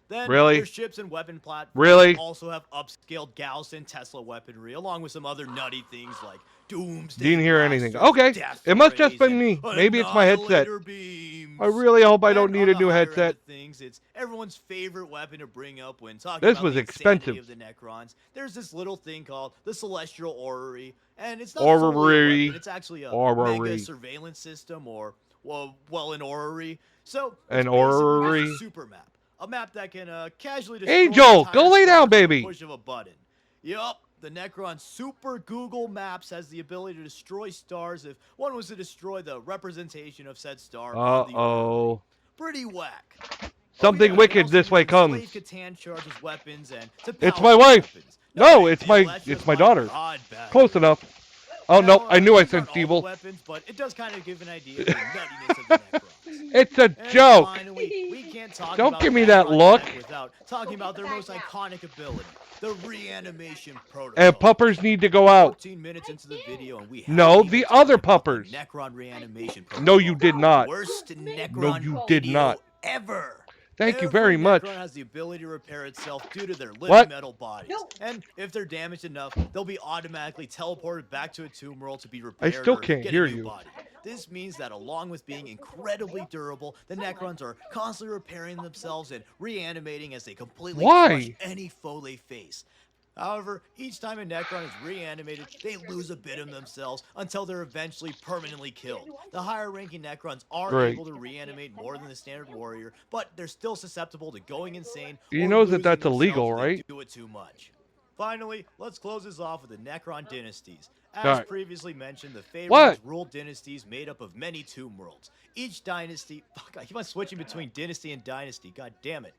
Then Really? their ships and weapon platforms Really? also have upscaled Gauss and Tesla weaponry, along with some other nutty things like Doomsday Didn't hear anything. blasters, Okay, Death it must just Rays, been me. and Maybe it's my headset. Annihilator beams. I really hope I don't And need on a the new higher end headset. of things, it's everyone's favorite weapon to bring up when talking This about was the insanity expensive. of the Necrons. There's this little thing called the Celestial Orrery, and it's not solely a Orrery. weapon, it's actually a Orrery. mega surveillance system, or well, an orrery. So An it's basically orrery. a super map. A map that can casually destroy Angel, entire go lay down, stars with a baby. push of a button. Yup, the Necron Super Google Maps has the ability to destroy stars if one was to destroy the representation of said star. on the Uh-oh. Pretty whack. Something wicked this way comes. Slave Catan charges weapons and to It's power my wife. weapons. No, big it's deal, my that's it's just my daughter. God battle. Close enough. Oh no, I knew I these said aren't all the Stevel. weapons, but it does kind of give an idea of the nuttiness of the Necrons. It's a And joke. finally, we can't talk Don't about give me that Necron look. tech without talking about their most iconic ability, the reanimation protocol. And puppers need to go out. 14 minutes into the video and we No, haven't even the talked other about the puppers. Necron reanimation protocol. No, you did not. Worst Necron No, you did video not. ever. Thank you Every very much. Necron has the ability to repair itself due to their living What? metal bodies. And if they're damaged enough, they'll be automatically teleported back to a tomb world to be repaired still or can't get hear a new you. body. This means that along with being incredibly durable, the Necrons are constantly repairing themselves and reanimating as they completely crush Why? any foe they face. However, each time a Necron is reanimated, they lose a bit of themselves until they're eventually permanently killed. The higher-ranking Necrons are Great. able to reanimate more than the standard warrior, but they're still susceptible to going insane. You or know that losing that's themselves illegal, if they right? do it too much. Finally, let's close this off with the Necron dynasties. As Alright. previously mentioned, the Pharaohs What? ruled dynasties made up of many tomb worlds. Each dynasty... Fuck, I keep on switching between dynasty and dynasty. God damn it.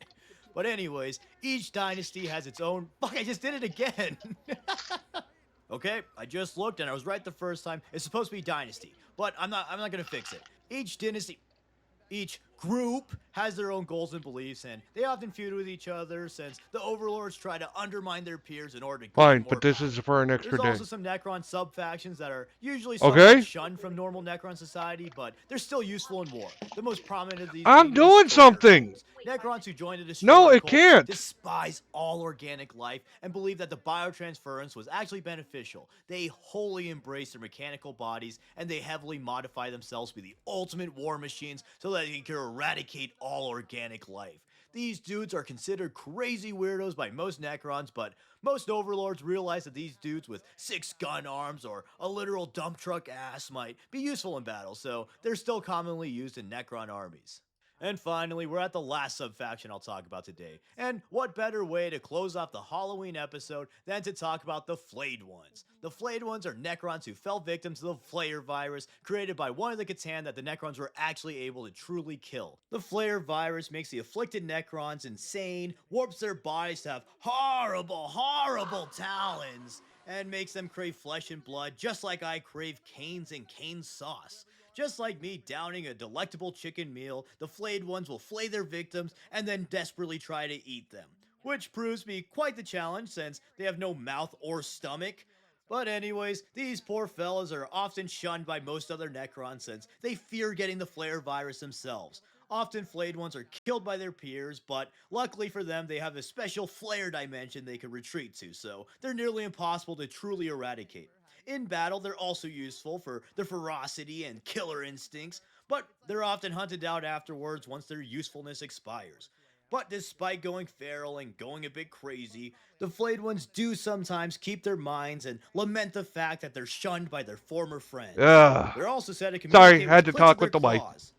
But anyways, each dynasty has its own... Fuck, I just did it again! Okay, I just looked and I was right the first time. It's supposed to be dynasty, but I'm not gonna fix it. Each dynasty... Each group has their own goals and beliefs, and they often feud with each other since the overlords try to undermine their peers in order to gain Fine, more but this is for an extra There's day. also some Necron sub-factions that are usually Okay. somewhat shunned from normal Necron society, but they're still useful in war. The most prominent of these I'm being doing Destroyer something. cults. Necrons who joined the Destroyer No, it cult can't. despise all organic life and believe that the biotransference was actually beneficial. They wholly embrace their mechanical bodies, and they heavily modify themselves to be the ultimate war machines so that they can eradicate all organic life. These dudes are considered crazy weirdos by most Necrons, but most overlords realize that these dudes with 6 gun arms or a literal dump truck ass might be useful in battle, so they're still commonly used in Necron armies. And finally, we're at the last sub-faction I'll talk about today. And what better way to close off the Halloween episode than to talk about the Flayed Ones. The Flayed Ones are Necrons who fell victim to the Flayer virus created by one of the Catan that the Necrons were actually able to truly kill. The Flayer virus makes the afflicted Necrons insane, warps their bodies to have horrible, horrible talons, and makes them crave flesh and blood just like I crave canes and cane sauce. Just like me downing a delectable chicken meal, the Flayed Ones will flay their victims and then desperately try to eat them. Which proves to be quite the challenge since they have no mouth or stomach. But anyways, these poor fellas are often shunned by most other Necrons since they fear getting the Flayer virus themselves. Often Flayed Ones are killed by their peers, but luckily for them they have a special Flayer dimension they can retreat to, so they're nearly impossible to truly eradicate. In battle, they're also useful for their ferocity and killer instincts, but they're often hunted out afterwards once their usefulness expires. But despite going feral and going a bit crazy, the Flayed Ones do sometimes keep their minds and lament the fact that they're shunned by their former friends. Ugh. They're also said to Sorry, communicate had to with talk clicks with of the their wife. claws.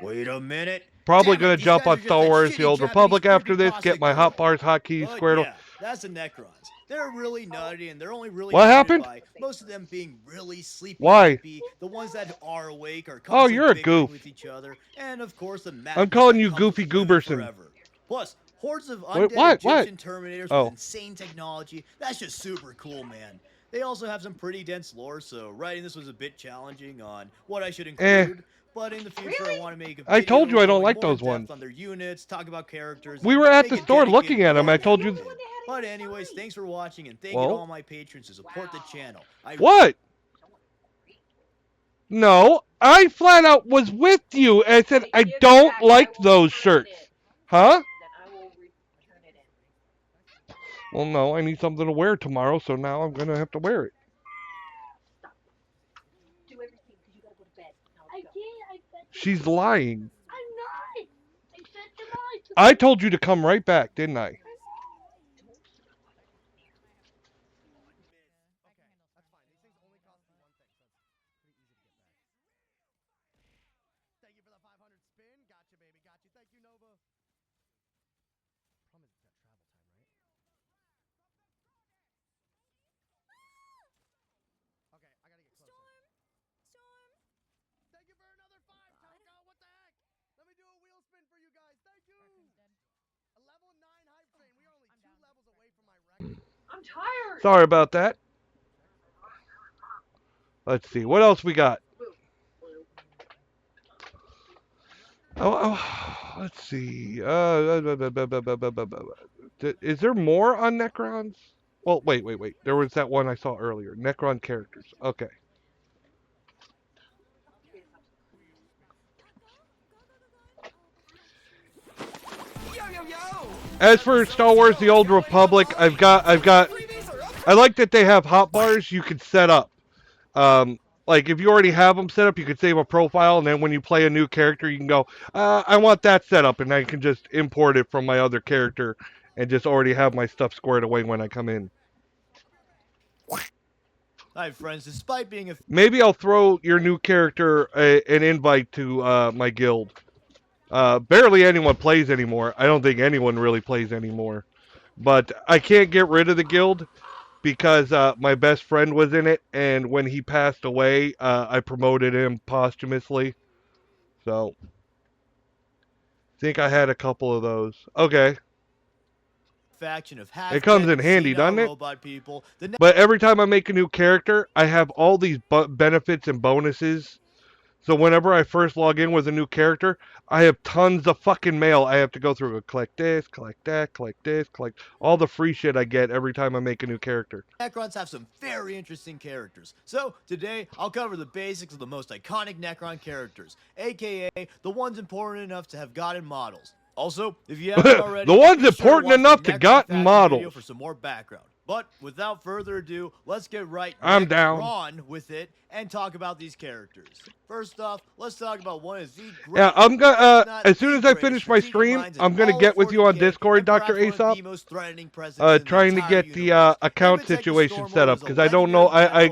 Wait a minute. Probably Damn it, gonna these jump guys on are just Star like Wars: shitty The Old Japanese Republic after this. creepypasta Get my girls. hotbars, hotkeys, But Squirtle. yeah, that's the Necrons. They're really nutty, and they're only really What haunted happened? by most of them being really sleepy. Why? Sleepy. The ones that are awake are Oh, constantly you're a bickering goof. with each other, and of course the I'm madness calling that you comes with Goofy living Gooberson. forever. Plus, hordes of What- undead what? Egyptian Terminators Oh. with insane technology. That's just super cool, man. They also have some pretty dense lore, so writing this was a bit challenging on what I should include. But in the future, I want to make a video I told you I don't going like more those in-depth ones. on their units, talk about characters. We and were at make the a store dedicated looking at 'em. I Warhammer told you- vid. But anyways, thanks for watching, and thank you Well. to all my patrons who support the channel. What? No, I flat out was with you and said I don't like those shirts. Huh? Well, no, I need something to wear tomorrow, so now I'm gonna have to wear it. She's lying. I told you to come right back, didn't I? I'm tired. Sorry about that. Let's see. What else we got? Let's see. Is there more on Necrons? Well, wait. There was that one I saw earlier. Necron characters. Okay. As for Star Wars: The Old Republic, I like that they have hotbars you can set up. Like if you already have them set up, you can save a profile, and then when you play a new character, you can go, I want that set up, and I can just import it from my other character and just already have my stuff squared away when I come in. Hi, friends. Despite being a Maybe I'll throw your new character an invite to my guild. Barely anyone plays anymore. I don't think anyone really plays anymore. But I can't get rid of the guild because my best friend was in it, and when he passed away, I promoted him posthumously. So, think I had a couple of those. Okay. faction of It comes in handy, doesn't it? But every time I make a new character, I have all these benefits and bonuses. So whenever I first log in with a new character, I have tons of fucking mail I have to go through. Collect this, collect that, collect this, collect all the free shit I get every time I make a new character. Necrons have some very interesting characters. So today, I'll cover the basics of the most iconic Necron characters, aka the ones important enough to have gotten models. Also, if you haven't already, the ones important enough to gotten models. For some more background. But without further ado, let's get right down with it and talk about these characters. First off, let's talk about one of the great, yeah, I'm gonna as soon as I finish my stream, I'm gonna get with you on Discord, Dr. Aesop. Trying to get the account situation set up because I don't know. I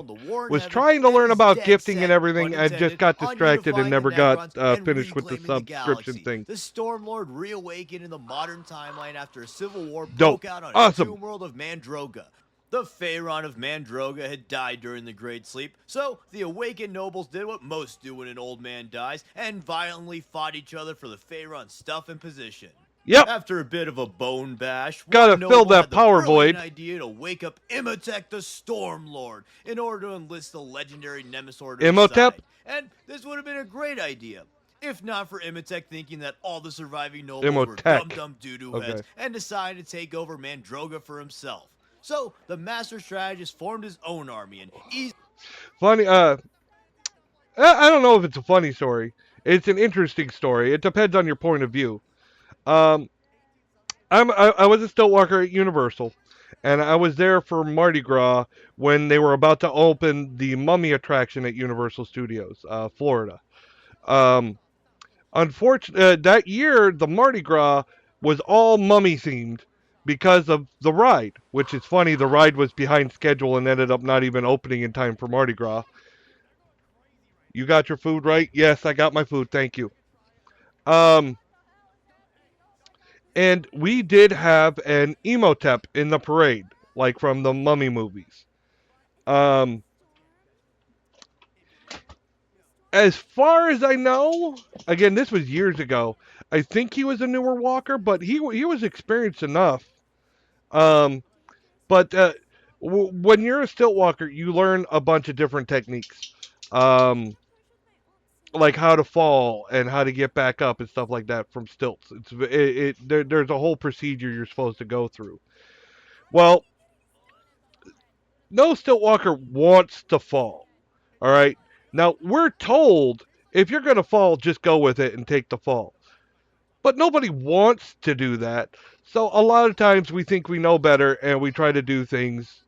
was trying to learn about gifting and everything. I just got distracted and never got finished with the subscription thing. The Stormlord reawakened in the modern timeline after a civil war Dope. broke out on Awesome. the tomb world of Mandroga. The Pharaon of Mandroga had died during the Great Sleep, so the awakened nobles did what most do when an old man dies, and violently fought each other for the Pharaon's stuff and position. Yep. After a bit of a bone bash, Gotta one fill noble that had the power brilliant void. idea to wake up Imhotep the Stormlord in order to enlist the legendary Nemesis to Imhotep? his side. And this would have been a great idea. If not for Imhotep thinking that all the surviving nobles were dumb doo-doo heads and decided to take over Mandroga for himself. So, the master strategist formed his own army and Funny, I don't know if it's a funny story. It's an interesting story. It depends on your point of view. I was a Stiltwalker at Universal, and I was there for Mardi Gras when they were about to open the Mummy attraction at Universal Studios, Florida. Unfortunately, that year the Mardi Gras was all mummy themed because of the ride, which is funny. The ride was behind schedule and ended up not even opening in time for Mardi Gras. You got your food right? Yes, I got my food. Thank you. And we did have an Imhotep in the parade, like from the Mummy movies. As far as I know, again, this was years ago. I think he was a newer walker, but he was experienced enough. When you're a stilt walker, you learn a bunch of different techniques, like how to fall and how to get back up and stuff like that from stilts. There's a whole procedure you're supposed to go through. Well, no stilt walker wants to fall. All right. Now we're told if you're gonna fall, just go with it and take the fall. But nobody wants to do that. So a lot of times we think we know better and we try to do things,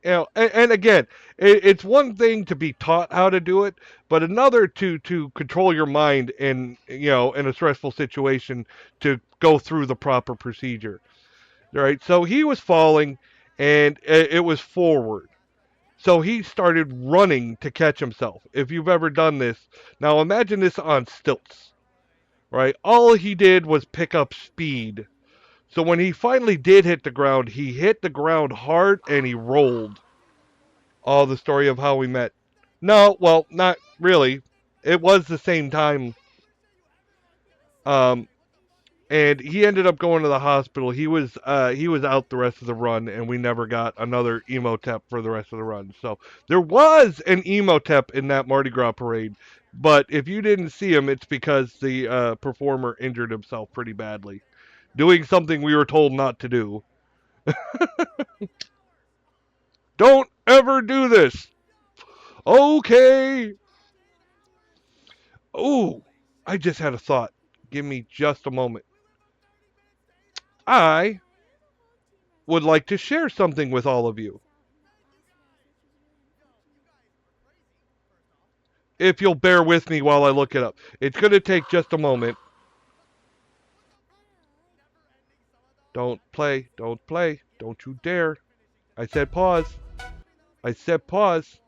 you know. And again, it's one thing to be taught how to do it, but another to control your mind in a stressful situation to go through the proper procedure. All right. So he was falling, and it was forward. So he started running to catch himself. If you've ever done this, now imagine this on stilts, right? All he did was pick up speed. So when he finally did hit the ground, he hit the ground hard and he rolled. Oh, the story of how we met. No, well, not really. It was the same time. and he ended up going to the hospital. He was out the rest of the run, and we never got another Emotep for the rest of the run. So there was an Emotep in that Mardi Gras parade, but if you didn't see him, it's because the performer injured himself pretty badly, doing something we were told not to do. Don't ever do this. Okay. Oh, I just had a thought. Give me just a moment. I would like to share something with all of you. If you'll bear with me while I look it up. It's going to take just a moment. Don't play. Don't play. Don't you dare. I said pause. I said pause.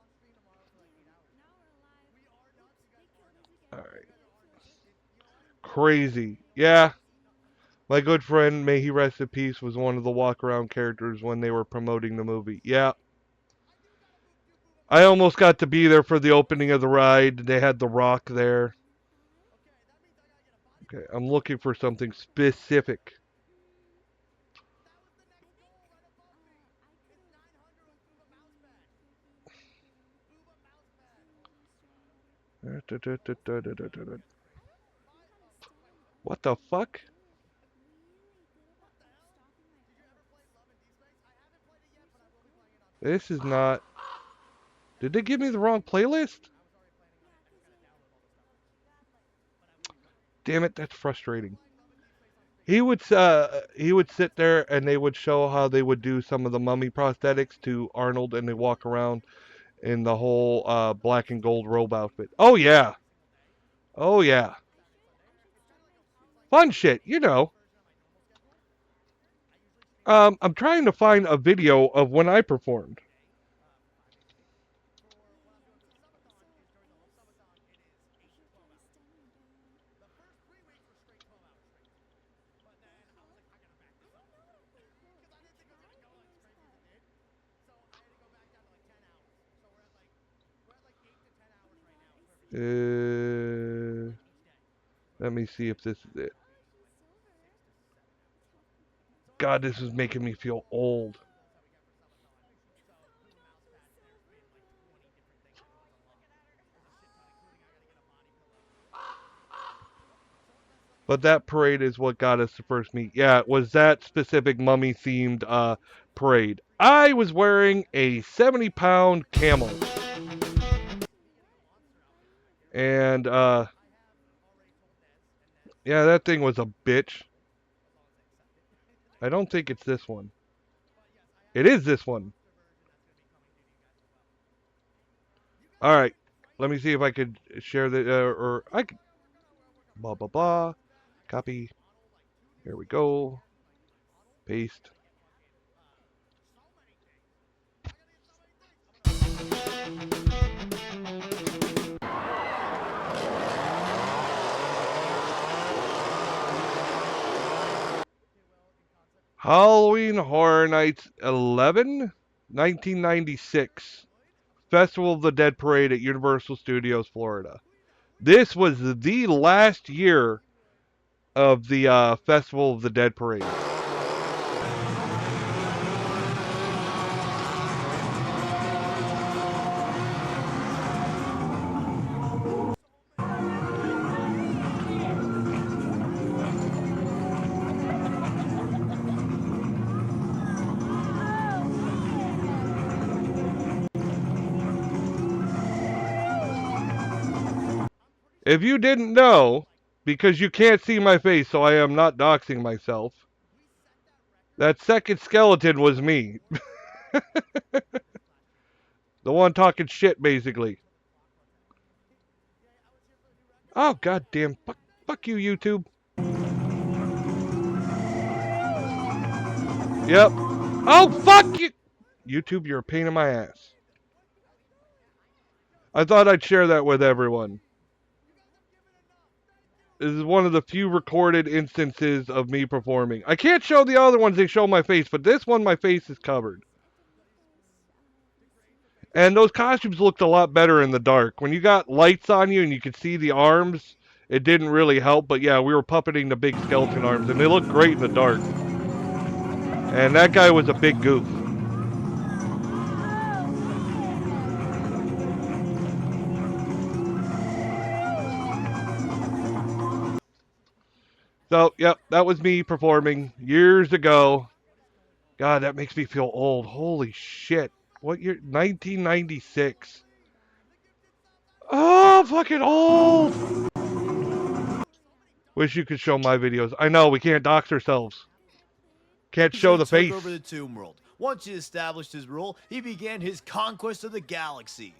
Alright. Crazy. Yeah. My good friend, may he rest in peace, was one of the walk-around characters when they were promoting the movie. Yeah. I almost got to be there for the opening of the ride. They had The Rock there. Okay, I'm looking for something specific. What the fuck? This is not... Did they give me the wrong playlist? Damn it, that's frustrating. He would sit there and they would show how they would do some of the mummy prosthetics to Arnold, and they walk around in the whole black and gold robe outfit. Oh yeah. Oh yeah. Fun shit, you know. I'm trying to find a video of when I performed. Let me see if this is it. God, this is making me feel old. But that parade is what got us to first meet. Yeah, it was that specific mummy-themed parade. I was wearing a 70-pound camel. And, yeah, that thing was a bitch. I don't think it's this one. It is this one. Alright, let me see if I could share the, or I could, blah, blah, blah. Copy. Here we go. Paste. Halloween Horror Nights 11, 1996. Festival of the Dead Parade at Universal Studios, Florida. This was the last year of the Festival of the Dead Parade. If you didn't know, because you can't see my face, so I am not doxing myself, that second skeleton was me. The one talking shit, basically. Oh, goddamn. Fuck you, YouTube. Yep. Oh, fuck you! YouTube, you're a pain in my ass. I thought I'd share that with everyone. This is one of the few recorded instances of me performing. I can't show the other ones, they show my face, but this one, my face is covered. And those costumes looked a lot better in the dark. When you got lights on you and you could see the arms, it didn't really help. But yeah, we were puppeting the big skeleton arms, and they looked great in the dark. And that guy was a big goof. So, yep, that was me performing years ago. God, that makes me feel old. Holy shit. What year? 1996. Oh, fucking old. Wish you could show my videos. I know, we can't dox ourselves. Can't show the face. Took over the Tomb World. Once he established his rule, he began his conquest of the galaxy.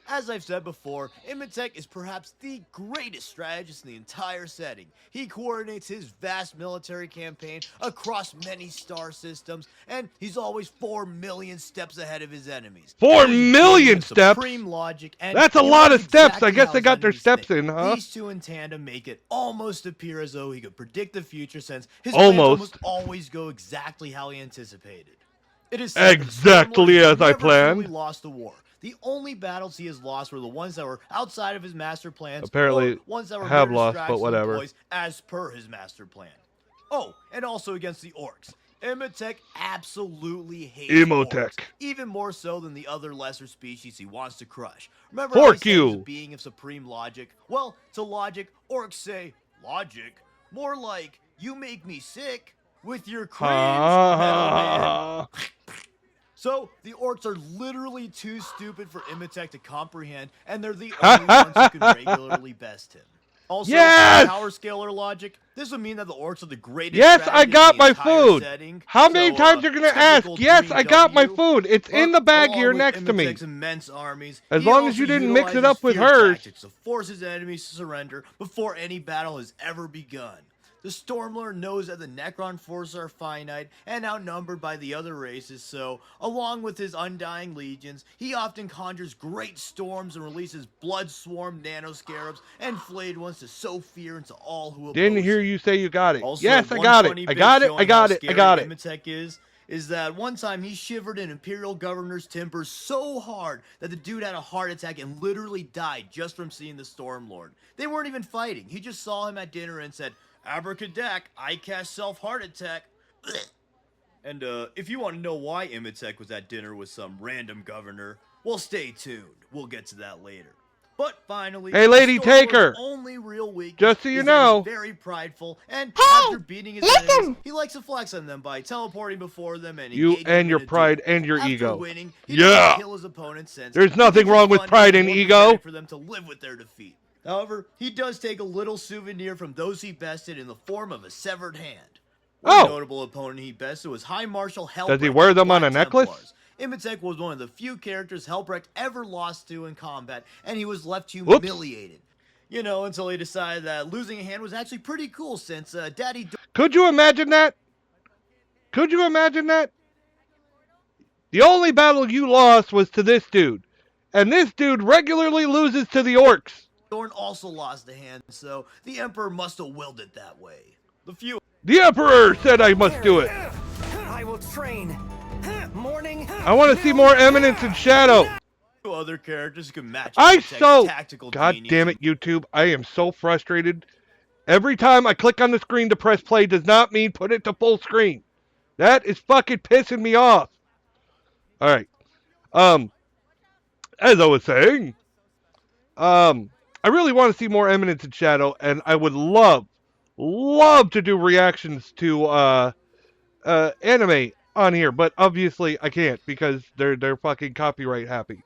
As I've said before, Imhotep is perhaps the greatest strategist in the entire setting. He coordinates his vast military campaign across many star systems, and he's always 4 million steps ahead of his enemies. 4 million steps? Supreme logic, and that's a he lot knows of steps. exactly I guess how they his got their enemies steps think. in, huh? These two in tandem make it almost appear as though he could predict the future, since his Almost. plans almost always go exactly how he anticipated. It is Exactly as I planned. Truly lost the war. The only battles he has lost were the ones that were outside of his master plans, Apparently or ones that were have mere lost, but distractions whatever. employs as per his master plan. Oh, and also against the Orks. Imhotep absolutely hates Imhotep. Orks, even more so than the other lesser species he wants to crush. Remember Fork how he said he was you. a being of supreme logic? Well, to logic, Orks say, logic? More like, you make me sick with your cringe, metal man. So, the Orks are literally too stupid for Imhotep to comprehend, and they're the only ones who can regularly best him. Also, Yes! power scalar logic, this would mean that the Orks are the greatest Yes, I strategists got in the my entire food. setting. How many times are you going to ask? typical Yes, I got my 3W, food. It's in the bag along here with next to me. Imhotep's immense armies, As he long as also you didn't mix it utilizes up with fear hers. tactics to force his enemies to surrender before any battle has ever begun. The Stormlord knows that the Necron forces are finite and outnumbered by the other races, so, along with his undying legions, he often conjures great storms and releases blood-swarm nanoscarabs and flayed ones to sow fear into all who oppose Didn't hear him. you say you got it. Also, Yes, I one got it. funny I bit got it. showing I got how it. I scary got it. Imhotep is that one time he shivered an Imperial Governor's timbers so hard that the dude had a heart attack and literally died just from seeing the Stormlord. They weren't even fighting. He just saw him at dinner and said, "Abracadac, I cast self-heart attack." And if you want to know why Imhotep was at dinner with some random governor, well, stay tuned. We'll get to that later. But finally, Hey, Lady the Stormlord's Taker. only real weakness Just so you is that know. he's very prideful, and after beating his enemies, he likes to flex on them by teleporting before them and You engaging and your in a pride duel. and your After ego. winning, he Yeah. doesn't kill his opponents, since There's he nothing thinks it's wrong with fun pride and and more ego. pathetic for them to live with their defeat. However, he does take a little souvenir from those he bested in the form of a severed hand. One notable opponent he bested was High Marshal Helbrecht. Does he wear them of on the a Black necklace? Templars. Imhotep was one of the few characters Helbrecht ever lost to in combat, and he was left humiliated. You know, until he decided that losing a hand was actually pretty cool, since Daddy... Could you imagine that? Could you imagine that? The only battle you lost was to this dude. And this dude regularly loses to the Orks. Dorn also lost a hand, so the Emperor must have willed it that way. The Emperor said I must do it. I will train. Morning. I want to see more Eminence and Shadow. Other characters can match God tactical damn it, YouTube. I am so frustrated. Every time I click on the screen to press play does not mean put it to full screen. That is fucking pissing me off. Alright. As I was saying, I really want to see more Eminence and Shadow, and I would love to do reactions to anime on here, but obviously I can't because they're fucking copyright happy.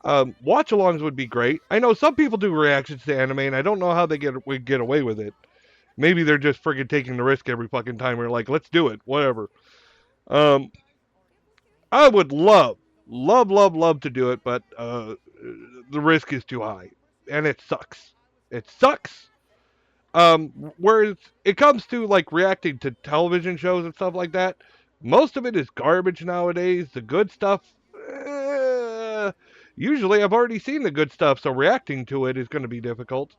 Watch-alongs would be great. I know some people do reactions to anime, and I don't know how they would get away with it. Maybe they're just friggin' taking the risk every fucking time. We're like, let's do it, whatever. I would love to do it, but the risk is too high, and it sucks. It sucks. Whereas it comes to like reacting to television shows and stuff like that, most of it is garbage nowadays. The good stuff, usually I've already seen the good stuff, so reacting to it is going to be difficult.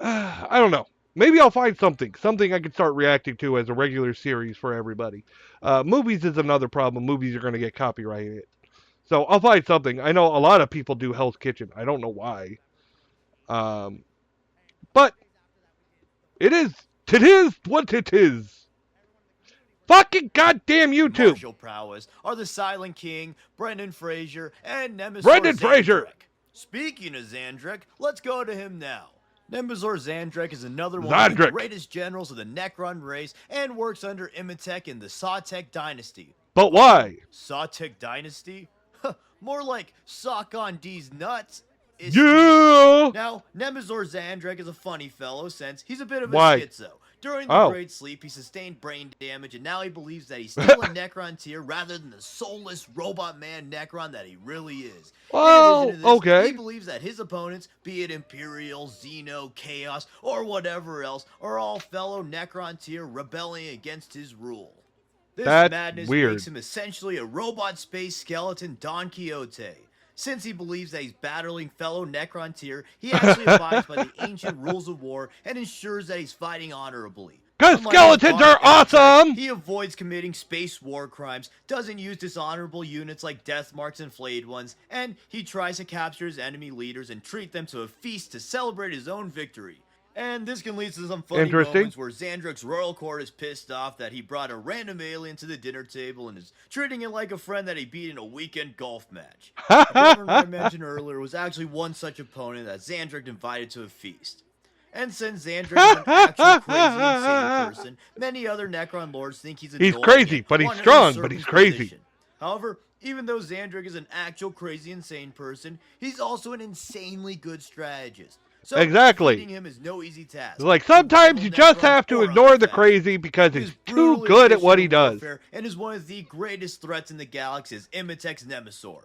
I don't know. Maybe I'll find something I can start reacting to as a regular series for everybody. Movies is another problem. Movies are going to get copyrighted. So I'll find something. I know a lot of people do Hell's Kitchen. I don't know why. But it is what it is. Fucking goddamn YouTube. Martial prowess are the Silent King, Brendan Fraser, and Nemesis Brendan Fraser. Speaking of Xandrek, let's go to him now. Nemazor Xandrek is another one of the greatest generals of the Necron race and works under Imatech in the Sawtek dynasty. But why? Sawtek dynasty? More like Sock on D's nuts. Yeah! Now, Nemazor Xandrek is a funny fellow since he's a bit of a Why? schizo. During the Great Sleep, he sustained brain damage, and now he believes that he's still a Necron tier rather than the soulless robot man Necron that he really is. Well, In addition to this, okay. he believes that his opponents, be it Imperial, Xeno, Chaos, or whatever else, are all fellow Necron tier rebelling against his rule. This That's madness weird. makes him essentially a robot space skeleton Don Quixote. Since he believes that he's battling fellow Necron tier, he actually abides by the ancient rules of war and ensures that he's fighting honorably. Because Unlike skeletons his are boss Imatech, awesome! He avoids committing space war crimes, doesn't use dishonorable units like death marks and flayed ones, and he tries to capture his enemy leaders and treat them to a feast to celebrate his own victory. And this can lead to some funny moments where Xandrek's royal court is pissed off that he brought a random alien to the dinner table and is treating it like a friend that he beat in a weekend golf match. The governor I mentioned earlier was actually one such opponent that Xandrek invited to a feast. And since Xandrek is an actual crazy, insane person, many other Necron lords think he's He's annoying crazy, and but he's want to strong, usurp but he's his crazy. position. However, even though Xandrek is an actual crazy, insane person, he's also an insanely good strategist. So Exactly. defeating him is no easy task. Like, sometimes you just have to ignore the crazy because he's too good at what he does. And is one of the greatest threats in the galaxy is Imatech's Nemazor.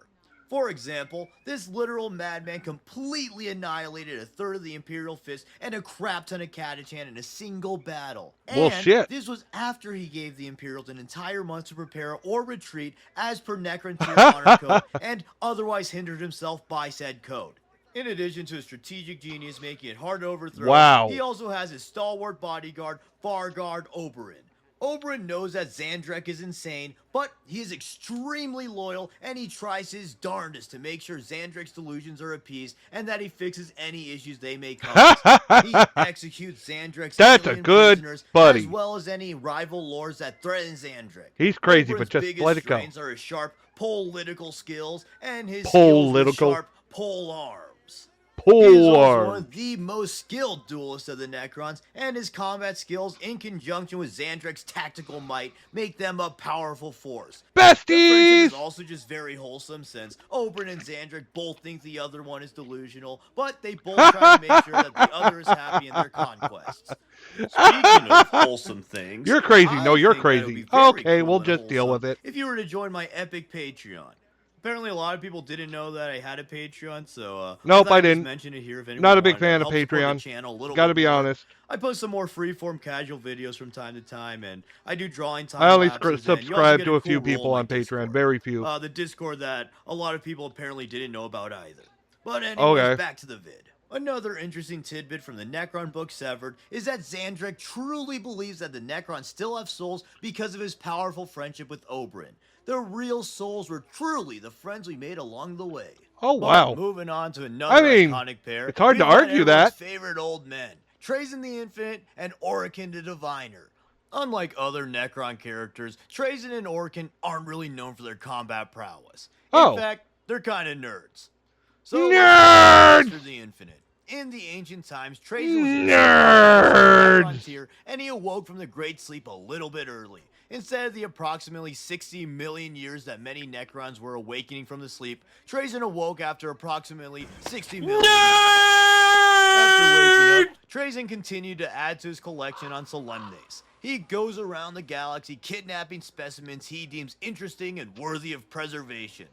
For example, this literal madman completely annihilated a third of the Imperial Fist and a crap ton of Catachan in a single battle. Well, And shit. this was after he gave the Imperials an entire month to prepare or retreat as per Necron tier honor code and otherwise hindered himself by said code. In addition to his strategic genius making it hard to overthrow, Wow. he also has his stalwart bodyguard, Vargard Oberyn. Oberyn knows that Xandrek is insane, but he is extremely loyal and he tries his darndest to make sure Xandrek's delusions are appeased and that he fixes any issues they may cause. He executes Xandrek's That's a alien good prisoners buddy. as well as any rival lords that threaten Xandrek. He's crazy, Oberyn's but just biggest let it go. strengths are his sharp political skills and his skills with sharp pole arms. He is also one of the most skilled duelists of the Necrons, and his combat skills, in conjunction with Xandrek's tactical might, make them a powerful force. Besties! The friendship is also just very wholesome, since Oberyn and Xandrek both think the other one is delusional, but they both try to make sure that the other is happy in their conquests. Speaking of wholesome things, You're crazy. No, you're I think that it would crazy. be very Okay, cool we'll and just deal wholesome with it. if you were to join my epic Patreon. Apparently, a lot of people didn't know that I had a Patreon, so Nope, thought I I'd just didn't. mention it here if anyone Not a big wanted to fan of help support the Patreon. channel a little Gotta bit be more. honest. I post some more freeform casual videos from time to time, and I do drawing time. I only lapses, and you also subscribe get to a cool few role people in my on Patreon. Discord. Very few. The Discord that a lot of people apparently didn't know about either. But anyways, Okay. back to the vid. Another interesting tidbit from the Necron book Severed is that Xandrek truly believes that the Necrons still have souls because of his powerful friendship with Oberyn. Their real souls were truly the friends we made along the way. Oh, But wow. moving on to another I mean, iconic pair. it's hard to we've got argue everyone's that. favorite old men, Trazen the Infinite and Orokin the Diviner. Unlike other Necron characters, Trazen and Orokin aren't really known for their combat prowess. In fact, they're kind of nerds. So, Nerds! For the Infinite. In the ancient times, Trazen was a Nerds! tier, and he awoke from the Great Sleep a little bit early. Instead of the approximately 60 million years that many Necrons were awakening from the sleep, Trazen awoke after approximately 60 million years. After waking up, Trazen continued to add to his collection on Solemnes. He goes around the galaxy kidnapping specimens he deems interesting and worthy of preservation,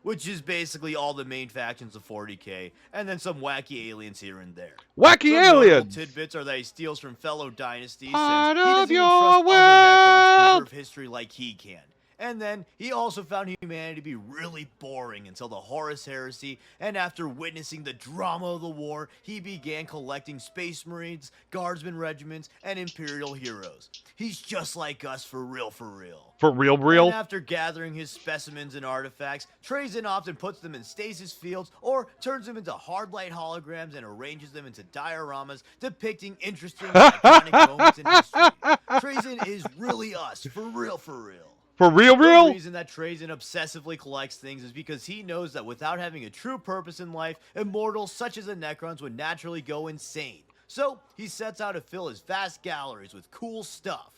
which is basically all the main factions of 40k, and then some wacky aliens here and there. Wacky Some notable aliens! tidbits are that he steals from fellow dynasties, Part since he of doesn't even your trust other Necrons to world! preserve history like he can. And then he also found humanity to be really boring until the Horus Heresy, and after witnessing the drama of the war, he began collecting Space Marines, Guardsmen regiments, and Imperial heroes. He's just like us for real, for real. For real? And after gathering his specimens and artifacts, Trajan often puts them in stasis fields or turns them into hard light holograms and arranges them into dioramas depicting interesting and iconic moments in history. Trajan is really us, for real, for real. For real? The reason that Trajan obsessively collects things is because he knows that without having a true purpose in life, immortals such as the Necrons would naturally go insane. So he sets out to fill his vast galleries with cool stuff.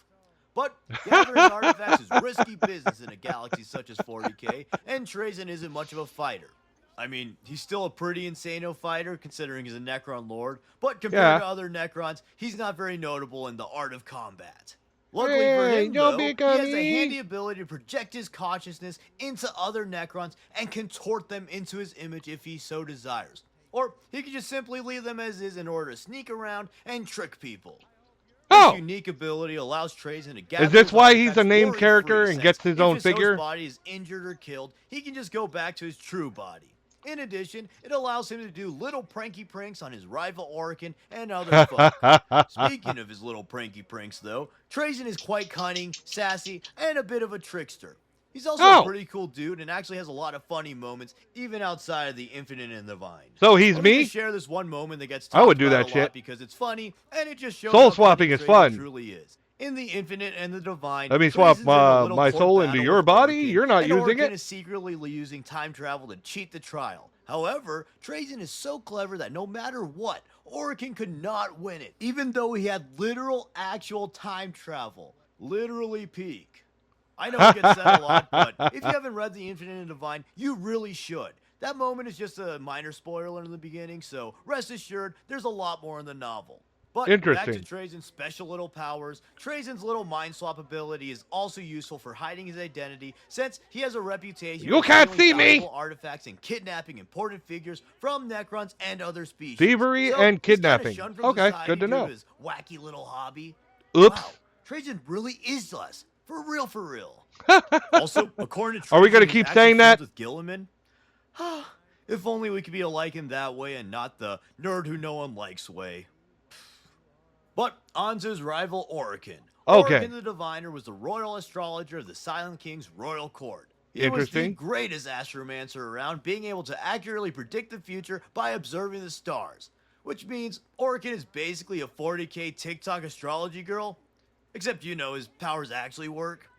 But gathering artifacts is risky business in a galaxy such as 40k, and Trajan isn't much of a fighter. I mean, he's still a pretty insano fighter considering he's a Necron lord, but compared to other Necrons, he's not very notable in the art of combat. Luckily for him, though, he has a handy ability to project his consciousness into other Necrons and contort them into his image if he so desires. Or he could just simply leave them as is in order to sneak around and trick people. This unique ability allows Trajan to gather. Is this why he's a named character and gets his own figure? If his body is injured or killed, he can just go back to his true body. In addition, it allows him to do little pranky pranks on his rival Orkin and other folk. Speaking of his little pranky pranks, though, Trajan is quite cunning, sassy, and a bit of a trickster. He's also a pretty cool dude and actually has a lot of funny moments, even outside of the Infinite and the Divine. So he's me? Just share this one moment that gets I would do talked that about a lot shit. because it's funny and it just shows Soul how swapping funny is Trajan fun. truly is. In the Infinite and the Divine, Let me swap Trajan's in a little my court soul into battle your with body? Orkin, You're not and using Orkin it? is secretly using time travel to cheat the trial. However, Trajan is so clever that no matter what, Orkin could not win it, even though he had literal actual time travel. Literally peak. I know it gets said a lot, but if you haven't read The Infinite and Divine, you really should. That moment is just a minor spoiler in the beginning, so rest assured, there's a lot more in the novel. But back Interesting. to Trajan's special little powers, Trajan's little mind swap ability is also useful for hiding his identity, since he has a reputation You for can't stealing see me! valuable artifacts and kidnapping important figures from Necrons and other species. Thievery So and he's kinda kidnapping. shunned from Okay, society good to due know. his wacky little hobby. Oops. Wow, Trajan really is us. For real, for real. Also, according to Are we Trajan, gonna he's keep actually saying friends that? with Gilliman. If only we could be alike in that way and not the nerd who no one likes way. But on to his rival Orkin. Okay. Orkin the Diviner was the royal astrologer of the Silent King's royal court. He Interesting. was the greatest astromancer around, being able to accurately predict the future by observing the stars. Which means Orkin is basically a 40k TikTok astrology girl. Except, you know, his powers actually work.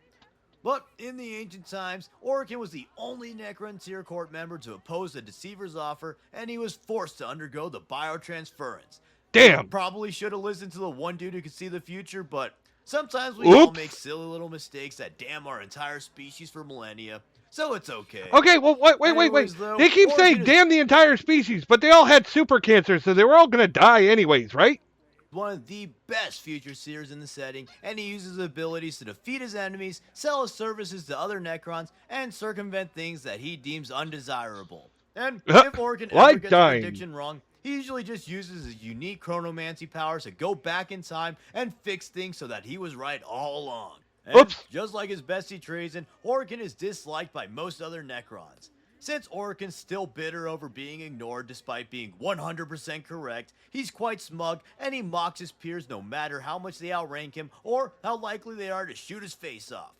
But in the ancient times, Orkin was the only Necron tier court member to oppose the Deceiver's offer, and he was forced to undergo the biotransference. Damn. Probably should have listened to the one dude who could see the future, but sometimes we all Oops. make silly little mistakes that damn our entire species for millennia. So it's okay. Okay, well, wait. Anyways, though, They keep Orkin saying is damn the entire species, but they all had super cancer, so they were all gonna die anyways, right? one of the best future seers in the setting, and he uses his abilities to defeat his enemies, sell his services to other Necrons, and circumvent things that he deems undesirable. And if Orkin ever Like gets a dying. prediction wrong, he usually just uses his unique chronomancy powers to go back in time and fix things so that he was right all along. And just like his bestie Trajan, Orkin is disliked by most other Necrons. Since Orkin's still bitter over being ignored despite being 100% correct, he's quite smug and he mocks his peers no matter how much they outrank him or how likely they are to shoot his face off.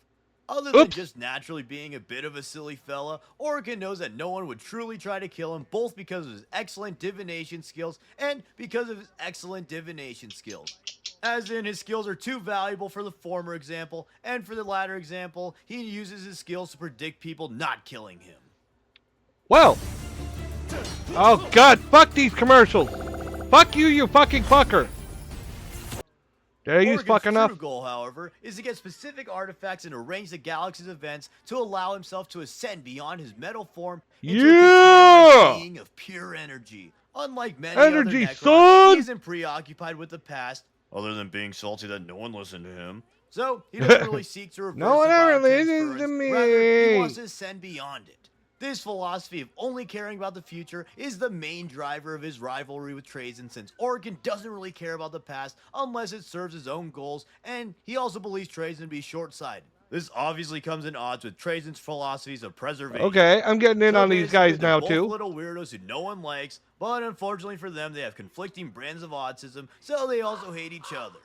Other than just naturally being a bit of a silly fella, Orkin knows that no one would truly try to kill him, both because of his excellent divination skills and because of his excellent divination skills. As in, his skills are too valuable for the former example, and for the latter example, he uses his skills to predict people not killing him. Well. Oh, God. Fuck these commercials. Fuck you, you fucking fucker. Did I use Orkin's fuck enough? true goal, however, is to get specific artifacts and arrange the galaxy's events to allow himself to ascend beyond his metal form into a being of pure energy. Unlike many Energy, other Necrons, son! he isn't preoccupied with the past, other than being salty that no one listened to him. So, he doesn't really seek to reverse No one the ever biotransference, listens to rather, he me. wants to ascend beyond it. This philosophy of only caring about the future is the main driver of his rivalry with Trajan, since Orkin doesn't really care about the past unless it serves his own goals, and he also believes Trajan to be short-sighted. This obviously comes in odds with Trajan's philosophies of preservation. Okay, I'm getting in So on these basically, guys they're now both too. little weirdos who no one likes, but unfortunately for them, they have conflicting brands of autism, so they also hate each other.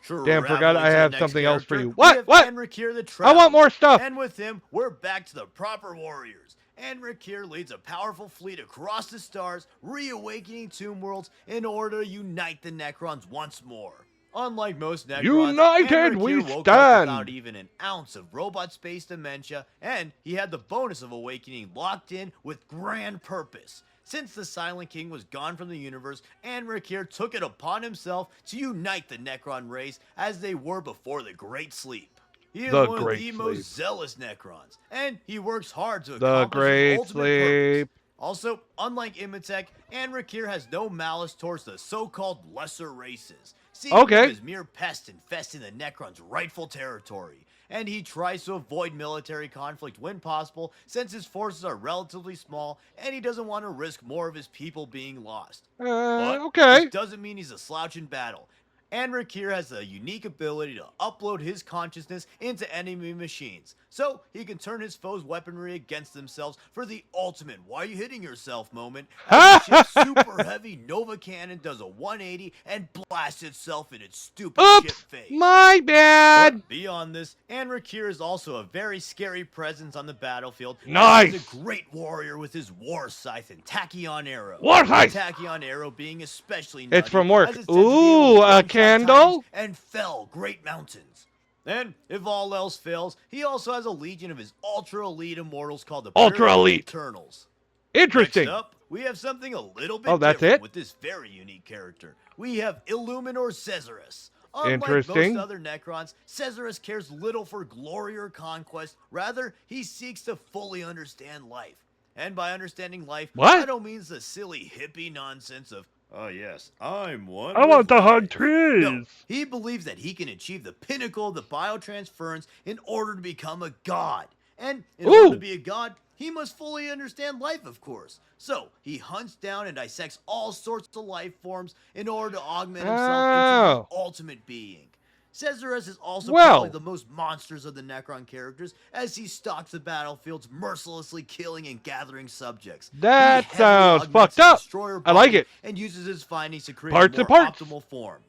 Damn, forgot Traveling I to the have next something else for character, you. What? we have What? Enriquir the I want more Traveler. stuff. And with him, we're back to the proper warriors. Enriquir leads a powerful fleet across the stars, reawakening Tomb Worlds in order to unite the Necrons once more. Unlike most Necrons, United Enriquir we woke up stand. without even an ounce of robot space dementia, and he had the bonus of awakening locked in with grand purpose. Since the Silent King was gone from the universe, Enriquir took it upon himself to unite the Necron race as they were before the Great Sleep. He is one of the most zealous Necrons, and he works hard to accomplish his ultimate purpose. Also, unlike Imhotep, Enriquir has no malice towards the so-called lesser races, seeing them as mere pests infesting the Necrons' rightful territory. And he tries to avoid military conflict when possible, since his forces are relatively small, and he doesn't want to risk more of his people being lost. But this doesn't mean he's a slouch in battle. Enriquir has the unique ability to upload his consciousness into enemy machines, so he can turn his foes' weaponry against themselves for the ultimate "why are you hitting yourself" moment, as the ship's super heavy Nova Cannon does a 180 and blasts itself in its stupid ship face. My bad. But beyond this, Enriquir is also a very scary presence on the battlefield. Nice. He's a great warrior with his War Scythe and Tachyon Arrow. War Scythe. The Tachyon Arrow being especially It's nutty, from work. as it tends to be able to Ooh, a one-shot candle? titans and fell great mountains. Then, if all else fails, he also has a legion of his ultra-elite immortals called the Ultra-elite. Eternals. Interesting. Next up, we have something a little bit that's different it? with this very unique character. We have Illuminor Caesarus. Unlike Interesting. most other Necrons, Caesarus cares little for glory or conquest. Rather, he seeks to fully understand life. And by understanding life, I don't mean the silly hippie nonsense of, oh yes, I'm one. I want to with hug life." trees. No, he believes that he can achieve the pinnacle of the biotransference in order to become a god. And in order to be a god, he must fully understand life, of course. So, he hunts down and dissects all sorts of life forms in order to augment himself into the ultimate being. Caesarus is also probably the most monsters of the Necron characters, as he stalks the battlefields, mercilessly killing and gathering subjects. That He heavily sounds augments fucked his up. destroyer I like body it. and uses his findings to create Parts a and more parts. optimal form.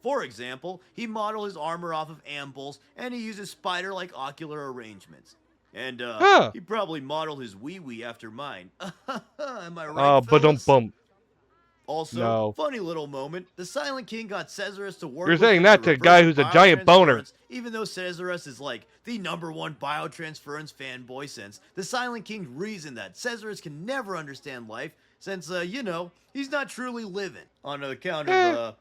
For example, he modeled his armor off of ambuls, and he uses spider-like ocular arrangements. And he probably modeled his wee-wee after mine. Am I right, fellas? Bum. Also, No. funny little moment, the Silent King got Caesarus to work You're with saying him that to a reverse guy who's a giant boner. biotransference, even though Caesarus is like the #1 biotransference fanboy, since the Silent King reasoned that Caesarus can never understand life, since, he's not truly living, on account of,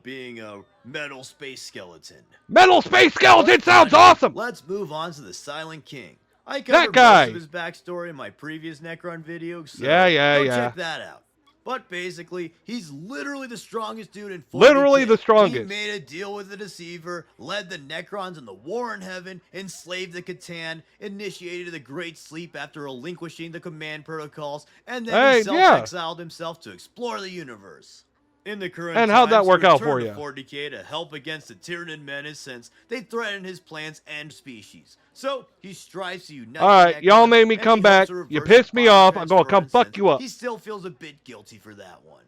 being a metal space skeleton. Metal space skeleton sounds awesome. Let's move on to the Silent King. I That covered guy. most of his backstory in my previous Necron video, so Yeah, go yeah. check that out. But basically, he's literally the strongest dude in 40K. Literally the strongest. He made a deal with the Deceiver, led the Necrons in the War in Heaven, enslaved the Catan, initiated the Great Sleep after relinquishing the command protocols, and then he self-exiled himself to explore the universe. In the current And how'd that times, he work out for returned to ya? 40K to help against the Tyranid menace, since they threaten his plans and species. So he strives to unite. Alright, the y'all Necrons, made me and come he back. hopes to You reverse pissed the me off. I'm gonna come biotransference, fuck since you up. He still feels a bit guilty for that one.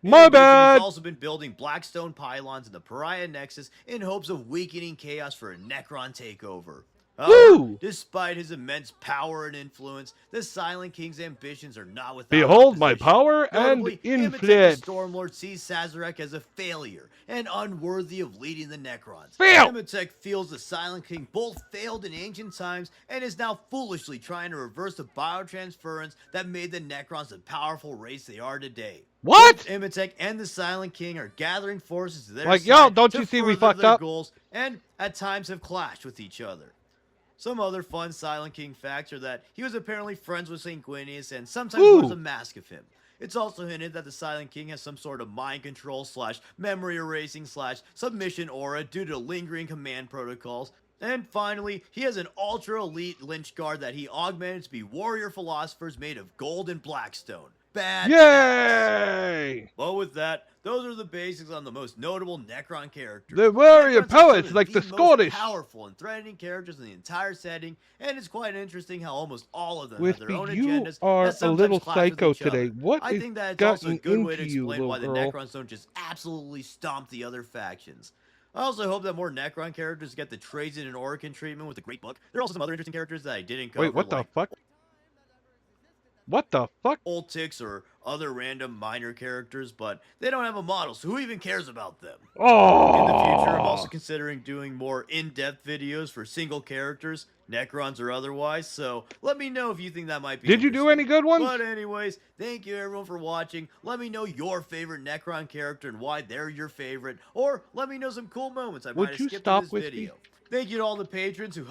My Anyways, bad. He's also been building Blackstone pylons in the Pariah Nexus in hopes of weakening Chaos for a Necron takeover. Woo! Despite his immense power and influence, the Silent King's ambitions are not without Behold my opposition. power and Notably, Imhotep influence. the Stormlord sees Sazerac as a failure and unworthy of leading the Necrons. Fail! Imhotep feels the Silent King both failed in ancient times and is now foolishly trying to reverse the biotransference that made the Necrons the powerful race they are today. What? Both Imhotep and the Silent King are gathering forces to their Like, side yo, don't to you see we further fucked their up? goals, and at times have clashed with each other. Some other fun Silent King facts are that he was apparently friends with Sanguinius and sometimes wears a mask of him. It's also hinted that the Silent King has some sort of mind control / memory erasing / submission aura due to lingering command protocols. And finally, he has an ultra elite lynch guard that he augmented to be warrior philosophers made of gold and blackstone. badass. Yay! Well, with that, those are the basics on the most notable Necron characters. The warrior Necrons are some poets of like the most Scottish. powerful and threatening characters in the entire setting, and it's quite interesting how almost all of them have their Whispy, own you agendas are that a sometimes little clash with psycho each other. today. What I is think that it's also a gotten good way to into you, explain why the little girl? Necrons don't just absolutely stomp the other factions. I also hope that more Necron characters get the Trajan and Orkin treatment with the Great Book. There are also some other interesting characters that I didn't cover. Wait, what the like fuck? What the fuck? Old Ticks or other random minor characters, but they don't have a model, so who even cares about them? Oh! In the future, I'm also considering doing more in-depth videos for single characters, Necrons or otherwise, so let me know if you think that might be Did you do any good ones? But anyways, thank you everyone for watching. Let me know your favorite Necron character and why they're your favorite, or let me know some cool moments I might have skipped in this video. Thank you to all the patrons who...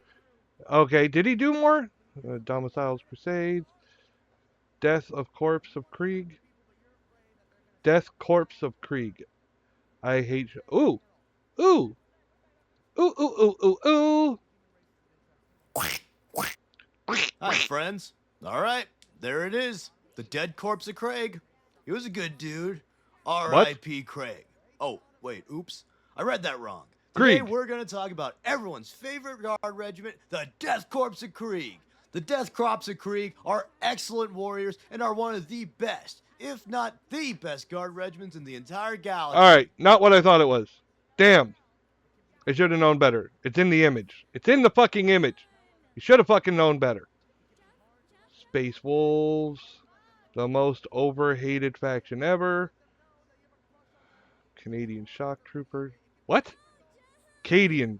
Okay, did he do more? Domiciles Crusades. Death of Corpse of Krieg. Death Corpse of Krieg. I hate you. Ooh! Ooh! Ooh, ooh, ooh, ooh, ooh! Hi, friends. Alright, there it is. The dead corpse of Craig. He was a good dude. R.I.P. Craig. Oh, wait, oops. I read that wrong. Today we're going to talk about everyone's favorite guard regiment, the Death Corps of Krieg. The Death Corps of Krieg are excellent warriors and are one of the best, if not the best guard regiments in the entire galaxy. Alright, not what I thought it was. Damn. I should have known better. It's in the image. It's in the fucking image. You should have fucking known better. Space Wolves. The most overhated faction ever. Canadian Shock Trooper. What? Cadian.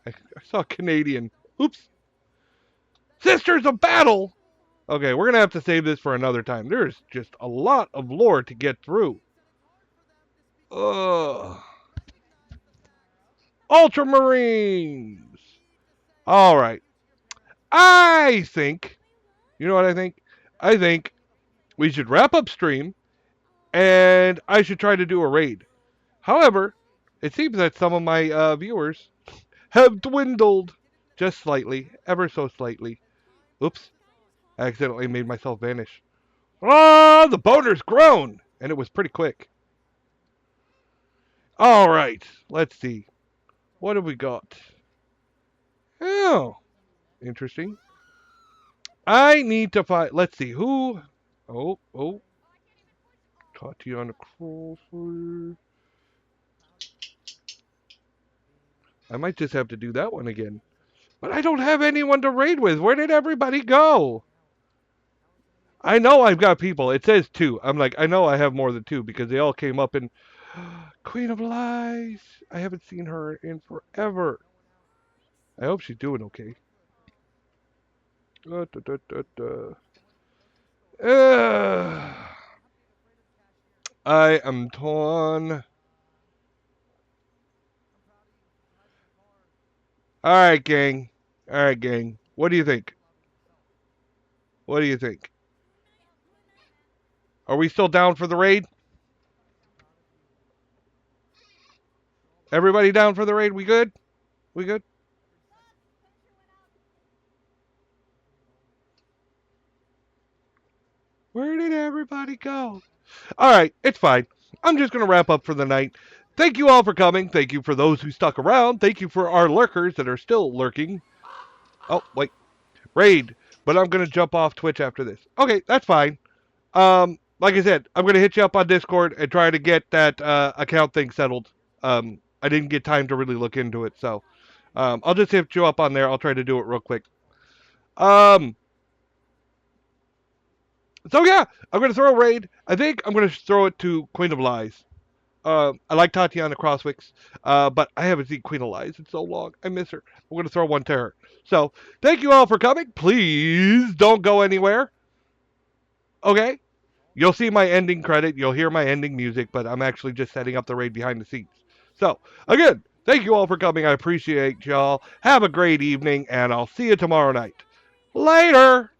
I saw Canadian. Oops. Sisters of Battle! Okay, we're going to have to save this for another time. There's just a lot of lore to get through. Ugh. Ultramarines! Alright. I think... You know what I think? I think we should wrap up stream, and I should try to do a raid. However, it seems that some of my viewers have dwindled just slightly, ever so slightly. Oops. I accidentally made myself vanish. Ah, the boner's grown! And it was pretty quick. Alright, let's see. What have we got? Oh, interesting. I need to find... Let's see, who... Oh. Tatiana Crawford. I might just have to do that one again. But I don't have anyone to raid with. Where did everybody go? I know I've got people. It says 2. I'm like, I know I have more than 2 because they all came up in... Queen of Lies. I haven't seen her in forever. I hope she's doing okay. I am torn. Alright, gang. What do you think? Are we still down for the raid? Everybody down for the raid? We good? Where did everybody go? Alright, it's fine. I'm just going to wrap up for the night. Thank you all for coming. Thank you for those who stuck around. Thank you for our lurkers that are still lurking. Oh, wait. Raid. But I'm going to jump off Twitch after this. Okay, that's fine. Like I said, I'm going to hit you up on Discord and try to get that account thing settled. I didn't get time to really look into it, so I'll just hit you up on there. I'll try to do it real quick. So yeah, I'm going to throw a raid. I think I'm going to throw it to Queen of Lies. I like Tatiana Crosswicks, but I haven't seen Queen of Lies in so long. I miss her. I'm going to throw one to her. So, thank you all for coming. Please don't go anywhere. Okay? You'll see my ending credit. You'll hear my ending music, but I'm actually just setting up the raid behind the scenes. So, again, thank you all for coming. I appreciate y'all. Have a great evening, and I'll see you tomorrow night. Later!